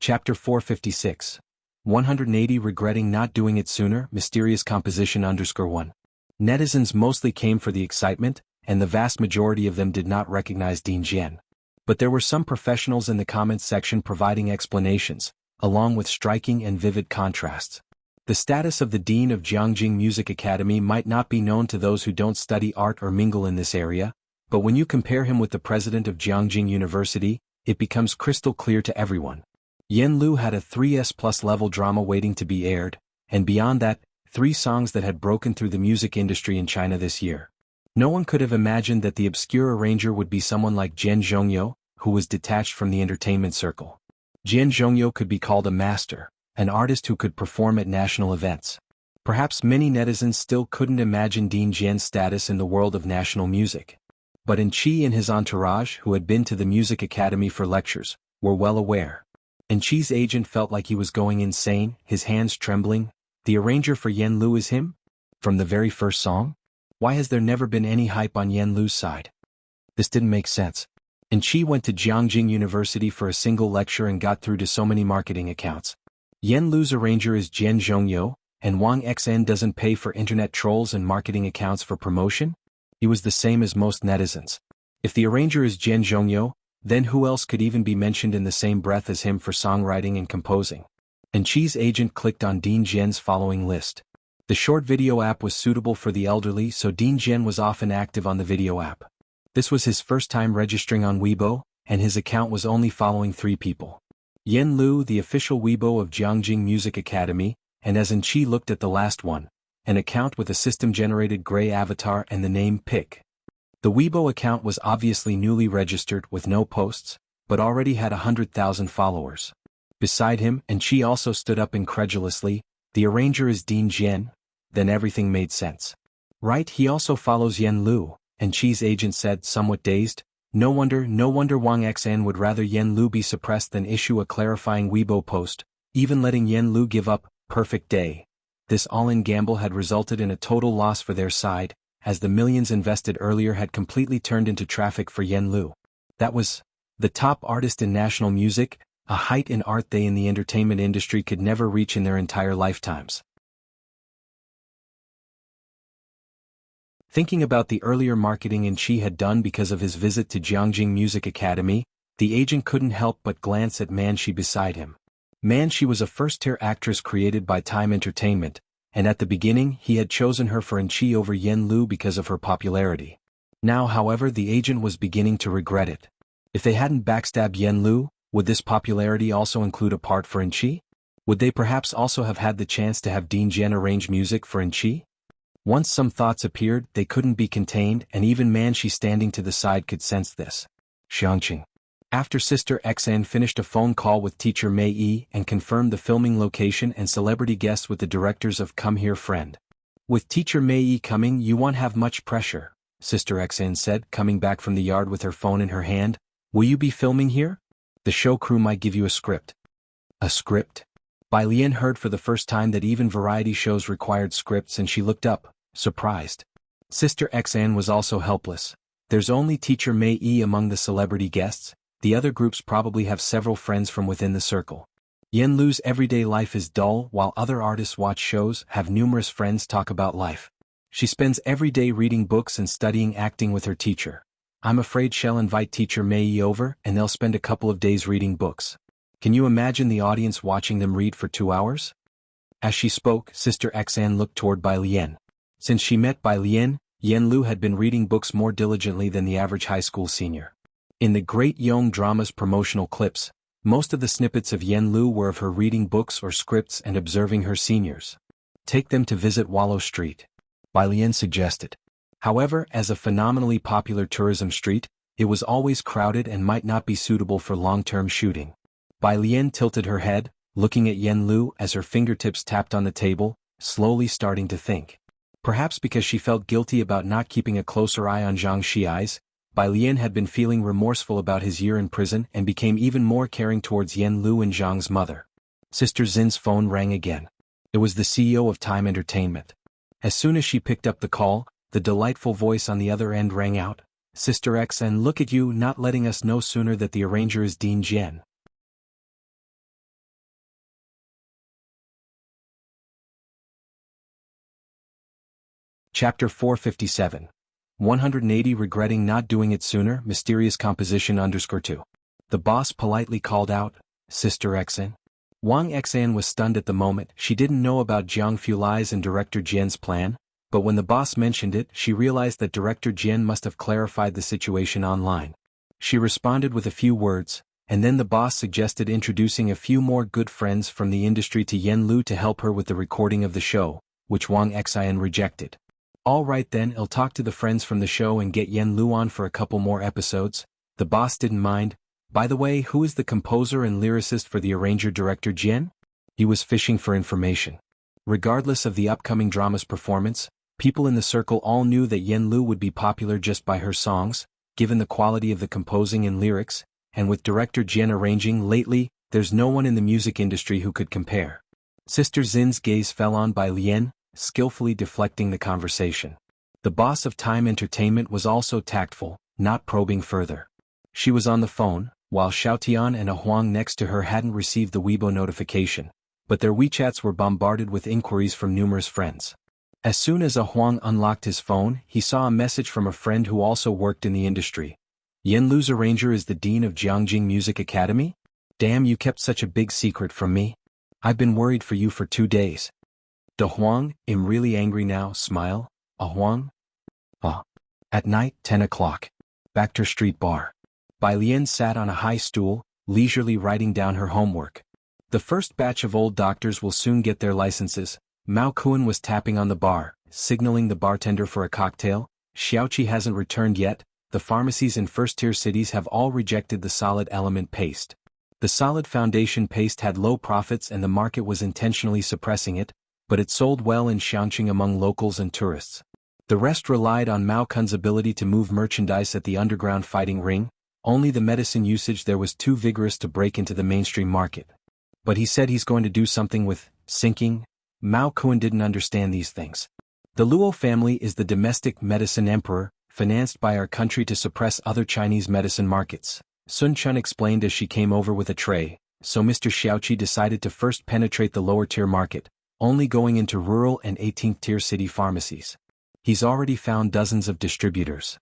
Chapter 456. 180 Regretting not doing it sooner, Mysterious Composition _1. Netizens mostly came for the excitement, and the vast majority of them did not recognize Dean Jian. But there were some professionals in the comments section providing explanations, along with striking and vivid contrasts. The status of the Dean of Jiangjing Music Academy might not be known to those who don't study art or mingle in this area, but when you compare him with the president of Jiangjing University, it becomes crystal clear to everyone. Yen Lu had a 3S+ level drama waiting to be aired, and beyond that, 3 songs that had broken through the music industry in China this year. No one could have imagined that the obscure arranger would be someone like Jian Zhongyo, who was detached from the entertainment circle. Jianghu could be called a master, an artist who could perform at national events. Perhaps many netizens still couldn't imagine Dean Jian's status in the world of national music. But Enchi and his entourage, who had been to the music academy for lectures, were well aware. Enchi's agent felt like he was going insane, his hands trembling. The arranger for Yan Lu is him? From the very first song? Why has there never been any hype on Yan Lu's side? This didn't make sense. Enchi went to Jianghu University for a single lecture and got through to so many marketing accounts. Yan Lu's arranger is Jian Zhongyo, and Wang Xn doesn't pay for internet trolls and marketing accounts for promotion? He was the same as most netizens. If the arranger is Jian Zhongyo, then who else could even be mentioned in the same breath as him for songwriting and composing? Enchi's agent clicked on Dean Jian's following list. The short video app was suitable for the elderly, so Dean Jian was often active on the video app. This was his first time registering on Weibo, and his account was only following 3 people. Yan Lu, the official Weibo of Jianghu Music Academy, and as Enchi looked at the last one, an account with a system-generated gray avatar and the name Pick. The Weibo account was obviously newly registered with no posts, but already had 100,000 followers. Beside him, Enchi also stood up incredulously. The arranger is Dean Jian. Then everything made sense. Right, he also follows Yan Lu, Enchi's agent said, somewhat dazed. No wonder Wang Xn would rather Yan Lu be suppressed than issue a clarifying Weibo post, even letting Yan Lu give up. Perfect day. This all-in gamble had resulted in a total loss for their side, as the millions invested earlier had completely turned into traffic for Yan Lu. That was the top artist in national music, a height in art they in the entertainment industry could never reach in their entire lifetimes. Thinking about the earlier marketing Enchi had done because of his visit to Jianghu Music Academy, the agent couldn't help but glance at Manshi beside him. Manshi was a first-tier actress created by Time Entertainment, and at the beginning he had chosen her for Enchi over Yan Lu because of her popularity. Now, however, the agent was beginning to regret it. If they hadn't backstabbed Yan Lu, would this popularity also include a part for Enchi? Would they perhaps also have had the chance to have Dean Jian arrange music for Enchi? Once some thoughts appeared, they couldn't be contained, and even Manshi standing to the side could sense this. Xianxia. After Sister Xn finished a phone call with teacher Mei Yi and confirmed the filming location and celebrity guests with the directors of Come Here Friend. With teacher Mei Yi coming, you won't have much pressure, Sister Xn said, coming back from the yard with her phone in her hand. Will you be filming here? The show crew might give you a script. A script? Bai Lian heard for the first time that even variety shows required scripts, and she looked up, surprised. Sister Xn was also helpless. There's only teacher Mei Yi among the celebrity guests. The other groups probably have several friends from within the circle. Yan Lu's everyday life is dull, while other artists watch shows, have numerous friends talk about life. She spends every day reading books and studying acting with her teacher. I'm afraid she'll invite teacher Mei Yi over, and they'll spend a couple of days reading books. Can you imagine the audience watching them read for 2 hours? As she spoke, Sister Xan looked toward Bai Lian. Since she met Bai Lian, Yan Lu had been reading books more diligently than the average high school senior. In the Great Yong drama's promotional clips, most of the snippets of Yan Lu were of her reading books or scripts and observing her seniors. Take them to visit Wallow Street, Bai Lian suggested. However, as a phenomenally popular tourism street, it was always crowded and might not be suitable for long-term shooting. Bai Lian tilted her head, looking at Yan Lu as her fingertips tapped on the table, slowly starting to think. Perhaps because she felt guilty about not keeping a closer eye on Zhang Xi's, Bai Lian had been feeling remorseful about his year in prison and became even more caring towards Yan Lu and Zhang's mother. Sister Xin's phone rang again. It was the CEO of Time Entertainment. As soon as she picked up the call, the delightful voice on the other end rang out. Sister X, and look at you not letting us know sooner that the arranger is Dean Jian. Chapter 457. 180 Regretting not doing it sooner, Mysterious Composition _2. The boss politely called out, Sister Xn. Wang Xan was stunned at the moment. She didn't know about Jiang Fulai's and Director Jian's plan, but when the boss mentioned it, she realized that Director Jian must have clarified the situation online. She responded with a few words, and then the boss suggested introducing a few more good friends from the industry to Yan Lu to help her with the recording of the show, which Wang Xan rejected. All right then, I'll talk to the friends from the show and get Yan Lu on for a couple more episodes. The boss didn't mind, By the way, who is the composer and lyricist for the arranger-director Jian? He was fishing for information. Regardless of the upcoming drama's performance, people in the circle all knew that Yen Lu would be popular just by her songs, given the quality of the composing and lyrics, and with director Jian arranging lately, there's no one in the music industry who could compare. Sister Xin's gaze fell on Bai Lian, skillfully deflecting the conversation. The boss of Time Entertainment was also tactful, not probing further. She was on the phone, while Xiaotian and a Huang next to her hadn't received the Weibo notification, but their WeChats were bombarded with inquiries from numerous friends. As soon as a Huang unlocked his phone, he saw a message from a friend who also worked in the industry. Yen Lu's arranger is the dean of Jianghu Music Academy? Damn, you kept such a big secret from me. I've been worried for you for 2 days. De Huang, I'm really angry now, smile. A Huang? At night, 10 o'clock. Bacter Street Bar. Bai Lian sat on a high stool, leisurely writing down her homework. The first batch of old doctors will soon get their licenses. Mao Kuan was tapping on the bar, signaling the bartender for a cocktail. Xiaoqi hasn't returned yet. The pharmacies in first-tier cities have all rejected the solid element paste. The solid foundation paste had low profits and the market was intentionally suppressing it, but it sold well in Xianxia among locals and tourists. The rest relied on Mao Kun's ability to move merchandise at the underground fighting ring. Only the medicine usage there was too vigorous to break into the mainstream market. But he said he's going to do something with sinking. Mao Kuan didn't understand these things. The Luo family is the domestic medicine emperor, financed by our country to suppress other Chinese medicine markets. Sun Chun explained as she came over with a tray, so Mr. Xiaoqi decided to first penetrate the lower-tier market, only going into rural and 18th-tier city pharmacies. He's already found dozens of distributors.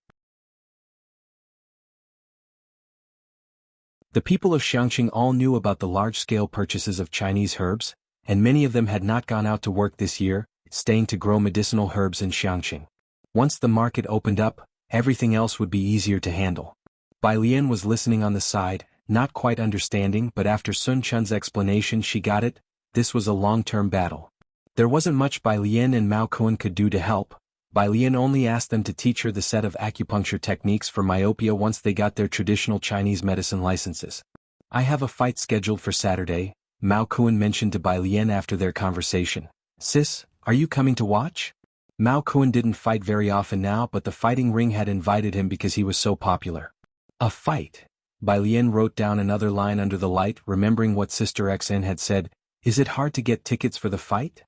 The people of Xianxia all knew about the large-scale purchases of Chinese herbs, and many of them had not gone out to work this year, staying to grow medicinal herbs in Xianxia. Once the market opened up, everything else would be easier to handle. Bai Lian was listening on the side, not quite understanding, but after Sun Chun's explanation she got it. This was a long-term battle. There wasn't much Bai Lian and Mao Kuan could do to help. Bai Lian only asked them to teach her the set of acupuncture techniques for myopia once they got their traditional Chinese medicine licenses. I have a fight scheduled for Saturday, Mao Kuan mentioned to Bai Lian after their conversation. Sis, are you coming to watch? Mao Kuan didn't fight very often now, but the fighting ring had invited him because he was so popular. A fight. Bai Lian wrote down another line under the light, remembering what Sister XN had said. Is it hard to get tickets for the fight?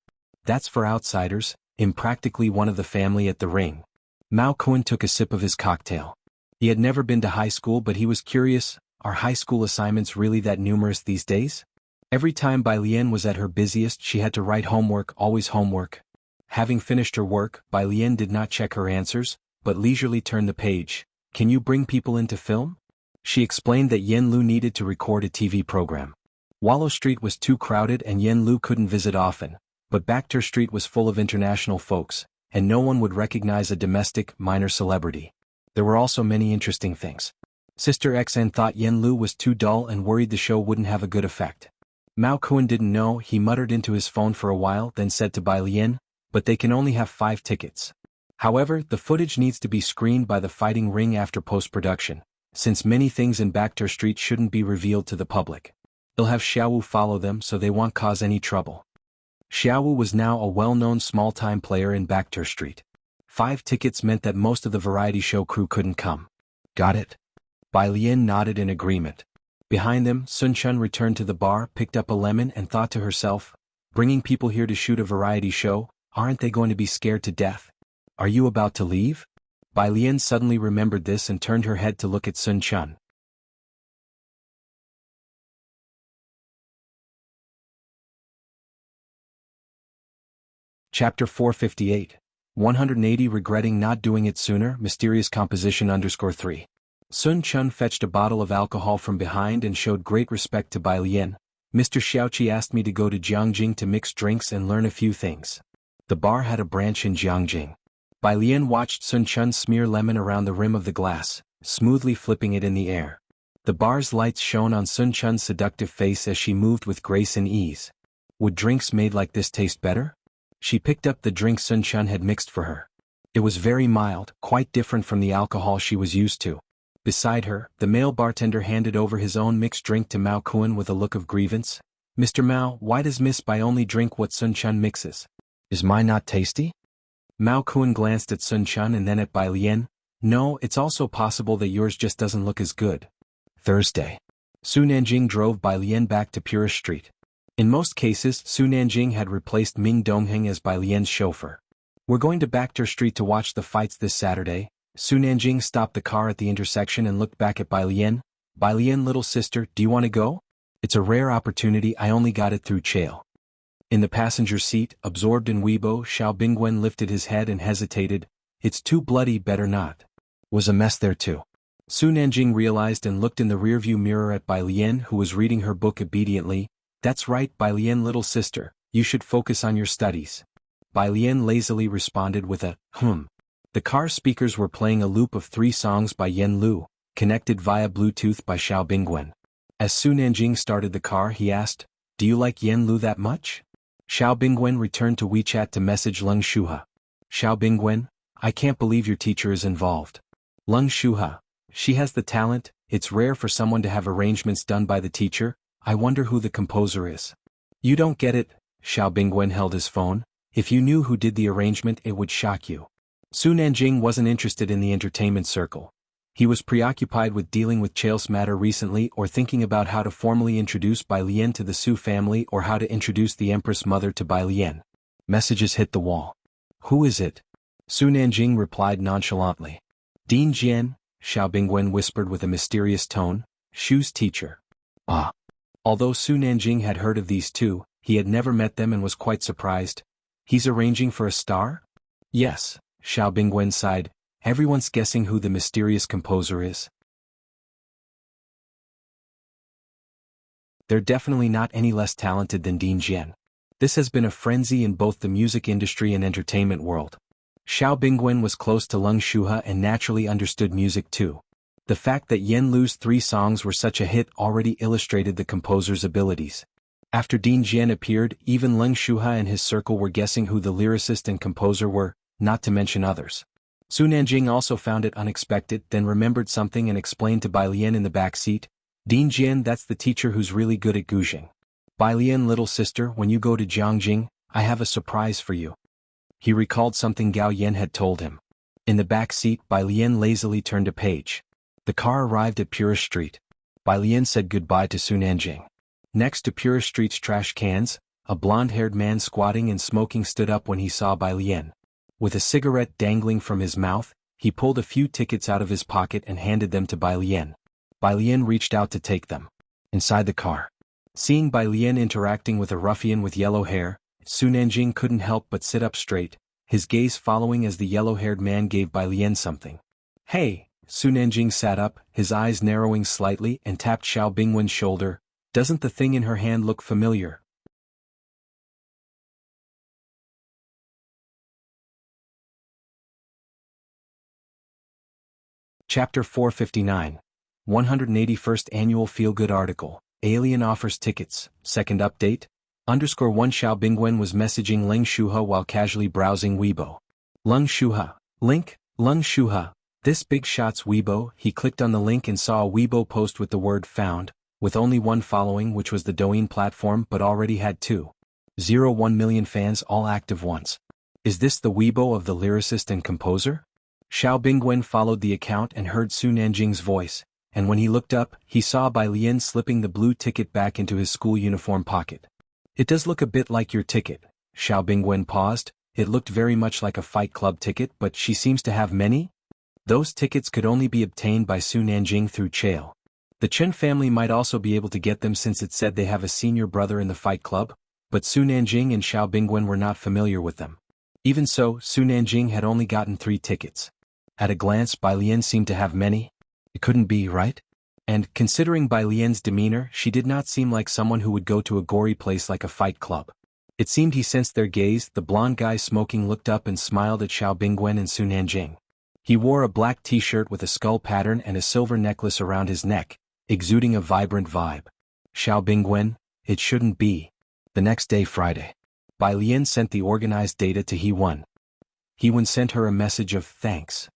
That's for outsiders. I'm practically one of the family at the ring. Mao Kuan took a sip of his cocktail. He had never been to high school, but he was curious, are high school assignments really that numerous these days? Every time Bai Lian was at her busiest she had to write homework, always homework. Having finished her work, Bai Lian did not check her answers, but leisurely turned the page. Can you bring people in to film? She explained that Yen Lu needed to record a TV program. Wallow Street was too crowded and Yen Lu couldn't visit often. But Bacter Street was full of international folks, and no one would recognize a domestic, minor celebrity. There were also many interesting things. Sister XN thought Yen Lu was too dull and worried the show wouldn't have a good effect. Mao Kuan didn't know, he muttered into his phone for a while, then said to Bai Lian, but they can only have 5 tickets. However, the footage needs to be screened by the fighting ring after post-production, since many things in Bacter Street shouldn't be revealed to the public. They'll have Xiaowu follow them so they won't cause any trouble. Xiaowu was now a well-known small-time player in Bacter Street. 5 tickets meant that most of the variety show crew couldn't come. Got it? Bai Lian nodded in agreement. Behind them, Sun Chun returned to the bar, picked up a lemon and thought to herself, bringing people here to shoot a variety show, aren't they going to be scared to death? Are you about to leave? Bai Lian suddenly remembered this and turned her head to look at Sun Chun. Chapter 458. 180 Regretting not doing it sooner, Mysterious Composition _3. Sun Chun fetched a bottle of alcohol from behind and showed great respect to Bai Lian. Mr. Xiaoqi asked me to go to Jianghu to mix drinks and learn a few things. The bar had a branch in Jianghu. Bai Lian watched Sun Chun smear lemon around the rim of the glass, smoothly flipping it in the air. The bar's lights shone on Sun Chun's seductive face as she moved with grace and ease. Would drinks made like this taste better? She picked up the drink Sun Chun had mixed for her. It was very mild, quite different from the alcohol she was used to. Beside her, the male bartender handed over his own mixed drink to Mao Kuan with a look of grievance. "Mr. Mao, why does Miss Bai only drink what Sun Chun mixes? Is mine not tasty?" Mao Kuan glanced at Sun Chun and then at Bai Lian. "No, it's also possible that yours just doesn't look as good." Thursday. Su Nanjing drove Bai Lian back to Purist Street. In most cases, Su Nanjing had replaced Ming Dongheng as Bai Lian's chauffeur. "We're going to Bacter Street to watch the fights this Saturday." Su Nanjing stopped the car at the intersection and looked back at Bai Lian. "Bai Lian, little sister, do you want to go? It's a rare opportunity, I only got it through Chail." In the passenger seat, absorbed in Weibo, Xiao Bingwen lifted his head and hesitated. "It's too bloody, better not." Was a mess there too. Su Nanjing realized and looked in the rearview mirror at Bai Lian, who was reading her book obediently. "That's right, Bai Lian, little sister, you should focus on your studies." Bai Lian lazily responded with a, The car speakers were playing a loop of 3 songs by Yen Lu, connected via Bluetooth by Xiao Bingwen. As Su Nanjing started the car, he asked, "Do you like Yen Lu that much?" Xiao Bingwen returned to WeChat to message Leng Shuha. "Xiao Bingwen, I can't believe your teacher is involved." Leng Shuha. "She has the talent, it's rare for someone to have arrangements done by the teacher, I wonder who the composer is." "You don't get it," Xiao Bingwen held his phone. "If you knew who did the arrangement it would shock you." Su Nanjing wasn't interested in the entertainment circle. He was preoccupied with dealing with Chail's matter recently or thinking about how to formally introduce Bai Lian to the Su family or how to introduce the Empress Mother to Bai Lian. Messages hit the wall. "Who is it?" Su Nanjing replied nonchalantly. "Dean Jian," Xiao Bingwen whispered with a mysterious tone. "Shu's teacher." Ah. Although Su Nanjing had heard of these two, he had never met them and was quite surprised. "He's arranging for a star?" "Yes," Xiao Bingwen sighed. "Everyone's guessing who the mysterious composer is." They're definitely not any less talented than Dean Jian. This has been a frenzy in both the music industry and entertainment world. Xiao Bingwen was close to Leng Shuha and naturally understood music too. The fact that Yen Lu's 3 songs were such a hit already illustrated the composer's abilities. After Dean Jian appeared, even Leng Shuha and his circle were guessing who the lyricist and composer were, not to mention others. Su Nanjing also found it unexpected, then remembered something and explained to Bai Lian in the back seat. "Dean Jian, that's the teacher who's really good at guzheng. Bai Lian, little sister, when you go to Jianghu, I have a surprise for you." He recalled something Gao Yan had told him. In the back seat, Bai Lian lazily turned a page. The car arrived at Purist Street. Bai Lian said goodbye to Su Nanjing. Next to Purist Street's trash cans, a blonde-haired man squatting and smoking stood up when he saw Bai Lian. With a cigarette dangling from his mouth, he pulled a few tickets out of his pocket and handed them to Bai Lian. Bai Lian reached out to take them. Inside the car. Seeing Bai Lian interacting with a ruffian with yellow hair, Su Nanjing couldn't help but sit up straight, his gaze following as the yellow-haired man gave Bai Lian something. "Hey!" Su Nanjing sat up, his eyes narrowing slightly and tapped Xiao Bingwen's shoulder. "Doesn't the thing in her hand look familiar?" Chapter 459. 181st Annual Feel-Good Article. Alien offers tickets. Second update. _1 Xiao Bingwen was messaging Leng Shuha while casually browsing Weibo. Leng Shuha. Link. Leng Shuha. This big shot's Weibo. He clicked on the link and saw a Weibo post with the word found, with only 1 following, which was the Douyin platform, but already had 2.01 million fans, all active once. Is this the Weibo of the lyricist and composer? Xiao Bingwen followed the account and heard Su Nanjing's voice, and when he looked up, he saw Bai Lian slipping the blue ticket back into his school uniform pocket. "It does look a bit like your ticket." Xiao Bingwen paused. "It looked very much like a Fight Club ticket, but she seems to have many?" Those tickets could only be obtained by Su Nanjing through Chail. The Chen family might also be able to get them since it said they have a senior brother in the Fight Club, but Su Nanjing and Xiao Bingwen were not familiar with them. Even so, Su Nanjing had only gotten 3 tickets. At a glance, Bai Lian seemed to have many. It couldn't be, right? And, considering Bai Lian's demeanor, she did not seem like someone who would go to a gory place like a Fight Club. It seemed he sensed their gaze. The blonde guy smoking looked up and smiled at Xiao Bingwen and Su Nanjing. He wore a black t-shirt with a skull pattern and a silver necklace around his neck, exuding a vibrant vibe. Xiao Bingwen, it shouldn't be. The next day, Friday. Bai Lian sent the organized data to He-Wen. He-Wen sent her a message of thanks.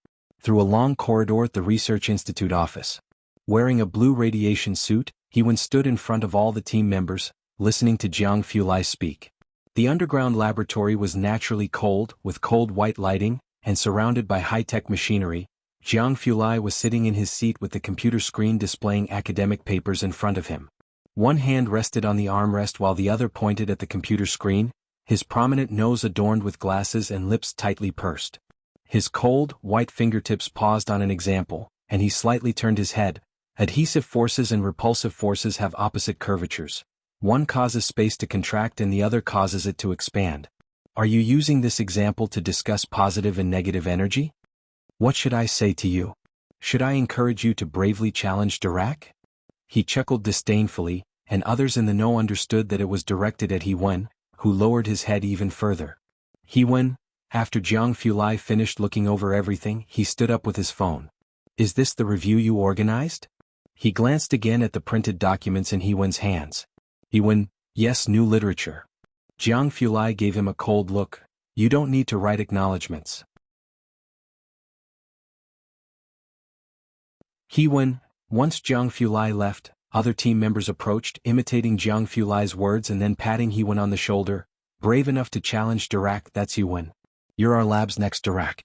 through a long corridor at the Research Institute office. Wearing a blue radiation suit, Hewen stood in front of all the team members, listening to Jianghu speak. The underground laboratory was naturally cold, with cold white lighting, and surrounded by high-tech machinery. Jianghu was sitting in his seat with the computer screen displaying academic papers in front of him. One hand rested on the armrest while the other pointed at the computer screen, his prominent nose adorned with glasses and lips tightly pursed. His cold, white fingertips paused on an example, and he slightly turned his head. Adhesive forces and repulsive forces have opposite curvatures. One causes space to contract and the other causes it to expand. Are you using this example to discuss positive and negative energy? What should I say to you? Should I encourage you to bravely challenge Dirac? He chuckled disdainfully, and others in the know understood that it was directed at Hewen, who lowered his head even further. Hewen, after Jianghu finished looking over everything, he stood up with his phone. Is this the review you organized? He glanced again at the printed documents in Hewen's hands. Hewen, yes, new literature. Jianghu gave him a cold look. You don't need to write acknowledgements. Hewen, once Jianghu left, other team members approached, imitating Jianghu words and then patting Hewen on the shoulder. Brave enough to challenge Dirac, that's Hewen. You're our lab's next Dirac.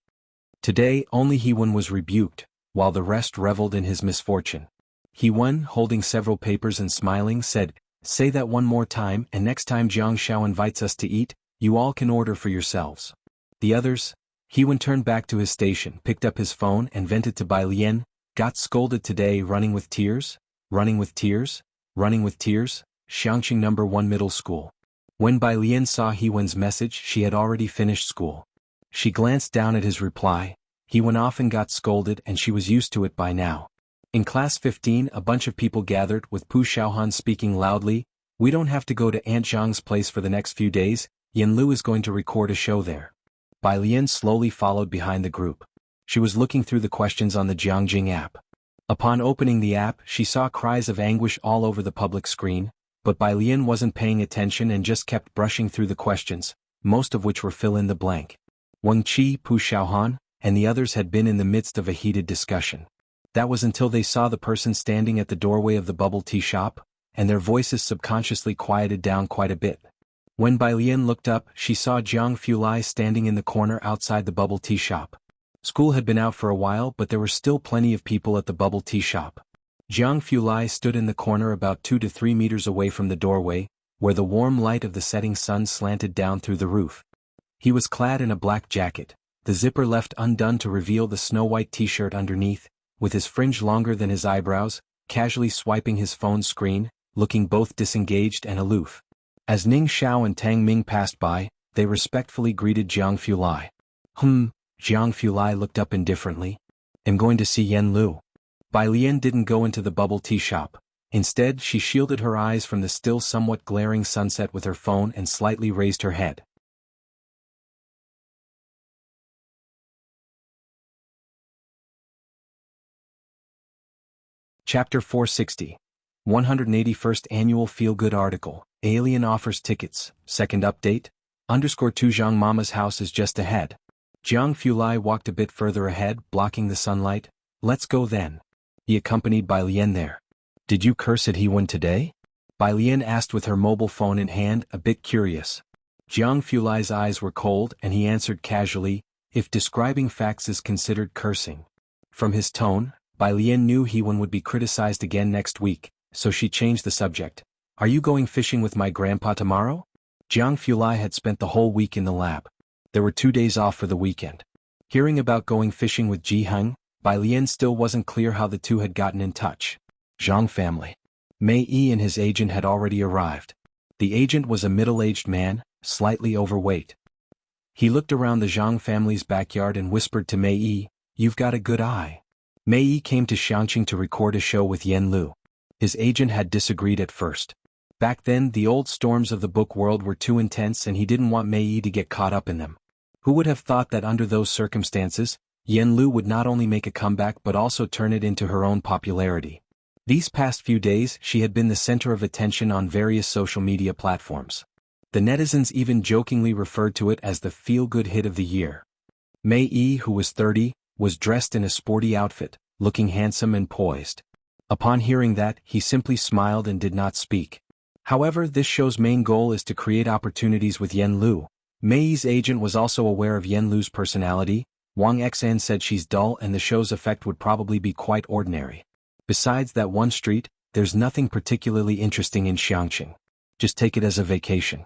Today, only Hewen was rebuked, while the rest reveled in his misfortune. Hewen, holding several papers and smiling, said, say that one more time, and next time Xianxia invites us to eat, you all can order for yourselves. The others? Hewen turned back to his station, picked up his phone and vented to Bai Lian. Got scolded today, running with tears? Running with tears? Running with tears? Xianxia No. 1 Middle School. When Bai Lian saw Hewen's message, she had already finished school. She glanced down at his reply. Hewen often got scolded and she was used to it by now. In class 15, a bunch of people gathered, with Pu Xiaohan speaking loudly. We don't have to go to Aunt Zhang's place for the next few days. Yanlu is going to record a show there. Bai Lian slowly followed behind the group. She was looking through the questions on the Jiangjing app. Upon opening the app, she saw cries of anguish all over the public screen, but Bai Lian wasn't paying attention and just kept brushing through the questions, most of which were fill in the blank. Wang Qi, Pu Xiaohan, and the others had been in the midst of a heated discussion. That was until they saw the person standing at the doorway of the bubble tea shop, and their voices subconsciously quieted down quite a bit. When Bai Lian looked up, she saw Jianghu standing in the corner outside the bubble tea shop. School had been out for a while, but there were still plenty of people at the bubble tea shop. Jianghu stood in the corner about 2 to 3 meters away from the doorway, where the warm light of the setting sun slanted down through the roof. He was clad in a black jacket, the zipper left undone to reveal the snow-white t-shirt underneath, with his fringe longer than his eyebrows, casually swiping his phone screen, looking both disengaged and aloof. As Ning Xiao and Tang Ming passed by, they respectfully greeted Jianghu. Jianghu looked up indifferently. I'm going to see Yan Lu. Bai Lian didn't go into the bubble tea shop. Instead, she shielded her eyes from the still somewhat glaring sunset with her phone and slightly raised her head. Chapter 460. 181st Annual Feel-Good Article. Alien offers tickets. Second update. _2 Mama's house is just ahead. Jianghu walked a bit further ahead, blocking the sunlight. Let's go then. He accompanied Bai Lian there. Did you curse at Hewen today? Bai Lian asked with her mobile phone in hand, a bit curious. Jianghu's eyes were cold and he answered casually, if describing facts is considered cursing. From his tone, Bai Lian knew Hewen would be criticized again next week, so she changed the subject. Are you going fishing with my grandpa tomorrow? Jianghu had spent the whole week in the lab. There were 2 days off for the weekend. Hearing about going fishing with Jianghu, Bai Lian still wasn't clear how the two had gotten in touch. Zhang family. Mei Yi and his agent had already arrived. The agent was a middle-aged man, slightly overweight. He looked around the Zhang family's backyard and whispered to Mei Yi, "You've got a good eye." Mei Yi came to Xianxia to record a show with Yan Lu. His agent had disagreed at first. Back then, the old storms of the book world were too intense and he didn't want Mei Yi to get caught up in them. Who would have thought that under those circumstances, Yan Lu would not only make a comeback but also turn it into her own popularity. These past few days, she had been the center of attention on various social media platforms. The netizens even jokingly referred to it as the feel-good hit of the year. Mei Yi, who was 30, was dressed in a sporty outfit, looking handsome and poised. Upon hearing that, he simply smiled and did not speak. However, this show's main goal is to create opportunities with Yen Lu. Mei's agent was also aware of Yen Lu's personality. Wang Xan said she's dull and the show's effect would probably be quite ordinary. Besides that one street, there's nothing particularly interesting in Xianxia. Just take it as a vacation.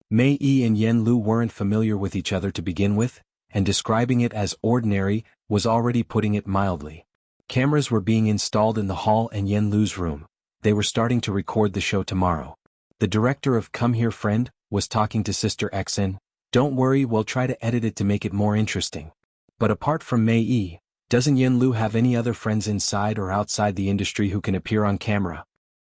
Mei and Yen Lu weren't familiar with each other to begin with, and describing it as ordinary was already putting it mildly. Cameras were being installed in the hall and Yen Lu's room. They were starting to record the show tomorrow. The director of Come Here Friend was talking to Sister Xn. Don't worry, we'll try to edit it to make it more interesting. But apart from Mei, doesn't Yen Lu have any other friends inside or outside the industry who can appear on camera?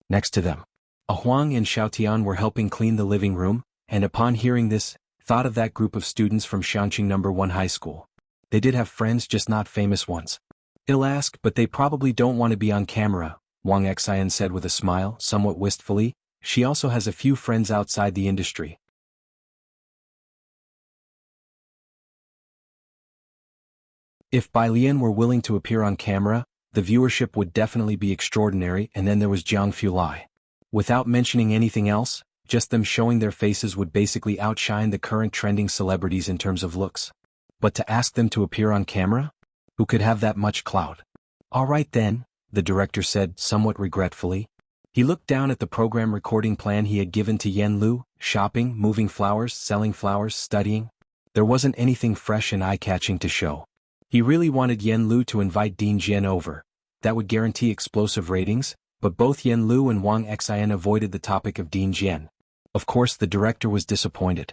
Next to them, Huang and Xiaotian were helping clean the living room, and upon hearing this, thought of that group of students from Xianxia No. 1 High School. They did have friends, just not famous ones. I'll ask, but they probably don't want to be on camera, Wang Xian said with a smile, somewhat wistfully. She also has a few friends outside the industry. If Bai Lian were willing to appear on camera, the viewership would definitely be extraordinary, and then there was Jianghu Lai. Without mentioning anything else, just them showing their faces would basically outshine the current trending celebrities in terms of looks. But to ask them to appear on camera? Who could have that much clout? All right then, the director said, somewhat regretfully. He looked down at the program recording plan he had given to Yen Lu: shopping, moving flowers, selling flowers, studying. There wasn't anything fresh and eye-catching to show. He really wanted Yen Lu to invite Dean Jian over. That would guarantee explosive ratings, but both Yen Lu and Wang Xian avoided the topic of Dean Jian. Of course, the director was disappointed.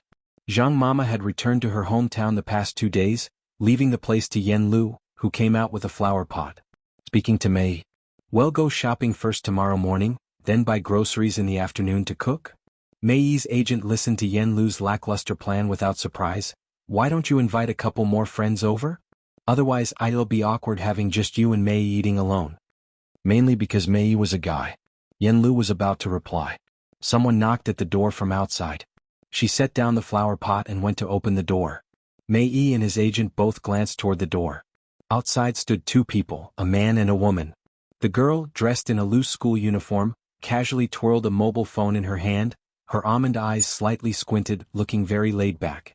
Zhang Mama had returned to her hometown the past 2 days, leaving the place to Yen Lu, who came out with a flower pot. Speaking to Mei, "Well, go shopping first tomorrow morning, then buy groceries in the afternoon to cook?" Mei's agent listened to Yen Lu's lackluster plan without surprise. "Why don't you invite a couple more friends over? Otherwise it'll be awkward having just you and Mei eating alone." Mainly because Mei was a guy. Yen Lu was about to reply. Someone knocked at the door from outside. She set down the flower pot and went to open the door. Mei and his agent both glanced toward the door. Outside stood 2 people, a man and a woman. The girl, dressed in a loose school uniform, casually twirled a mobile phone in her hand, her almond eyes slightly squinted, looking very laid back.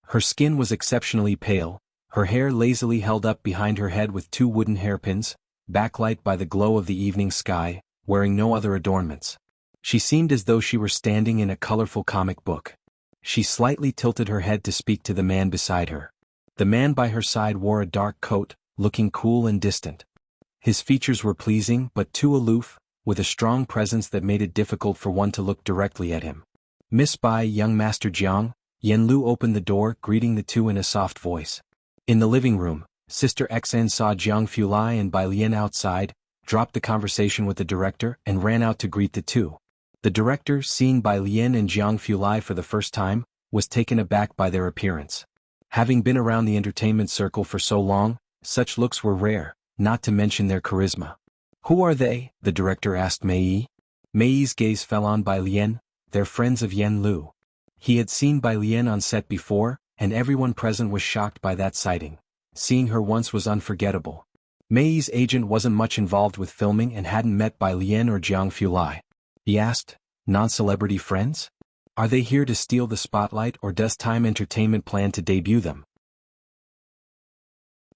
Her skin was exceptionally pale, her hair lazily held up behind her head with 2 wooden hairpins, backlit by the glow of the evening sky, wearing no other adornments. She seemed as though she were standing in a colorful comic book. She slightly tilted her head to speak to the man beside her. The man by her side wore a dark coat, looking cool and distant. His features were pleasing but too aloof, with a strong presence that made it difficult for one to look directly at him. "Miss Bai, young Master Jiang," Yen Lu opened the door, greeting the 2 in a soft voice. In the living room, Sister Xn saw Jianghu Lai and Bai Lian outside, dropped the conversation with the director, and ran out to greet the 2. The director, seeing Bai Lian and Jianghu Lai for the first time, was taken aback by their appearance. Having been around the entertainment circle for so long, such looks were rare, not to mention their charisma. "Who are they?" the director asked Mei. Mei's gaze fell on Bai Lian. "They're friends of Yen Lu." He had seen Bai Lian on set before, and everyone present was shocked by that sighting. Seeing her once was unforgettable. Mei's agent wasn't much involved with filming and hadn't met Bai Lian or Jianghu Lai. He asked, "Non-celebrity friends? Are they here to steal the spotlight, or does Time Entertainment plan to debut them?"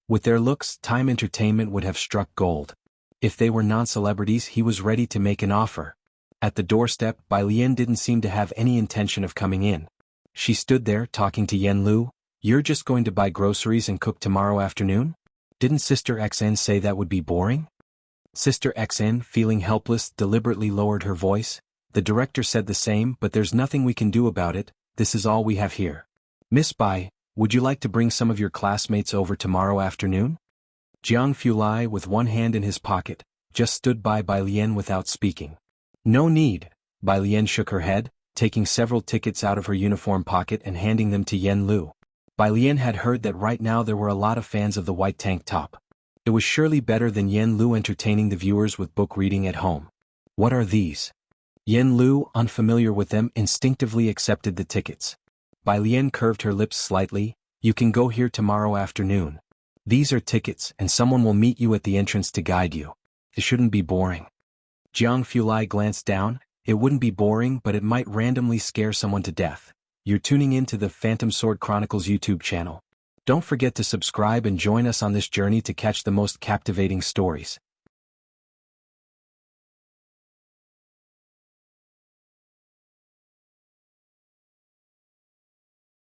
With their looks, Time Entertainment would have struck gold. If they were non-celebrities, he was ready to make an offer. At the doorstep, Bai Lian didn't seem to have any intention of coming in. She stood there talking to Yen Lu. "You're just going to buy groceries and cook tomorrow afternoon? Didn't Sister Xn say that would be boring?" Sister Xn, feeling helpless, deliberately lowered her voice. "The director said the same, but there's nothing we can do about it. This is all we have here. Miss Bai, would you like to bring some of your classmates over tomorrow afternoon?" Jianghu Lai, with one hand in his pocket, just stood by Bai Lian without speaking. "No need." Bai Lian shook her head, taking several tickets out of her uniform pocket and handing them to Yen Lu. Bai Lian had heard that right now there were a lot of fans of the white tank top. It was surely better than Yen Lu entertaining the viewers with book reading at home. "What are these?" Yen Lu, unfamiliar with them, instinctively accepted the tickets. Bai Lian curved her lips slightly. "You can go here tomorrow afternoon." These are tickets, and someone will meet you at the entrance to guide you. It shouldn't be boring. Jianghu glanced down. It wouldn't be boring, but it might randomly scare someone to death. You're tuning in to the Phantom Sword Chronicles YouTube channel. Don't forget to subscribe and join us on this journey to catch the most captivating stories.